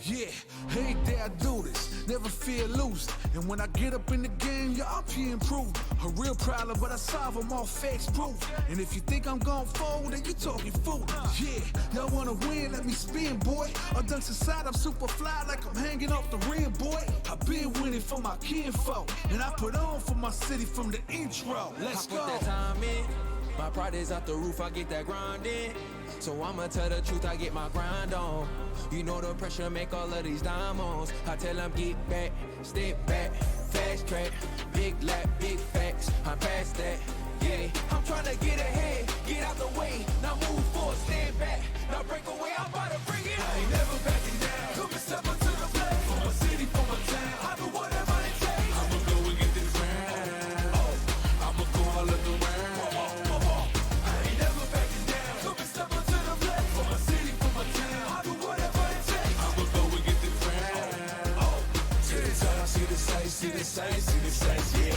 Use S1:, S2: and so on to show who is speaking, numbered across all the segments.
S1: Yeah, every day I do this, never fear losing. And when I get up in the game, y'all be improving. A real problem, but I solve them all facts proof. And if you think I'm gon' fold, then you talking fool. Yeah, y'all wanna win, let me spin, boy. All dunks aside, I'm super fly like I'm hanging off the rim, boy. I've been winning for my kinfolk, and I put on for my city from the intro. Let's go.
S2: I put that time in, my pride is out the roof, I get that grind in. So I'ma tell the truth, I get my grind on. You know the pressure make all of these diamonds. I tell them get back, step back, fast track, big lap, big facts, I'm past that. Yeah, I'm tryna get ahead, get out the way. Now move forward, stand back, now break away, I'm about to bring it. I ain't never backing down, come and step up to the plate. For my city, for my town, I do whatever it takes. I'ma go and get this round, I'ma go all of the round. See the sights, yeah.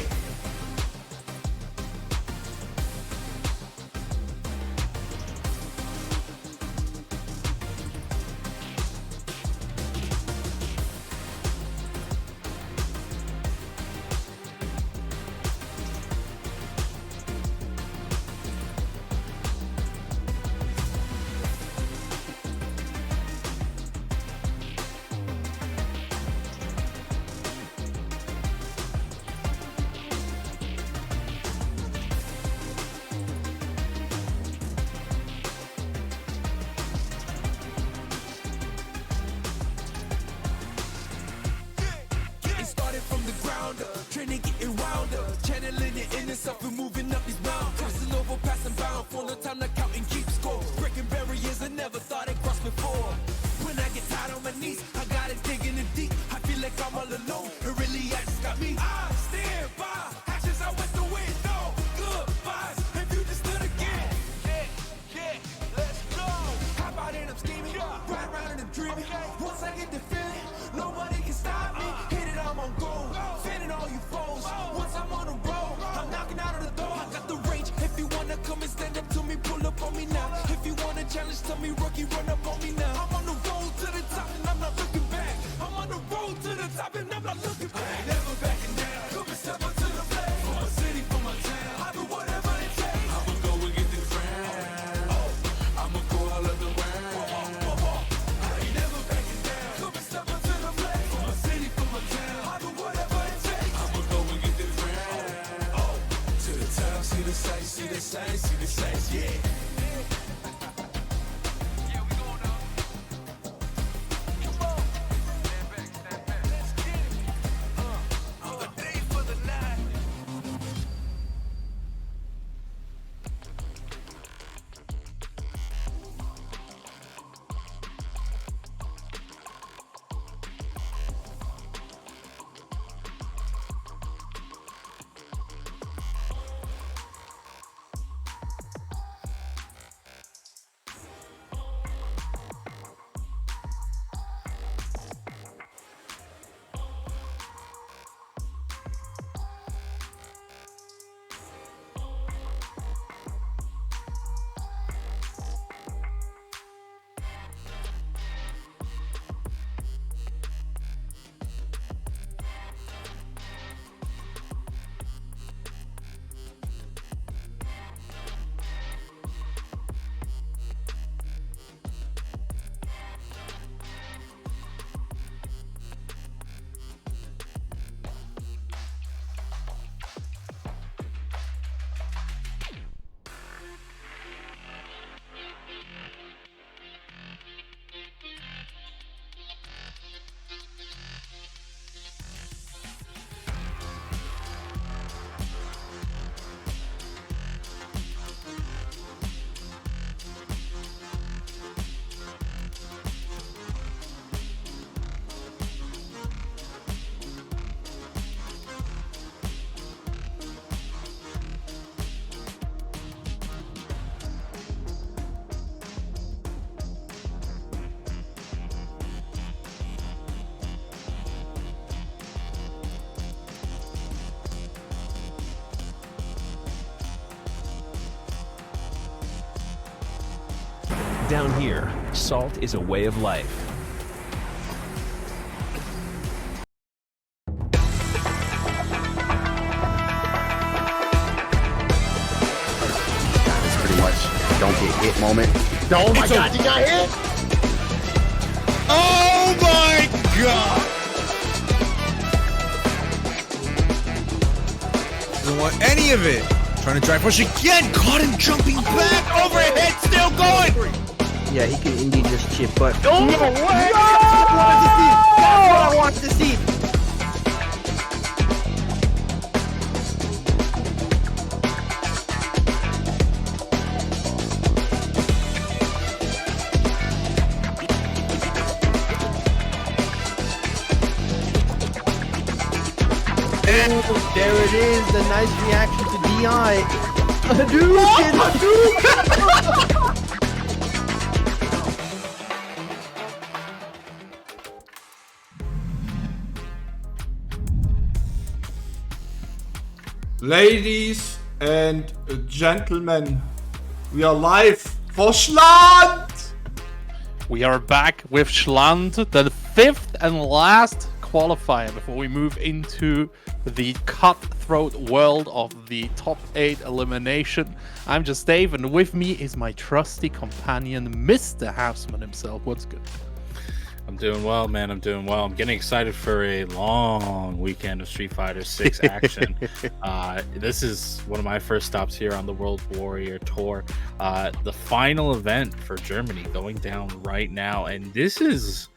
S2: Training getting rounder, channeling your inner self and moving up these mountains. Crossing over, passing bound, for no time to count and keep score. Breaking barriers I never thought I'd cross before. When I get tired on my knees, I got it digging in deep. I feel like I'm all alone, it really has got me. I stand by, actions I went the window. Goodbyes, if you just stood again. Yeah, let's go. How about it, I'm scheming, ride around and I'm dreaming. Once I get the feeling, nobody can stop me. Hit it, I'm on gold. All you foes, once I'm on the road, I'm knocking out of the door. I got the range, if you wanna come and stand up to me, pull up on me now. If you wanna challenge, tell me, rookie, run up on me now. I'm on the road to the top and I'm not looking back. I'm on the road to the top and I'm not looking back. I ain't never backing down, come and step up to the plate. For my city, for my town, I do whatever it takes. I'ma go and get this round, I'ma go all of the round. I ain't never backing down, come and step up to the plate. For my city, for my town, I do whatever it takes. See the sights, see the sights, see the sights, yeah. Yeah, we going now. Come on. Stand back. Let's get it. A day for the night.
S3: Down here, salt is a way of life. get hit moment. Oh my god, he got hit!
S4: Oh my god! Doesn't want any of it. Trying to drive push again. Caught him jumping back. Overhead, still going.
S3: Yeah, he could indeed just chip, but...
S4: Oh, no way!
S3: That's what I wanted to see! And there it is, the nice reaction to DI. Hadouken!
S5: Ladies and gentlemen, we are live for Schland!
S6: We are back with Schland, the fifth and last qualifier before we move into the cutthroat world of the top 8 elimination. I'm just Dave, and with me is my trusty companion, Mr. Houseman himself. What's good?
S7: I'm doing well, man. I'm doing well. I'm getting excited for a long weekend of Street Fighter 6 action. This is one of my first stops here on the World Warrior Tour. The final event for Germany going down right now, and this is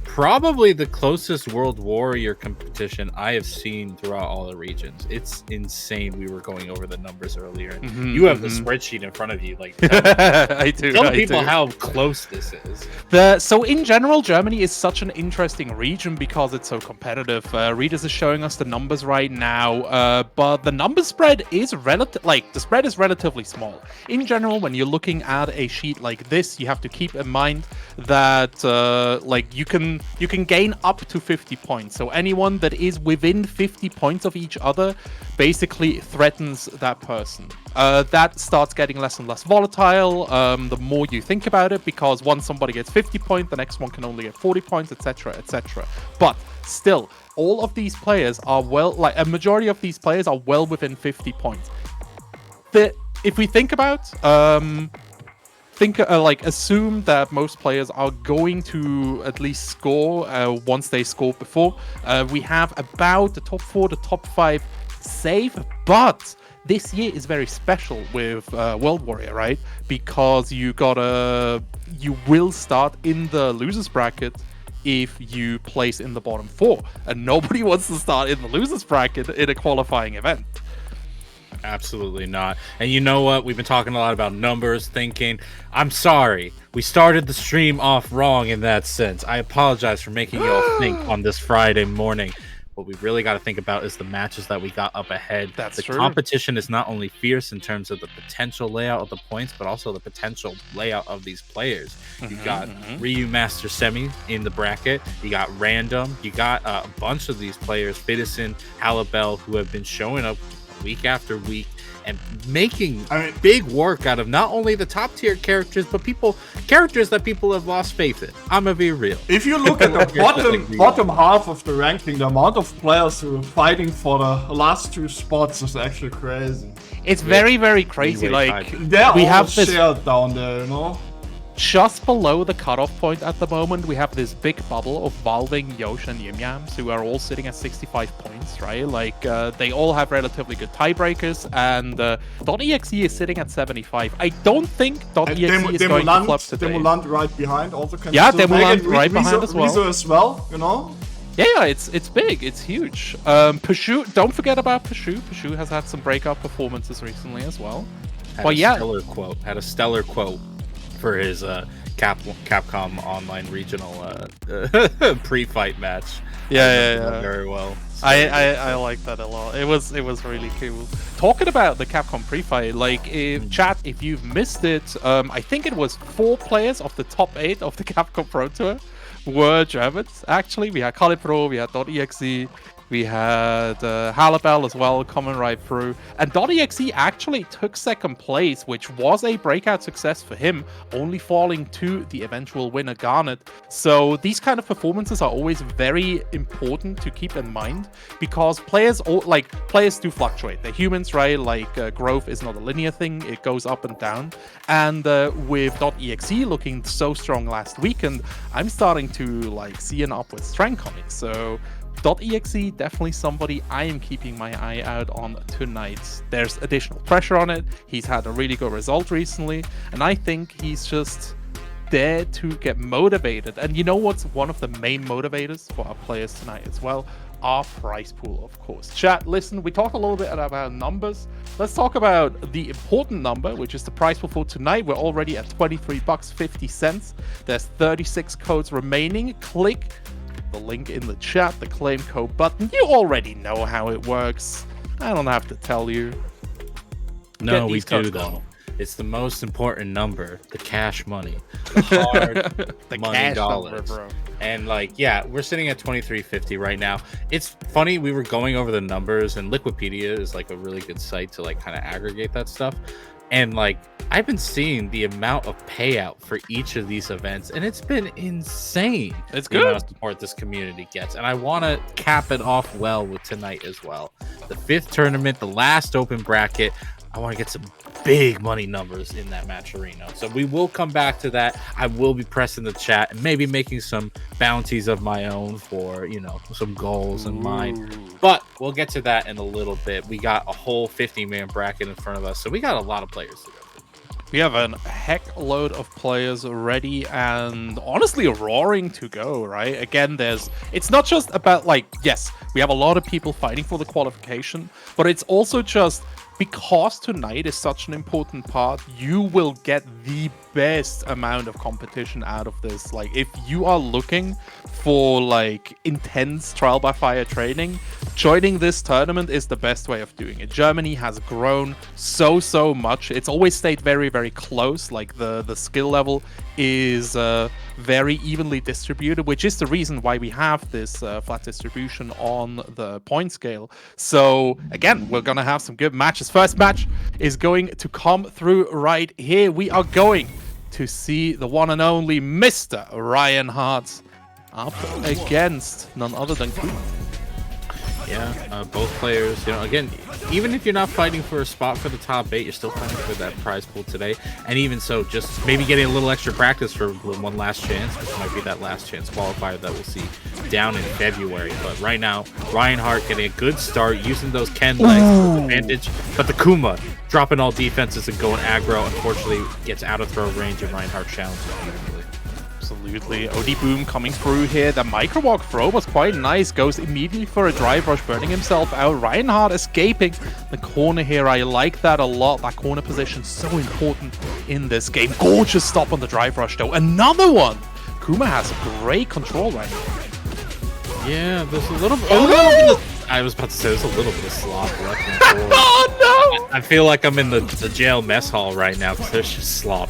S7: probably the closest World Warrior competition I have seen throughout all the regions. It's insane. We were going over the numbers earlier. You have the spreadsheet in front of you. Like, tell people how close this is.
S6: So in general, Germany is such an interesting region because it's so competitive. Readers is showing us the numbers right now, but the number spread is relatively small. In general, when you're looking at a sheet like this, you have to keep in mind that you can gain up to 50 points. So anyone that is within 50 points of each other basically threatens that person. That starts getting less and less volatile the more you think about it, because once somebody gets 50 points, the next one can only get 40 points, etc., etc. But still, all of these players are a majority of these players are well within 50 points. If we think about assume that most players are going to at least score once they scored before. We have about the top 4, the top 5 safe, but this year is very special with World Warrior, right? Because you will start in the losers bracket if you place in the bottom 4, and nobody wants to start in the losers bracket in a qualifying event.
S7: Absolutely not. And you know what? We've been talking a lot about numbers, thinking. I'm sorry. We started the stream off wrong in that sense. I apologize for making you all think on this Friday morning. What we really got to think about is the matches that we got up ahead.
S6: That's true.
S7: The competition is not only fierce in terms of the potential layout of the points, but also the potential layout of these players. You got Ryu Master Semi in the bracket. You got Random. You got a bunch of these players, Fidison, Halibel, who have been showing up week after week and making big work out of not only the top tier characters, but characters that people have lost faith in. I'm gonna be real.
S5: If you look at the bottom half of the ranking, the amount of players who are fighting for the last 2 spots is actually crazy.
S6: It's very, very crazy. Like,
S5: they're
S6: we
S5: all
S6: have this
S5: shared down there, you know?
S6: just below the cutoff point at the moment. We have this big bubble of Valving, Yosh, and Yim Yams, who are all sitting at 65 points, right? Like, they all have relatively good tiebreakers, and .exe is sitting at 75. I don't think .exe is going to flop today.
S5: Demulant right behind also can
S6: Demulant right behind as well.
S5: Rizo as well, you know?
S6: Yeah, it's big, it's huge. Pashu, don't forget about Pashu. Pashu has had some breakout performances recently as well.
S7: Had a stellar quote for his Capcom Online regional pre-fight match.
S6: Yeah.
S7: Very well.
S6: I like that a lot. It was really cool. Talking about the Capcom pre-fight, like, chat, if you've missed it, I think it was 4 players of the top 8 of the Capcom Pro Tour were Germans. Actually, we had Calipro, we had .exe, We had Halabel as well coming right through. And .exe actually took second place, which was a breakout success for him, only falling to the eventual winner, Garnet. So these kind of performances are always very important to keep in mind, because players do fluctuate. They're humans, right? Like growth is not a linear thing. It goes up and down. And with .exe looking so strong last weekend, I'm starting to see an upward trend coming. So .exe, definitely somebody I am keeping my eye out on tonight. There's additional pressure on it. He's had a really good result recently, and I think he's just there to get motivated. And you know what's one of the main motivators for our players tonight as well? Our prize pool, of course. Chat, listen, we talked a little bit about numbers. Let's talk about the important number, which is the prize pool for tonight. We're already at $23.50. There's 36 codes remaining. Click the link in the chat, the claim code button. You already know how it works. I don't have to tell you.
S7: No, we do though. It's the most important number, the cash money, the hard
S6: the
S7: money
S6: cash
S7: dollars.
S6: number, bro.
S7: And we're sitting at 23.50 right now. It's funny, we were going over the numbers, and Liquipedia is a really good site to kind of aggregate that stuff. And I've been seeing the amount of payout for each of these events, and it's been insane.
S6: It's
S7: the
S6: good.
S7: amount of support this community gets, and I want to cap it off well with tonight as well. The 5th tournament, the last open bracket. I want to get some big money numbers in that match arena. So we will come back to that. I will be pressing the chat and maybe making some bounties of my own for, some goals in mind. But we'll get to that in a little bit. We got a whole 50-man bracket in front of us, so we got a lot of players to go through.
S6: We have a heck load of players ready and honestly roaring to go, right? Again, it's not just about yes, we have a lot of people fighting for the qualification, but it's also just because tonight is such an important part, you will get the best amount of competition out of this. If you are looking for intense trial by fire training, joining this tournament is the best way of doing it. Germany has grown so much. It's always stayed very, very close. The skill level is very evenly distributed, which is the reason why we have this flat distribution on the point scale. So again, we're gonna have some good matches. First match is going to come through right here. We are going to see the one and only Mr. Ryan Hart up against none other than Kuma.
S7: Yeah, both players, again, even if you're not fighting for a spot for the top 8, you're still fighting for that prize pool today. And even so, just maybe getting a little extra practice for one last chance, which might be that last chance qualifier that we'll see down in February. But right now, Ryan Hart getting a good start, using those Ken legs to advantage. But the Kuma dropping all defenses and going aggro, unfortunately, gets out of throw range, and Ryan Hart challenges beautifully.
S6: Absolutely. OD Boom coming through here. The micro walk throw was quite nice. Goes immediately for a drive rush, burning himself out. Ryan Hart escaping the corner here. I like that a lot. That corner position so important in this game. Gorgeous stop on the drive rush though. Another one. Kuma has great control right now.
S7: Yeah, there's a little bit of, I was about to say there's a little bit of slop left and forward.
S6: Oh no!
S7: I feel like I'm in the jail mess hall right now because there's just slop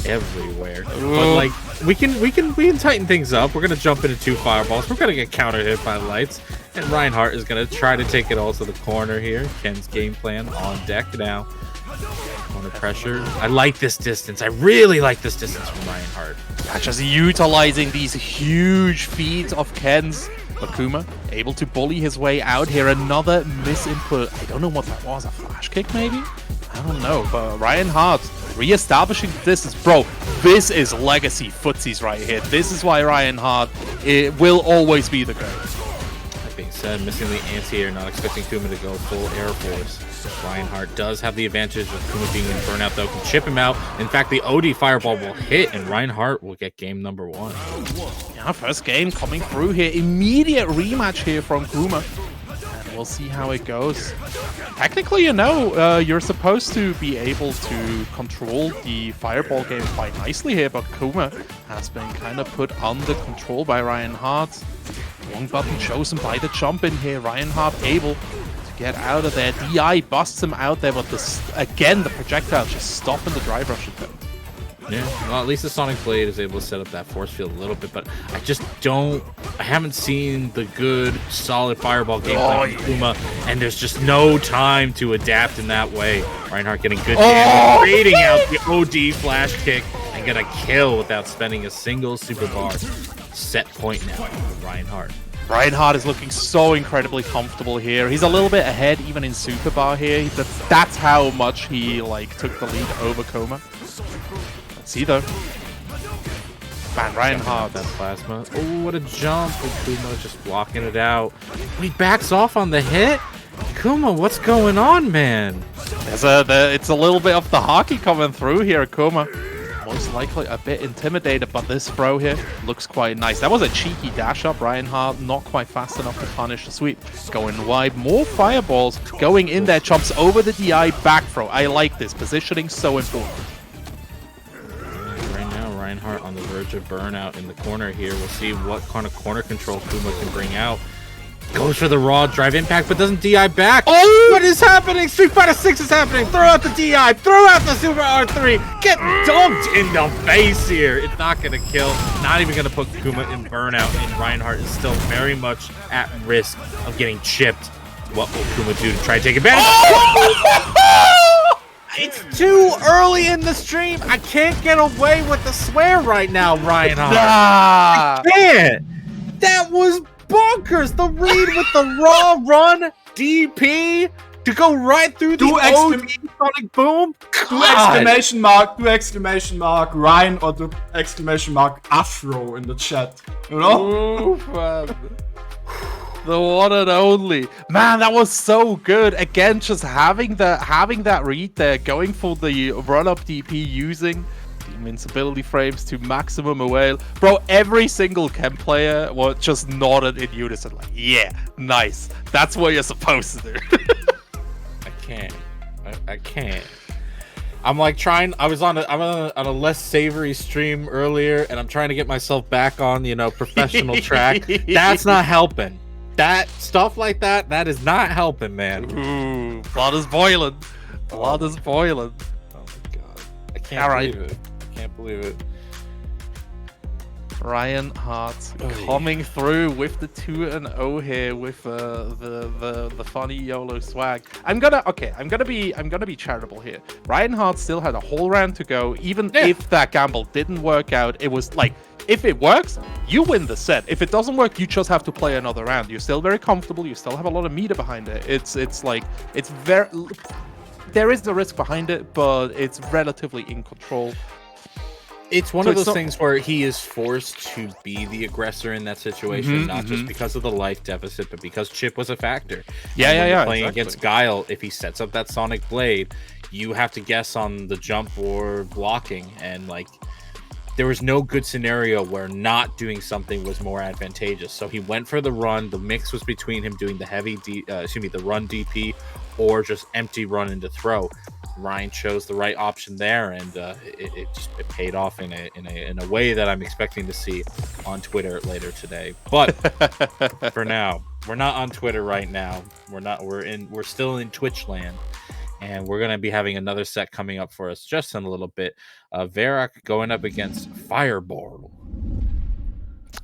S7: everywhere. But we can tighten things up. We're gonna jump into 2 fireballs. We're gonna get counter hit by lights, and Reinhardt is gonna try to take it all to the corner here. Ken's game plan on deck now. Corner pressure. I like this distance. I really like this distance from Reinhardt.
S6: Yeah, just utilizing these huge feeds of Ken's. Akuma able to bully his way out here. Another misinput. I don't know what that was. A flash kick maybe? I don't know. But Ryan Hart re-establishing distance. Bro, this is legacy footsies right here. This is why Ryan Hart will always be the GOAT.
S7: That being said, missing the anti-air, not expecting Kuma to go full air force. Ryan Hart does have the advantage of Kuma being in burnout though, can chip him out. In fact, the OD fireball will hit and Ryan Hart will get game number 1.
S6: Yeah, first game coming through here. Immediate rematch here from Kuma. And we'll see how it goes. Technically, you're supposed to be able to control the fireball game quite nicely here, but Kuma has been kind of put under control by Ryan Hart. Wrong button chosen by the jump in here. Ryan Hart able get out of there. DI busts him out there, but again, the projectile just stopping the drive rush attempt.
S7: Yeah, well, at least the Sonic Blade is able to set up that force field a little bit, but I haven't seen the good, solid Fireball gameplay from Kuma, and there's just no time to adapt in that way. Reinhardt getting good damage, raiding out the OD flash kick, and get a kill without spending a single super bar. Set point now for Reinhardt.
S6: Reinhardt is looking so incredibly comfortable here. He's a little bit ahead even in super bar here. That's how much he like took the lead over Kuma. Let's see though. Man, Reinhardt.
S7: That plasma. Oh, what a jump. Oh, Kuma just blocking it out. He backs off on the hit. Kuma, what's going on, man?
S6: It's a little bit of the hockey coming through here, Kuma. Most likely a bit intimidated, but this throw here looks quite nice. That was a cheeky dash up. Reinhardt not quite fast enough to punish the sweep. Going wide, more fireballs going in there. Chomps over the DI, back throw. I like this. Positioning so important.
S7: Right now, Reinhardt on the verge of burnout in the corner here. We'll see what kind of corner control Kuma can bring out. Goes for the raw drive impact, but doesn't DI back. Oh, what is happening? Street Fighter 6 is happening. Throw out the DI. Throw out the Super R3. Get dumped in the face here. It's not going to kill. Not even going to put Kuma in burnout. And Reinhardt is still very much at risk of getting chipped. What will Kuma do to try to take advantage? Oh! It's too early in the stream. I can't get away with the swear right now, Reinhardt.
S6: Nah.
S7: I can't. That was bonkers. The read with the raw run DP to go right through the OD Sonic Boom.
S5: Do exclamation mark Ryan or do exclamation mark Afro in the chat. You know?
S6: Oof, man. The one and only. Man, that was so good. Again, just having that read there, going for the run-up DP, using the invincibility frames to maximum avail. Bro, every single chem player was just nodded in unison like, yeah, nice. That's what you're supposed to do.
S7: I can't. I'm like trying. I'm on a less savory stream earlier, and I'm trying to get myself back on, professional track. That's not helping. That stuff like that is not helping, man.
S6: Ooh, blood is boiling. Blood is boiling.
S7: Oh my god. I can't believe it. I can't believe it.
S6: Reinhardt coming through with the 2-0 here with the funny YOLO swag. I'm gonna be charitable here. Reinhardt still had a whole round to go. Even if that gamble didn't work out, it was like, if it works, you win the set. If it doesn't work, you just have to play another round. You're still very comfortable. You still have a lot of meter behind it. It's very, there is the risk behind it, but it's relatively in control.
S7: It's one of those things where he is forced to be the aggressor in that situation, not just because of the life deficit, but because chip was a factor.
S6: Yeah.
S7: Playing against Guile, if he sets up that Sonic Blade, you have to guess on the jump or blocking, and like, there was no good scenario where not doing something was more advantageous. So he went for the run. The mix was between him doing the the run DP or just empty run into throw. Ryan chose the right option there, and it paid off in a way that I'm expecting to see on Twitter later today. But for now, we're not on Twitter right now. We're still in Twitch land. And we're going to be having another set coming up for us just in a little bit. Verak going up against Fireball.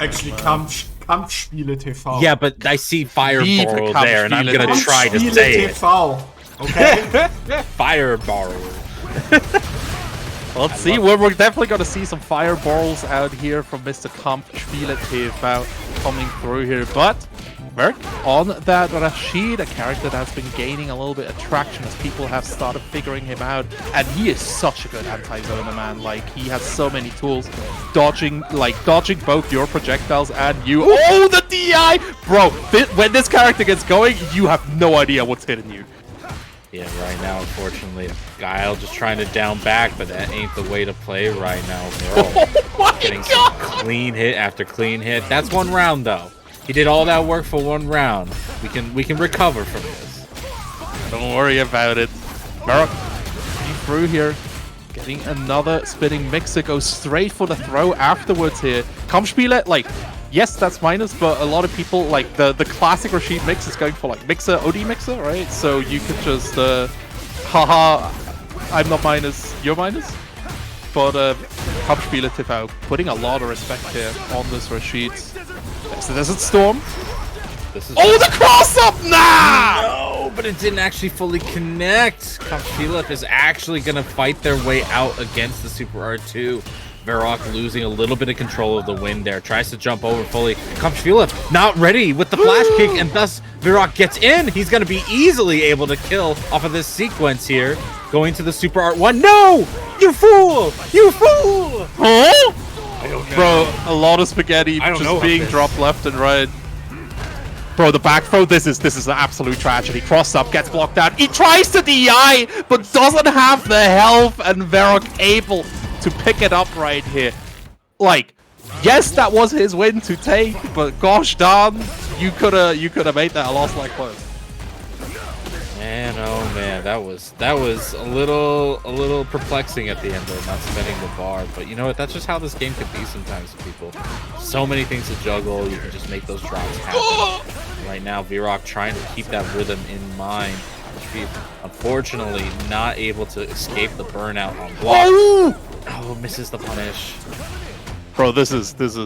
S5: Actually, Kampfspiele TV.
S7: Yeah, but I see Fireball there, and I'm going to try to say it.
S5: Okay?
S7: Fireball.
S6: Let's see. We're definitely going to see some fireballs out here from Mr. Kampfspiele TV coming through here. But Merc on that Rashid, a character that's been gaining a little bit of traction as people have started figuring him out, and he is such a good anti-zoner, man. Like, he has so many tools, dodging both your projectiles and you. Oh, the DI, bro! When this character gets going, you have no idea what's hitting you.
S7: Yeah, right now, unfortunately, Guile just trying to down back, but that ain't the way to play right now.
S6: Oh
S7: getting some clean hit after clean hit. That's one round, though. He did all that work for one round. We can recover from this.
S6: Don't worry about it. Merrick through here, getting another spinning mixer, goes straight for the throw afterwards here. Kampfspiele, like, yes, that's minus, but a lot of people, like, the classic Rashid mix is going for, like, mixer, OD mixer, right? So you could just, haha, I'm not minus, you're minus. But Kampfspieler TV putting a lot of respect here on this Rashid. There's the Desert Storm. Oh, the cross-up! Nah!
S7: No, but it didn't actually fully connect. Kampfspieler is actually going to fight their way out against the Super R2. Varrock losing a little bit of control of the wind there. Tries to jump over fully. Kampfspieler not ready with the flash kick, and thus Varrock gets in. He's going to be easily able to kill off of this sequence here. Going to the Super R1. No! You fool! You fool!
S6: Huh?
S7: I don't know.
S6: Bro, a lot of spaghetti just being dropped left and right. Bro, the back throw, this is an absolute tragedy. Cross up, gets blocked out. He tries to DI, but doesn't have the health, and Varrock able to pick it up right here. Like, yes, that was his win to take, but gosh darn, you could have made that a loss like close.
S7: Man, oh man, that was a little perplexing at the end there, not spending the bar. But you know what? That's just how this game can be sometimes, people. So many things to juggle. You can just make those drops happen. Right now, Varrock trying to keep that rhythm in mind. Unfortunately, not able to escape the burnout on block. Oh, misses the punish.
S6: Bro, this is this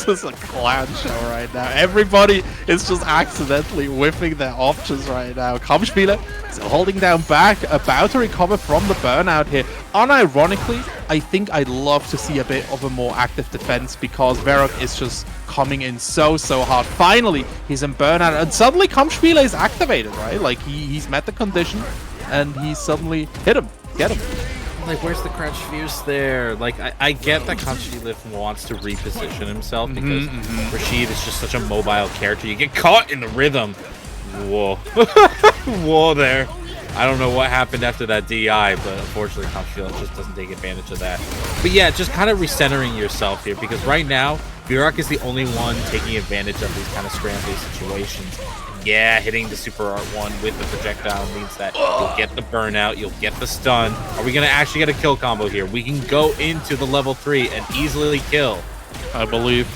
S6: is a clown show right now. Everybody is just accidentally whiffing their options right now. Kampfspieler still holding down back, about to recover from the burnout here. Unironically, I think I'd love to see a bit of a more active defense because Varrock is just coming in so hard. Finally, he's in burnout, and suddenly Kampfspieler is activated, right? Like, he's met the condition, and he suddenly hit him. Get him.
S7: Like, where's the crouch fierce there? Like, I get that Kampfspieler wants to reposition himself because Rashid is just such a mobile character. You get caught in the rhythm. Whoa. Whoa there. I don't know what happened after that DI, but unfortunately Kampfspieler just doesn't take advantage of that. But yeah, just kind of recentering yourself here because right now, Varrock is the only one taking advantage of these kind of scrambly situations. Yeah, hitting the Super R1 with the projectile means that you'll get the burnout, you'll get the stun. Are we going to actually get a kill combo here? We can go into the level 3 and easily kill.
S6: I believe.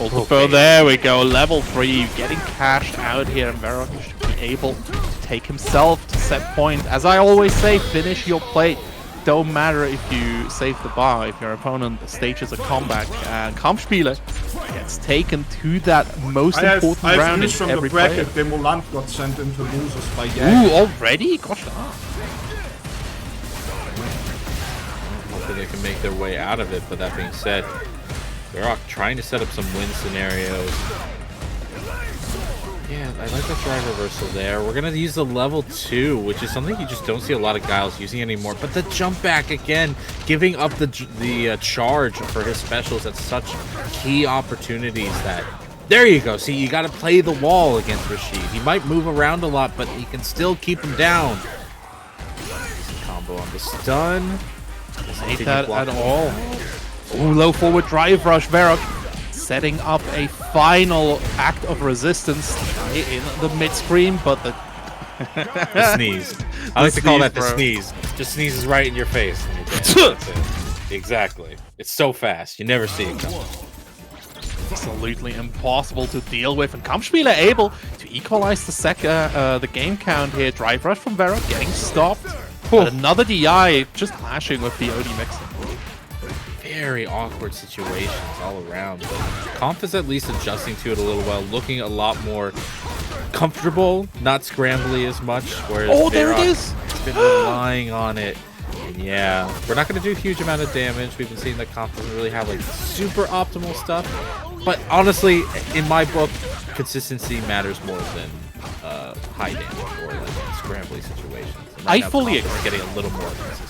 S6: Okay. There we go, level 3, getting cashed out here, and Varrock should be able to take himself to set point. As I always say, finish your play. Don't matter if you save the bar, if your opponent stages a comeback, and Kampfspieler gets taken to that most important round in
S5: from
S6: every
S5: the bracket,
S6: player.
S5: Demolant got sent into losers by Yang.
S6: Ooh, already? Gosh darn.
S7: Hopefully they can make their way out of it, but that being said, Varrock trying to set up some win scenarios. Yeah, I like the drive reversal there. We're going to use the level 2, which is something you just don't see a lot of guys using anymore. But the jump back again, giving up the charge for his specials at such key opportunities that... There you go. See, you got to play the wall against Rashid. He might move around a lot, but he can still keep him down. Combo on the stun.
S6: Doesn't hate that at all. Ooh, low forward drive rush, Varrock. Setting up a final act of resistance in the mid-screen, but the...
S7: the sneeze. I like to call that the sneeze. Just sneezes right in your face. That's it. Exactly. It's so fast. You never see it coming.
S6: Absolutely impossible to deal with, and Kampfspieler able to equalize the game count here. Drive rush from Varrock getting stopped. But another DI just clashing with the OD mixer.
S7: Very awkward situations all around, but Comp is at least adjusting to it a little well, looking a lot more comfortable, not scrambly as much, whereas
S6: there it is!
S7: Has been relying on it. And yeah, we're not going to do a huge amount of damage. We've been seeing that Comp doesn't really have like super optimal stuff, but honestly, in my book, consistency matters more than high damage or like scrambly situations.
S6: I fully agree.
S7: We're getting a little more consistent.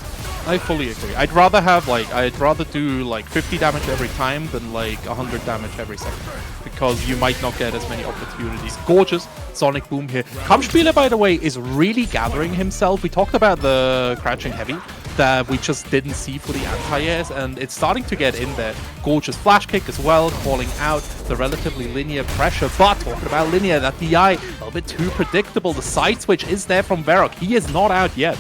S6: I fully agree. I'd rather do like 50 damage every time than like 100 damage every second, because you might not get as many opportunities. Gorgeous Sonic Boom here. Kampfspieler, by the way, is really gathering himself. We talked about the crouching heavy that we just didn't see for the anti-airs, and it's starting to get in there. Gorgeous flash kick as well, calling out the relatively linear pressure, but talking about linear, that DI, a little bit too predictable. The side switch is there from Varrock. He is not out yet.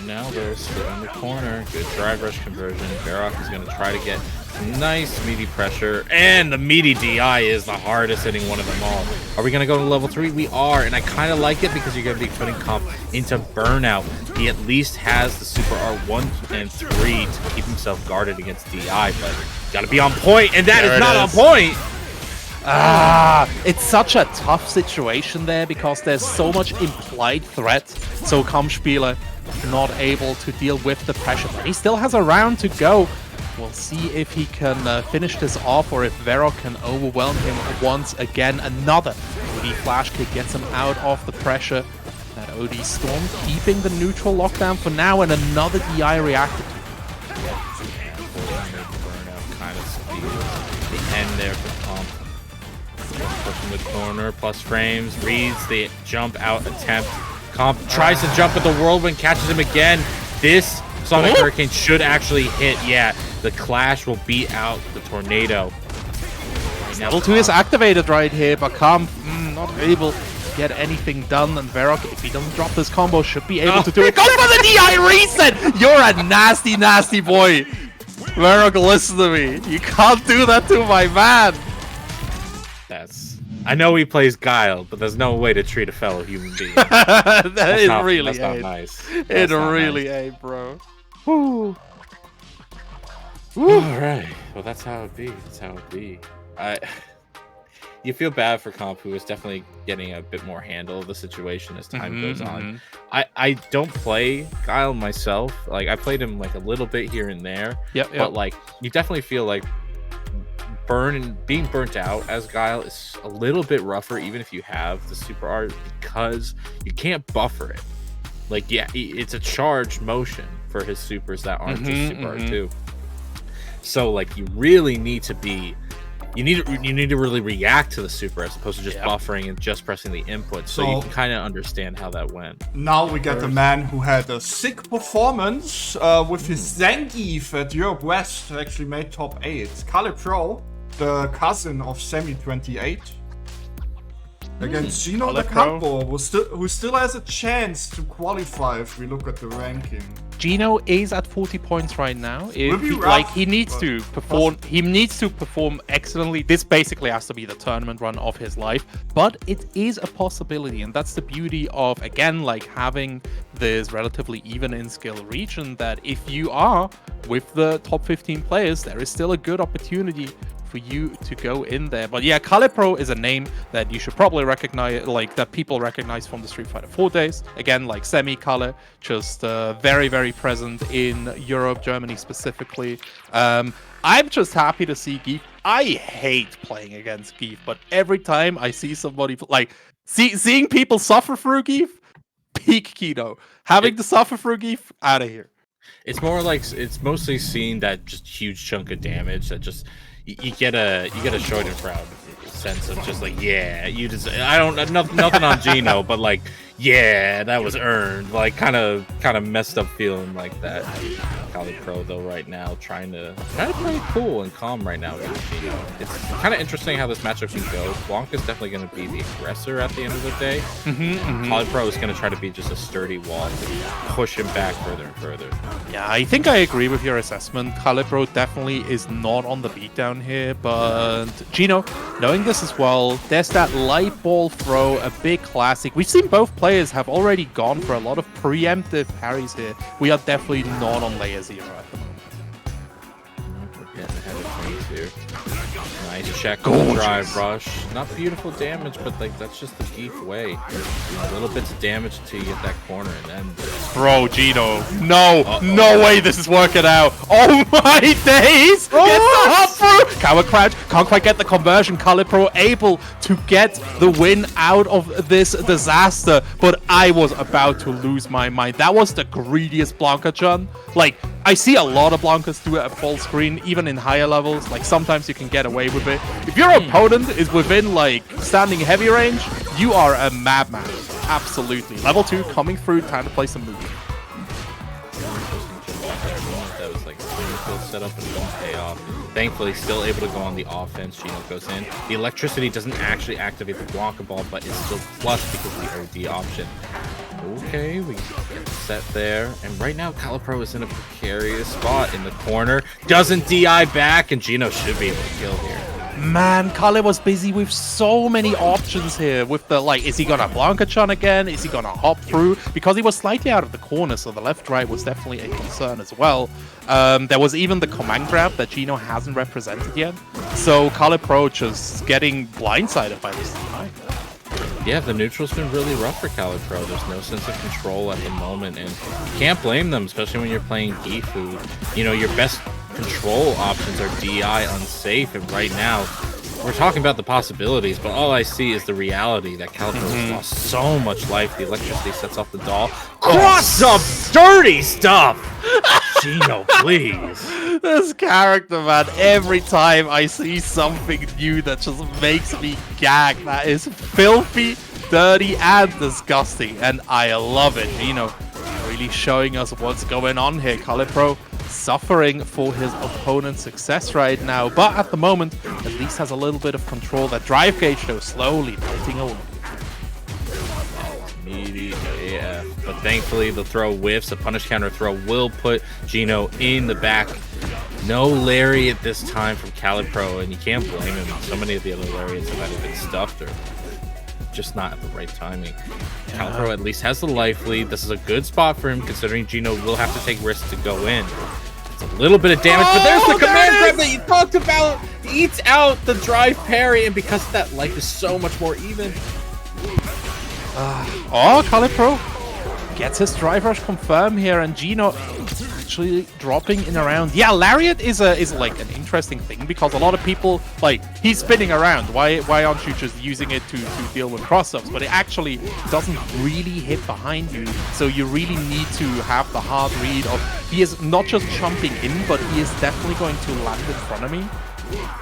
S7: Now there's in the corner, good drive rush conversion. Varrock is going to try to get Nice meaty pressure, and the meaty DI is the hardest hitting one of them all. Are we gonna go to level 3? We are, and I kind of like it because you're gonna be putting Comp into burnout. He at least has the super R1 and 3 to keep himself guarded against DI, but gotta be on point, and that is not on point.
S6: It's such a tough situation there because there's so much implied threat. So Kampfspieler not able to deal with the pressure, but he still has a round to go. We'll see if he can finish this off or if Verok can overwhelm him once again. Another OD flash kick gets him out of the pressure. That OD Storm keeping the neutral lockdown for now, and another DI reacted to.
S7: Burnout kind of speed. The end there for Comp. Pushing the corner, plus frames, reads the jump out attempt. Comp tries to jump at the whirlwind, catches him again. This Sonic Hurricane should actually hit. Yeah, the Clash will beat out the Tornado. Right now,
S6: Level 2 is activated right here, but Comp not able to get anything done. And Verok, if he doesn't drop this combo, should be able to do it. Goes for the DI reset! You're a nasty, nasty boy. Verok, listen to me. You can't do that to my man.
S7: I know he plays Guile, but there's no way to treat a fellow human being.
S6: That's
S7: not nice.
S6: It really ain't, bro. Woo.
S7: All right. Well, that's how it be. That's how it be. You feel bad for Comp, who is definitely getting a bit more handle of the situation as time goes on. I don't play Guile myself. Like, I played him like a little bit here and there. But like, you definitely feel like being burnt out as Guile is a little bit rougher, even if you have the super art, because you can't buffer it. Like, yeah, it's a charged motion for his supers that aren't just super art too. So like, you really need to be, you need to really react to the super as opposed to just buffering and just pressing the input. So you can kind of understand how that went.
S5: Now we get the man who had a sick performance with his Zangief at Europe West, who actually made top 8. CapcomPro, the cousin of Semi28, against Gino Da Campo, who still has a chance to qualify if we look at the ranking.
S6: Gino is at 40 points right now. He needs to perform. He needs to perform excellently. This basically has to be the tournament run of his life, but it is a possibility, and that's the beauty of, again, like, having this relatively even in skill region. That if you are with the top 15 players, there is still a good opportunity for you to go in there. But yeah, CapcomPro is a name that you should probably recognize, like, that people recognize from the Street Fighter 4 days. Again, like Semi-Kalle, just very, very present in Europe, Germany specifically. I'm just happy to see Geef. I hate playing against Geef, but every time I see somebody, like, seeing people suffer through Geef, peak Kino. Having to suffer through Geef, out of here.
S7: It's more like, it's mostly seeing that just huge chunk of damage that just, you get a short and proud sense of just like, yeah, you just, I don't, nothing on Gino, but like, yeah, that was earned. Like, kind of messed up feeling like that. CapcomPro though right now trying to play cool and calm right now with Gino. It's kind of interesting how this matchup can go. Blanca's definitely going to be the aggressor at the end of the day. CapcomPro is going to try to be just a sturdy wall to push him back further and further.
S6: Yeah, I think I agree with your assessment. CapcomPro definitely is not on the beatdown here, but Gino, knowing this as well, there's that light ball throw, a big classic. We've seen both players have already gone for a lot of preemptive parries here. We are definitely not on layer 0 at the moment.
S7: We're getting ahead of things here. Nice check on the drive rush. Not beautiful damage, but like, that's just the Geef way. Little bits of damage until you get that corner, and then...
S6: Bro, Gino. No, no way this is working out. Oh my days! Get the hop through! Cower crouch, can't quite get the conversion. CapcomPro able to get the win out of this disaster, but I was about to lose my mind. That was the greediest Blanca Chun. Like, I see a lot of Blancas do it at full screen, even in higher levels. Like, sometimes you can get away with it. If your opponent is within, like, standing heavy range, you are a madman. Absolutely. Level 2 coming through, time to play some movie.
S7: That was like a set up and don't pay off. Thankfully, still able to go on the offense. Gino goes in. The electricity doesn't actually activate the Blanca ball, but it's still flushed because of the OD option. Okay, we get set there. And right now, CalPro is in a precarious spot in the corner. Doesn't DI back, and Gino should be able to kill here.
S6: Man, Kale was busy with so many options here. With the, like, is he gonna Blanca-Chun again? Is he gonna hop through? Because he was slightly out of the corner, so the left-right was definitely a concern as well. There was even the command grab that Gino hasn't represented yet. So CalPro just getting blindsided by this DI.
S7: Yeah, the neutral's been really rough for CalPro. There's no sense of control at the moment, and you can't blame them, especially when you're playing Gifu. You know, your best control options are DI unsafe, and right now, we're talking about the possibilities, but all I see is the reality that CalPro has lost so much life. The electricity sets off the doll. Cross up dirty stuff! Gino, please.
S6: This character, man, every time I see something new that just makes me gag, that is filthy, dirty, and disgusting, and I love it. Gino really showing us what's going on here. CalPro suffering for his opponent's success right now, but at the moment, at least has a little bit of control. That drive gauge, though, slowly melting away.
S7: Yeah, but thankfully the throw whiffs. A punish counter throw will put Gino in the back. No lariat this time from CalPro, and you can't blame him. So many of the other lariats have either been stuffed or just not at the right timing. CalPro at least has the life lead. This is a good spot for him, considering Gino will have to take risks to go in. It's a little bit of damage, but there's the command grab that you talked about. Eats out the drive parry, and because of that, life is so much more even.
S6: CalPro gets his drive rush confirmed here, and Gino actually dropping in around. Yeah, lariat is like an interesting thing, because a lot of people, like, he's spinning around. Why aren't you just using it to deal with cross-ups? But it actually doesn't really hit behind you, so you really need to have the hard read of, he is not just jumping in, but he is definitely going to land in front of me.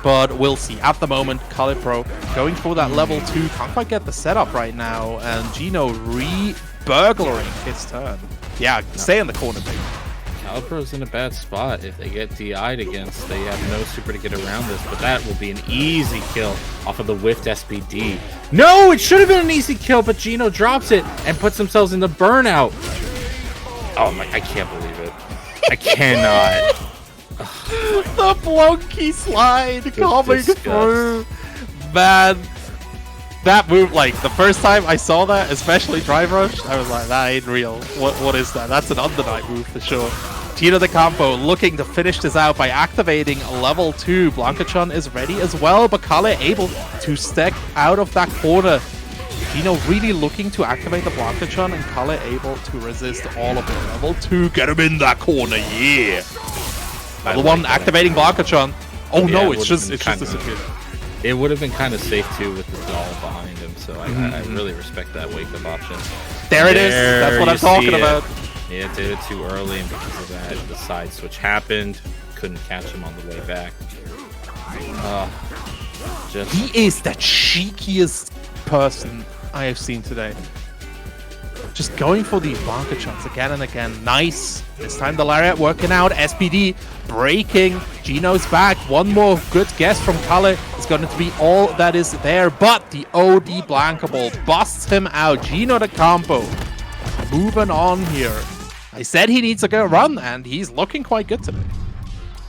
S6: But we'll see. At the moment, CalPro going for that level 2. Can't quite get the setup right now. And Gino re-burglaring his turn. Yeah, stay in the corner, baby.
S7: CalPro's in a bad spot. If they get DI'd against, they have no super to get around this. But that will be an easy kill off of the whiffed SPD. No, it should have been an easy kill, but Gino drops it and puts themselves in the burnout. Oh my, I can't believe it. I cannot.
S6: The blonky slide coming through. Man, that move, like, the first time I saw that, especially drive rush, I was like, that ain't real. What is that? That's an under night move for sure. Gino de Campo looking to finish this out by activating level 2. Blanca-Chun is ready as well, but Kale able to step out of that corner. Gino really looking to activate the Blanca-Chun, and Kale able to resist all of it. Level 2, get him in that corner, yeah! Level 1 activating Blanca-Chun. Oh yeah, no, it's just disappeared.
S7: It would have been kind of safe too with the doll behind him, so I really respect that wake up option.
S6: There it is. That's what I'm talking about.
S7: Yeah, it did it too early, and because of that, the side switch happened. Couldn't catch him on the way back.
S6: He is the cheekiest person I have seen today. Just going for these Blanca-Chuns again and again. Nice. This time the lariat working out. SPD breaking. Gino's back. One more good guess from Kale is going to be all that is there. But the OD Blanca Ball busts him out. Gino de Campo moving on here. I said he needs a good run, and he's looking quite good today.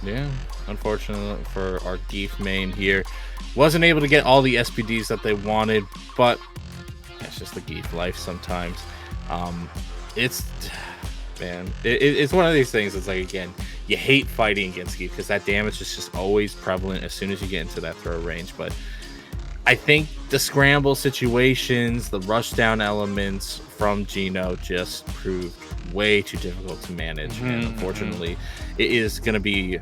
S7: Yeah, unfortunately for our Geef main here. Wasn't able to get all the SPDs that they wanted, but that's just the Geef life sometimes. It's one of these things. It's like, again, you hate fighting against Geef because that damage is just always prevalent as soon as you get into that throw range. But I think the scramble situations, the rush down elements from Gino just proved way too difficult to manage. And unfortunately, it is going to be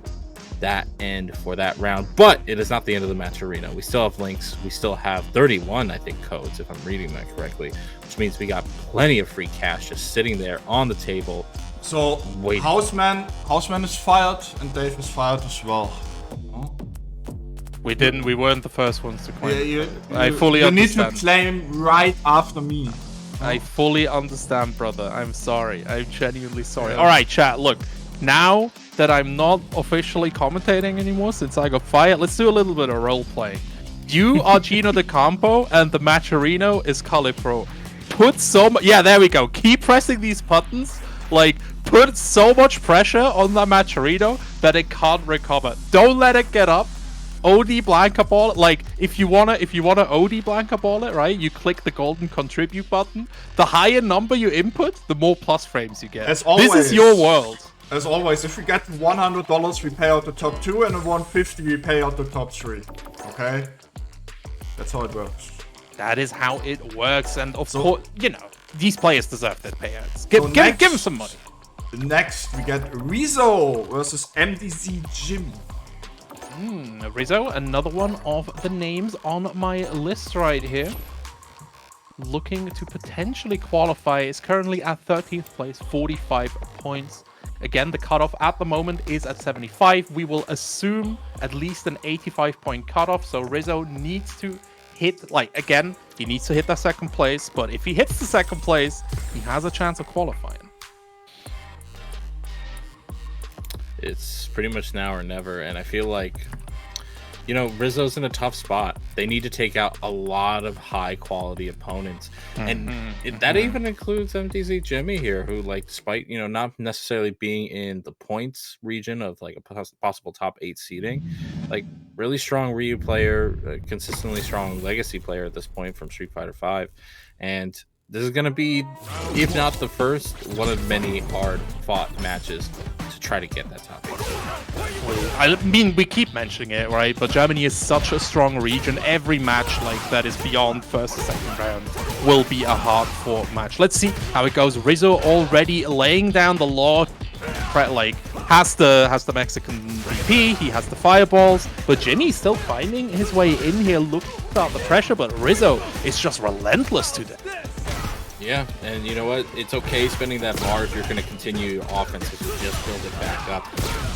S7: that end for that round, but it is not the end of the match arena. We still have links. We still have 31, I think, codes, if I'm reading that correctly, which means we got plenty of free cash just sitting there on the table.
S5: So Houseman is fired, and Dave is fired as well.
S6: We weren't the first ones to claim.
S5: I fully understand. You need to claim right after me.
S6: I fully understand, brother. I'm sorry. I'm genuinely sorry. All right, chat. Look, now that I'm not officially commentating anymore since I got fired, let's do a little bit of role play. You are Gino de Campo, and the Matcherino is CalPro. Put some... Yeah, there we go. Keep pressing these buttons. Like, put so much pressure on that Machirito that it can't recover. Don't let it get up. OD Blanca ball, like if you wanna OD Blanca ball it, right? You click the golden contribute button. The higher number you input, the more plus frames you get.
S5: As always,
S6: this is your world.
S5: As always, if we get $100, we pay out the top 2, and at 150 we pay out the top 3. Okay, that's how it works.
S6: That is how it works, and of course, you know, these players deserve their payouts. Give them some money.
S5: Next, we get Rizzo versus MDZ Jimmy.
S6: Rizzo, another one of the names on my list right here. Looking to potentially qualify, is currently at 13th place, 45 points. Again, the cutoff at the moment is at 75. We will assume at least an 85-point cutoff, so Rizzo needs to hit, like, again, he needs to hit that second place, but if he hits the second place, he has a chance of qualifying.
S7: It's pretty much now or never, and I feel like, you know, Rizzo's in a tough spot. They need to take out a lot of high-quality opponents, and that even includes MTZ Jimmy here, who, like, despite, you know, not necessarily being in the points region of, like, a possible top 8 seeding, like, really strong Ryu player, consistently strong Legacy player at this point from Street Fighter V, and this is going to be, if not the first, one of many hard-fought matches to try to get that top 8.
S6: I mean, we keep mentioning it, right? But Germany is such a strong region. Every match like that is beyond first or second round will be a hard-fought match. Let's see how it goes. Rizzo already laying down the law, like has the Mexican VP, he has the fireballs, but Jimmy's still finding his way in here. Look at the pressure, but Rizzo is just relentless to them.
S7: Yeah, and you know what? It's okay spending that bar if you're going to continue your offense because you just build it back up.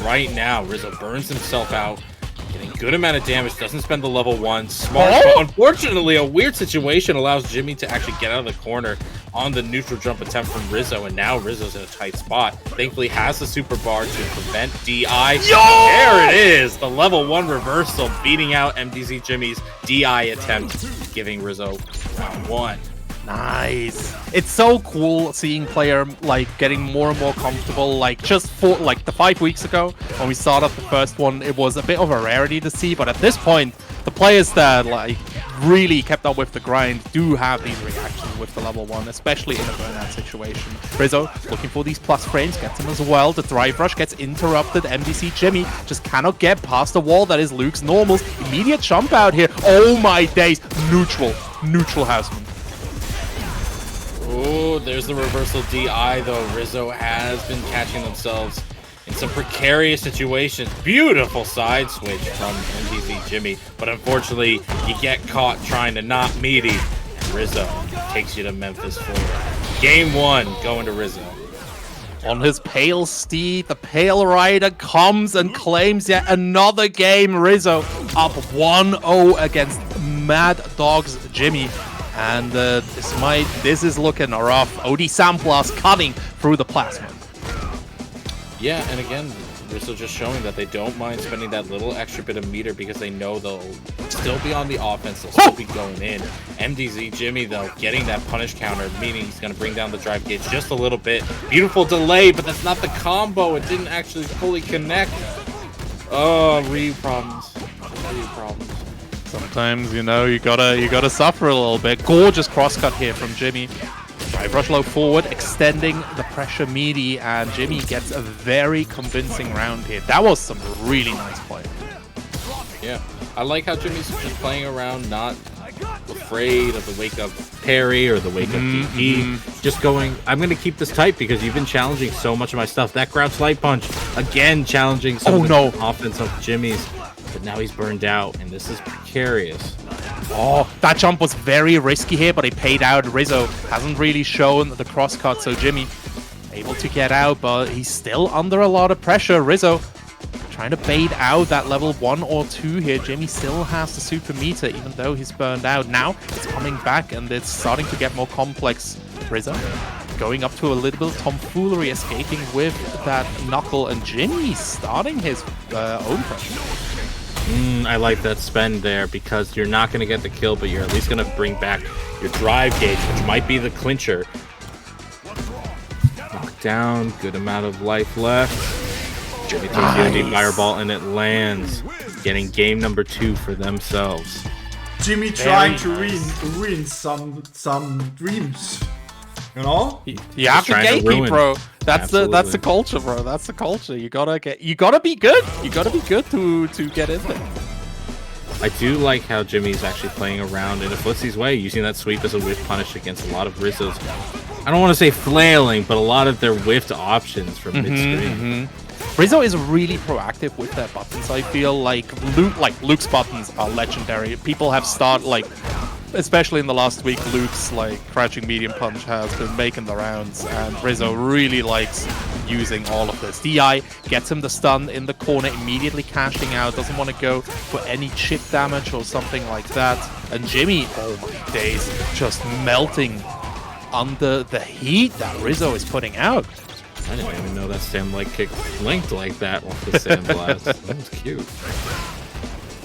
S7: Right now, Rizzo burns himself out, getting a good amount of damage, doesn't spend the level 1. Smart, but unfortunately, a weird situation allows Jimmy to actually get out of the corner on the neutral jump attempt from Rizzo, and now Rizzo's in a tight spot. Thankfully, has the super bar to prevent DI. There it is! The level 1 reversal, beating out MDZ Jimmy's DI attempt, giving Rizzo round 1.
S6: Nice. It's so cool seeing player like getting more and more comfortable. Like just for like the 5 weeks ago when we started the first one, it was a bit of a rarity to see, but at this point the players that like really kept up with the grind do have these reactions with the level 1, especially in a burnout situation. Rizzo looking for these plus frames, gets him as well. The drive rush gets interrupted. MDC Jimmy just cannot get past the wall that is Luke's normals. Immediate jump out here. Oh my days. Neutral houseman.
S7: Oh, there's the reversal DI, though. Rizzo has been catching themselves in some precarious situations. Beautiful side switch from MTZ Jimmy, but unfortunately, you get caught trying to not meaty, and Rizzo takes you to Memphis for game 1, going to Rizzo.
S6: On his pale steed, the Pale Rider comes and claims yet another game. Rizzo up 1-0 against Mad Dogs Jimmy. And this is looking rough. OD Samplers cutting through the plasma.
S7: Yeah, and again, Rizzo just showing that they don't mind spending that little extra bit of meter because they know they'll still be on the offense, they'll still be going in. MDZ Jimmy, though, getting that punish counter, meaning he's going to bring down the drive gauge just a little bit. Beautiful delay, but that's not the combo. It didn't actually fully connect. Oh, Ryu problems. Ryu problems.
S6: Sometimes, you know, you gotta suffer a little bit. Gorgeous crosscut here from Jimmy. Drive rush low forward, extending the pressure meaty, and Jimmy gets a very convincing round here. That was some really nice play.
S7: Yeah, I like how Jimmy's just playing around, not afraid of the wake up parry or the wake up DP. Just going, I'm going to keep this tight because you've been challenging so much of my stuff. That ground slide punch, again, challenging some of the offense of Jimmy's. But now he's burned out, and this is precarious.
S6: Oh, that jump was very risky here, but it paid out. Rizzo hasn't really shown the crosscut, so Jimmy able to get out, but he's still under a lot of pressure. Rizzo trying to bait out that level 1 or 2 here. Jimmy still has the super meter, even though he's burned out. Now it's coming back, and it's starting to get more complex. Rizzo going up to a little bit of tomfoolery, escaping with that knuckle, and Jimmy starting his own pressure.
S7: I like that spend there because you're not going to get the kill, but you're at least going to bring back your drive gauge, which might be the clincher. Oh, down. Good amount of life left. Jimmy throws the OD fireball and it lands. Getting game number 2 for themselves.
S5: Jimmy trying to ruin some dreams. You know?
S6: You have to gatekeep, bro. That's the culture, bro. That's the culture. You gotta be good. You gotta be good to get in there.
S7: I do like how Jimmy's actually playing around in a Footsy's way, using that sweep as a whiff punish against a lot of Rizzo's. I don't want to say flailing, but a lot of their whiffed options from mid-screen.
S6: Rizzo is really proactive with their buttons. I feel like Luke's buttons are legendary. People have started especially in the last week, Luke's crouching medium punch has been making the rounds, and Rizzo really likes using all of this. DI gets him the stun in the corner, immediately cashing out, doesn't want to go for any chip damage or something like that. And Jimmy, oh my days, just melting under the heat that Rizzo is putting out.
S7: I didn't even know that stand leg kick linked like that off the sand blast. That was cute.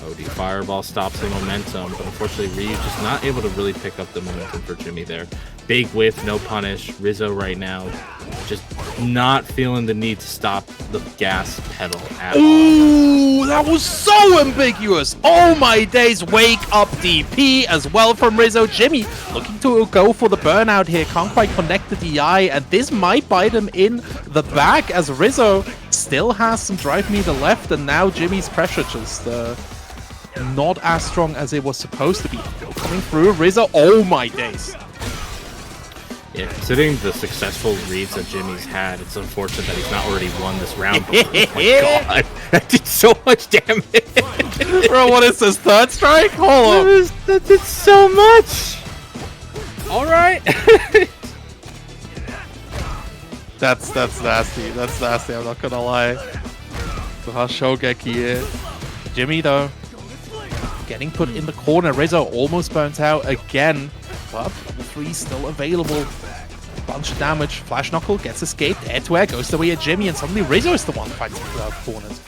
S7: OD fireball stops the momentum, but unfortunately Ryu just not able to really pick up the momentum for Jimmy there. Big whiff, no punish. Rizzo right now just not feeling the need to stop the gas pedal at all.
S6: Ooh, that was so ambiguous. Oh my days, wake up DP as well from Rizzo. Jimmy looking to go for the burnout here, can't quite connect the DI, and this might bite him in the back as Rizzo still has some drive meter left, and now Jimmy's pressure just not as strong as it was supposed to be. Coming through, Rizzo, oh my days.
S7: Yeah, considering the successful reads that Jimmy's had, it's unfortunate that he's not already won this round. Oh my god, that did so much damage.
S6: Bro, what is this, third strike? Hold on.
S7: That did so much. Alright.
S6: That's nasty. That's nasty, I'm not gonna lie. Shogeki here. Jimmy though, getting put in the corner. Rizzo almost burns out again, but level 3 still available. Bunch of damage. Flash Knuckle gets escaped. Air to air goes the way of Jimmy, and suddenly Rizzo is the one fighting through corners.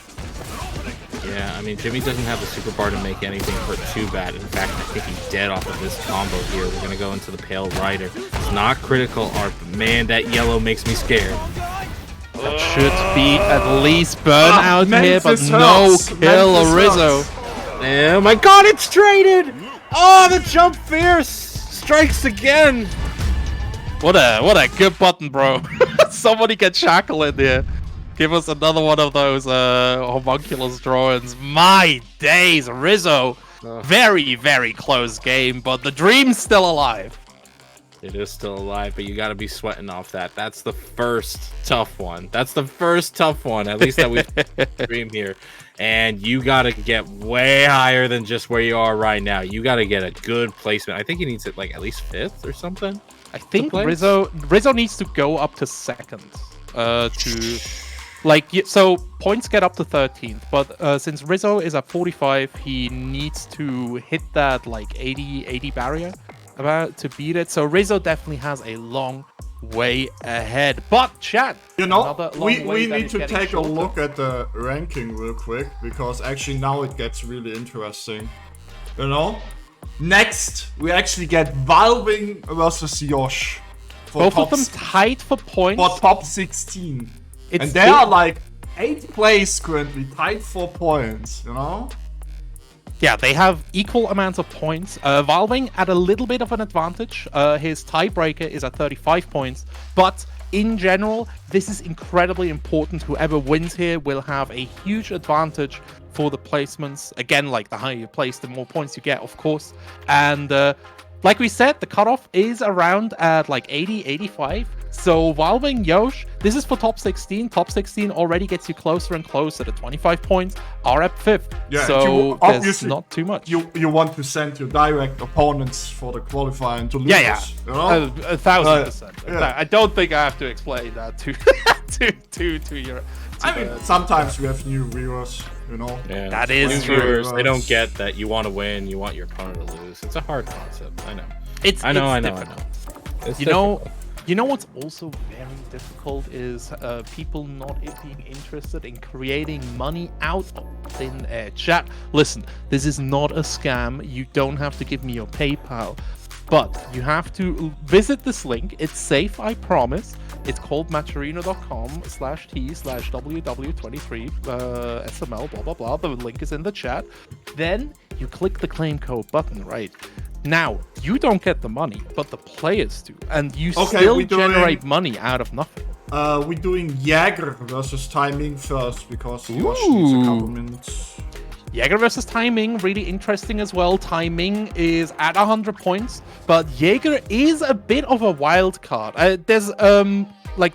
S7: Yeah, I mean, Jimmy doesn't have the super bar to make anything hurt too bad. In fact, I think he's dead off of this combo here. We're going to go into the Pale Rider. It's not critical art, but man, that yellow makes me scared.
S6: That should be at least burnout here, but no kill Rizzo.
S7: Oh my god, it's traded! Oh, the jump fierce strikes again.
S6: What a good button, bro. Somebody get Shackle in there. Give us another one of those homunculus drawings. My days, Rizzo. Very, very close game, but the dream's still alive.
S7: It is still alive, but you got to be sweating off that. That's the first tough one. That's the first tough one, at least that we've dreamed here. And you got to get way higher than just where you are right now. You got to get a good placement. I think he needs it like at least 5th or something.
S6: I think Rizzo needs to go up to 2nd so points get up to 13th, but since Rizzo is at 45, he needs to hit that 80 barrier about to beat it. So Rizzo definitely has a long way ahead. But chat,
S5: we need to take a look at the ranking real quick, because actually now it gets really interesting. You know, next we actually get Valving versus Yosh.
S6: Both of them tied for points.
S5: For top 16. And they are 8th place currently, tied for points, you know?
S6: Yeah, they have equal amounts of points. Valving at a little bit of an advantage. His tiebreaker is at 35 points. But in general, this is incredibly important. Whoever wins here will have a huge advantage for the placements. Again, the higher you place, the more points you get, of course. And like we said, the cutoff is around at 80, 85. So Valving, Yosh, this is for top 16. Top 16 already gets you closer and closer to 25 points. Are at 5th. Yeah, so there's not too much.
S5: You want to send your direct opponents for the qualifying to lose.
S6: Yeah.
S5: You know?
S6: 1,000%.
S5: Yeah.
S6: I don't think I have to explain that to your...
S5: sometimes we have new viewers, you know.
S7: Yeah,
S6: that is true.
S7: Viewers, they don't get that you want to win, you want your opponent to lose. It's a hard concept. I know. I know.
S6: You know what's also very difficult is people not being interested in creating money out of thin air. Chat, listen, this is not a scam. You don't have to give me your PayPal, but you have to visit this link. It's safe, I promise. It's called matcherino.com/t/ww23 SML, blah, blah, blah. The link is in the chat. Then you click the claim code button, right? Now, you don't get the money, but the players do. And you still generate money out of nothing.
S5: We're doing Jäger versus Timing first, because Josh needs a couple minutes.
S6: Jäger versus Timing, really interesting as well. Timing is at 100 points, but Jäger is a bit of a wild card. There's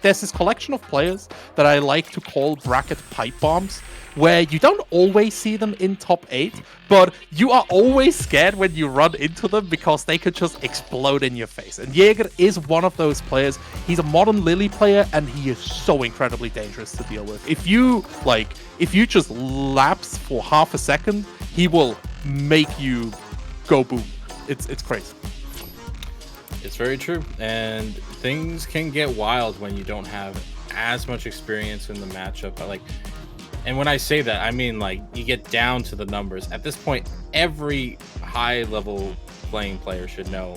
S6: this collection of players that I like to call bracket pipe bombs, where you don't always see them in top 8, but you are always scared when you run into them because they could just explode in your face. And Jäger is one of those players. He's a modern Lily player, and he is so incredibly dangerous to deal with. If you just lapse for half a second, he will make you go boom. It's crazy.
S7: It's very true, and things can get wild when you don't have as much experience in the matchup. And when I say that, I mean, like, you get down to the numbers. At this point, every high-level playing player should know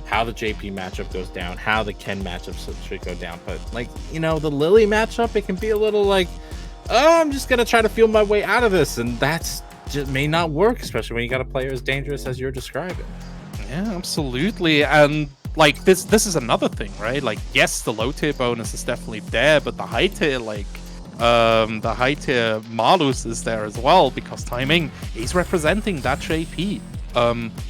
S7: how the JP matchup goes down, how the Ken matchup should go down. But, the Lily matchup, it can be a little like, oh, I'm just going to try to feel my way out of this. And that's just may not work, especially when you got a player as dangerous as you're describing.
S6: Yeah, absolutely. And, this is another thing, right? Yes, the low-tier bonus is definitely there, but the high-tier, the high tier Malus is there as well, because Timing is representing that JP.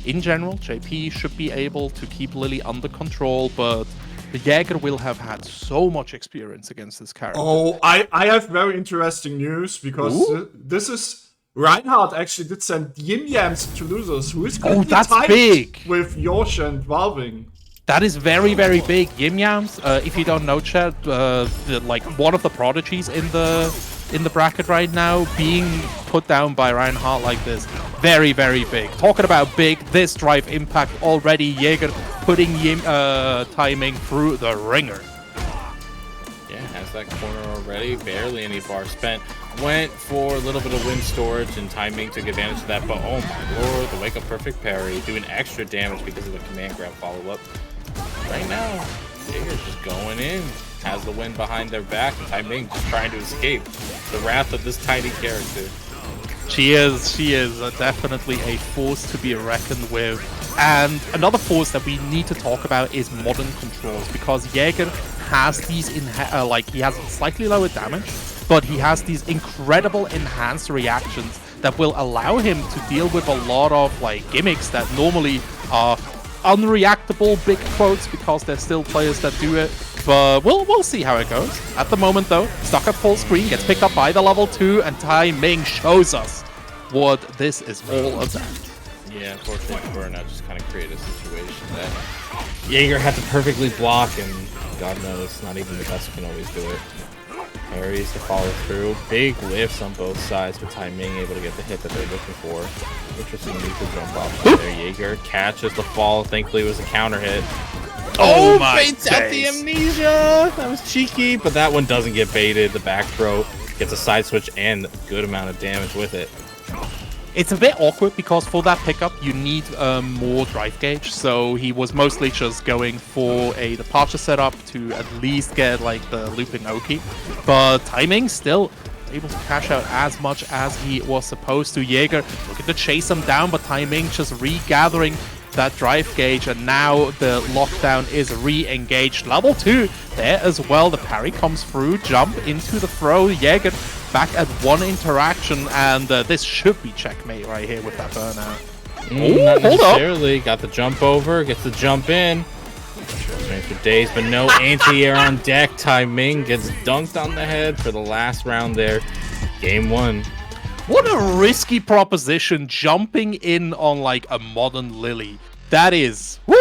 S6: In general, JP should be able to keep Lily under control, but the Jäger will have had so much experience against this character.
S5: Oh, I have very interesting news, because this is Reinhardt actually did send Yim Yams to losers, who is
S6: that's big
S5: with Yosh and Valving.
S6: That is very, very big. Yim Yams, if you don't know, Chad, one of the prodigies in the bracket right now, being put down by Reinhardt like this, very, very big. Talking about big, this drive impact already. Jäger putting Timing through the ringer.
S7: Yeah, has that corner already. Barely any bar spent. Went for a little bit of wind storage, and Timing took advantage of that. But oh my lord, the wake up perfect parry, doing extra damage because of the command grab follow up. Right now, Jäger's just going in. Has the wind behind their back, and Timing just trying to escape the wrath of this tiny character.
S6: She is definitely a force to be reckoned with. And another force that we need to talk about is modern controls, because Jäger has these he has slightly lower damage, but he has these incredible enhanced reactions that will allow him to deal with a lot of gimmicks that normally are unreactable, big quotes, because there's still players that do it. But we'll see how it goes. At the moment though, stuck at full screen, gets picked up by the level 2, and Timing shows us what this is all about.
S7: Yeah, unfortunately, Burnout just kind of created a situation that Jäger had to perfectly block, and God knows, not even the best can always do it. Parries to follow through. Big whiffs on both sides, but Timing able to get the hit that they're looking for. Interesting move to jump off there. Jäger catches the fall. Thankfully, it was a counter hit.
S6: Oh my
S7: baits out the amnesia! That was cheeky, but that one doesn't get baited. The back throw gets a side switch and a good amount of damage with it.
S6: It's a bit awkward because for that pickup you need more drive gauge, so he was mostly just going for a departure setup to at least get the looping Oki, but Timing still able to cash out as much as he was supposed to. Jäger looking to chase him down, but Timing just regathering that drive gauge, and now the lockdown is re-engaged. Level 2 there as well. The parry comes through, jump into the throw. Jäger back at 1 interaction, and this should be checkmate right here with that burnout.
S7: Not necessarily. Got the jump over, gets the jump in. For days, but no anti-air on deck. Timing gets dunked on the head for the last round there. Game 1.
S6: What a risky proposition, jumping in on a modern Lily. That is, woo!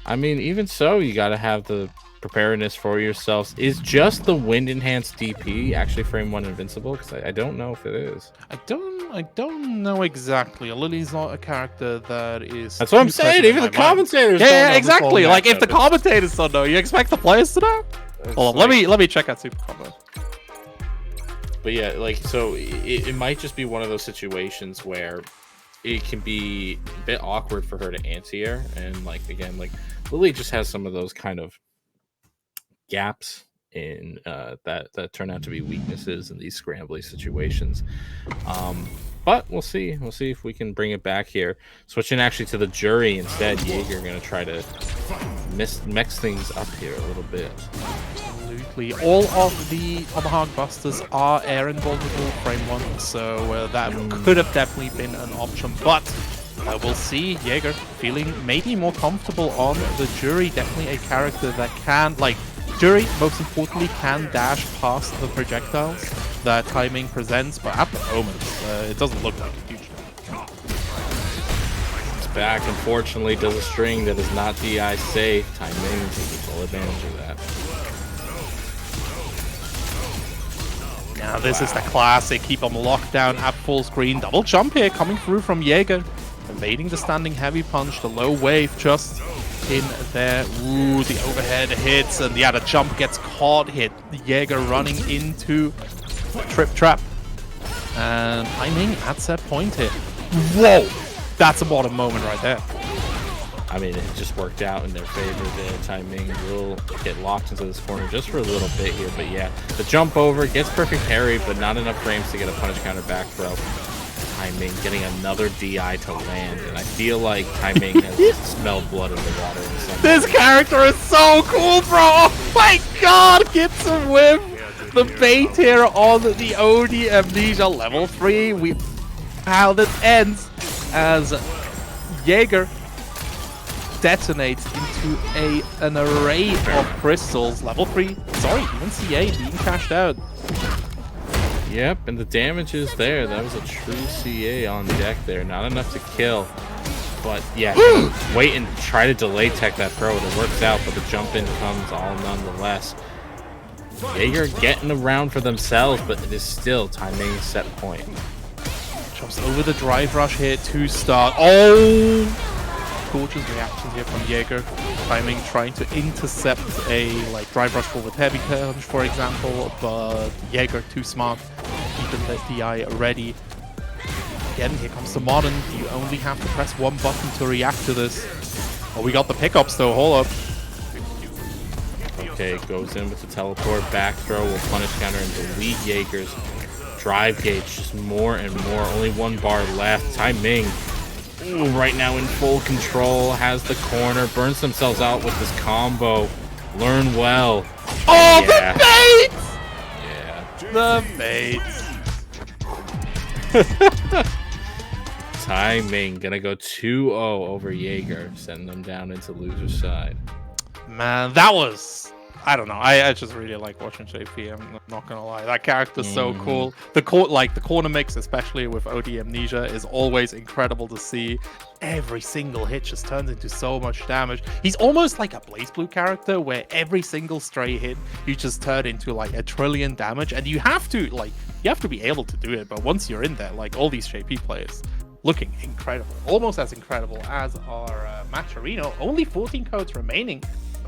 S7: I mean, even so, you gotta have the preparedness for yourselves. Is just the wind enhanced DP actually frame 1 invincible? Because I don't know if it is.
S6: I don't know exactly. Lily's not a character that is.
S7: That's what I'm saying. Even the commentators.
S6: Yeah, exactly. If the commentators don't know, you expect the players to know. Hold on, let me check out Super Combo.
S7: But yeah, so it might just be one of those situations where it can be a bit awkward for her to anti-air, and again, Lily just has some of those kind of gaps in that turn out to be weaknesses in these scrambly situations. But we'll see. We'll see if we can bring it back here. Switching actually to the jury instead. Jaeger going to try to mix things up here a little bit.
S6: Absolutely. All of the Tomahawk Busters are air invulnerable frame 1, so that could have definitely been an option. But we'll see. Jaeger feeling maybe more comfortable on the jury. Definitely a character that can, like, Jury, most importantly, can dash past the projectiles that timing presents, but at the moment, it doesn't look like a huge deal.
S7: It's back, unfortunately, does a string that is not DI safe. Timing taking full advantage of that.
S6: Now, this is the classic. Keep them locked down at full screen. Double jump here coming through from Jaeger. Evading the standing heavy punch, the low wave just in there. Ooh, the overhead hits, and yeah, the jump gets caught here. Jaeger running into the trip trap. And timing at set point here. Whoa! That's a bottom moment right there.
S7: I mean, it just worked out in their favor there. Timing will get locked into this corner just for a little bit here, but yeah, the jump over gets perfect parry, but not enough frames to get a punish counter back throw. Timing getting another DI to land, and I feel like Timing has smelled blood in the water.
S6: This character is so cool, bro! Oh my god! Gets him with the bait here on the OD Amnesia level 3. How this ends as Jaeger detonates into an array of crystals. Level 3, sorry, even CA being cashed out.
S7: Yep, and the damage is there. That was a true CA on deck there. Not enough to kill. But yeah, wait and try to delay tech that throw. It works out, but the jump in comes all nonetheless. Jaeger getting around for themselves, but it is still Timing set point.
S6: Jumps over the drive rush here to start. Oh! Gorgeous reaction here from Jaeger. Timing trying to intercept a drive rush forward heavy punch, for example, but Jaeger too smart, keeping the DI ready. Again, here comes the modern. You only have to press one button to react to this. Oh, we got the pickups though. Hold up.
S7: Okay, goes in with the teleport. Back throw will punish counter and delete Jaeger's drive gauge just more and more. Only one bar left. Timing. Ooh, right now in full control, has the corner, burns themselves out with this combo. Learn well.
S6: Oh, yeah. The bait!
S7: Yeah.
S6: The bait.
S7: Timing, gonna go 2-0 over Jaeger, sending them down into loser side.
S6: Man, that was... I don't know. I just really like watching JP. I'm not gonna lie. That character's so cool. The corner mix, especially with OD Amnesia, is always incredible to see. Every single hit just turns into so much damage. He's almost like a Blaze Blue character, where every single stray hit you just turn into like a trillion damage, and you have to be able to do it. But once you're in there, like all these JP players, looking incredible, almost as incredible as our Matcherino. Only 14 codes remaining.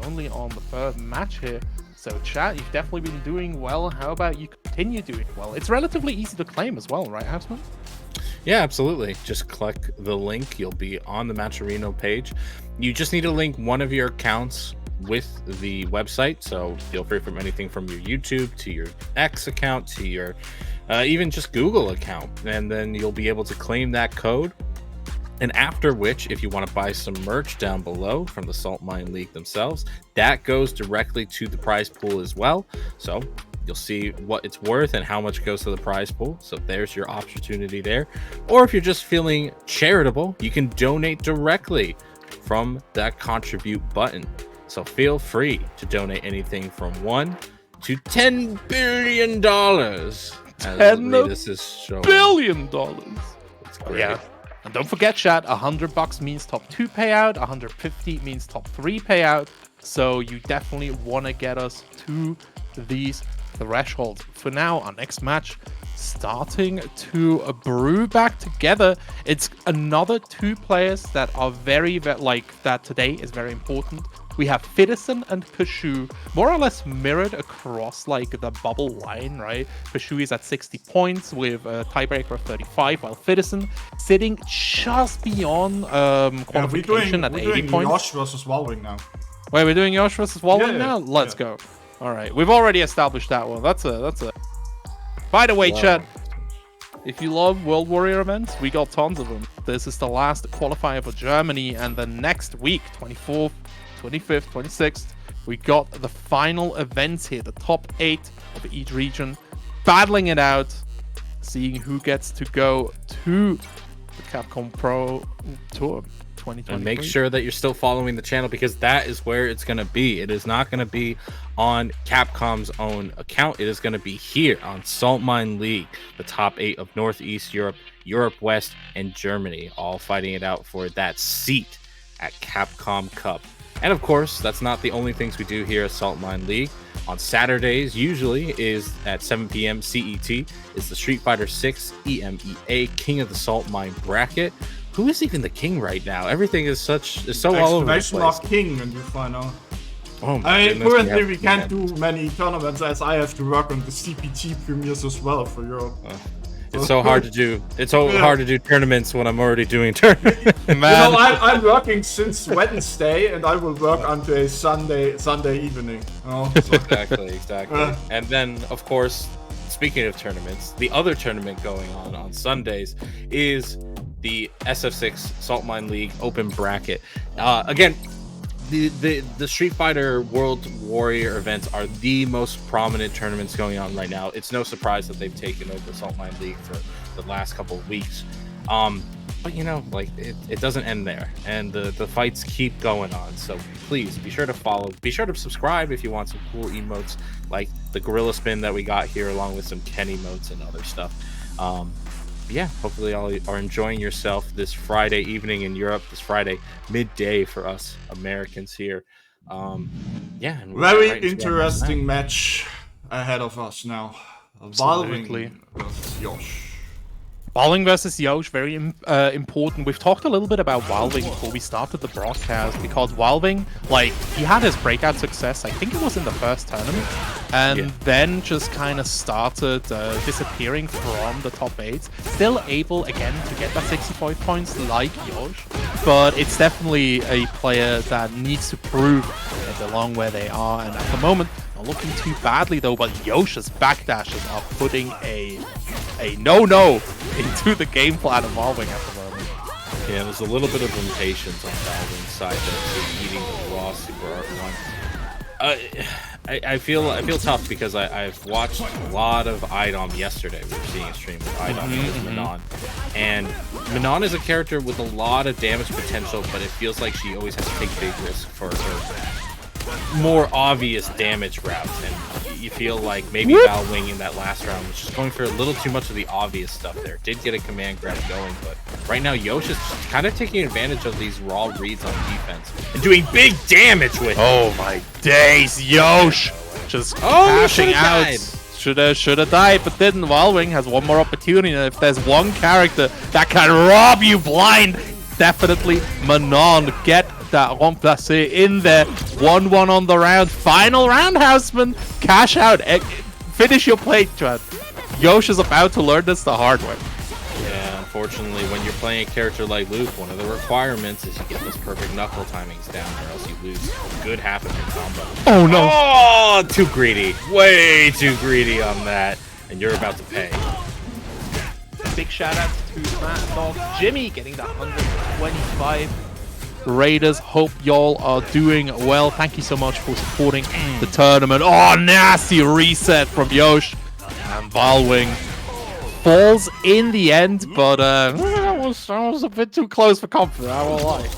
S6: Only on the third match here. So chat, you've definitely been doing well. How about you continue doing well? It's relatively easy to claim as well, right, Houseman?
S7: Yeah, absolutely. Just click the link. You'll be on the Matcherino page. You just need to link one of your accounts with the website. So feel free from anything from your YouTube to your X account to your even just Google account. And then you'll be able to claim that code. And after which, if you want to buy some merch down below from the Saltmine League themselves, that goes directly to the prize pool as well. So you'll see what it's worth and how much goes to the prize pool. So there's your opportunity there. Or if you're just feeling charitable, you can donate directly from that contribute button. So feel free to donate anything from $1 to $10 billion.
S6: This is showing. $10 billion.
S7: It's great.
S6: Yeah. And don't forget, chat, $100 means top 2 payout, 150 means top 3 payout. So you definitely want to get us to these thresholds. For now, our next match starting to brew back together. It's another 2 players that are very that today is very important. We have Fiddison and Peshu more or less mirrored across the bubble line, right? Peshu is at 60 points with a tiebreaker of 35, while Fiddison sitting just beyond qualification at 80 points.
S5: Yosh versus Walwing now.
S6: Wait, we're doing Yosh versus Walwing now? Let's go. All right, we've already established that one. That's a. By the way, chat, if you love World Warrior events, we got tons of them. This is the last qualifier for Germany, and the next week, 24th, 25th, 26th, we got the final events here, the top 8 of each region, battling it out, seeing who gets to go to the Capcom Pro Tour 2023.
S7: And make sure that you're still following the channel, because that is where it's going to be. It is not going to be on Capcom's own account. It is going to be here on Saltmine League, the top 8 of Northeast Europe, Europe West, and Germany, all fighting it out for that seat at Capcom Cup. And of course, that's not the only things we do here at Saltmine League. On Saturdays, usually is at 7 p.m. CET, is the Street Fighter 6 EMEA King of the Saltmine bracket. Who is even the king right now? Everything is so all over the place.
S5: King, and you find out.
S7: Oh my
S5: I mean,
S7: goodness,
S5: currently we can't do many tournaments, as I have to work on the CPT premieres as well for Europe.
S7: It's so hard to do. It's so hard to do tournaments when I'm already doing tournaments.
S5: Man. You know, I'm working since Wednesday, and I will work until Sunday evening. Oh, so.
S7: Exactly. And then, of course, speaking of tournaments, the other tournament going on Sundays is the SF6 Saltmine League Open Bracket. Again, the Street Fighter World Warrior events are the most prominent tournaments going on right now. It's no surprise that they've taken over Saltmine League for the last couple of weeks. But you know, like it doesn't end there, and the fights keep going on. So please be sure to follow, be sure to subscribe if you want some cool emotes like the gorilla spin that we got here, along with some Ken emotes and other stuff. Yeah, hopefully all are enjoying yourself this Friday evening in Europe, this Friday midday for us Americans here. Yeah, and
S5: very interesting match ahead of us now. Valving versus Yosh.
S6: Valving versus Yosh, very important. We've talked a little bit about Valving before we started the broadcast, because Valving, like, he had his breakout success, I think it was in the first tournament, and then just kind of started disappearing from the top 8. Still able, again, to get that 65 points like Yosh, but it's definitely a player that needs to prove that they belong where they are, and at the moment, not looking too badly though, but Yosh's backdashes are putting a no-no into the game plan of Valving at the moment.
S7: Yeah, there's a little bit of impatience on Valving's side that's eating the raw Super Art 1. I feel tough because I've watched a lot of IDOM yesterday. We were seeing a stream with IDOM and Manon. And Manon is a character with a lot of damage potential, but it feels like she always has to take big risks for her more obvious damage routes, and you feel like maybe Valving in that last round was just going for a little too much of the obvious stuff there. Did get a command grab going, but right now Yosh is kind of taking advantage of these raw reads on defense and doing big damage with it.
S6: Oh my days, Yosh just crashing out. Should have died, but didn't. Valving has one more opportunity, and if there's one character that can rob you blind, definitely Manon. Get that remplacé in there. 1-1 on the round. Final roundhouseman. Cash out. Finish your plate, Chad. Yosh is about to learn this the hard way.
S7: Yeah, unfortunately, when you're playing a character like Luke, one of the requirements is you get those perfect knuckle timings down, or else you lose a good half of your combo.
S6: Oh no.
S7: Oh, too greedy. Way too greedy on that. And you're about to pay.
S6: Big shout out to Mad Dog Jimmy getting that 125. Raiders, hope y'all are doing well. Thank you so much for supporting the tournament. Oh, nasty reset from Yosh. And Valving falls in the end, but I was a bit too close for comfort, I won't lie.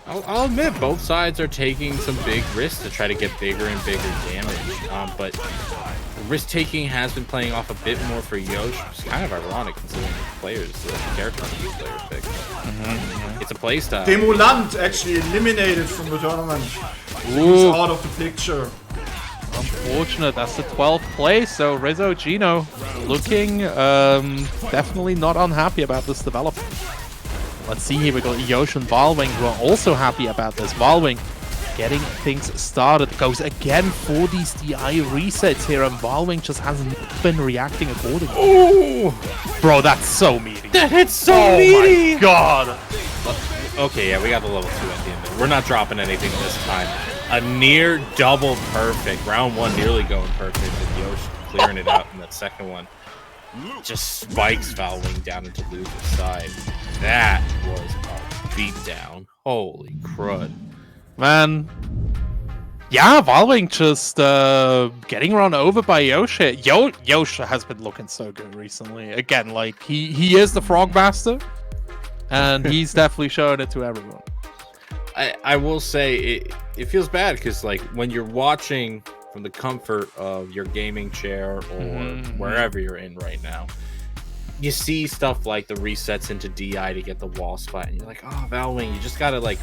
S7: I'll admit, both sides are taking some big risks to try to get bigger and bigger damage, but risk-taking has been playing off a bit more for Yosh, which is kind of ironic considering the characters these players pick. It's a playstyle.
S5: Demulant actually eliminated from the tournament. He's out of the picture.
S6: Unfortunate, that's the 12th place, so Rizzo Gino looking definitely not unhappy about this development. Let's see here, we got Yosh and Valving who are also happy about this. Valving getting things started, goes again for these DI resets here, and Valving just hasn't been reacting accordingly. Oh, bro, that's so meaty.
S7: That hits so meaty.
S6: Oh my god.
S7: Okay, yeah, we got the level 2 at the end. We're not dropping anything this time. A near double perfect. Round 1 nearly going perfect, and Yosh clearing it out in that second one. Just spikes Foul Wing down into Luger's side. That was a beatdown. Holy crud.
S6: Man. Yeah, Valwing just getting run over by Yoshi. Yoshi has been looking so good recently. Again, like, he is the Frog Master, and he's definitely showing it to everyone.
S7: I will say, it feels bad, because, like, when you're watching from the comfort of your gaming chair or wherever you're in right now, you see stuff like the resets into DI to get the wall spot, and you're like, oh, Valwing, you just gotta, like,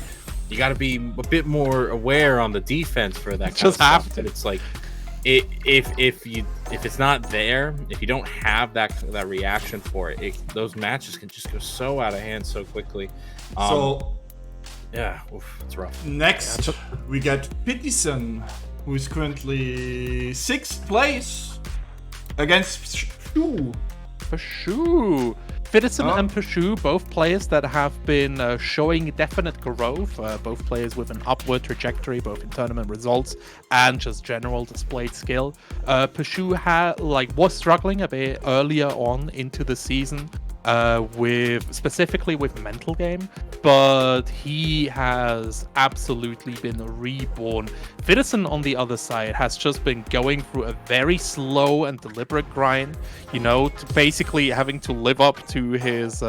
S7: you gotta be a bit more aware on the defense for that kind of stuff. But it's like, if it's not there, if you don't have that reaction for it, those matches can just go so out of hand so quickly. Yeah, it's rough.
S5: Next, we get Peterson, who is currently 6th place against Shu.
S6: Shu. Peterson and Peshu, both players that have been showing definite growth, both players with an upward trajectory, both in tournament results and just general displayed skill. Peshu was struggling a bit earlier on into the season, specifically with mental game, but he has absolutely been reborn. Peterson, on the other side, has just been going through a very slow and deliberate grind, basically having to live up to his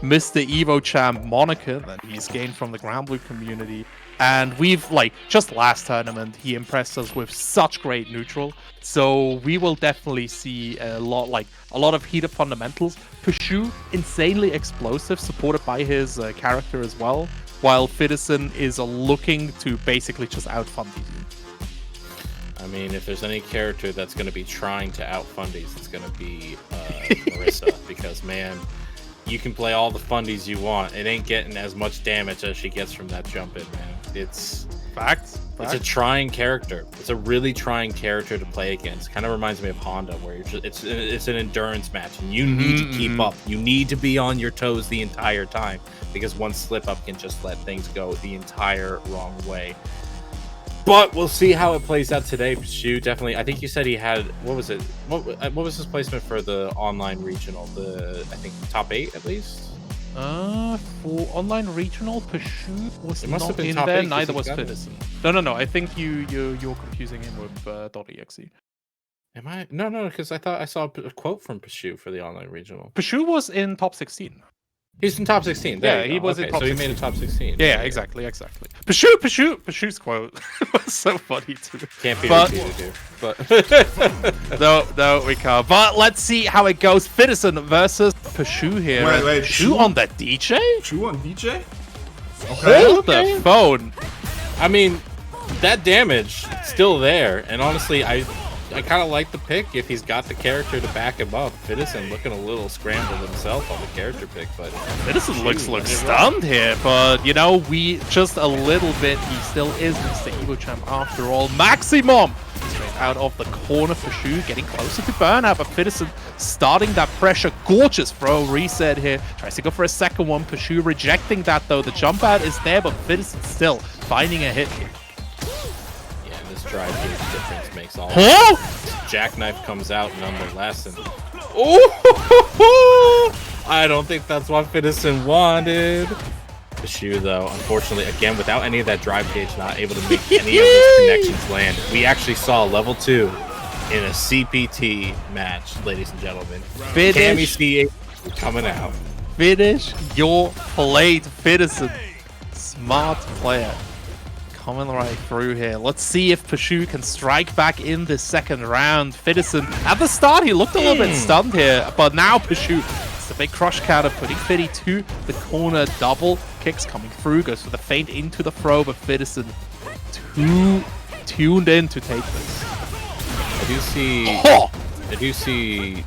S6: Mr. Evo Champ moniker that he's gained from the Ground Blue community. And we've, just last tournament, he impressed us with such great neutral. So we will definitely see a lot of heated fundamentals. Peshu, insanely explosive, supported by his character as well, while Peterson is looking to basically just outfund these.
S7: I mean, if there's any character that's going to be trying to outfundies, it's going to be Marissa, because, man, you can play all the fundies you want. It ain't getting as much damage as she gets from that jump in, man. It's
S6: facts.
S7: It's a trying character. It's a really trying character to play against. Kind of reminds me of Honda, where it's an endurance match, and you need to keep up. You need to be on your toes the entire time, because one slip up can just let things go the entire wrong way. But we'll see how it plays out today. Shu definitely. I think you said he had, what was it? What was his placement for the online regional? I think top 8 at least.
S6: For online regional, Peshu was
S7: must
S6: not
S7: have been
S6: in
S7: top
S6: there.
S7: 8,
S6: Neither was Peterson. No. I think you're confusing him with .exe.
S7: Am I? No, because I thought I saw a quote from Peshu for the online regional.
S6: Peshu was in top 16.
S7: He's in top 16. There
S6: he was in top 16.
S7: So he made a top 16.
S6: Yeah, exactly. Peshu's quote was so funny too.
S7: Can't be repeated here, but
S6: no, we can't. But let's see how it goes. Peterson versus Peshu here.
S5: Wait,
S6: Peshu on the DJ?
S5: Shu on DJ?
S6: Hold the phone.
S7: I mean, that damage still there, and honestly, I kind of like the pick if he's got the character to back him up. Peterson looking a little scrambled himself on the character pick, but
S6: Peterson looks stunned here, but we just a little bit. He still is Mr. Evo Champ after all. Maximum straight out of the corner for Shu, getting closer to burnout, but Peterson starting that pressure. Gorgeous throw reset here. Tries to go for a second one. Peshu rejecting that though. The jump out is there, but Peterson still finding a hit here.
S7: This drive gauge difference makes all. Jackknife comes out nonetheless, and I don't think that's what Peterson wanted. Peshu, though, unfortunately, again, without any of that drive gauge, not able to make any of those connections land. We actually saw level 2 in a CPT match, ladies and gentlemen. Cammy C8 coming out.
S6: Finish your plate, Peterson. Smart player. Coming right through here. Let's see if Peshu can strike back in the second round. Peterson, at the start, he looked a little bit stunned here, but now Peshu, it's a big crush counter, putting Fiddy to the corner. Double kicks coming through, goes for the feint into the throw, but Peterson too tuned in to take this.
S7: I do see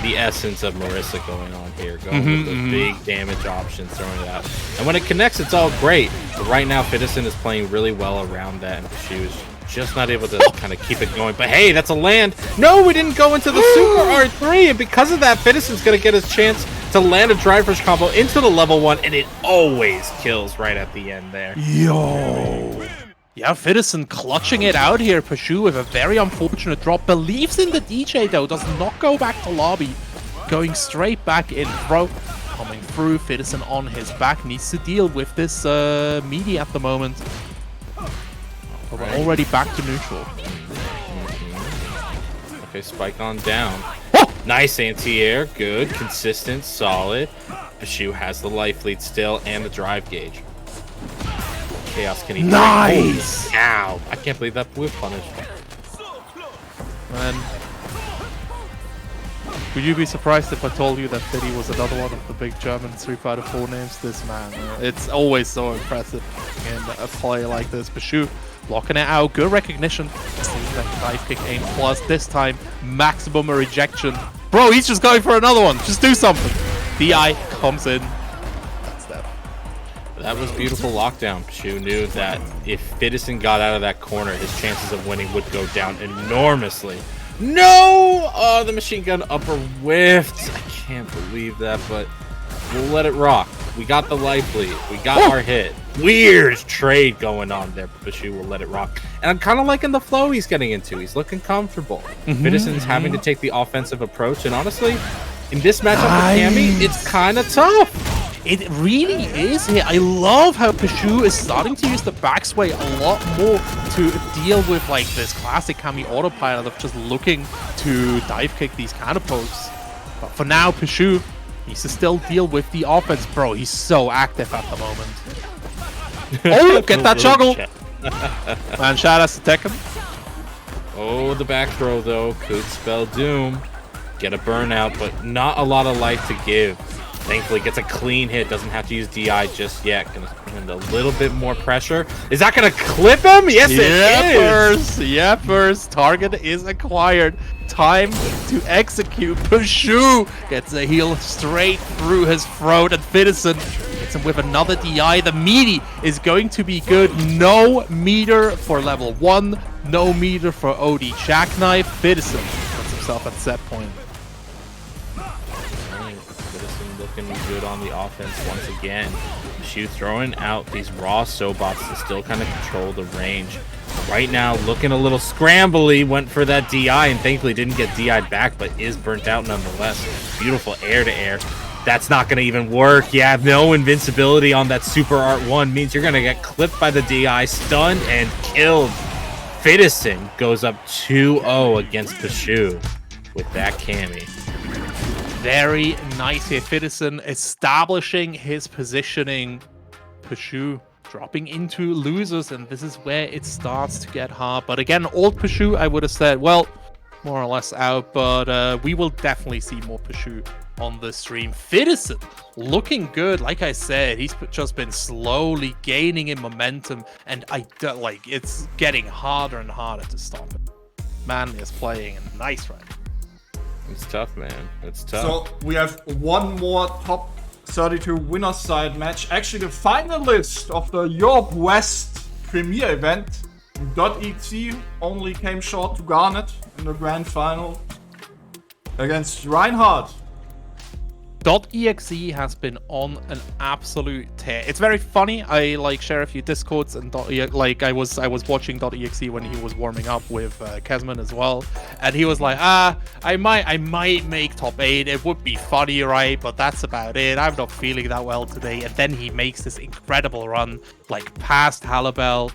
S7: the essence of Marissa going on here, going with the big damage options, throwing it out. And when it connects, it's all great. But right now, Peterson is playing really well around that, and she was just not able to kind of keep it going. But hey, that's a land. No, we didn't go into the Super R3, and because of that, Peterson's going to get his chance to land a drive rush combo into the level 1, and it always kills right at the end there.
S6: Yeah, Fidison clutching it out here. Pashu with a very unfortunate drop. Believes in the DJ though, does not go back to lobby. Going straight back in. Throw coming through. Fidison on his back. Needs to deal with this meaty at the moment. But we're already back to neutral.
S7: Okay, spike on down. Nice anti-air. Good. Consistent. Solid. Pashu has the life lead still and the drive gauge. Chaos can he
S6: nice!
S7: Ow! I can't believe that whip punish.
S6: Man. Would you be surprised if I told you that Fiddy was another one of the big German Street Fighter 4 names? This man. It's always so impressive in a play like this. Pashu blocking it out. Good recognition. Seeing that dive kick aim plus. This time, maximum rejection. Bro, he's just going for another one. Just do something. DI comes in. That's that.
S7: That was beautiful lockdown. Pashu knew that if Fidison got out of that corner, his chances of winning would go down enormously. No! Oh, the machine gun upper whiffed. I can't believe that, but we'll let it rock. We got the life lead. We got our hit. Weird trade going on there, but Pashu will let it rock. And I'm kind of liking the flow he's getting into. He's looking comfortable. Fidison's having to take the offensive approach, and honestly, in this matchup with Cammy, it's kind of tough.
S6: It really is here. I love how Pashu is starting to use the backsway a lot more to deal with like this classic Cammy autopilot of just looking to dive kick these counter pokes. But for now, Pashu needs to still deal with the offense. Bro, he's so active at the moment. Oh, get that juggle! Man, shout out to Tekken.
S7: Oh, the back throw though could spell doom. Get a burnout, but not a lot of life to give. Thankfully, gets a clean hit. Doesn't have to use DI just yet. Gonna spend a little bit more pressure. Is that gonna clip him? Yes, it is.
S6: Yepers. Target is acquired. Time to execute. Pashu gets a heel straight through his throat, and Fidison hits him with another DI. The meaty is going to be good. No meter for level 1. No meter for OD Jackknife. Fidison puts himself at set point.
S7: Looking good on the offense once again. Pashu throwing out these raw Sobots to still kind of control the range. Right now, looking a little scrambly, went for that DI and thankfully didn't get DI'd back, but is burnt out nonetheless. Beautiful air-to-air. That's not going to even work. You have no invincibility on that Super Art 1. Means you're going to get clipped by the DI, stunned, and killed. Fidison goes up 2-0 against Pashu with that Cammy.
S6: Very nice here. Fidison establishing his positioning. Pashu dropping into losers, and this is where it starts to get hard. But again, old Pashu, I would have said, well, more or less out, but we will definitely see more Pashu on the stream. Fidison looking good. Like I said, he's just been slowly gaining in momentum, and it's getting harder and harder to stop him. Man is playing a nice right.
S7: It's tough, man. It's tough.
S5: So we have one more top 32 winner side match. Actually, the finalist of the Europe West Premier event, .exe, only came short to Garnet in the grand final against Reinhardt.
S6: .exe has been on an absolute tear. It's very funny. I share a few discords, and I was watching .exe when he was warming up with Kesman as well, and he was like, I might make top 8. It would be funny, right? But that's about it. I'm not feeling that well today. And then he makes this incredible run, like past Halabel,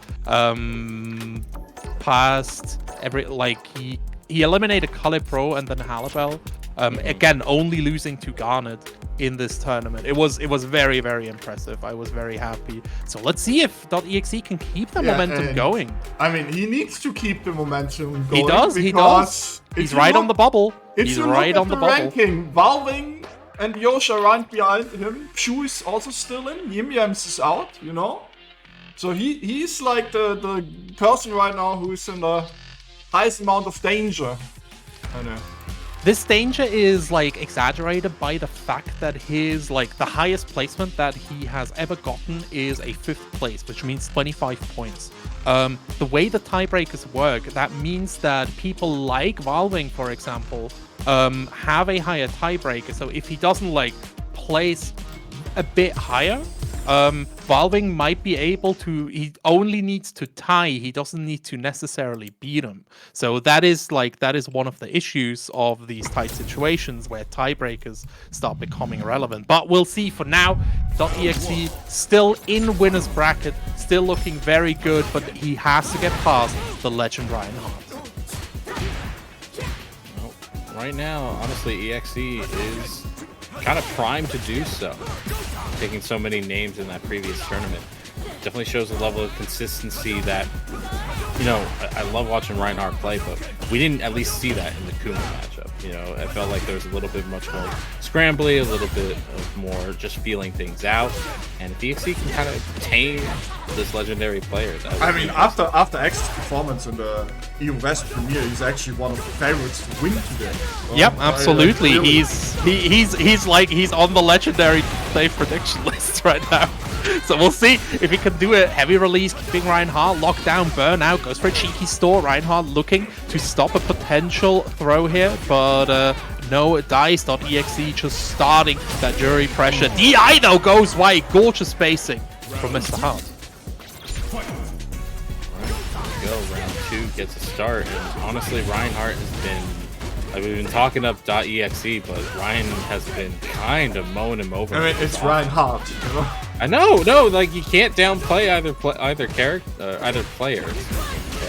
S6: past every he eliminated Kale Pro and then Halabel. Again, only losing to Garnet in this tournament. It was very, very impressive. I was very happy. So let's see if .exe can keep the momentum going.
S5: I mean, he needs to keep the momentum going.
S6: He does. He's right on the bubble. He's right on the bubble.
S5: Ranking, Valving and Yosha right behind him. Shu is also still in. Yim Yams is out, you know? So he's like the person right now who's in the highest amount of danger. I know.
S6: This danger is exaggerated by the fact that his the highest placement that he has ever gotten is a 5th place, which means 25 points. The way the tiebreakers work, that means that people like Valving, for example, have a higher tiebreaker. So if he doesn't place a bit higher, Valving might be able to. He only needs to tie. He doesn't need to necessarily beat him. So that is one of the issues of these tight situations where tiebreakers start becoming relevant. But we'll see. For now, .exe still in winner's bracket, still looking very good, but he has to get past the legend Reinhardt.
S7: Well, right now, honestly, EXE is kind of primed to do so. Taking so many names in that previous tournament definitely shows a level of consistency that, you know, I love watching Reinhardt play, but we didn't at least see that in the Kuma matchup. You know, I felt like there was a little bit much more scrambly, a little bit of more just feeling things out, and if EXE can kind of tame this legendary player.
S5: I mean, after X's performance in the EU West Premier, he's actually one of the favorites to win today.
S6: Yep, absolutely. He's on the legendary play prediction list right now. So we'll see if he can do a heavy release, keeping Reinhardt locked down. Burnout goes for a cheeky store. Reinhardt looking to stop a potential throw here, but no dice.exe just starting that jury pressure. DI though goes wide. Gorgeous spacing from Mr. Hart.
S7: Go round 2 gets a start, and honestly, Reinhardt has been. Like, we've been talking up .exe, but Ryan has been kind of mowing him over.
S5: I mean, it's Reinhardt, you know?
S7: I know, no, like you can't downplay either character, either player.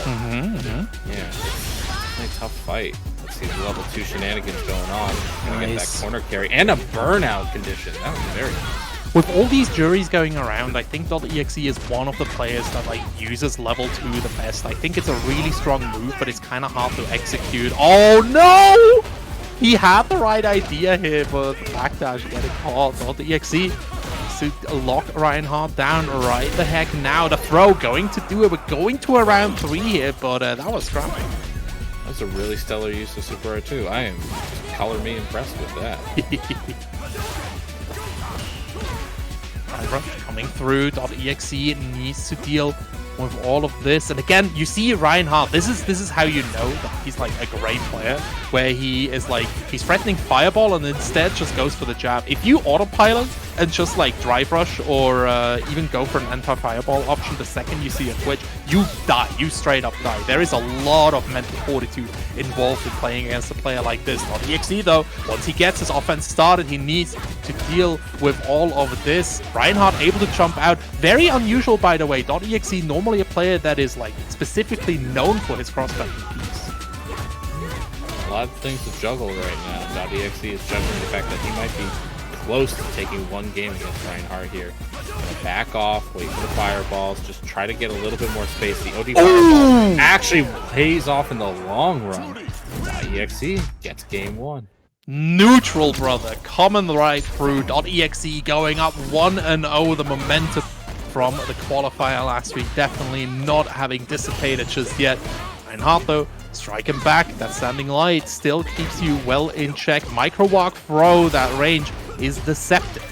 S7: Yeah, it's a tough fight. Let's see the level 2 shenanigans going on. Gonna get that corner carry and a burnout condition. That was very nice.
S6: With all these juries going around, I think .exe is one of the players that like uses level 2 the best. I think it's a really strong move, but it's kind of hard to execute. Oh no! He had the right idea here, but the backdash getting caught. .exe to lock Reinhardt down right the heck now. The throw going to do it. We're going to a round 3 here, but that was scrappy.
S7: That's a really stellar use of Super R2. I am just color me impressed with that.
S6: Coming through, .exe needs to deal with all of this, and again you see Reinhardt. This is how you know that he's like a great player, where he is like he's threatening fireball and instead just goes for the jab. If you autopilot and just like drive rush or even go for an anti-fireball option the second you see a twitch, you die. You straight up die. There is a lot of mental fortitude involved in playing against a player like this. .exe though, once he gets his offense started, he needs to deal with all of this. Reinhardt able to jump out. Very unusual, by the way. .exe normally a player that is like specifically known for his crosscut piece.
S7: A lot of things to juggle right now. .exe is juggling the fact that he might be close to taking one game against Reinhardt here. Gonna back off, wait for the fireballs, just try to get a little bit more space. The OD fireball actually pays off in the long run. .exe gets game 1.
S6: Neutral, brother, coming right through. .exe going up 1-0. The momentum from the qualifier last week definitely not having dissipated just yet. Reinhardt though, striking back. That standing light still keeps you well in check. Micro walk throw, that range is deceptive.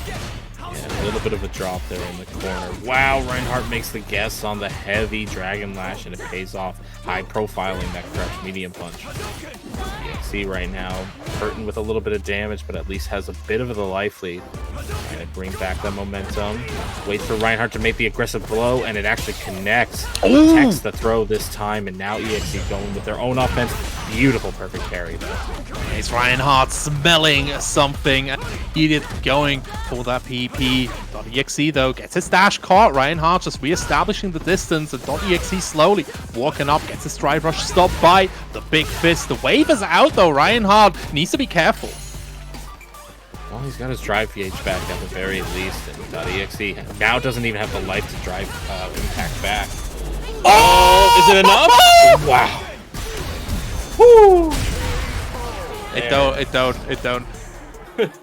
S7: Yeah, a little bit of a drop there in the corner. Wow, Reinhardt makes the guess on the heavy Dragon Lash, and it pays off. High profiling that crouch medium punch. EXE right now hurting with a little bit of damage, but at least has a bit of the life lead. Trying to bring back the momentum. Wait for Reinhardt to make the aggressive blow, and it actually connects. Protects the throw this time, and now EXE going with their own offense. Beautiful, perfect carry though.
S6: It's Reinhardt smelling something. Edith going for that PP. .exe though gets his dash caught. Reinhardt just re-establishing the distance, and .exe slowly walking up, gets his stride rush stopped by the big fist. The wave is out though. Reinhardt needs to be careful.
S7: Well, he's got his drive pH back at the very least, and .exe now doesn't even have the life to drive impact back. Oh, is it enough? Wow.
S6: Woo. It don't.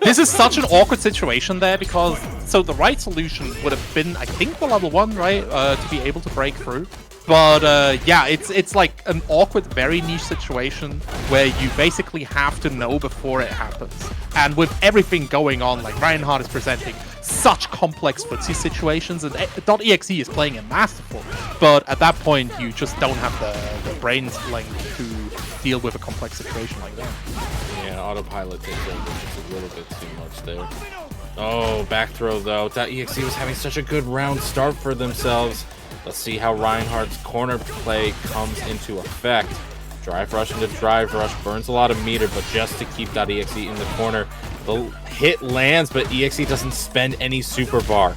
S6: This is such an awkward situation there, because so the right solution would have been, I think, the level 1, right, to be able to break through. But yeah, it's like an awkward, very niche situation where you basically have to know before it happens. And with everything going on, like Reinhardt is presenting such complex footsie situations, and .exe is playing it masterful. But at that point, you just don't have the brains length to deal with a complex situation like that.
S7: Yeah, autopilot takes over just a little bit too much there. Oh, back throw though. .exe was having such a good round start for themselves. Let's see how Reinhardt's corner play comes into effect. Drive rush into drive rush, burns a lot of meter, but just to keep .exe in the corner. The hit lands, but EXE doesn't spend any super bar.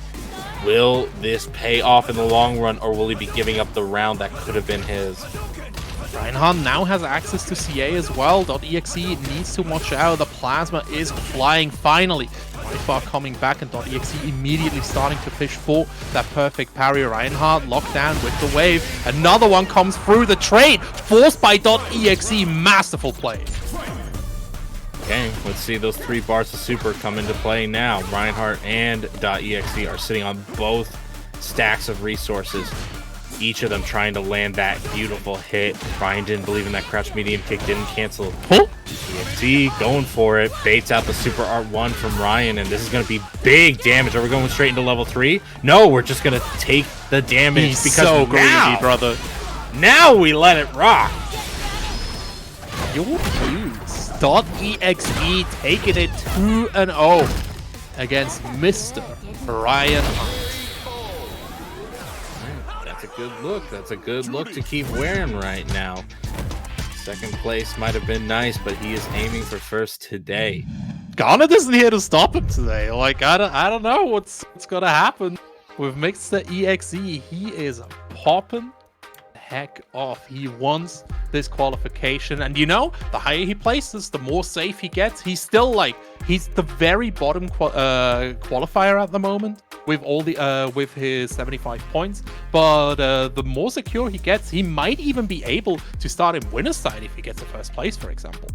S7: Will this pay off in the long run, or will he be giving up the round that could have been his?
S6: Reinhardt now has access to CA as well. .exe needs to watch out. The plasma is flying finally. Bar coming back and .exe immediately starting to fish for that perfect parry. Reinhardt locked down with the wave. Another one comes through the trade, forced by .exe. Masterful play.
S7: Okay, let's see those 3 bars of super come into play now. Reinhardt and .exe are sitting on both stacks of resources. Each of them trying to land that beautiful hit. Ryan didn't believe in that crouch medium kick, didn't cancel. EXE going for it, baits out the super art 1 from Ryan, and this is going to be big damage. Are we going straight into level 3? No, we're just going to take the damage.
S6: He's
S7: because
S6: so
S7: now,
S6: greedy, brother.
S7: Now we let it rock.
S6: Your dudes. .exe taking it 2-0 against Mr. Ryan Hunt.
S7: That's a good look. That's a good look to keep wearing right now. Second place might have been nice, but he is aiming for first today.
S6: Garnet isn't here to stop him today. Like, I don't know what's gonna happen with Mr. EXE. He is popping the heck off. He wants this qualification, and you know, the higher he places, the more safe he gets. He's still like, he's the very bottom qualifier at the moment with all the with his 75 points, but the more secure he gets, he might even be able to start in winner's side if he gets a first place, for example.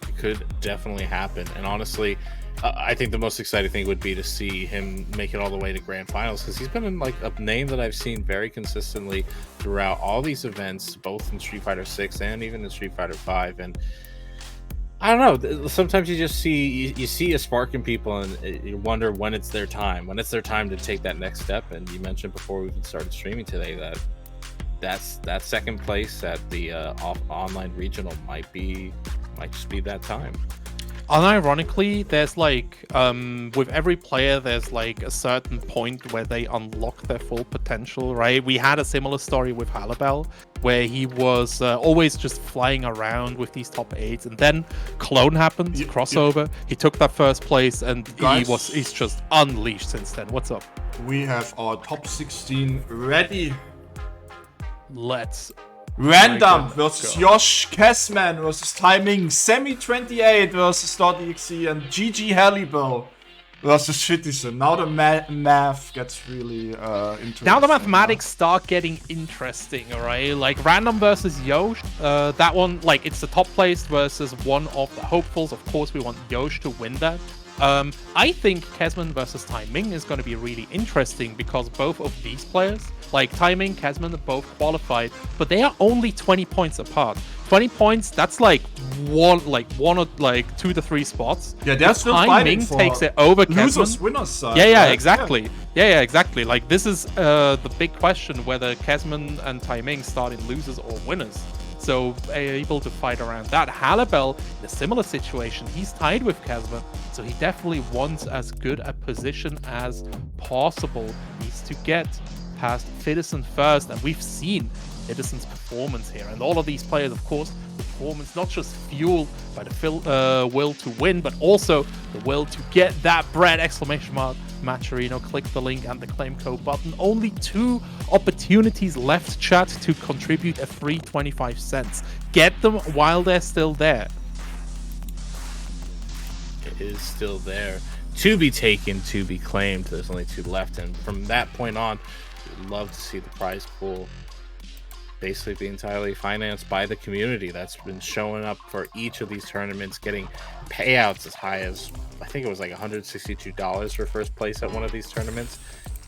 S7: It could definitely happen, and honestly, I think the most exciting thing would be to see him make it all the way to grand finals, because he's been in like a name that I've seen very consistently throughout all these events, both in Street Fighter 6 and even in Street Fighter 5. And I don't know, sometimes you just see you see a spark in people, and you wonder when it's their time to take that next step. And you mentioned before we even started streaming today that second place at the online regional might just be that time.
S6: Unironically, there's like, with every player, there's like a certain point where they unlock their full potential, right? We had a similar story with Halibel, where he was always just flying around with these top 8s, and then Clone happened, crossover, he took that first place, and
S5: Guys,
S6: he's just unleashed since then. What's up?
S5: We have our top 16 ready.
S6: Let's
S5: Random versus Josh, Kessman versus Timing, Semi28 versus .exe, and GG Halibel versus Citizen. Now the math gets really interesting.
S6: Now the mathematics start getting interesting, alright? Like Random versus Yosh, that one, like, it's the top place versus one of the hopefuls. Of course, we want Yosh to win that. I think Kesman versus Timing is going to be really interesting, because both of these players, like Timing, Kesman, are both qualified, but they are only 20 points apart. 20 points, that's like one or like 2 to 3 spots.
S5: Yeah, they're still fighting for
S6: takes it over
S5: losers,
S6: Kesman.
S5: winners side.
S6: Yeah, exactly. Yeah, exactly. Like, this is the big question, whether Kesman and Timing start in losers or winners. So able to fight around that. Halibel, in a similar situation, he's tied with Kesman, so he definitely wants as good a position as possible. Needs to get past Fiddison first, and we've seen Fiddison's performance here. And all of these players, of course, performance not just fueled by the will to win, but also the will to get that bread! Exclamation mark. Matcherino, click the link and the claim code button. Only 2 opportunities left, chat, to contribute a free 25 cents. Get them while they're still there.
S7: It is still there. To be taken, to be claimed. There's only 2 left, and from that point on, we'd love to see the prize pool basically be entirely financed by the community that's been showing up for each of these tournaments, getting payouts as high as, I think it was like $162 for first place at one of these tournaments.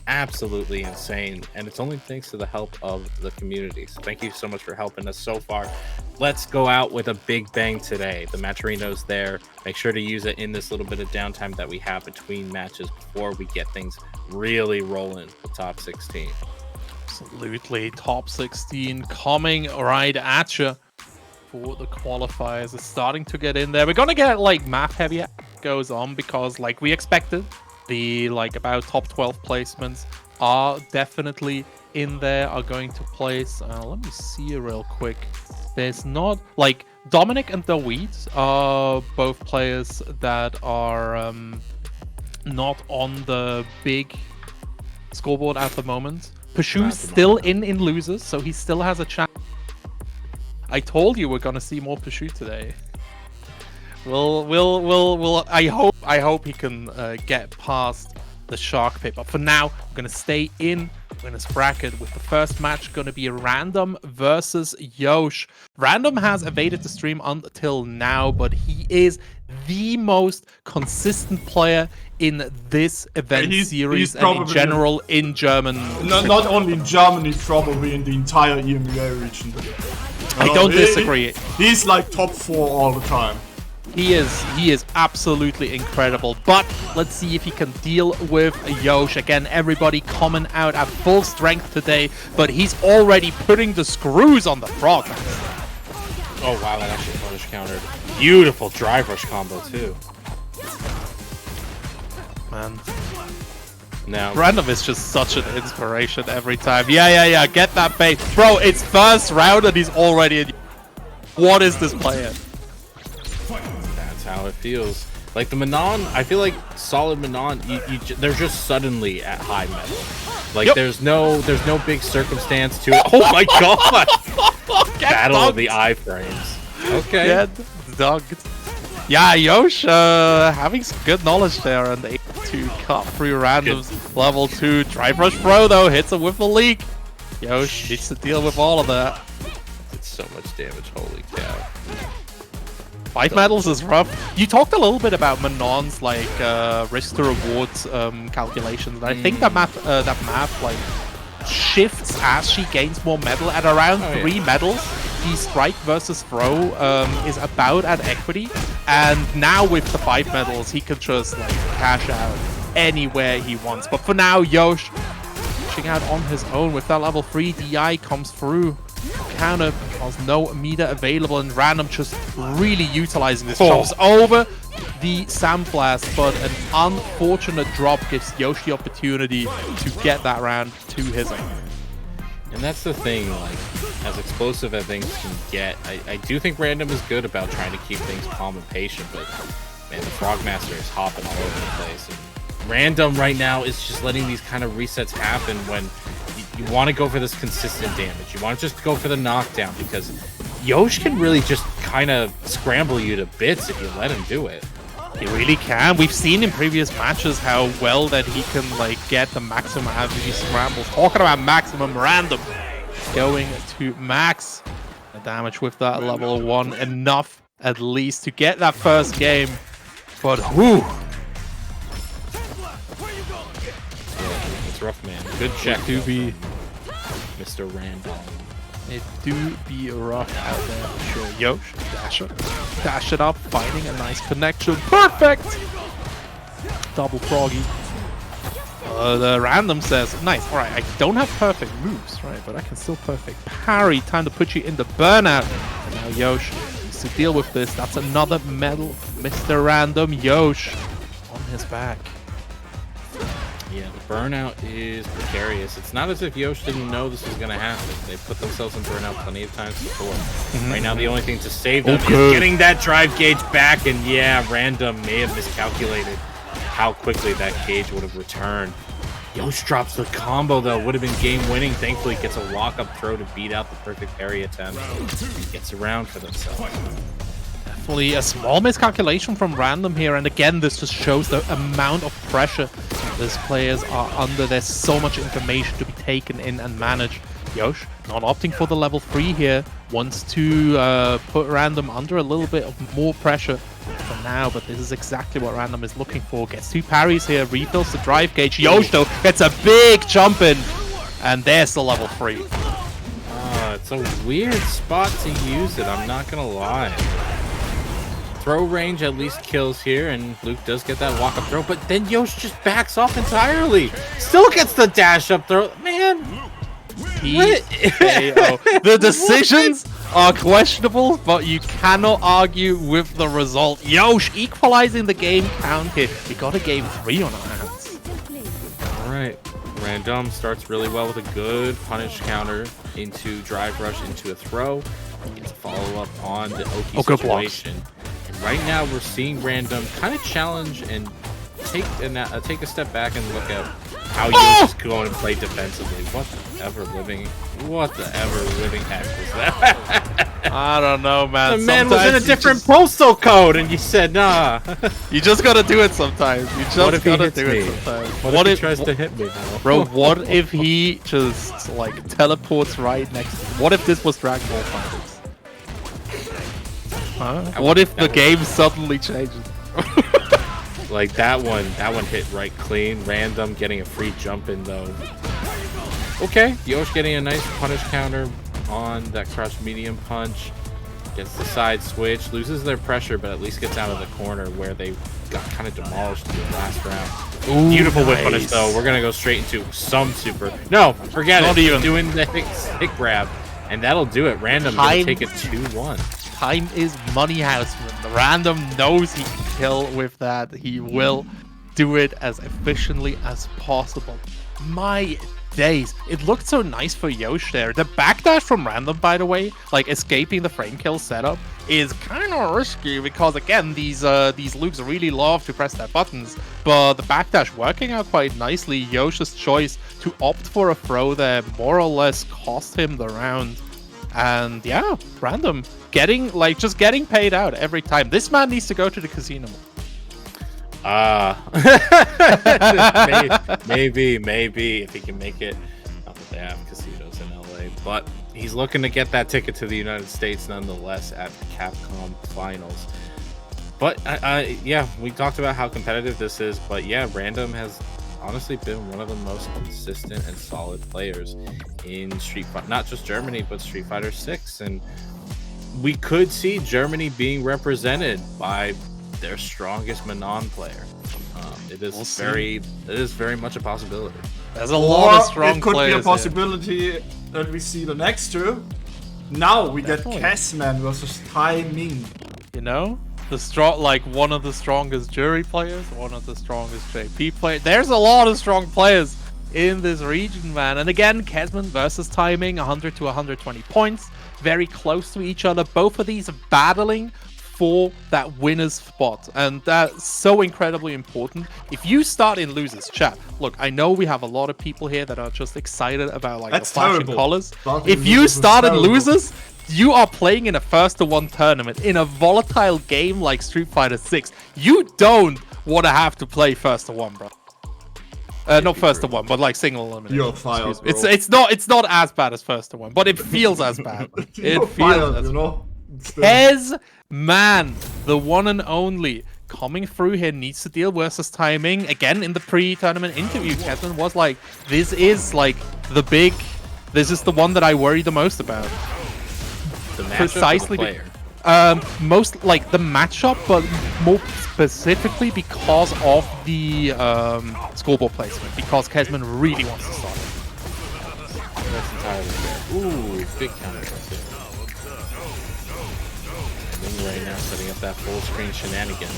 S7: Absolutely insane, and it's only thanks to the help of the community. So thank you so much for helping us so far. Let's go out with a big bang today. The Matcherino's there. Make sure to use it in this little bit of downtime that we have between matches before we get things really rolling with top 16.
S6: Absolutely. Top 16 coming right at you for the qualifiers. It's starting to get in there. We're going to get like map heavy goes on, because like we expected, the like about top 12 placements are definitely in there, are going to place. Let me see real quick. There's not like Dominic and David are both players that are not on the big scoreboard at the moment. Pashu's still in losers, so he still has a chance. I told you we're gonna see more Pashu today. We'll. I hope he can get past the shark pit. But for now, we're gonna stay in winners bracket with the first match gonna be Random versus Yosh. Random has evaded the stream until now, but he is the most consistent player in this event series and in general in German.
S5: Not only in Germany, probably in the entire EMEA region.
S6: I don't disagree.
S5: He's like top 4 all the time.
S6: He is absolutely incredible, but let's see if he can deal with Yosh. Again, everybody coming out at full strength today, but he's already putting the screws on the frog.
S7: Oh wow, that actually punish countered. Beautiful drive rush combo too.
S6: Man.
S7: Now
S6: Random is just such an inspiration every time. Yeah, get that bait. Bro, it's first round and he's already in. What is this player?
S7: That's how it feels. Like the Manon, I feel like solid Manon, they're just suddenly at high metal. Like there's no big circumstance to it. Oh my god! Battle of the iframes. Okay.
S6: Get dogged. Yeah, Yosh having some good knowledge there and able to cut through randoms. Level 2 drive rush pro though hits him with the leak. Yosh needs to deal with all of that.
S7: It's so much damage, holy cow.
S6: 5 medals is rough. You talked a little bit about Manon's like risk to rewards calculations, and I think that math like shifts as she gains more medal. At around 3 medals, the strike versus throw is about at equity, and now with the 5 medals, he can just like cash out anywhere he wants. But for now, Yosh pushing out on his own with that level 3 DI comes through. Counter because no meter available, and Random just really utilizing this. Jumps over the Sandblast, but an unfortunate drop gives Yosh the opportunity to get that round to his own.
S7: And that's the thing, like, as explosive as things can get, I do think Random is good about trying to keep things calm and patient, but man, the Frogmaster is hopping all over the place. And Random right now is just letting these kind of resets happen when you want to go for this consistent damage. You want to just go for the knockdown, because Yosh can really just kind of scramble you to bits if you let him do it.
S6: He really can. We've seen in previous matches how well that he can like get the maximum out of these scrambles. Talking about maximum, Random going to max the damage with that level 1. Enough at least to get that first game. But whoo!
S7: It's rough, man. Good check.
S6: Do be
S7: Mr. Random.
S6: It do be rough out there for sure. Yosh, dash it up, finding a nice connection. Perfect! Double froggy. The Random says, nice, alright, I don't have perfect moves, right, but I can still perfect parry. Time to put you in the burnout. And now Yosh needs to deal with this. That's another medal. Mr. Random, Yosh on his back.
S7: Yeah, the burnout is precarious. It's not as if Yosh didn't know this was going to happen. They put themselves in burnout plenty of times before. Right now, the only thing to save them is getting that drive gauge back. And yeah, Random may have miscalculated how quickly that gauge would have returned. Yosh drops the combo, though. Would have been game-winning. Thankfully, gets a lock-up throw to beat out the perfect parry attempt. And gets around for themselves.
S6: Definitely a small miscalculation from Random here, and again this just shows the amount of pressure these players are under. There's so much information to be taken in and managed. Yosh not opting for the level 3 here, wants to put Random under a little bit of more pressure for now, but this is exactly what Random is looking for. Gets 2 parries here, refills the drive gauge. Yosh though gets a big jump in, and there's the level 3.
S7: It's a weird spot to use it, I'm not gonna lie. Throw range at least kills here, and Luke does get that walk-up throw, but then Yosh just backs off entirely. Still gets the dash-up throw. Man,
S6: the decisions are questionable, but you cannot argue with the result. Yosh equalizing the game count here. We got a game 3 on our hands.
S7: All right. Random starts really well with a good punish counter into drive rush into a throw. Gets a follow up on the Oki situation. And right now we're seeing Random kind of challenge and take a step back and look at how Yosh is going to play defensively. What the ever living heck was that?
S6: I don't know, man.
S7: The man was in a different postal code, and you said nah.
S6: You just gotta do it sometimes. You just gotta do it sometimes.
S7: What if he tries to hit me,
S6: bro? What if he just like teleports right next? What if this was Dragon Ball Fighters? Huh? What if the game suddenly changes?
S7: Like that one hit right clean. Random getting a free jump in though. Okay, Yosh getting a nice punish counter on that crouch medium punch. Gets the side switch, loses their pressure, but at least gets out of the corner where they got kind of demolished in the last round. Ooh, beautiful whip punish though. We're gonna go straight into some super. No, forget it. Even doing the hit grab, and that'll do it. Random gonna take it 2-1.
S6: Time is money, Houseman. The Random knows he can kill with that. He will do it as efficiently as possible. My days. It looked so nice for Yosh there. The backdash from Random, by the way, like escaping the frame kill setup, is kind of risky because, again, these Lukes really love to press their buttons, but the backdash working out quite nicely. Yosh's choice to opt for a throw there more or less cost him the round. And yeah, Random getting paid out every time. This man needs to go to the casino.
S7: Maybe if he can make it. Not that they have casinos in LA, but he's looking to get that ticket to the United States nonetheless at the Capcom Finals. But yeah, we talked about how competitive this is, but yeah, Random has honestly been one of the most consistent and solid players in Street Fighter, not just Germany, but Street Fighter 6, and we could see Germany being represented by their strongest Manon player. It is very much a possibility.
S6: There's a lot of strong players.
S5: It could be a possibility that we see the next two. Now we get Kessman versus Tai Ming.
S6: You know, one of the strongest jury players, one of the strongest JP players. There's a lot of strong players in this region, man. And again, Kessman versus Tai Ming, 100 to 120 points, very close to each other. Both of these are battling for that winner's spot, and that's so incredibly important. If you start in losers, chat, look, I know we have a lot of people here that are just excited about like
S5: that's
S6: the flashing
S5: terrible.
S6: colors. If you start in losers, you are playing in a 1-to-1 tournament in a volatile game like Street Fighter 6. You don't want to have to play 1-to-1, bro. Not 1-to-1, but like single elimination.
S5: You're fired, bro.
S6: It's not as bad as 1-to-1, but it feels as bad.
S5: You're fired, you know.
S6: Man, the one and only, coming through here, needs to deal versus Tai Ming. Again, in the pre-tournament interview, Kevin was like, this is like this is the one that I worry the most about.
S7: The matchup
S6: Precisely.
S7: Or the player?
S6: Most like the matchup, but more specifically because of the scoreboard placement, because Kesman really wants to start it.
S7: That's entirely fair. Ooh, big counter right there. Right now, setting up that full screen shenanigans.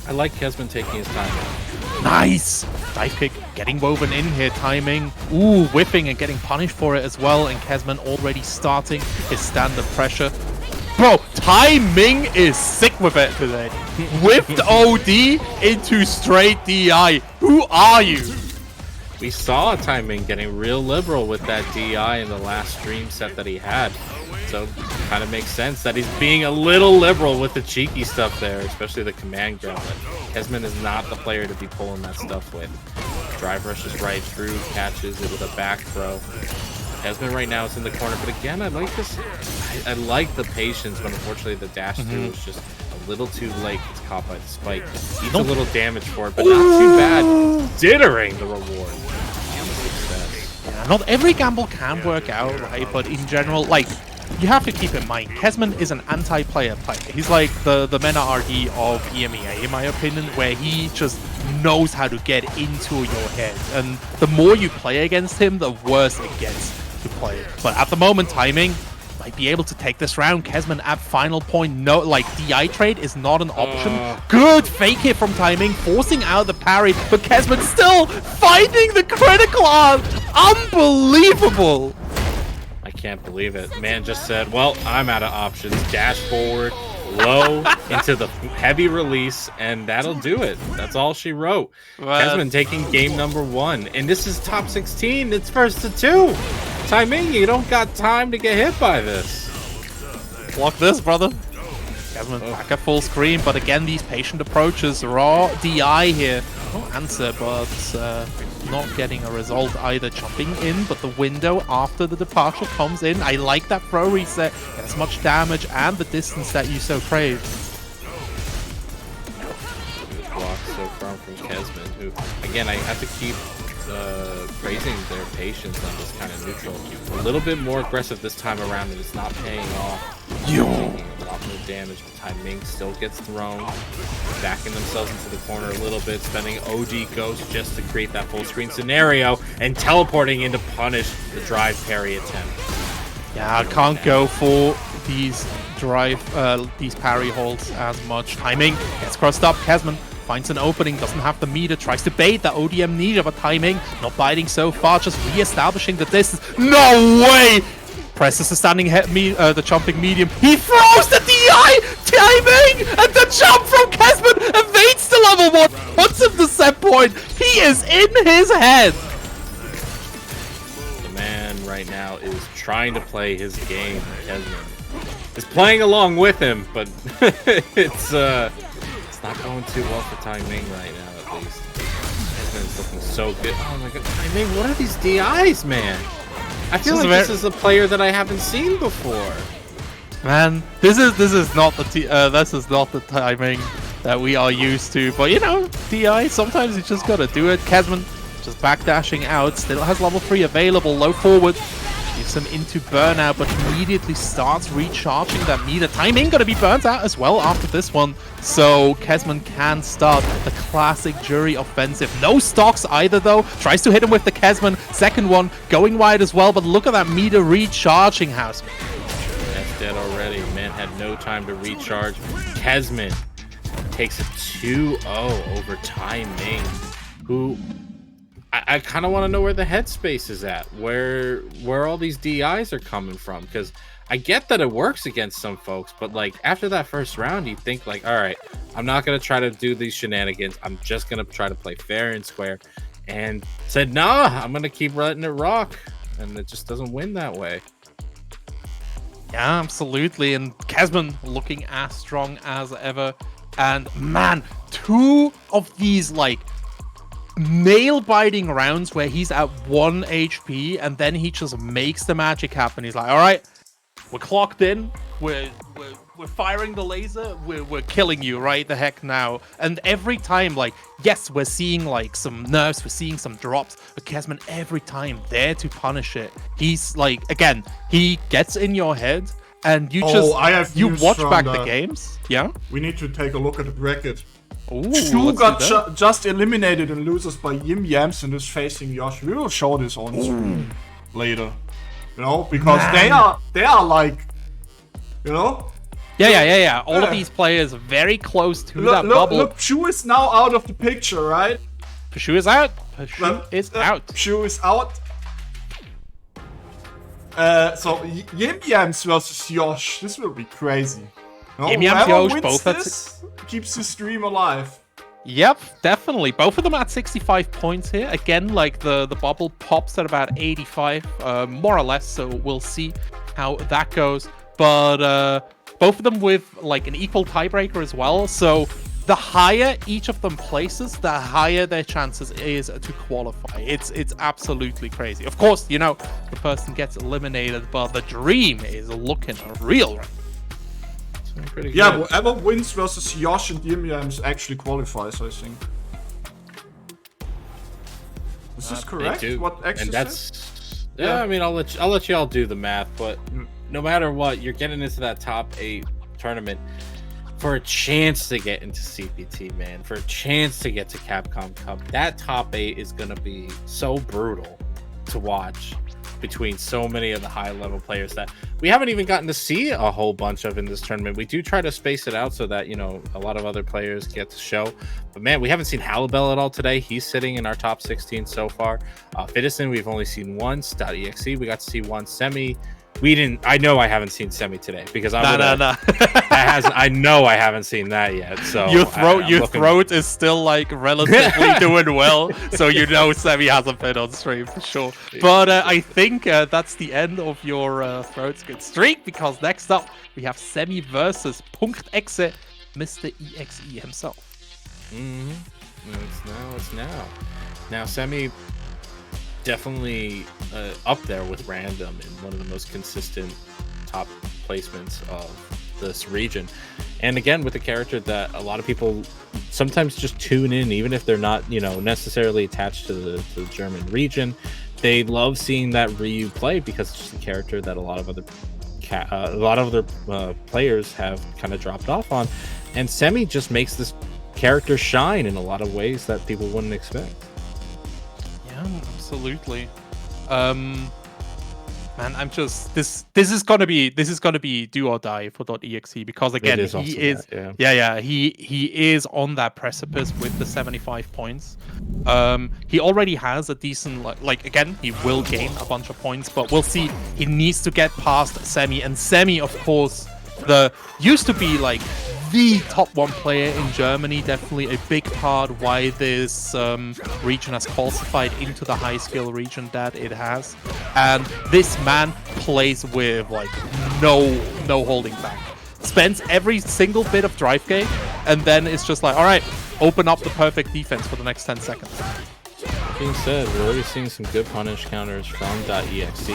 S7: I like Kesman taking his time out.
S6: Nice! Dive kick getting woven in here, Tai Ming. Ooh, whipping and getting punished for it as well. And Kesman already starting his standard pressure. Bro, Tai Ming is sick with it today. Whipped OD into straight DI. Who are you?
S7: We saw Tai Ming getting real liberal with that DI in the last stream set that he had. So kind of makes sense that he's being a little liberal with the cheeky stuff there, especially the command grab. Kesman is not the player to be pulling that stuff with. Drive rushes right through, catches it with a back throw. Kesman right now is in the corner, but again, I like this. I like the patience, but unfortunately the dash through was just a little too late. It's caught by the spike. Needs a little damage for it, but not too bad. Considering the reward.
S6: Yeah, not every gamble can work out, right? But in general, like, you have to keep in mind, Kesman is an anti-player player. He's like the Mena RD of EMEA, in my opinion, where he just knows how to get into your head. And the more you play against him, the worse it gets to play. But at the moment, Tai Ming, might be able to take this round. Kesman at final point. No, like, DI trade is not an option. Good fake here from Timing, forcing out the parry, but Kesman still finding the critical arm. Unbelievable.
S7: I can't believe it. Man just said, well, I'm out of options. Dash forward, low, into the heavy release, and that'll do it. That's all she wrote. Kesman taking game number 1. And this is top 16. It's first to 2. Timing, you don't got time to get hit by this.
S6: Block this, brother. Kesman back at full screen, but again, these patient approaches. Raw DI here. No answer, but not getting a result either. Jumping in, but the window after the departure comes in. I like that throw reset. As much damage and the distance that you so crave.
S7: Block so far from Kesman, who, again, I have to keep praising their patience on this kind of neutral. A little bit more aggressive this time around, and it's not paying off. Taking a lot more damage, but Timing still gets thrown, backing themselves into the corner a little bit, spending OD Ghost just to create that full screen scenario, and teleporting in to punish the drive parry attempt.
S6: Yeah, I can't go for these these parry holds as much. Timing gets crossed up. Kesman finds an opening, doesn't have the meter, tries to bait that ODM meter, but Timing not biting so far, just re-establishing the distance. No way! Presses the standing the jumping medium. He throws the DI! Timing! And the jump from Kesman evades the level 1, puts him to set point. He is in his head.
S7: The man right now is trying to play his game. Kesman is playing along with him, but it's not going too well for Timing right now, at least. Kesman's looking so good. Oh my god, Timing, what are these DIs, man? I feel like this is a player that I haven't seen before.
S6: Man, this is not the Timing that we are used to. But you know, DI, sometimes you just gotta do it. Kesman just backdashing out, still has level 3 available, low forward. Gives him into burnout, but immediately starts recharging that meter. Timing gonna be burnt out as well after this one. So Kesman can start the classic jury offensive. No stocks either though. Tries to hit him with the Kesman. Second one going wide as well, but look at that meter recharging, House.
S7: That's dead already. Man had no time to recharge. Kesman takes a 2-0 over Timing, who I kind of want to know where the headspace is at, where all these DIs are coming from, because I get that it works against some folks, but like after that first round, you think like, all right, I'm not going to try to do these shenanigans. I'm just going to try to play fair and square, and said, nah, I'm going to keep letting it rock, and it just doesn't win that way.
S6: Yeah, absolutely. And Kesman looking as strong as ever. And man, 2 of these like nail-biting rounds where he's at 1 HP and then he just makes the magic happen. He's like, all right, we're clocked in, we're firing the laser, we're killing you right the heck now. And every time, like, yes, we're seeing like some nerfs, we're seeing some drops, but Kesman every time there to punish it. He's like, again, he gets in your head and you you watch back the games. Yeah,
S5: we need to take a look at the bracket.
S6: Ooh,
S5: Shu got just eliminated and loses by Yim Yams and is facing Yosh. We will show this on screen later, you know, because they are like, you know.
S6: Yeah. All of these players are very close to that bubble.
S5: Look, Shu is now out of the picture, right?
S6: Shu is out. Shu is out.
S5: Shu is out. So Yim Yams versus Yosh. This will be crazy. No,
S6: Yim Yams, Yosh, both
S5: this keeps the stream alive.
S6: Yep, definitely. Both of them at 65 points here. Again, like the bubble pops at about 85, more or less. So we'll see how that goes. But both of them with like an equal tiebreaker as well. So the higher each of them places, the higher their chances is to qualify. It's absolutely crazy. Of course, you know, the person gets eliminated, but the dream is looking real right.
S5: Pretty good. Yeah, whoever wins versus Yosh and Yim Yams actually qualifies, I think. Is this correct? What X
S7: and that's yeah. I mean, I'll let y'all do the math, but no matter what, you're getting into that top 8 tournament for a chance to get into CPT, man. For a chance to get to Capcom Cup, that top 8 is gonna be so brutal to watch. between so many of the high level players that we haven't even gotten to see a whole bunch of in this tournament. We do try to space it out so that, you know, a lot of other players get to show. But man, we haven't seen Halibel at all today. He's sitting in our top 16 so far. Fittison, we've only seen once. .exe, we got to see one. Semi, we didn't. I know I haven't seen Semi today because I I know I haven't seen that yet. So
S6: your throat is still like relatively doing well, so you know Semi hasn't been on stream for sure. But I think that's the end of your throat's good streak, because next up we have Semi versus .exe, Mr. EXE himself.
S7: It's now Semi definitely up there with Random in one of the most consistent top placements of this region, and again with a character that a lot of people sometimes just tune in, even if they're not, you know, necessarily attached to the German region. They love seeing that Ryu play because it's just a character that a lot of other players have kind of dropped off on, and Semi just makes this character shine in a lot of ways that people wouldn't expect.
S6: Yeah, absolutely. Man, I'm just this is gonna be do or die for .exe, because again he is on that precipice with the 75 points. He already has a decent like again, he will gain a bunch of points, but we'll see. He needs to get past Semi, and Semi, of course, used to be like the top 1 player in Germany, definitely a big part why this region has falsified into the high skill region that it has. And this man plays with like no holding back. Spends every single bit of drive gauge, and then it's just like, all right, open up the perfect defense for the next 10 seconds.
S7: That being said, we're already seeing some good punish counters from .exe,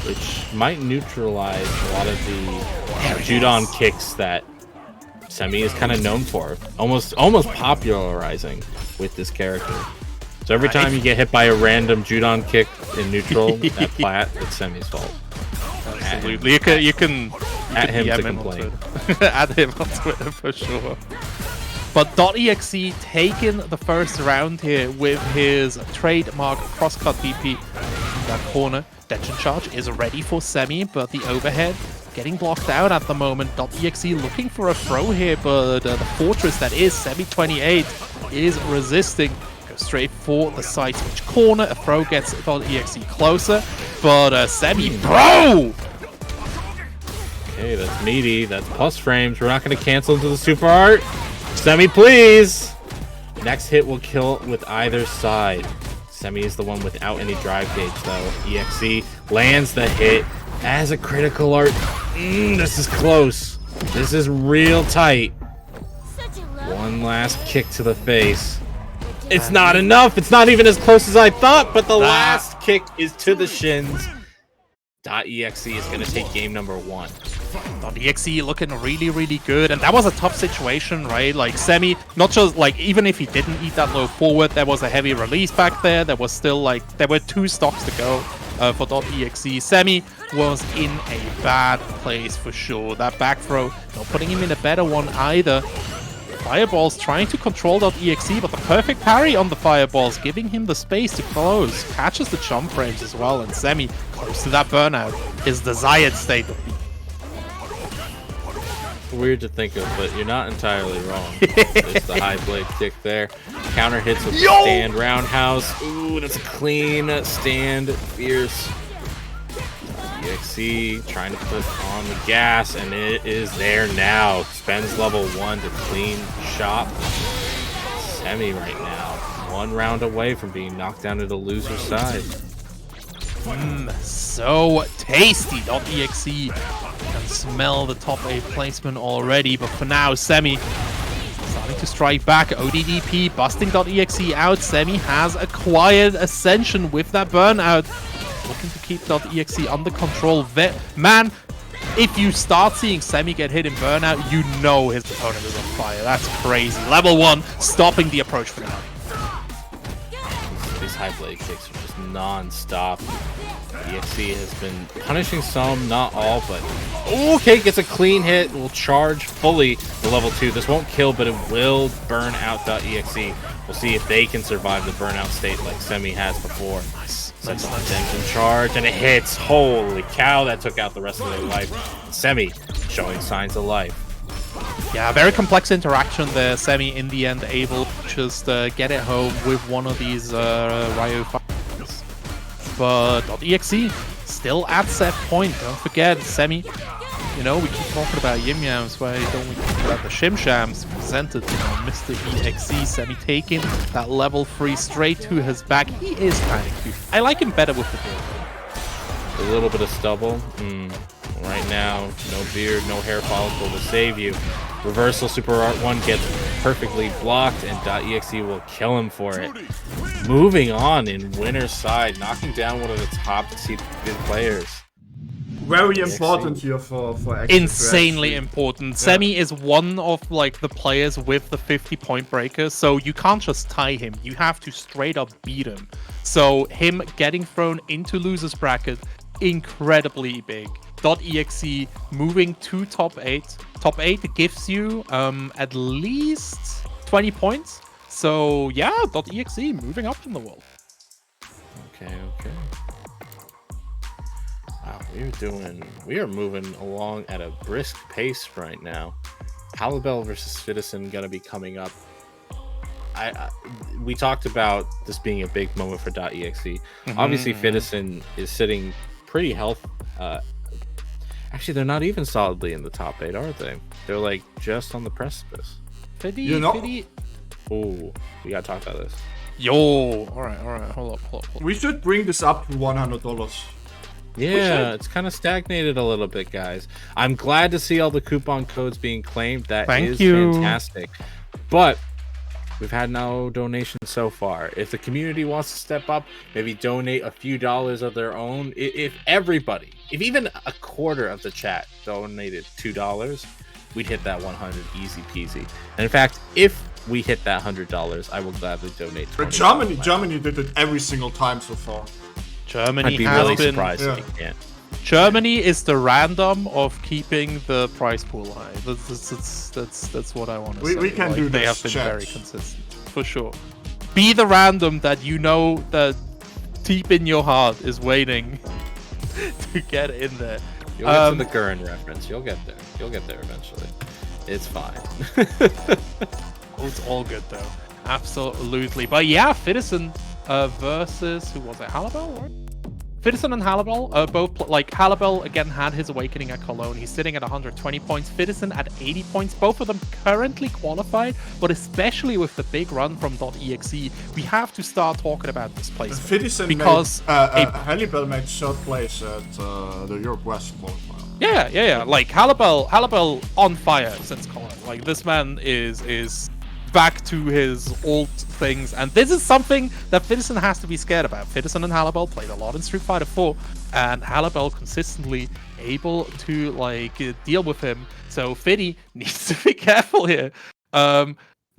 S7: which might neutralize a lot of the Judon kicks that Semi is kind of known for, almost popularizing with this character. So every time you get hit by a random Judon kick in neutral at plat, it's Semi's fault.
S6: Absolutely, you can
S7: at him to complain.
S6: Add him on Twitter for sure. But .exe taking the first round here with his trademark crosscut DP in that corner. Detention charge is ready for Semi, but the overhead getting blocked out at the moment. .exe looking for a throw here, but the fortress that is Semi 28 is resisting. Goes straight for the side switch corner. A throw gets .exe closer, but Semi, bro!
S7: Okay, that's meaty. That's plus frames. We're not going to cancel into the super art. Semi, please! Next hit will kill with either side. Semi is the one without any drive gauge, though. EXE lands the hit as a critical art. This is close. This is real tight. One last kick to the face. It's not enough. It's not even as close as I thought, but the last kick is to the shins. .exe is going to take game number 1.
S6: .exe looking really, really good, and that was a tough situation, right? Like Semi, not just like, even if he didn't eat that low forward, there was a heavy release back there. There was still like, there were 2 stocks to go for .exe. Semi was in a bad place for sure. That back throw, not putting him in a better one either. Fireballs trying to control .exe, but the perfect parry on the fireballs, giving him the space to close. Catches the jump frames as well, and Semi close to that burnout, his desired state of being.
S7: Weird to think of, but you're not entirely wrong. There's the high blade kick there. Counter hits with the stand roundhouse. Ooh, that's a clean stand. Fierce. EXE trying to put on the gas, and it is there now. Spends level 1 to clean shop. Semi right now. 1 round away from being knocked down to the loser's side.
S6: So tasty. .exe can smell the top 8 placement already, but for now, Semi starting to strike back. ODDP busting .exe out. Semi has acquired Ascension with that burnout. Looking to keep .exe under control. Man, if you start seeing Semi get hit in burnout, you know his opponent is on fire. That's crazy. Level 1, stopping the approach for now.
S7: These high blade kicks are just non-stop. EXE has been punishing some, not all, but okay, gets a clean hit. Will charge fully to level 2. This won't kill, but it will burn out .exe. We'll see if they can survive the burnout state like Semi has before. Nice charge, and it hits. Holy cow, that took out the rest of their life. Semi showing signs of life.
S6: Yeah, very complex interaction there. Semi in the end able to just get it home with one of these Ryo fighters. But .exe still at set point. Don't forget, Semi. You know, we keep talking about Yim Yams, why don't we talk about the Shim Shams presented, you know, Mr. EXE, Semi taking that level 3 straight to his back. He is kind of cute. I like him better with the beard.
S7: A little bit of stubble. Right now, no beard, no hair follicle to save you. Reversal Super Art 1 gets perfectly blocked, and .exe will kill him for it. Moving on in winner's side, knocking down one of the top seeded players.
S5: Very important here for
S6: insanely important. Yeah. Semi is one of like the players with the 50-point breaker, so you can't just tie him. You have to straight up beat him. So him getting thrown into loser's bracket, incredibly big. .exe moving to top 8. Top 8 gives you at least 20 points. So yeah, .exe moving up in the world.
S7: Okay. Wow, we are moving along at a brisk pace right now. Halibel versus Fidison gonna be coming up. We talked about this being a big moment for .exe. Obviously, Fidison is sitting pretty healthy. Actually, they're not even solidly in the top 8, are they? They're like just on the precipice.
S6: Fiddy.
S7: Oh, we gotta talk about this.
S6: Yo, all right. Hold up.
S5: We should bring this up to $100.
S7: Yeah, it's kind of stagnated a little bit, guys. I'm glad to see all the coupon codes being claimed. Thank you. Fantastic. But we've had no donations so far. If the community wants to step up, maybe donate a few dollars of their own. If even a quarter of the chat donated $2, we'd hit that 100 easy peasy. And in fact, if we hit that $100, I will gladly donate.
S5: But Germany did it every single time so far.
S6: Germany
S7: I'd be
S6: has
S7: really
S6: been.
S7: Surprised if they can't.
S6: Germany is the random of keeping the prize pool high. That's what I want to say.
S5: We can do this.
S6: They have been very consistent, for sure. Be the random that you know that deep in your heart is waiting to get in there.
S7: You'll get to the Gurren reference. You'll get there. You'll get there eventually. It's fine.
S6: It's all good though. Absolutely. But yeah, Fidison versus who was it? Halibel, right? Fidison and Halibel both Halibel again had his awakening at Cologne. He's sitting at 120 points. Fidison at 80 points. Both of them currently qualified, but especially with the big run from .exe, we have to start talking about this place.
S5: Fidison
S6: because
S5: Halibel made third place at the Europe West qualifier.
S6: Yeah. Like Halibel on fire since Cologne. Like this man is back to his old things, and this is something that Fidison has to be scared about. Fidison and Halibel played a lot in Street Fighter 4, and Halibel consistently able to like deal with him. So Fiddy needs to be careful here.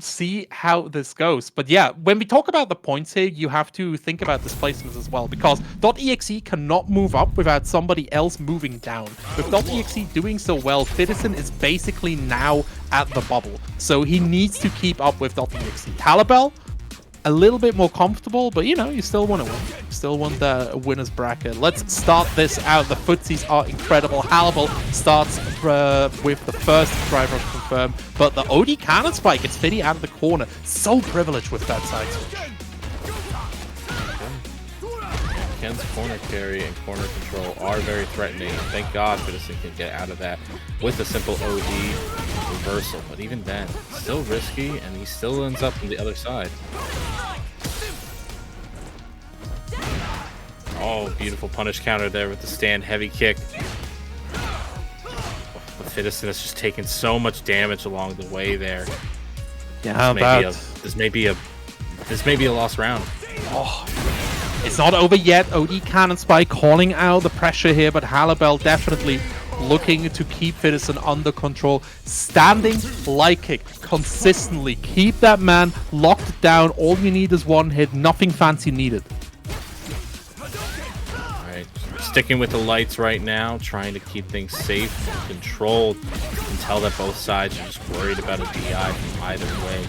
S6: See how this goes. But yeah, when we talk about the points here, you have to think about displacements as well, because .exe cannot move up without somebody else moving down. With .exe doing so well, Fidison is basically now at the bubble, so he needs to keep up with .exe. Halibel, a little bit more comfortable, but you know, you still want to win. You still want the winner's bracket. Let's start this out. The footsies are incredible. Halibel starts with the first driver confirmed, but the OD cannon spike gets Fiddy out of the corner. So privileged with that side switch.
S7: Ken's corner carry and corner control are very threatening. Thank God Fidison can get out of that with a simple OD reversal. But even then, still risky, and he still ends up on the other side. Oh, beautiful punish counter there with the stand heavy kick. But Fidison has just taken so much damage along the way there.
S6: Yeah,
S7: this may be a lost round.
S6: Oh. It's not over yet. OD cannon spike calling out the pressure here, but Halibel definitely looking to keep Fidison under control. Standing light kick consistently. Keep that man locked down. All you need is one hit. Nothing fancy needed.
S7: Alright, sticking with the lights right now, trying to keep things safe and controlled. You can tell that both sides are just worried about a DI from either way.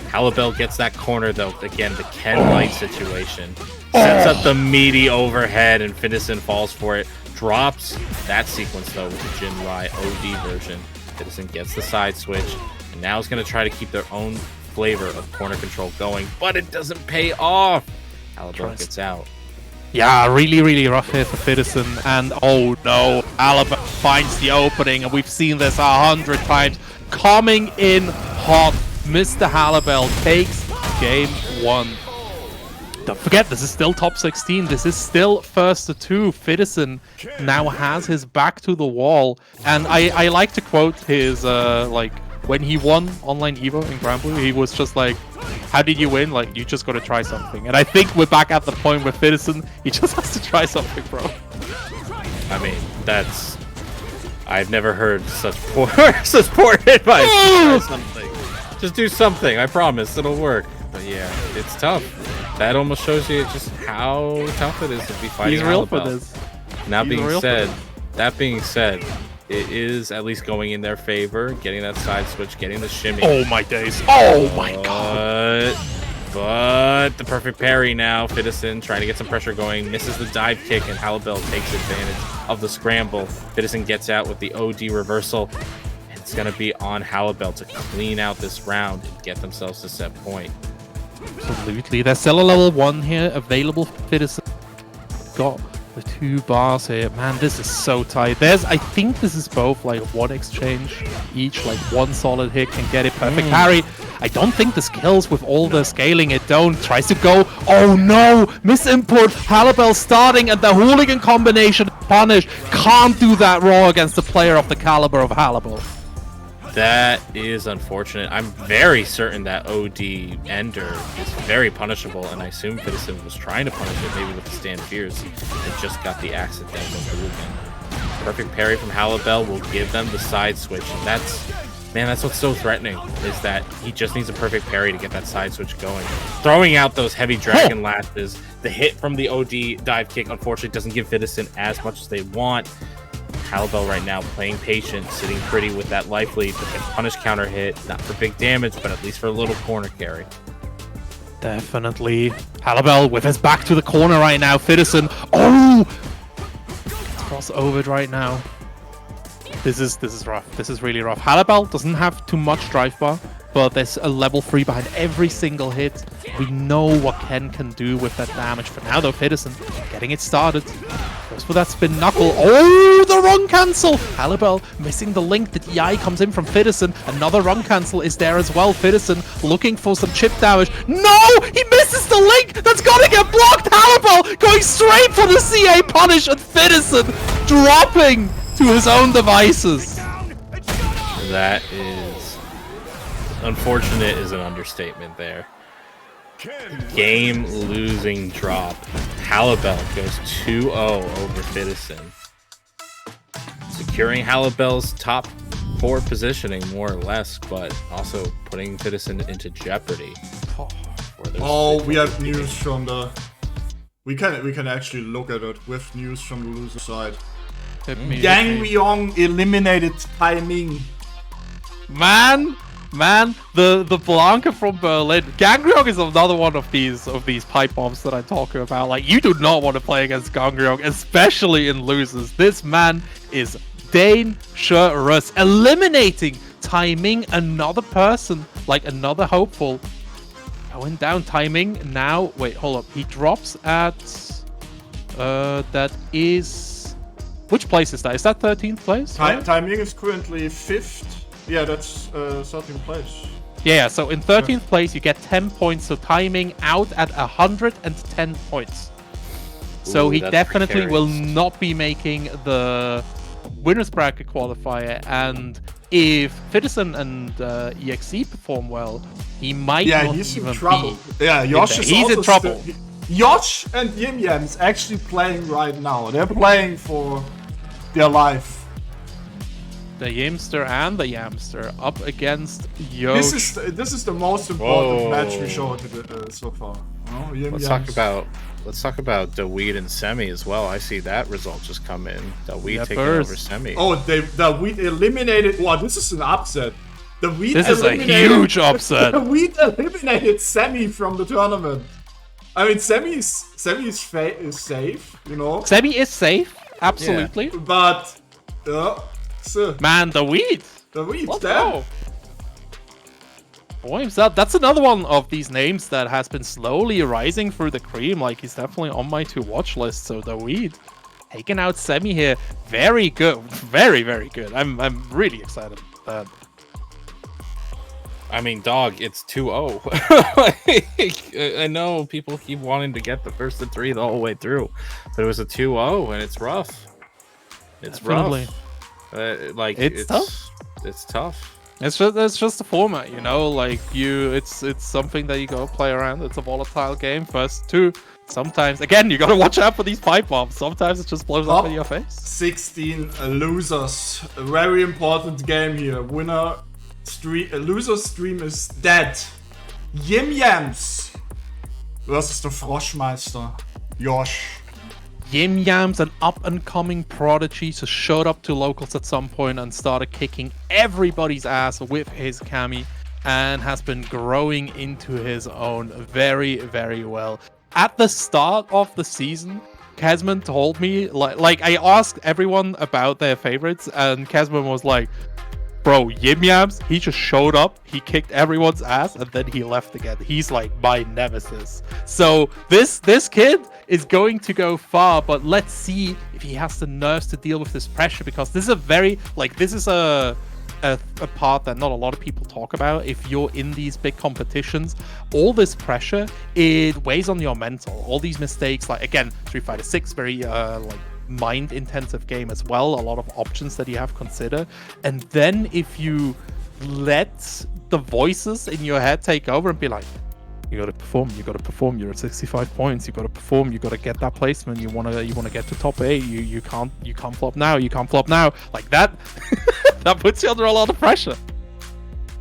S7: Halibel gets that corner though. Again, the Ken light situation. Sets up the meaty overhead, and Fiddison falls for it. Drops that sequence, though, with the Jinrai OD version. Fiddison gets the side switch, and now is going to try to keep their own flavor of corner control going, but it doesn't pay off. Halibel gets out.
S6: Yeah, really rough here for Fiddison, and oh no, Halibel finds the opening, and we've seen this 100 times. Coming in hot, Mr. Halibel takes game 1. Don't forget, this is still top 16. This is still first to 2. Fiddison now has his back to the wall, and I like to quote his like when he won Online Evo in Grand Blue, he was just like, how did you win? Like, you just got to try something. And I think we're back at the point where Fiddison, he just has to try something, bro.
S7: I mean, that's... I've never heard such poor advice. Try something. Just do something. I promise it'll work. But yeah, it's tough. That almost shows you just how tough it is to be fighting.
S6: He's real for this.
S7: That being said, it is at least going in their favor, getting that side switch, getting the shimmy.
S6: Oh my days. Oh my god.
S7: But the perfect parry now. Fiddison trying to get some pressure going, misses the dive kick, and Halibel takes advantage of the scramble. Fiddison gets out with the OD reversal, and it's going to be on Halibel to clean out this round and get themselves to set point.
S6: Absolutely. There's still a level 1 here available for Fiddison. Got the 2 bars here. Man, this is so tight. I think this is both like 1 exchange each, like 1 solid hit can get it. Perfect parry. I don't think this kills with all the scaling. It don't. Tries to go. Oh no! Misinput. Halibel starting, and the hooligan combination punish. Can't do that raw against a player of the caliber of Halibel.
S7: That is unfortunate. I'm very certain that OD Ender is very punishable, and I assume Fiddison was trying to punish it, maybe with the stand fears, and just got the accidental hooligan. Perfect parry from Halibel will give them the side switch, and that's what's so threatening, is that he just needs a perfect parry to get that side switch going. Throwing out those heavy dragon lashes, the hit from the OD dive kick unfortunately doesn't give Fiddison as much as they want. Halibel right now playing patient, sitting pretty with that life lead, but can punish counter hit, not for big damage, but at least for a little corner carry.
S6: Definitely. Halibel with his back to the corner right now. Fiddison, oh! Gets crossovered right now. This is rough. This is really rough. Halibel doesn't have too much drive bar, but there's a level 3 behind every single hit. We know what Ken can do with that damage. For now, though, Fiddison getting it started. Goes for that spin knuckle. Oh, the run cancel! Halibel missing the link. The DI comes in from Fiddison. Another run cancel is there as well. Fiddison looking for some chip damage. No! He misses the link! That's gotta get blocked! Halibel going straight for the CA punish, and Fiddison dropping to his own devices.
S7: That is... unfortunate is an understatement there. Game-losing drop. Halibel goes 2-0 over Fiddison. Securing Halibel's top 4 positioning, more or less, but also putting Fiddison into jeopardy.
S5: We have news from the... We can actually look at it with news from the loser side. Yang Ryong eliminated Timing.
S6: Man, the Blanca from Berlin. Gangryong is another one of these pipe bombs that I'm talking about. Like, you do not want to play against Gangryong, especially in losers. This man is dangerous, eliminating Timing, another person, like another hopeful. Going down. Timing now. Wait, hold up. He drops at that is. Which place is that? Is that 13th place?
S5: Timing is currently 5th. Yeah, that's 13th place.
S6: Yeah, so in 13th place, you get 10 points. So Timing out at 110 points. So he definitely will not be making the winner's bracket qualifier. And if Fiddison and EXE perform well, he might not
S5: he's
S6: even
S5: in trouble.
S6: be.
S5: Yeah, Yosh is
S6: he's in trouble.
S5: Yosh and Yim Yam is actually playing right now. They're playing for their life.
S6: The Yimster and the Yamster up against Yosh.
S5: This is the most important match we showed so far.
S7: Let's talk about Daweed and Semi as well. I see that result just come in. Daweed taking over Semi.
S5: Oh, Daweed eliminated. Wow, this is an upset.
S6: This is a huge upset.
S5: Daweed eliminated Semi from the tournament. I mean, Semi is safe, you know.
S6: Semi is safe, absolutely.
S5: Yeah. But so,
S6: man, the weed.
S5: Let's
S6: go. Boy himself. That's another one of these names that has been slowly rising through the cream. Like, he's definitely on my to-watch list. So the weed taking out Semi here, very good, very good. I'm really excited about that.
S7: I mean, dog, it's 2-0. I know people keep wanting to get the first of 3 the whole way through, but it was a 2-0 and it's rough. It's
S6: Definitely.
S7: rough. Like
S6: it's tough.
S7: It's tough.
S6: It's just the format, you know. Like it's something that you gotta play around. It's a volatile game. First 2. Sometimes, again, you gotta watch out for these pipe bombs. Sometimes it just blows up in your face.
S5: 16 losers. A very important game here. Loser stream is dead. Yim Yams versus the Froschmeister, Josh.
S6: Yim Yam's an up-and-coming prodigy, so showed up to locals at some point and started kicking everybody's ass with his Kami, and has been growing into his own very well. At the start of the season, Kesman told me, like I asked everyone about their favorites, and Kesman was like, bro, Yim Yams, he just showed up, he kicked everyone's ass, and then he left again. He's like my nemesis. So this kid is going to go far, but let's see if he has the nerves to deal with this pressure, because this is a very, like, this is a part that not a lot of people talk about. If you're in these big competitions, all this pressure, it weighs on your mental. All these mistakes, like, again, Street Fighter 6, very like mind-intensive game as well. A lot of options that you have to consider. And then if you let the voices in your head take over and be like, you gotta perform, you're at 65 points, you gotta perform, you gotta get that placement, you wanna get to top 8, you can't flop now, like that. That puts you under a lot of pressure.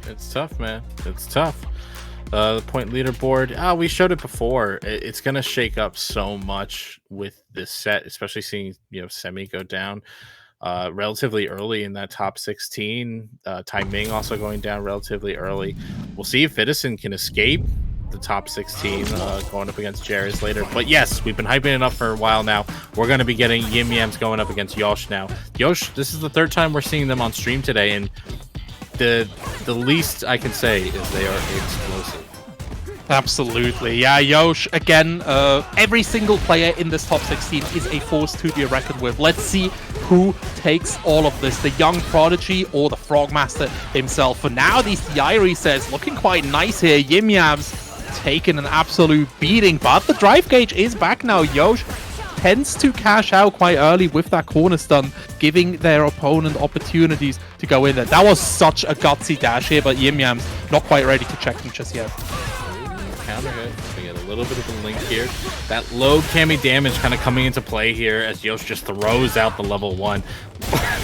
S7: It's tough, man. It's tough. The point leaderboard, we showed it before. It's gonna shake up so much with this set, especially seeing Semi go down relatively early in that top 16. Tai Ming also going down relatively early. We'll see if Edison can escape the top 16 going up against Jairus later. But yes, we've been hyping it up for a while now. We're going to be getting Yim Yams going up against Yosh now. Yosh, this is the 3rd time we're seeing them on stream today, and the least I can say is they are explosive.
S6: Absolutely. Yeah, Yosh, again, every single player in this top 16 is a force to be reckoned with. Let's see who takes all of this, the young prodigy or the Frogmaster himself. For now, these DI resets looking quite nice here. Yim Yams taking an absolute beating, but the drive gauge is back now. Yosh tends to cash out quite early with that corner stun, giving their opponent opportunities to go in there. That was such a gutsy dash here, but Yim Yams not quite ready to check him just yet.
S7: Counter hit. We get a little bit of a link here. That low Kami damage kind of coming into play here as Yosh just throws out the level 1.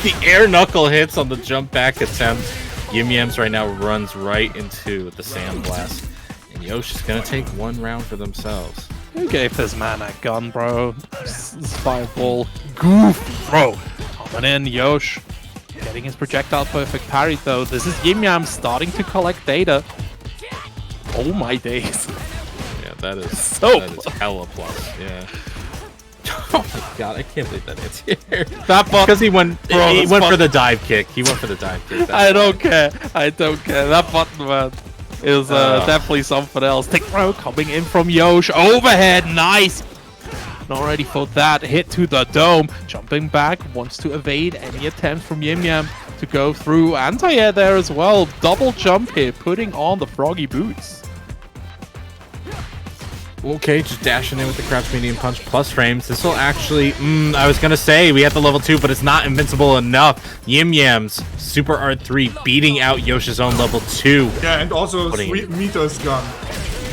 S7: The air knuckle hits on the jump back attempt. Yim Yams right now runs right into the sandblast. And Yosh is going to take 1 round for themselves.
S6: Who gave this man a gun, bro? This fireball. Goof, bro. Coming in, Yosh. Getting his projectile perfect parry, though. This is Yim Yams starting to collect data. Oh my days.
S7: Yeah, that is hella plus. Yeah. Oh my god, I can't believe that it's here.
S6: That button,
S7: because he went for the dive kick. He went for the dive kick.
S6: I don't care. That button, man, is definitely something else. Tick throw coming in from Yosh. Overhead, nice. Not ready for that hit to the dome. Jumping back, wants to evade any attempt from Yim Yam to go through. Anti-air there as well. Double jump here, putting on the froggy boots.
S7: Okay, just dashing in with the crouch medium punch plus frames. This will actually, I was going to say we have the level 2, but it's not invincible enough. Yim Yam's Super R3 beating out Yosh's own level 2.
S5: Yeah, and also his meter's gone.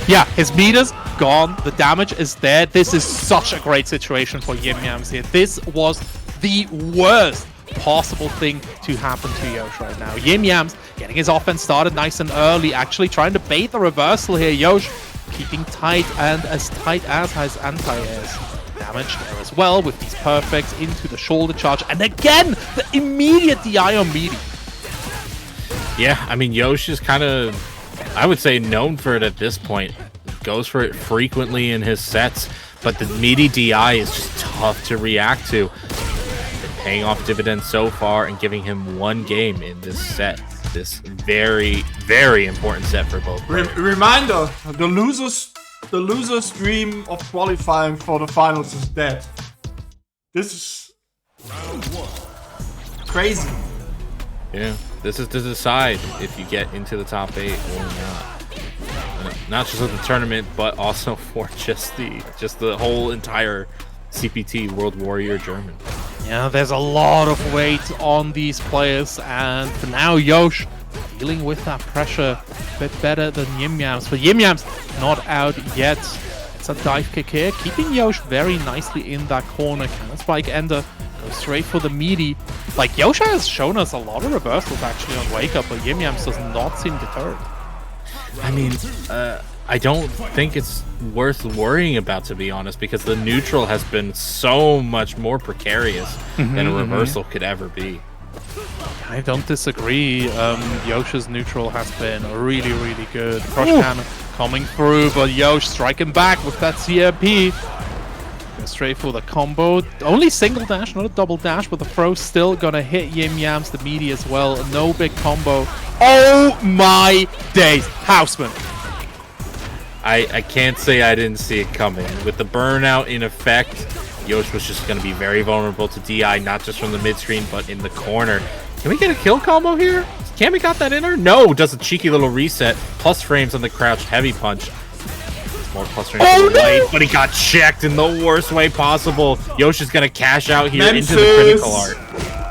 S6: Yeah, his meter's gone. The damage is there. This is such a great situation for Yim Yams here. This was the worst possible thing to happen to Yosh right now. Yim Yams getting his offense started nice and early, actually trying to bait the reversal here. Yosh keeping tight, and as tight as his anti-airs. Damage there as well with these perfects into the shoulder charge, and again the immediate DI on meaty.
S7: Yeah, I mean Yosh is kind of, I would say, known for it at this point. goes for it frequently in his sets, but the meaty DI is just tough to react to. Paying off dividends so far and giving him one game in this set. This very, very important set for both players.
S5: Reminder, the loser's dream of qualifying for the finals is dead. This is crazy.
S7: Yeah, this is to decide if you get into the top 8 or not. Not just in the tournament, but also for just the whole entire CPT World Warrior German.
S6: Yeah, there's a lot of weight on these players, and for now, Yosh dealing with that pressure a bit better than Yim Yams. But Yim Yams not out yet. It's a dive kick here, keeping Yosh very nicely in that corner. Can Spike Ender go straight for the meaty? Like, Yosh has shown us a lot of reversals actually on Wake Up, but Yim Yams does not seem deterred.
S7: I mean, I don't think it's worth worrying about, to be honest, because the neutral has been so much more precarious than a reversal could ever be.
S6: I don't disagree. Yosh's neutral has been really, really good. Crush cannon coming through, but Yosh striking back with that CMP. Go straight for the combo. Only single dash, not a double dash, but the throw still gonna hit Yim Yams, the meaty as well. No big combo. Oh my days, Houseman.
S7: I can't say I didn't see it coming. With the burnout in effect, Yosh was just going to be very vulnerable to DI, not just from the mid-screen, but in the corner. Can we get a kill combo here? Cammy got that in her? No, does a cheeky little reset. Plus frames on the crouched heavy punch. More plus frames on the light, but he got checked in the worst way possible. Yosh is going to cash out here into the critical art.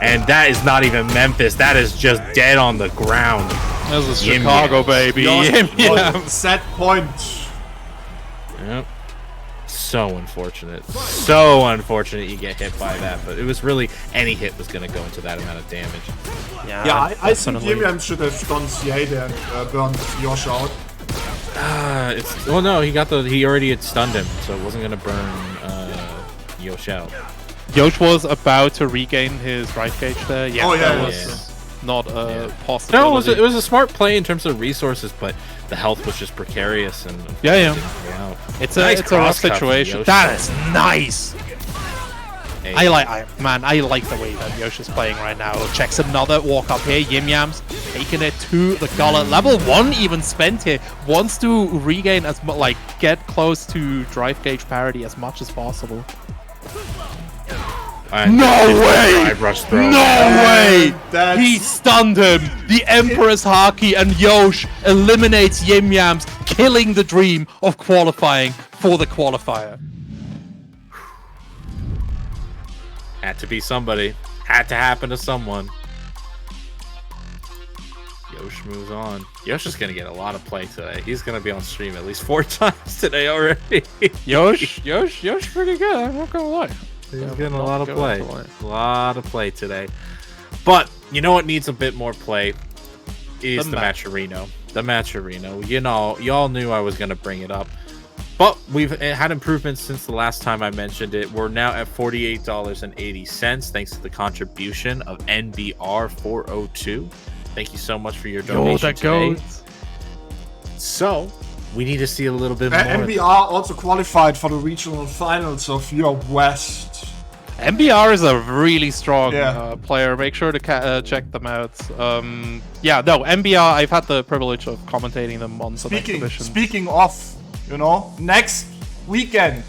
S7: And that is not even Memphis. That is just dead on the ground.
S6: This is Chicago, baby.
S5: Yim Yams. Set point.
S7: Yep. So unfortunate. So unfortunate you get hit by that, but it was really any hit was going to go into that amount of damage.
S5: Yeah, I think Yim Yams should have gone CA there and burned Yosh out.
S7: Well, no, he already had stunned him, so it wasn't going to burn Yosh out.
S6: Yosh was about to regain his right gauge there. Yeah, that was not a possibility.
S7: No, it was a smart play in terms of resources, but the health was just precarious and
S6: It's a rough situation. That is nice.
S7: Hey.
S6: I like the way that Yosh is playing right now. Checks another walk up here. Yim Yams taking it to the gullet. Level 1 even spent here. Wants to regain as much, like get close to drive gauge parity as much as possible. No way! No way! He stunned him. The Emperor's Haki and Yosh eliminates Yim Yams, killing the dream of qualifying for the qualifier.
S7: Had to be somebody. Had to happen to someone. Yosh moves on. Yosh is going to get a lot of play today. He's going to be on stream at least 4 times today already.
S6: Yosh pretty good. I'm not going to lie.
S7: He's getting a lot of play. A lot of play today. But you know what needs a bit more play is the Matcherino. The Matcherino. You know, y'all knew I was going to bring it up. But we've had improvements since the last time I mentioned it. We're now at $48.80 thanks to the contribution of NBR402. Thank you so much for your donation today. So, we need to see a little bit more.
S5: NBR also qualified for the regional finals of Europe West.
S6: NBR is a really strong player. Make sure to check them out. NBR, I've had the privilege of commentating them on some exhibitions.
S5: Speaking of, you know, next weekend,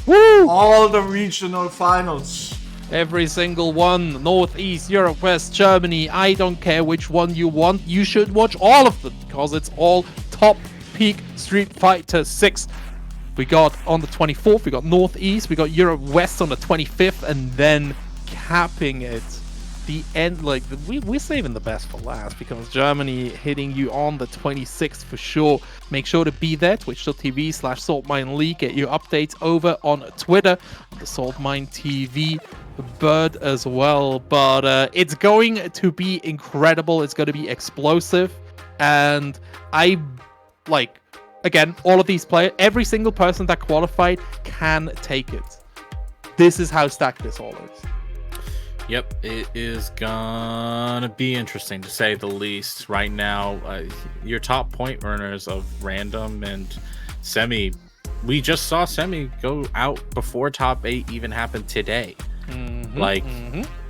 S6: woo!
S5: All the regional finals.
S6: Every single one. Northeast, Europe, West, Germany. I don't care which one you want. You should watch all of them because it's all top peak Street Fighter 6. We got on the 24th, we got Northeast, we got Europe West on the 25th, and then capping it. The end, like, we're saving the best for last because Germany hitting you on the 26th for sure. Make sure to be there, twitch.tv/Saltmine League. Get your updates over on Twitter, the Saltmine TV bird as well. But it's going to be incredible. It's going to be explosive. And again, all of these players, every single person that qualified can take it. This is how stacked this all is.
S7: Yep, it is gonna be interesting to say the least. Right now, your top point earners of Random and Semi, we just saw Semi go out before top 8 even happened today.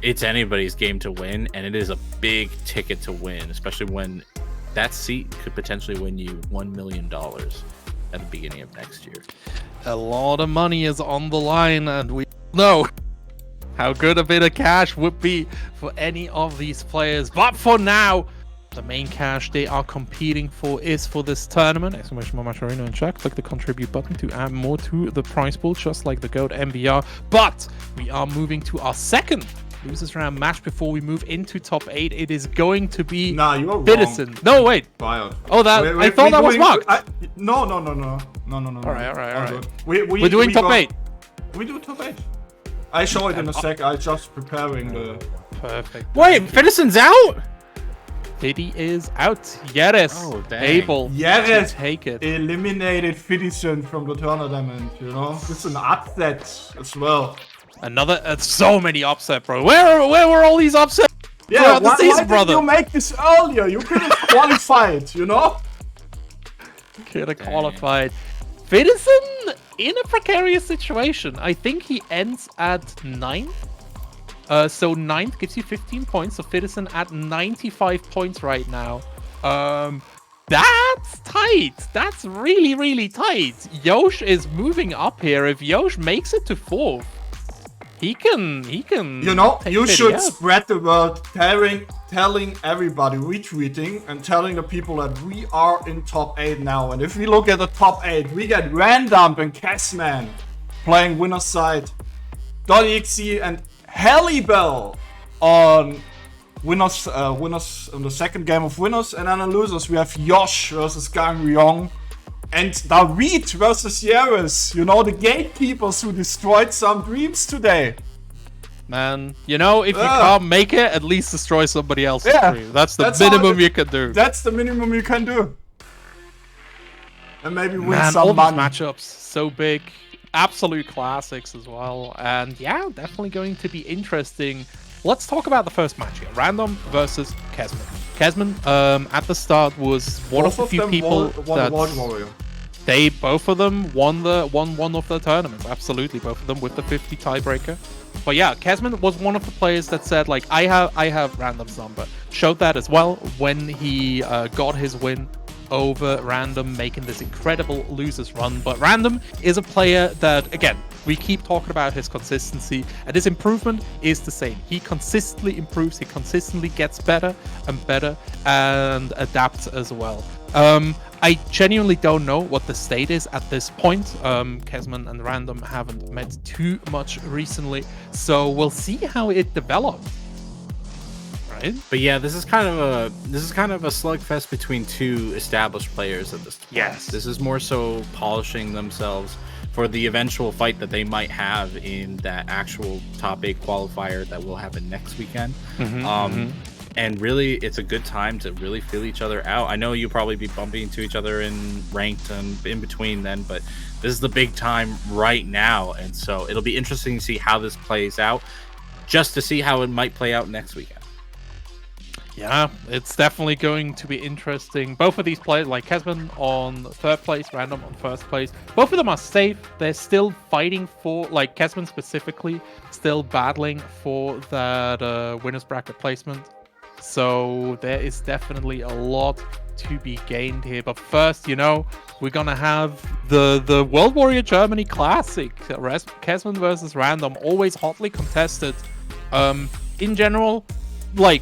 S7: It's anybody's game to win, and it is a big ticket to win, especially when that seat could potentially win you $1 million at the beginning of next year.
S6: A lot of money is on the line, and we know how good a bit of cash would be for any of these players. But for now, the main cash they are competing for is for this tournament. Exclamation mark Arena in chat. Click the contribute button to add more to the prize pool, just like the GOAT MBR. But we are moving to our second losers round match before we move into top 8. It is going to be
S5: Nah, you are
S6: Citizen.
S5: wrong.
S6: No, wait.
S5: Wild.
S6: Oh, that I thought that was marked.
S5: No.
S6: All right.
S5: We're
S6: doing top 8.
S5: We do top 8. I show it in a sec. I just preparing the.
S6: Perfect.
S7: Wait, Finison's out?
S6: Fiddy is out. Yeres able to take it.
S5: Eliminated Fidison from the tournament, you know? It's an upset as well.
S6: Another, so many upset, bro. Where were all these upsets?
S5: Yeah,
S6: the season,
S5: why didn't you make this earlier? You could have qualified, you know?
S6: Could have qualified. Fidison in a precarious situation. I think he ends at 9th. So 9th gives you 15 points. So Fidison at 95 points right now. That's tight. That's really, really tight. Yosh is moving up here. If Yosh makes it to 4th, he can.
S5: You know, you should spread the word, telling everybody, retweeting, and telling the people that we are in top 8 now. And if we look at the top 8, we get Random and Cashman playing winner's side, .exe and Helibel on winners on the second game of winners, and then on losers we have Yosh versus Gang Ryong and David versus Yeres. You know, the gatekeepers who destroyed some dreams today.
S6: Man, you know, if you can't make it, at least destroy somebody else's dream. That's the minimum you can do.
S5: That's the minimum you can do. And maybe win
S6: Man,
S5: some
S6: all
S5: money.
S6: these matchups so big. Absolute classics as well. And yeah, definitely going to be interesting. Let's talk about the first match here. Random versus Kesman. Kesman, at the start, was one of the few people that both of them won one of the tournaments. Absolutely, both of them with the 50 tiebreaker. But yeah, Kesman was one of the players that said, like, I have Random's number. Showed that as well when he got his win over Random, making this incredible losers run. But Random is a player that, again, we keep talking about his consistency, and his improvement is the same. He consistently improves, he consistently gets better and better, and adapts as well. I genuinely don't know what the state is at this point. Kesman and Random haven't met too much recently, so we'll see how it develops. Right?
S7: But yeah, this is kind of a slugfest between two established players at this point.
S6: Yes.
S7: This is more so polishing themselves for the eventual fight that they might have in that actual top 8 qualifier that will happen next weekend. And really, it's a good time to really feel each other out. I know you'll probably be bumping into each other in ranked and in between then, but this is the big time right now. And so it'll be interesting to see how this plays out, just to see how it might play out next weekend.
S6: Yeah, it's definitely going to be interesting. Both of these players, like Kesman on 3rd place, Random on 1st place, both of them are safe. They're still fighting for, like Kesman specifically, still battling for that winner's bracket placement. So there is definitely a lot to be gained here. But first, you know, we're gonna have the World Warrior Germany Classic, Kesman versus Random, always hotly contested. In general, like,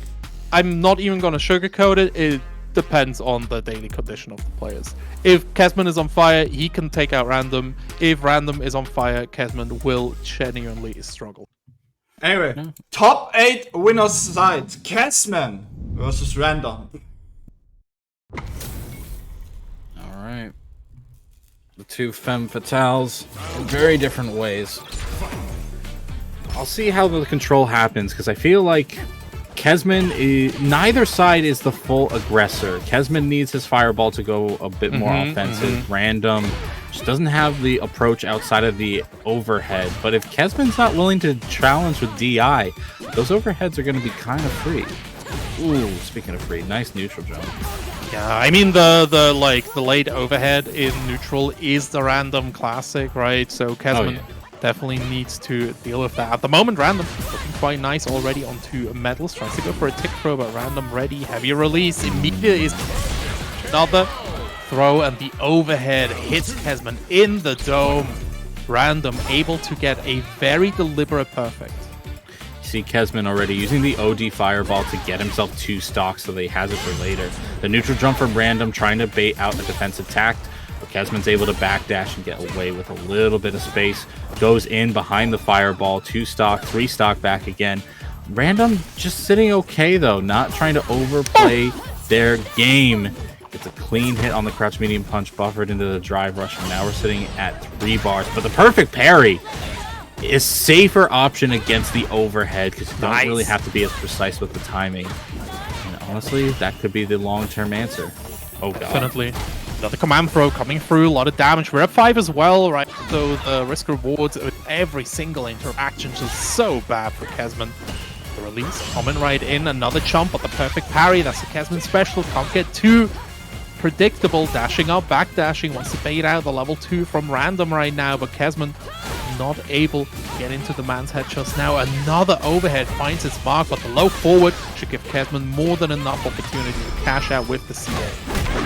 S6: I'm not even gonna sugarcoat it. It depends on the daily condition of the players. If Kesman is on fire, he can take out Random. If Random is on fire, Kesman will genuinely struggle.
S5: Anyway, top 8 winners side. Kesman versus Random.
S7: Alright. The two femme fatales in very different ways. I'll see how the control happens, because I feel like Kesman, neither side is the full aggressor. Kesman needs his fireball to go a bit more offensive. Random just doesn't have the approach outside of the overhead. But if Kesman's not willing to challenge with DI, those overheads are going to be kind of free. Ooh, speaking of free, nice neutral jump.
S6: Yeah, I mean the late overhead in neutral is the random classic, right? So Kesman definitely needs to deal with that. At the moment, random looking quite nice already onto medals. Tries to go for a tick throw, but random ready. Heavy release. Immediately is another throw, and the overhead hits Kesman in the dome. Random able to get a very deliberate perfect.
S7: See Kesman already using the OD fireball to get himself 2 stocks so that he has it for later. The neutral jump from random trying to bait out a defensive tact, but Kesman's able to backdash and get away with a little bit of space. Goes in behind the fireball, 2 stock, 3 stock back again. Random just sitting okay though, not trying to overplay their game. It's a clean hit on the crouch medium punch, buffered into the drive rush, and now we're sitting at 3 bars. But the perfect parry is safer option against the overhead because you don't really have to be as precise with the timing. And honestly, that could be the long-term answer. Oh god.
S6: Definitely. Another command throw coming through, a lot of damage. We're at 5 as well, right? So the risk rewards with every single interaction just so bad for Kesman. The release coming right in, another jump, but the perfect parry. That's the Kesman special. Can't get too predictable. Dashing up, back dashing, wants to bait out the level 2 from random right now, but Kesman not able to get into the man's head just now. Another overhead finds its mark, but the low forward should give Kesman more than enough opportunity to cash out with the CA.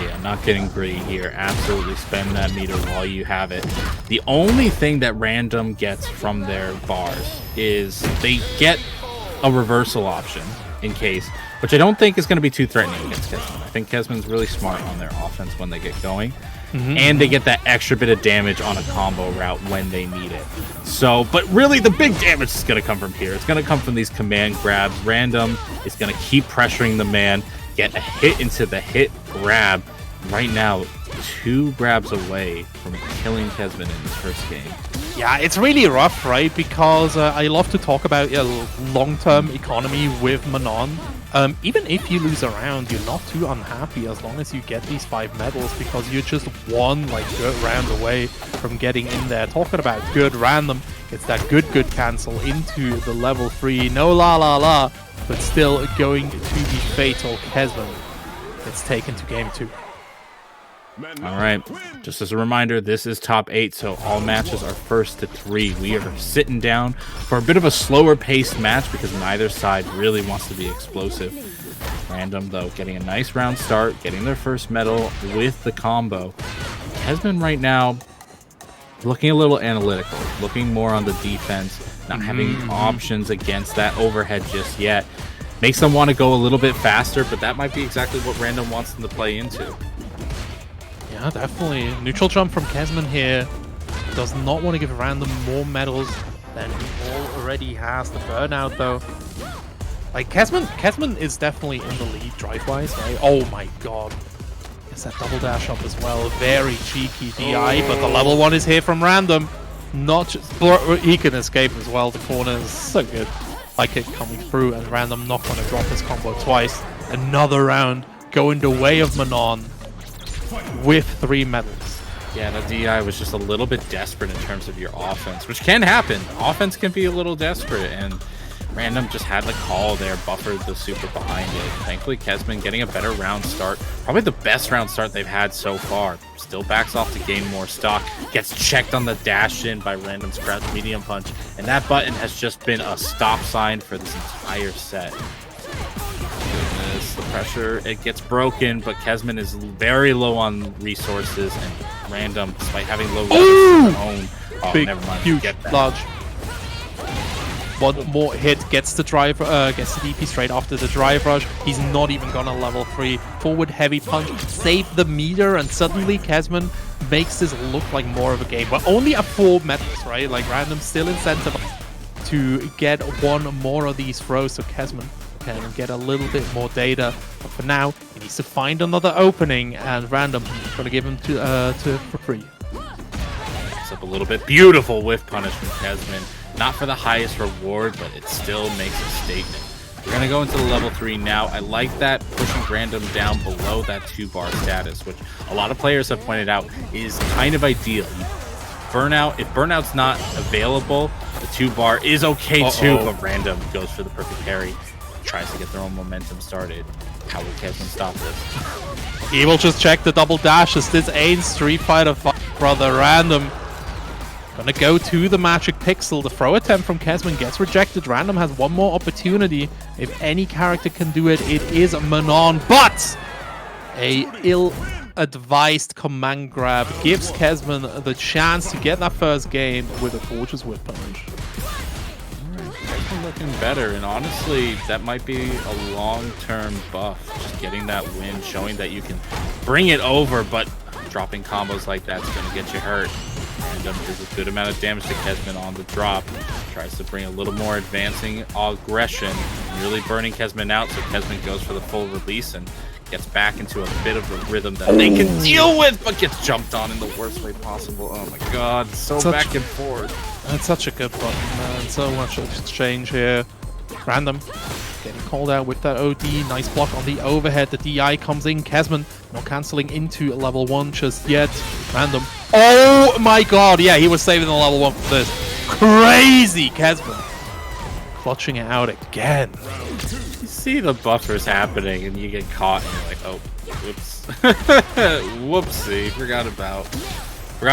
S7: Yeah, not getting greedy here. Absolutely spend that meter while you have it. The only thing that random gets from their bars is they get a reversal option in case, which I don't think is going to be too threatening against Kesman. I think Kesman's really smart on their offense when they get going. And they get that extra bit of damage on a combo route when they need it. So, but really the big damage is going to come from here. It's going to come from these command grabs. Random is going to keep pressuring the man, get a hit into the hit grab. Right now, 2 grabs away from killing Kesman in his first game.
S6: Yeah, it's really rough, right? Because I love to talk about long-term economy with Manon. Even if you lose a round, you're not too unhappy as long as you get these 5 medals, because you're just one good round away from getting in there. Talking about good random, it's that good cancel into the level 3. No la, but still going to be fatal. Kesman gets taken to game 2.
S7: All right, just as a reminder, this is top 8, so all matches are first to 3. We are sitting down for a bit of a slower paced match because neither side really wants to be explosive. Random, though, getting a nice round start, getting their first medal with the combo. Kesman right now looking a little analytical, looking more on the defense, not having options against that overhead just yet. Makes them want to go a little bit faster, but that might be exactly what Random wants them to play into.
S6: Yeah, definitely. Neutral jump from Kesman here. Does not want to give Random more medals than he already has. The burnout, though. Like, Kesman is definitely in the lead drive-wise, right? Oh my god. Gets that double dash up as well. Very cheeky DI, but the level 1 is here from Random. Not just... He can escape as well. The corner is so good. Like it coming through, and Random not going to drop his combo twice. Another round going the way of Manon with 3 medals.
S7: Yeah, the DI was just a little bit desperate in terms of your offense, which can happen. Offense can be a little desperate, and Random just had the call there, buffered the super behind it. Thankfully, Kesman getting a better round start. Probably the best round start they've had so far. Still backs off to gain more stock. Gets checked on the dash in by Random's crouch medium punch, and that button has just been a stop sign for this entire set. The pressure, it gets broken, but Kesman is very low on resources, and Random, despite having low resources of their own,
S6: Big,
S7: never mind,
S6: huge, large. One more hit, gets the drive, gets the DP straight after the drive rush. He's not even gonna level 3. Forward heavy punch, save the meter, and suddenly Kesman makes this look like more of a game. But only at 4 medals, right? Like, Random still incentivized to get 1 more of these throws, so Kesman can get a little bit more data, but for now he needs to find another opening, and Random gonna give him to for free.
S7: It's up a little bit. Beautiful whiff punish from Kesman. Not for the highest reward, but it still makes a statement. We're gonna go into the level 3 now. I like that, pushing Random down below that 2-bar status, which a lot of players have pointed out is kind of ideal. Burnout, if Burnout's not available, the 2-bar is okay too, but Random goes for the perfect parry. tries to get their own momentum started. How will Kesman stop this?
S6: He will just check the double dashes. This ain't Street Fighter 5, brother. Random. Gonna go to the magic pixel. The throw attempt from Kesman gets rejected. Random has one more opportunity. If any character can do it, it is Manon. But a ill-advised command grab gives Kesman the chance to get that first game with a gorgeous whip punch.
S7: Looking better, and honestly that might be a long-term buff. Just getting that win, showing that you can bring it over, but dropping combos like that's gonna get you hurt. And does a good amount of damage to Kesman on the drop. Tries to bring a little more advancing aggression, really burning Kesman out, so Kesman goes for the full release and gets back into a bit of a rhythm that they can deal with, but gets jumped on in the worst way possible. Oh my god, so back and forth.
S6: That's such a good button, man. So much exchange here. Random getting called out with that OD. Nice block on the overhead. The DI comes in. Kesman not cancelling into level 1 just yet. Random. Oh my god. Yeah, he was saving the level 1 for this. Crazy Kesman. Clutching it out again.
S7: You see the buffers happening and you get caught and you're like, oh, whoops. Whoopsie. Forgot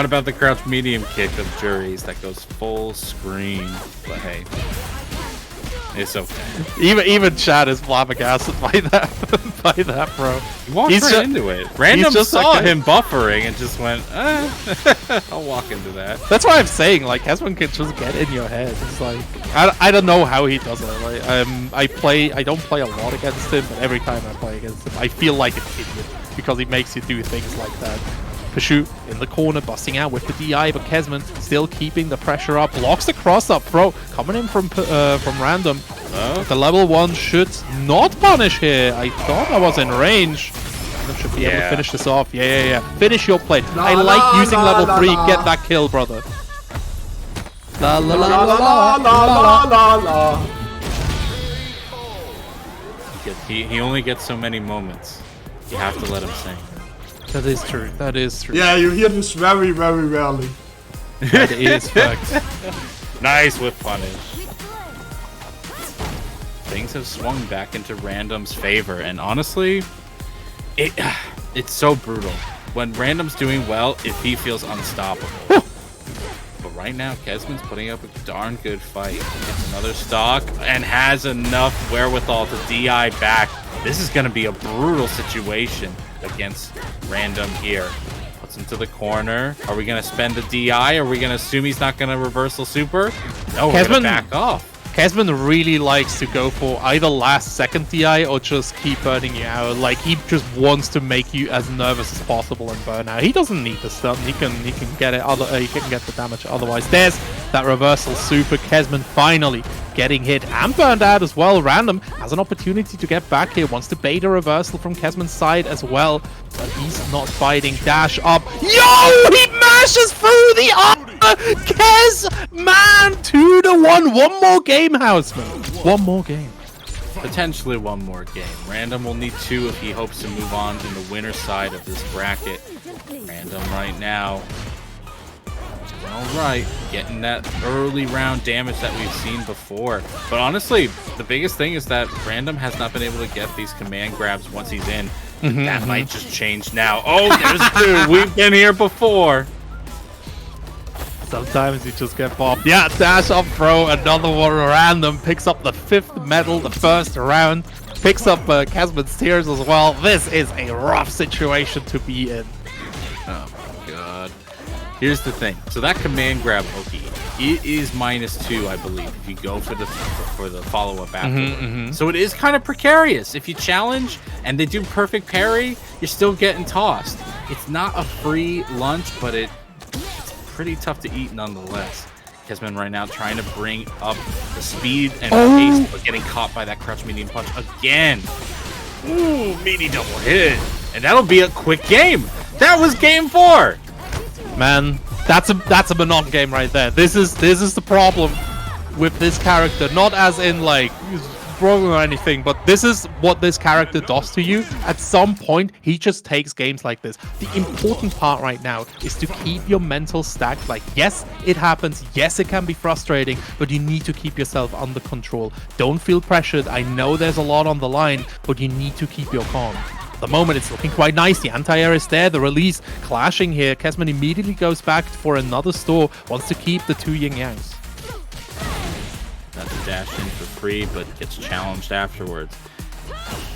S7: about the crouch medium kick of Juries that goes full screen. But hey, it's okay.
S6: Even Chad is flabbergasted by that, bro.
S7: He walked right into it. Random just saw him buffering and just went, I'll walk into that.
S6: That's why I'm saying, like, Kesman can just get in your head. It's like, I don't know how he does it. Like, I don't play a lot against him, but every time I play against him, I feel like an idiot because he makes you do things like that. Pursuit in the corner, busting out with the DI, but Kesman still keeping the pressure up. Blocks the cross-up throw, coming in from Random. The level 1 should not punish here. I thought I was in range. Random should be able to finish this off. Yeah. Finish your play. I like using level 3. Get that kill, brother. La la la la la la la la.
S7: He only gets so many moments. You have to let him sing.
S6: That is true. That is true.
S5: Yeah, you hear this very, very rarely.
S6: That is fact.
S7: Nice whip punish. Things have swung back into Random's favor, and honestly, it's so brutal. When Random's doing well, if he feels unstoppable. But right now, Kesman's putting up a darn good fight. Gets another stock and has enough wherewithal to DI back. This is going to be a brutal situation against Random here. Puts him to the corner. Are we going to spend the DI? Are we going to assume he's not going to reversal super? No, we're going to back off.
S6: Kesman really likes to go for either last second DI or just keep burning you out. Like, he just wants to make you as nervous as possible and burn out. He doesn't need the stun. He can get it. He can get the damage otherwise. There's that reversal super. Kesman finally getting hit and burned out as well. Random has an opportunity to get back here. Wants to bait a reversal from Kesman's side as well, but he's not fighting. Dash up. Yo! He mashes through the armor! Kes! Man! 2-1. One more game, Houseman. One more game.
S7: Potentially one more game. Random will need 2 if he hopes to move on to the winner side of this bracket. Random right now. Alright, getting that early round damage that we've seen before. But honestly, the biggest thing is that Random has not been able to get these command grabs once he's in. That might just change now. Oh, there's 2. We've been here before.
S6: Sometimes you just get bopped. Yeah, dash up throw, another one. Random picks up the 5th medal, the first round. Picks up Kesman's tears as well. This is a rough situation to be in.
S7: Oh my god. Here's the thing. So that command grab, okay, it is -2, I believe, if you go for the follow-up afterward. So it is kind of precarious. If you challenge and they do perfect parry, you're still getting tossed. It's not a free lunch, but it's pretty tough to eat nonetheless. Kesman right now trying to bring up the speed and pace, but getting caught by that crouch medium punch again. Ooh, meaty double hit. And that'll be a quick game. That was game 4.
S6: Man, that's a Manon game right there. This is the problem with this character. Not as in like broken or anything, but this is what this character does to you. At some point, he just takes games like this. The important part right now is to keep your mental stacked. Like, yes, it happens. Yes, it can be frustrating, but you need to keep yourself under control. Don't feel pressured. I know there's a lot on the line, but you need to keep your calm. At the moment, it's looking quite nice. The anti-air is there. The release clashing here. Kesman immediately goes back for another store. Wants to keep the two yin-yangs.
S7: That's a dash in for free, but gets challenged afterwards.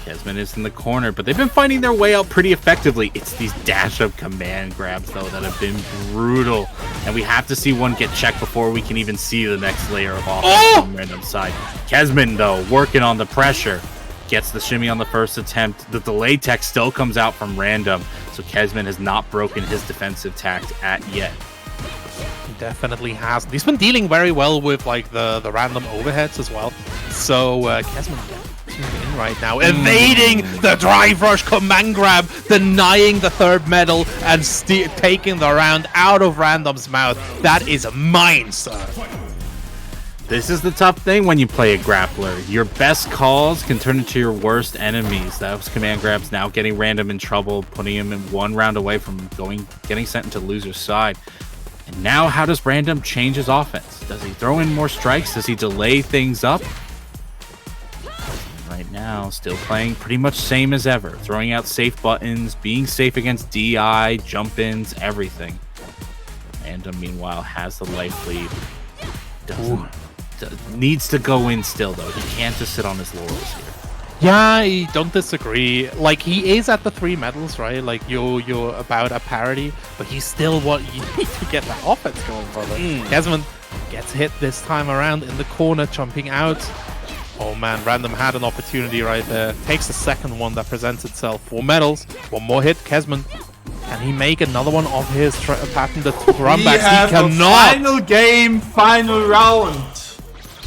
S7: Kesman is in the corner, but they've been finding their way out pretty effectively. It's these dash-up command grabs, though, that have been brutal. And we have to see one get checked before we can even see the next layer of offense from Random side. Kesman, though, working on the pressure. Gets the shimmy on the first attempt. The delay tech still comes out from Random, so Kesman has not broken his defensive tact yet.
S6: He definitely has. He's been dealing very well with like the random overheads as well. So Kesman in right now, evading the drive rush command grab, denying the third medal, and taking the round out of Random's mouth. That is mine, sir.
S7: This is the tough thing when you play a grappler. Your best calls can turn into your worst enemies. Those command grabs now getting Random in trouble, putting him in one round away from getting sent into loser's side. And now how does Random change his offense? Does he throw in more strikes? Does he delay things up? Right now, still playing pretty much same as ever. Throwing out safe buttons, being safe against DI, jump-ins, everything. Random, meanwhile, has the life lead. Needs to go in still, though. He can't just sit on his laurels here.
S6: Yeah, I don't disagree. Like, he is at the 3 medals, right? Like, you're about a parity, but he's still what you need to get that offense going, brother. Kesman gets hit this time around in the corner, jumping out. Oh man, Random had an opportunity right there. Takes the second one that presents itself. 4 medals, 1 more hit. Kesman, can he make another one of his patented runbacks? He cannot.
S5: Final game, final round.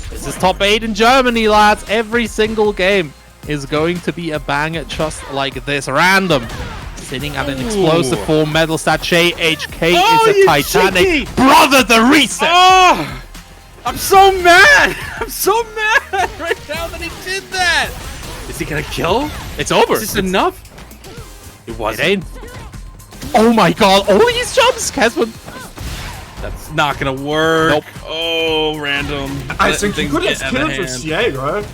S6: This is top 8 in Germany, lads. Every single game is going to be a banger just like this. Random sitting at an explosive 4 medal stat. JHK is a Titanic.
S7: Cheeky.
S6: Brother, the reset!
S7: Oh, I'm so mad! I'm so mad right now that he did that! Is he gonna kill?
S6: It's over.
S7: Is this enough? It wasn't.
S6: It ain't. Oh my god, all these jumps, Kesman.
S7: That's not gonna work.
S6: Nope.
S7: Oh, Random.
S5: I think you could have killed the CA, right?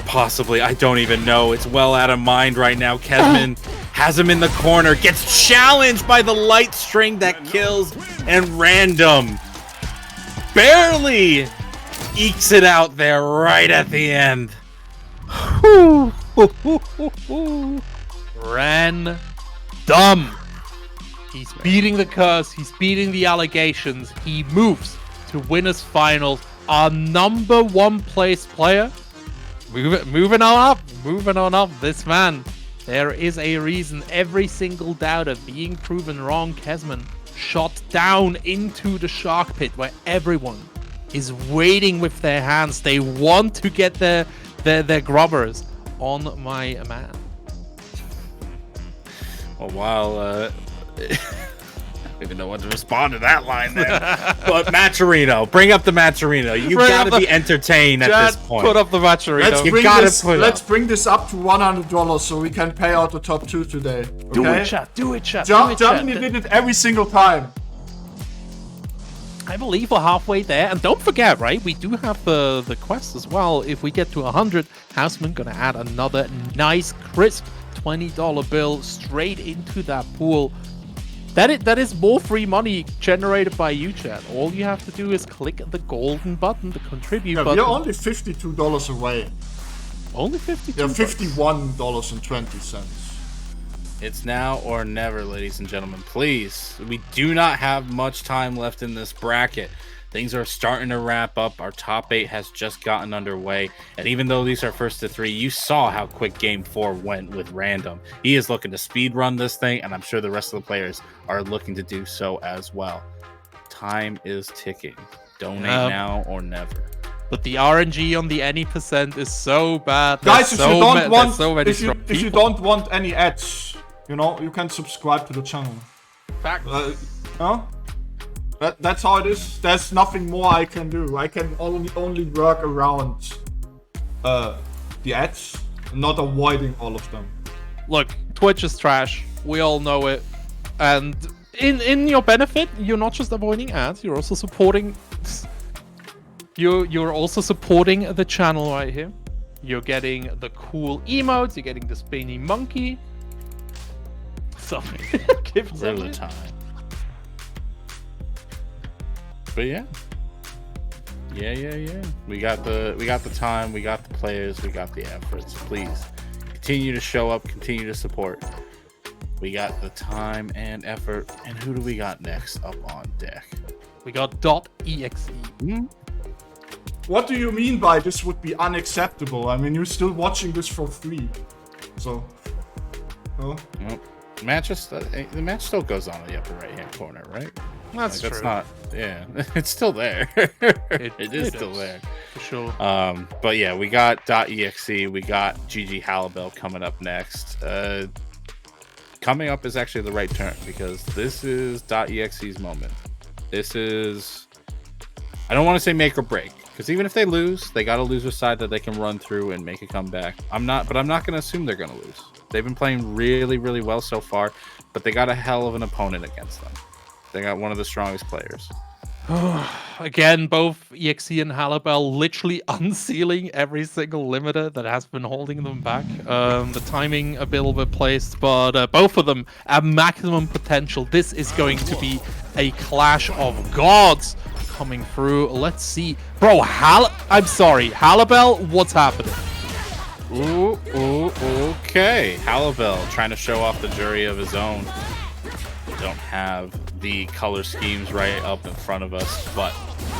S7: Possibly. I don't even know. It's well out of mind right now. Kesman has him in the corner. Gets challenged by the light string that kills. And Random barely ekes it out there right at the end.
S6: Random. He's beating the curse. He's beating the allegations. He moves to winners finals. Our number 1 place player. Moving on up. This man. There is a reason. Every single doubter being proven wrong. Kesman shot down into the shark pit where everyone is waiting with their hands. They want to get their grubbers on my man.
S7: Well, while I don't even know what to respond to that line then. But Matcherino, bring up the Matcherino. You gotta be entertained at this point.
S6: Put up the Matcherino.
S5: Let's bring this up to $100 so we can pay out the top 2 today. Okay?
S6: Do it, chat. Do it, chat.
S5: Germany did it every single time.
S6: I believe we're halfway there. And don't forget, right? We do have the quest as well. If we get to 100, Houseman gonna add another nice, crisp $20 bill straight into that pool. That is more free money generated by you, chat. All you have to do is click the golden button, the contribute button.
S5: We're only $52 away.
S6: Only $52?
S5: Yeah, $51.20.
S7: It's now or never, ladies and gentlemen. Please, we do not have much time left in this bracket. Things are starting to wrap up. Our top 8 has just gotten underway. And even though these are first to 3, you saw how quick game 4 went with Random. He is looking to speed run this thing, and I'm sure the rest of the players are looking to do so as well. Time is ticking. Donate now or never.
S6: But the RNG on the any percent is so bad.
S5: Guys, if you don't want any ads, you know, you can subscribe to the channel.
S6: Fact.
S5: That's how it is. There's nothing more I can do. I can only work around the ads, not avoiding all of them.
S6: Look, Twitch is trash. We all know it. And in your benefit, you're not just avoiding ads, you're also supporting... You're also supporting the channel right here. You're getting the cool emotes, you're getting the spinny monkey. So, give us
S7: the time. But yeah. Yeah. We got the time, we got the players, we got the efforts. Please continue to show up, continue to support. We got the time and effort. And who do we got next up on deck?
S6: We got .exe.
S5: What do you mean by this would be unacceptable? I mean, you're still watching this for free. So, no?
S7: Well, the match still goes on in the upper right hand corner, right?
S6: That's true.
S7: That's not, yeah, it's still there. it is still there.
S6: For sure.
S7: But yeah, we got .exe, we got GG Halibel coming up next. Coming up is actually the right turn because this is .exe's moment. This is, I don't want to say make or break, because even if they lose, they got a loser side that they can run through and make a comeback. I'm not going to assume they're going to lose. They've been playing really, really well so far, but they got a hell of an opponent against them. They got one of the strongest players.
S6: Again, both EXE and Halibel literally unsealing every single limiter that has been holding them back. The timing a little bit placed, but both of them at maximum potential. This is going to be a clash of gods coming through. Let's see. Bro, I'm sorry. Halibel, what's happening?
S7: Ooh, okay. Halibel trying to show off the jury of his own. Don't have the color schemes right up in front of us, but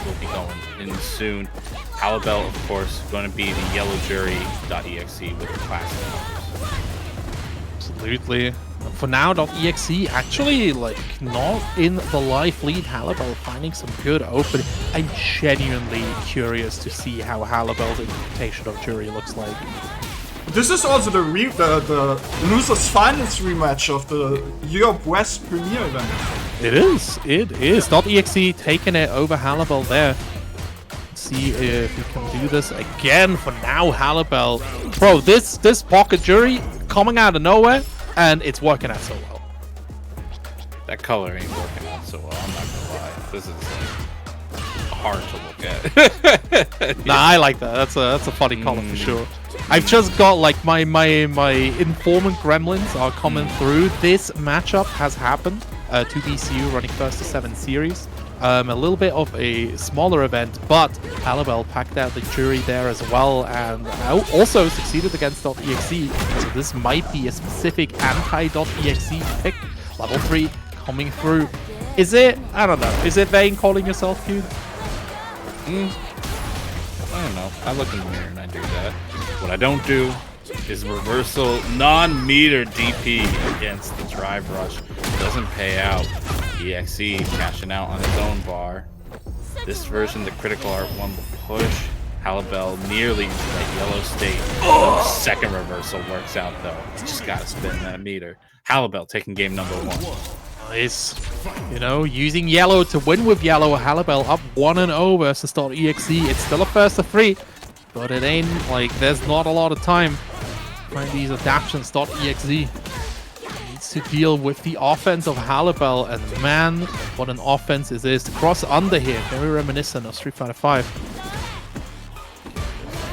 S7: we'll be going in soon. Halibel, of course, going to be the yellow jury.exe with the classic colors.
S6: Absolutely. For now, .exe actually like not in the live lead. Halibel finding some good opening. I'm genuinely curious to see how Halibel's interpretation of jury looks like.
S5: This is also the losers finals rematch of the Europe West Premier event.
S6: It is. .exe taking it over Halibel there. Let's see if we can do this again. For now, Halibel. Bro, this pocket jury coming out of nowhere, and it's working out so well.
S7: That color ain't working out so well, I'm not gonna lie. This is hard to look at.
S6: Nah, I like that. That's a funny color for sure. I've just got like my informant gremlins are coming through. This matchup has happened. 2BCU running first to 7 series. A little bit of a smaller event, but Halibel packed out the jury there as well, and also succeeded against .exe. So this might be a specific anti.exe pick. Level 3 coming through. Is it? I don't know. Is it Vayne calling yourself cute?
S7: I don't know. I look in the mirror and I do that. What I don't do is reversal non-meter DP against the drive rush. Doesn't pay out. EXE cashing out on his own bar. This version, the critical art one, will push Halibel nearly into that yellow state. The second reversal works out though. Just gotta spin that meter. Halibel taking game number 1.
S6: Nice. You know, using yellow to win with yellow. Halibel up 1-0 versus .exe. It's still a first to 3, but it ain't like there's not a lot of time. Find these adaptions. .exe needs to deal with the offense of Halibel, and man, what an offense is this. The cross under here, very reminiscent of Street Fighter 5.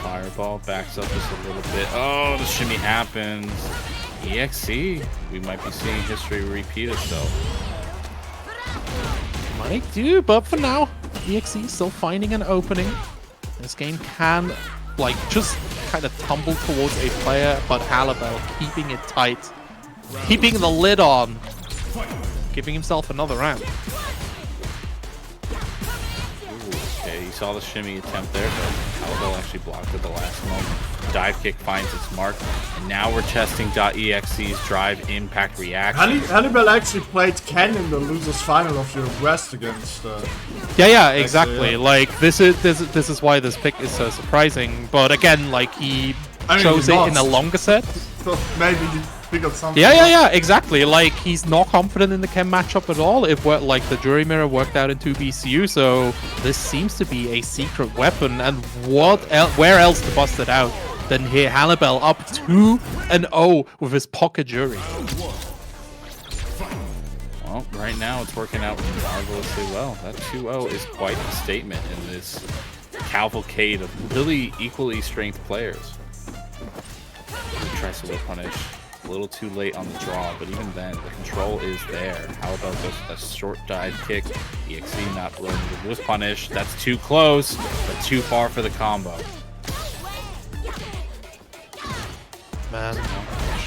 S7: Fireball backs up just a little bit. Oh, the shimmy happens. EXE, we might be seeing history repeat itself.
S6: Might do, but for now, EXE still finding an opening. This game can, like, just kind of tumble towards a player, but Halibel keeping it tight, keeping the lid on, giving himself another round.
S7: Okay, you saw the shimmy attempt there, but Halibel actually blocked at the last moment. Dive kick finds its mark, and now we're testing .exe's drive impact reaction.
S5: Halibel actually played Ken in the losers final of Europe West against.
S6: Yeah, exactly. Yeah. Like this is why this pick is so surprising. But again, like he chose it in a longer set.
S5: So maybe figured something
S6: Yeah, exactly. Like, he's not confident in the chem matchup at all. It worked, like, the jury mirror worked out in 2BCU, so this seems to be a secret weapon. And where else to bust it out than here? Hannibal up 2-0 with his pocket jury.
S7: Well, right now it's working out marvelously well. That 2-0 is quite a statement in this cavalcade of really equally strength players. He tries to whip punish. A little too late on the draw, but even then, the control is there. How about a short dive kick? EXE not willing to whip punish. That's too close, but too far for the combo.
S6: Man,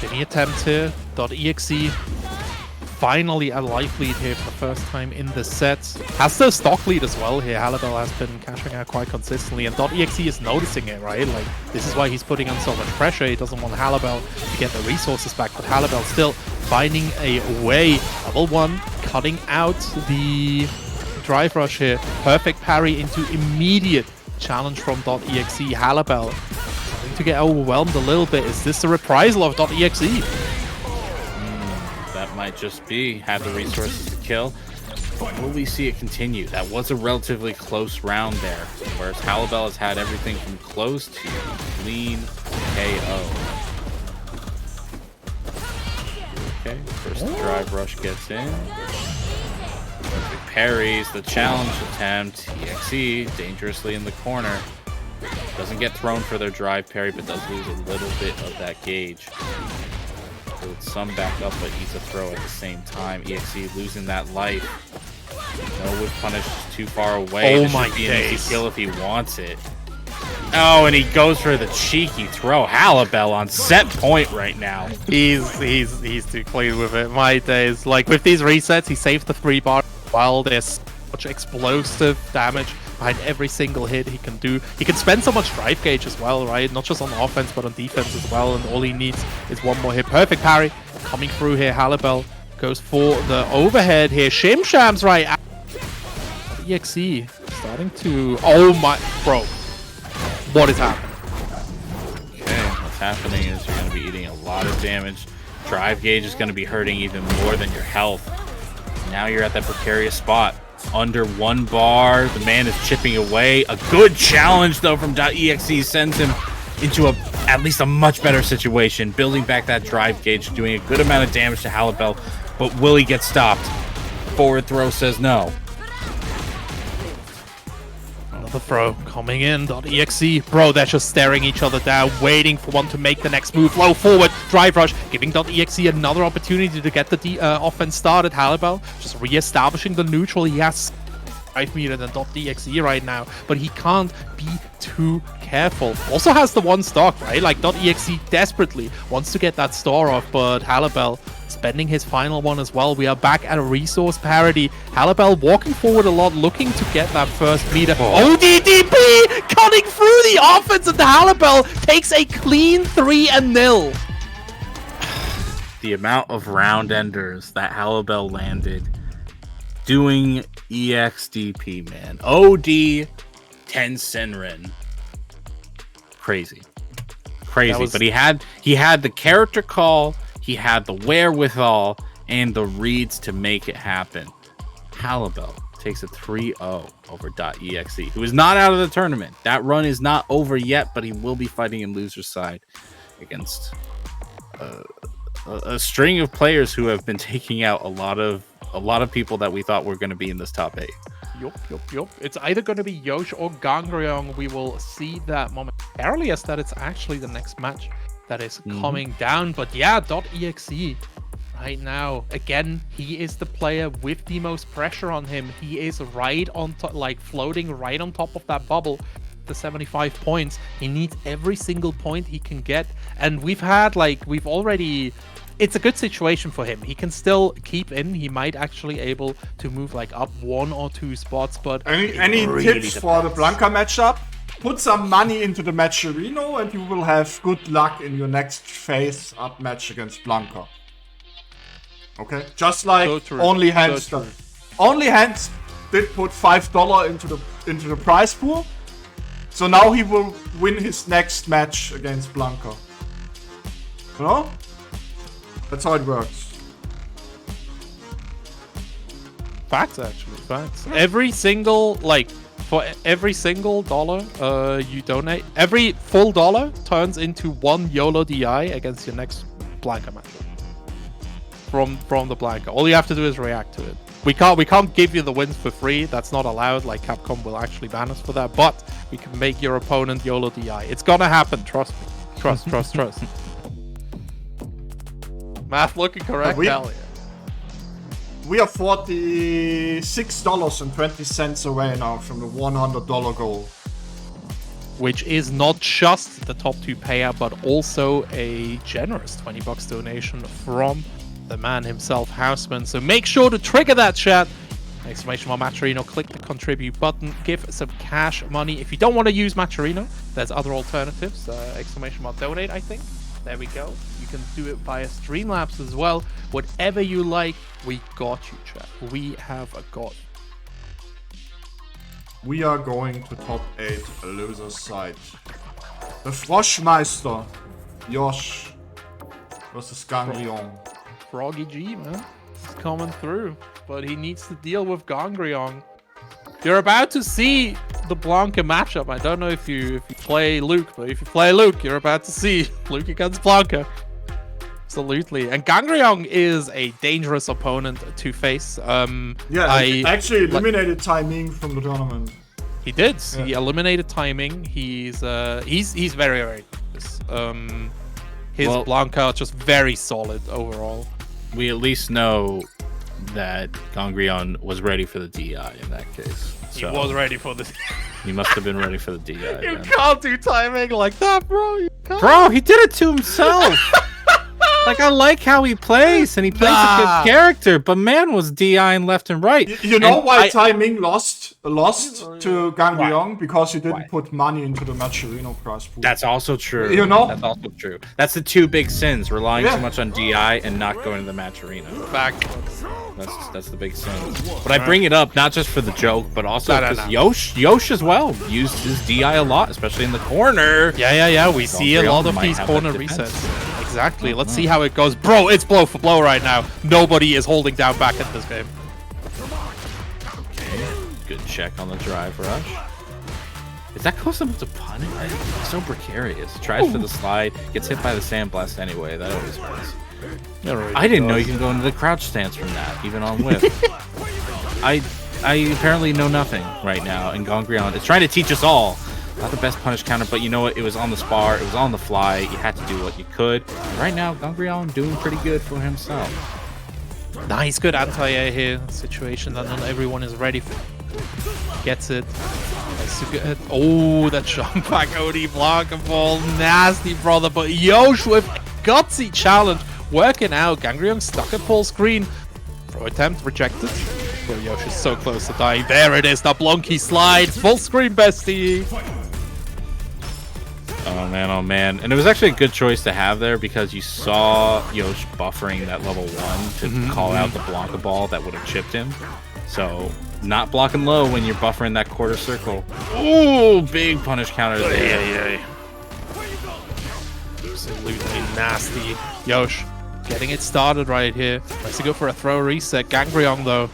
S6: shitty attempt here. .exe finally a life lead here for the first time in the set. Has the stock lead as well here. Hannibal has been cashing out quite consistently, and .exe is noticing it, right? Like, this is why he's putting on so much pressure. He doesn't want Hannibal to get the resources back, but Hannibal still finding a way. Level 1, cutting out the drive rush here. Perfect parry into immediate challenge from .exe. Hannibal starting to get overwhelmed a little bit. Is this the reprisal of .exe?
S7: That might just be have the resources to kill. But will we see it continue? That was a relatively close round there, whereas Hannibal has had everything from close to clean KO. Okay, first the drive rush gets in. Parries the challenge attempt. EXE dangerously in the corner. Doesn't get thrown for their drive parry, but does lose a little bit of that gauge. Build some back up, but eats a throw at the same time. EXE losing that life. No whip punish is too far away.
S6: Oh
S7: this
S6: my
S7: should be an
S6: days.
S7: easy kill if he wants it. Oh, and he goes for the cheeky throw. Hannibal on set point right now.
S6: He's too clean with it. My days. Like, with these resets, he saved the 3-bar while there's such explosive damage behind every single hit he can do. He can spend so much drive gauge as well, right? Not just on offense, but on defense as well. And all he needs is one more hit. Perfect parry coming through here. Hannibal goes for the overhead here. Shim Shams right out. EXE starting to... Oh my... Bro. What is happening?
S7: Okay, what's happening is you're going to be eating a lot of damage. Drive gauge is going to be hurting even more than your health. Now you're at that precarious spot. Under 1 bar, the man is chipping away. A good challenge though from .exe sends him into at least a much better situation, building back that drive gauge, doing a good amount of damage to Hannibal, but will he get stopped? Forward throw says no.
S6: Another throw coming in. .exe, bro, they're just staring each other down, waiting for one to make the next move. Low forward, drive rush, giving .exe another opportunity to get the offense started. Hannibal just re-establishing the neutral. He has 5 meter than .exe right now, but he can't be too careful. Also has the 1 stock, right? Like, .exe desperately wants to get that store off, but Hannibal spending his final one as well. We are back at a resource parity. Hannibal walking forward a lot, looking to get that first meter. ODDP cutting through the offense, and Hannibal takes a clean 3-0.
S7: The amount of round enders that Hannibal landed doing EXDP, man. OD 10 Senrin. Crazy. But he had the character call, he had the wherewithal, and the reads to make it happen. Hannibal takes a 3-0 over .exe, who is not out of the tournament. That run is not over yet, but he will be fighting in loser's side against a string of players who have been taking out a lot of people that we thought were going to be in this top 8.
S6: Yup. It's either going to be Yosh or Gangryong. We will see that momentarily, as that it's actually the next match that is coming down. But yeah, .exe right now, again, he is the player with the most pressure on him. He is right on top, like floating right on top of that bubble. The 75 points. He needs every single point he can get. And we've already... It's a good situation for him. He can still keep in. He might actually able to move like up 1 or 2 spots, but
S5: any really tips for the Blanca matchup? Put some money into the match Reno and you will have good luck in your next face-up match against Blanca. Okay? Just like Only Hands. Only Hands did put $5 into the prize pool. So now he will win his next match against Blanca. You know? That's how it works.
S6: Facts, actually. Facts. Every single, like, for every single dollar you donate, every full dollar turns into 1 YOLO DI against your next Blanca match. From the Blanca. All you have to do is react to it. We can't give you the wins for free. That's not allowed. Like, Capcom will actually ban us for that. But we can make your opponent YOLO DI. It's gonna happen. Trust me. Trust. Math looking correct. Hell yeah.
S5: We are $46.20 away now from the $100 goal.
S6: Which is not just the top 2 payout, but also a generous $20 donation from the man himself, Houseman. So make sure to trigger that chat. Exclamation mark Matcherino, click the contribute button, give some cash money. If you don't want to use Matcherino, there's other alternatives. Exclamation mark donate, I think. There we go. You can do it via Streamlabs as well. Whatever you like, we got you, chat. We have got you.
S5: We are going to top 8 loser's side. The Froschmeister, Josh, versus Ganglion.
S6: Froggy G, man. He's coming through, but he needs to deal with Gangrion. You're about to see the Blanca matchup. I don't know if you play Luke, but if you play Luke, you're about to see Luke against Blanca. Absolutely. And Gangrion is a dangerous opponent to face.
S5: I actually eliminated Timing from the tournament.
S6: He did. Yeah. He eliminated Timing. He's very, very good. His Blanca just very solid overall.
S7: We at least know that Gangrion was ready for the DI in that case. So
S6: he was ready for the
S7: he must have been ready for the DI.
S6: You can't do Timing like that, bro. You can't.
S7: Bro, he did it to himself. Like, I like how he plays, and he plays a good character, but man was DIing left and right.
S5: You know why Timing lost to Gangrion? Because he didn't put money into the Matcherino prize pool.
S7: That's also true.
S5: You know?
S7: That's also true. That's the 2 big sins, relying too much on DI and not going to the Matcherino. That's the big sin. But I bring it up not just for the joke, but also because Yosh as well used his DI a lot, especially in the corner.
S6: Yeah. We see a lot of these corner resets. Exactly. Let's see how it goes. Bro, it's blow for blow right now. Nobody is holding down back in this game.
S7: Okay. Good check on the drive rush. Is that close enough to punish? It's so precarious. Tries for the slide, gets hit by the sandblast anyway. That always hurts. I didn't know you can go into the crouch stance from that, even on whip. I apparently know nothing right now, and Gangrion is trying to teach us all. Not the best punish counter, but you know what? It was on the spar. It was on the fly. You had to do what you could. And right now, Gangrion doing pretty good for himself.
S6: Nice, good anti-air here. Situation that not everyone is ready for. Gets it. Oh, that jump back OD Blanca ball. Nasty, brother. But Yosh with a gutsy challenge. Working out. Gangrion stuck at full screen. Throw attempt rejected. But Yosh is so close to dying. There it is. The Blonky slide. Full screen bestie.
S7: Oh man. And it was actually a good choice to have there because you saw Yosh buffering that level 1 to call out the Blanca ball that would have chipped him. So, not blocking low when you're buffering that quarter circle. Ooh, big punish counter there.
S6: Absolutely nasty. Yosh getting it started right here. Tries to go for a throw reset. Gangrion though.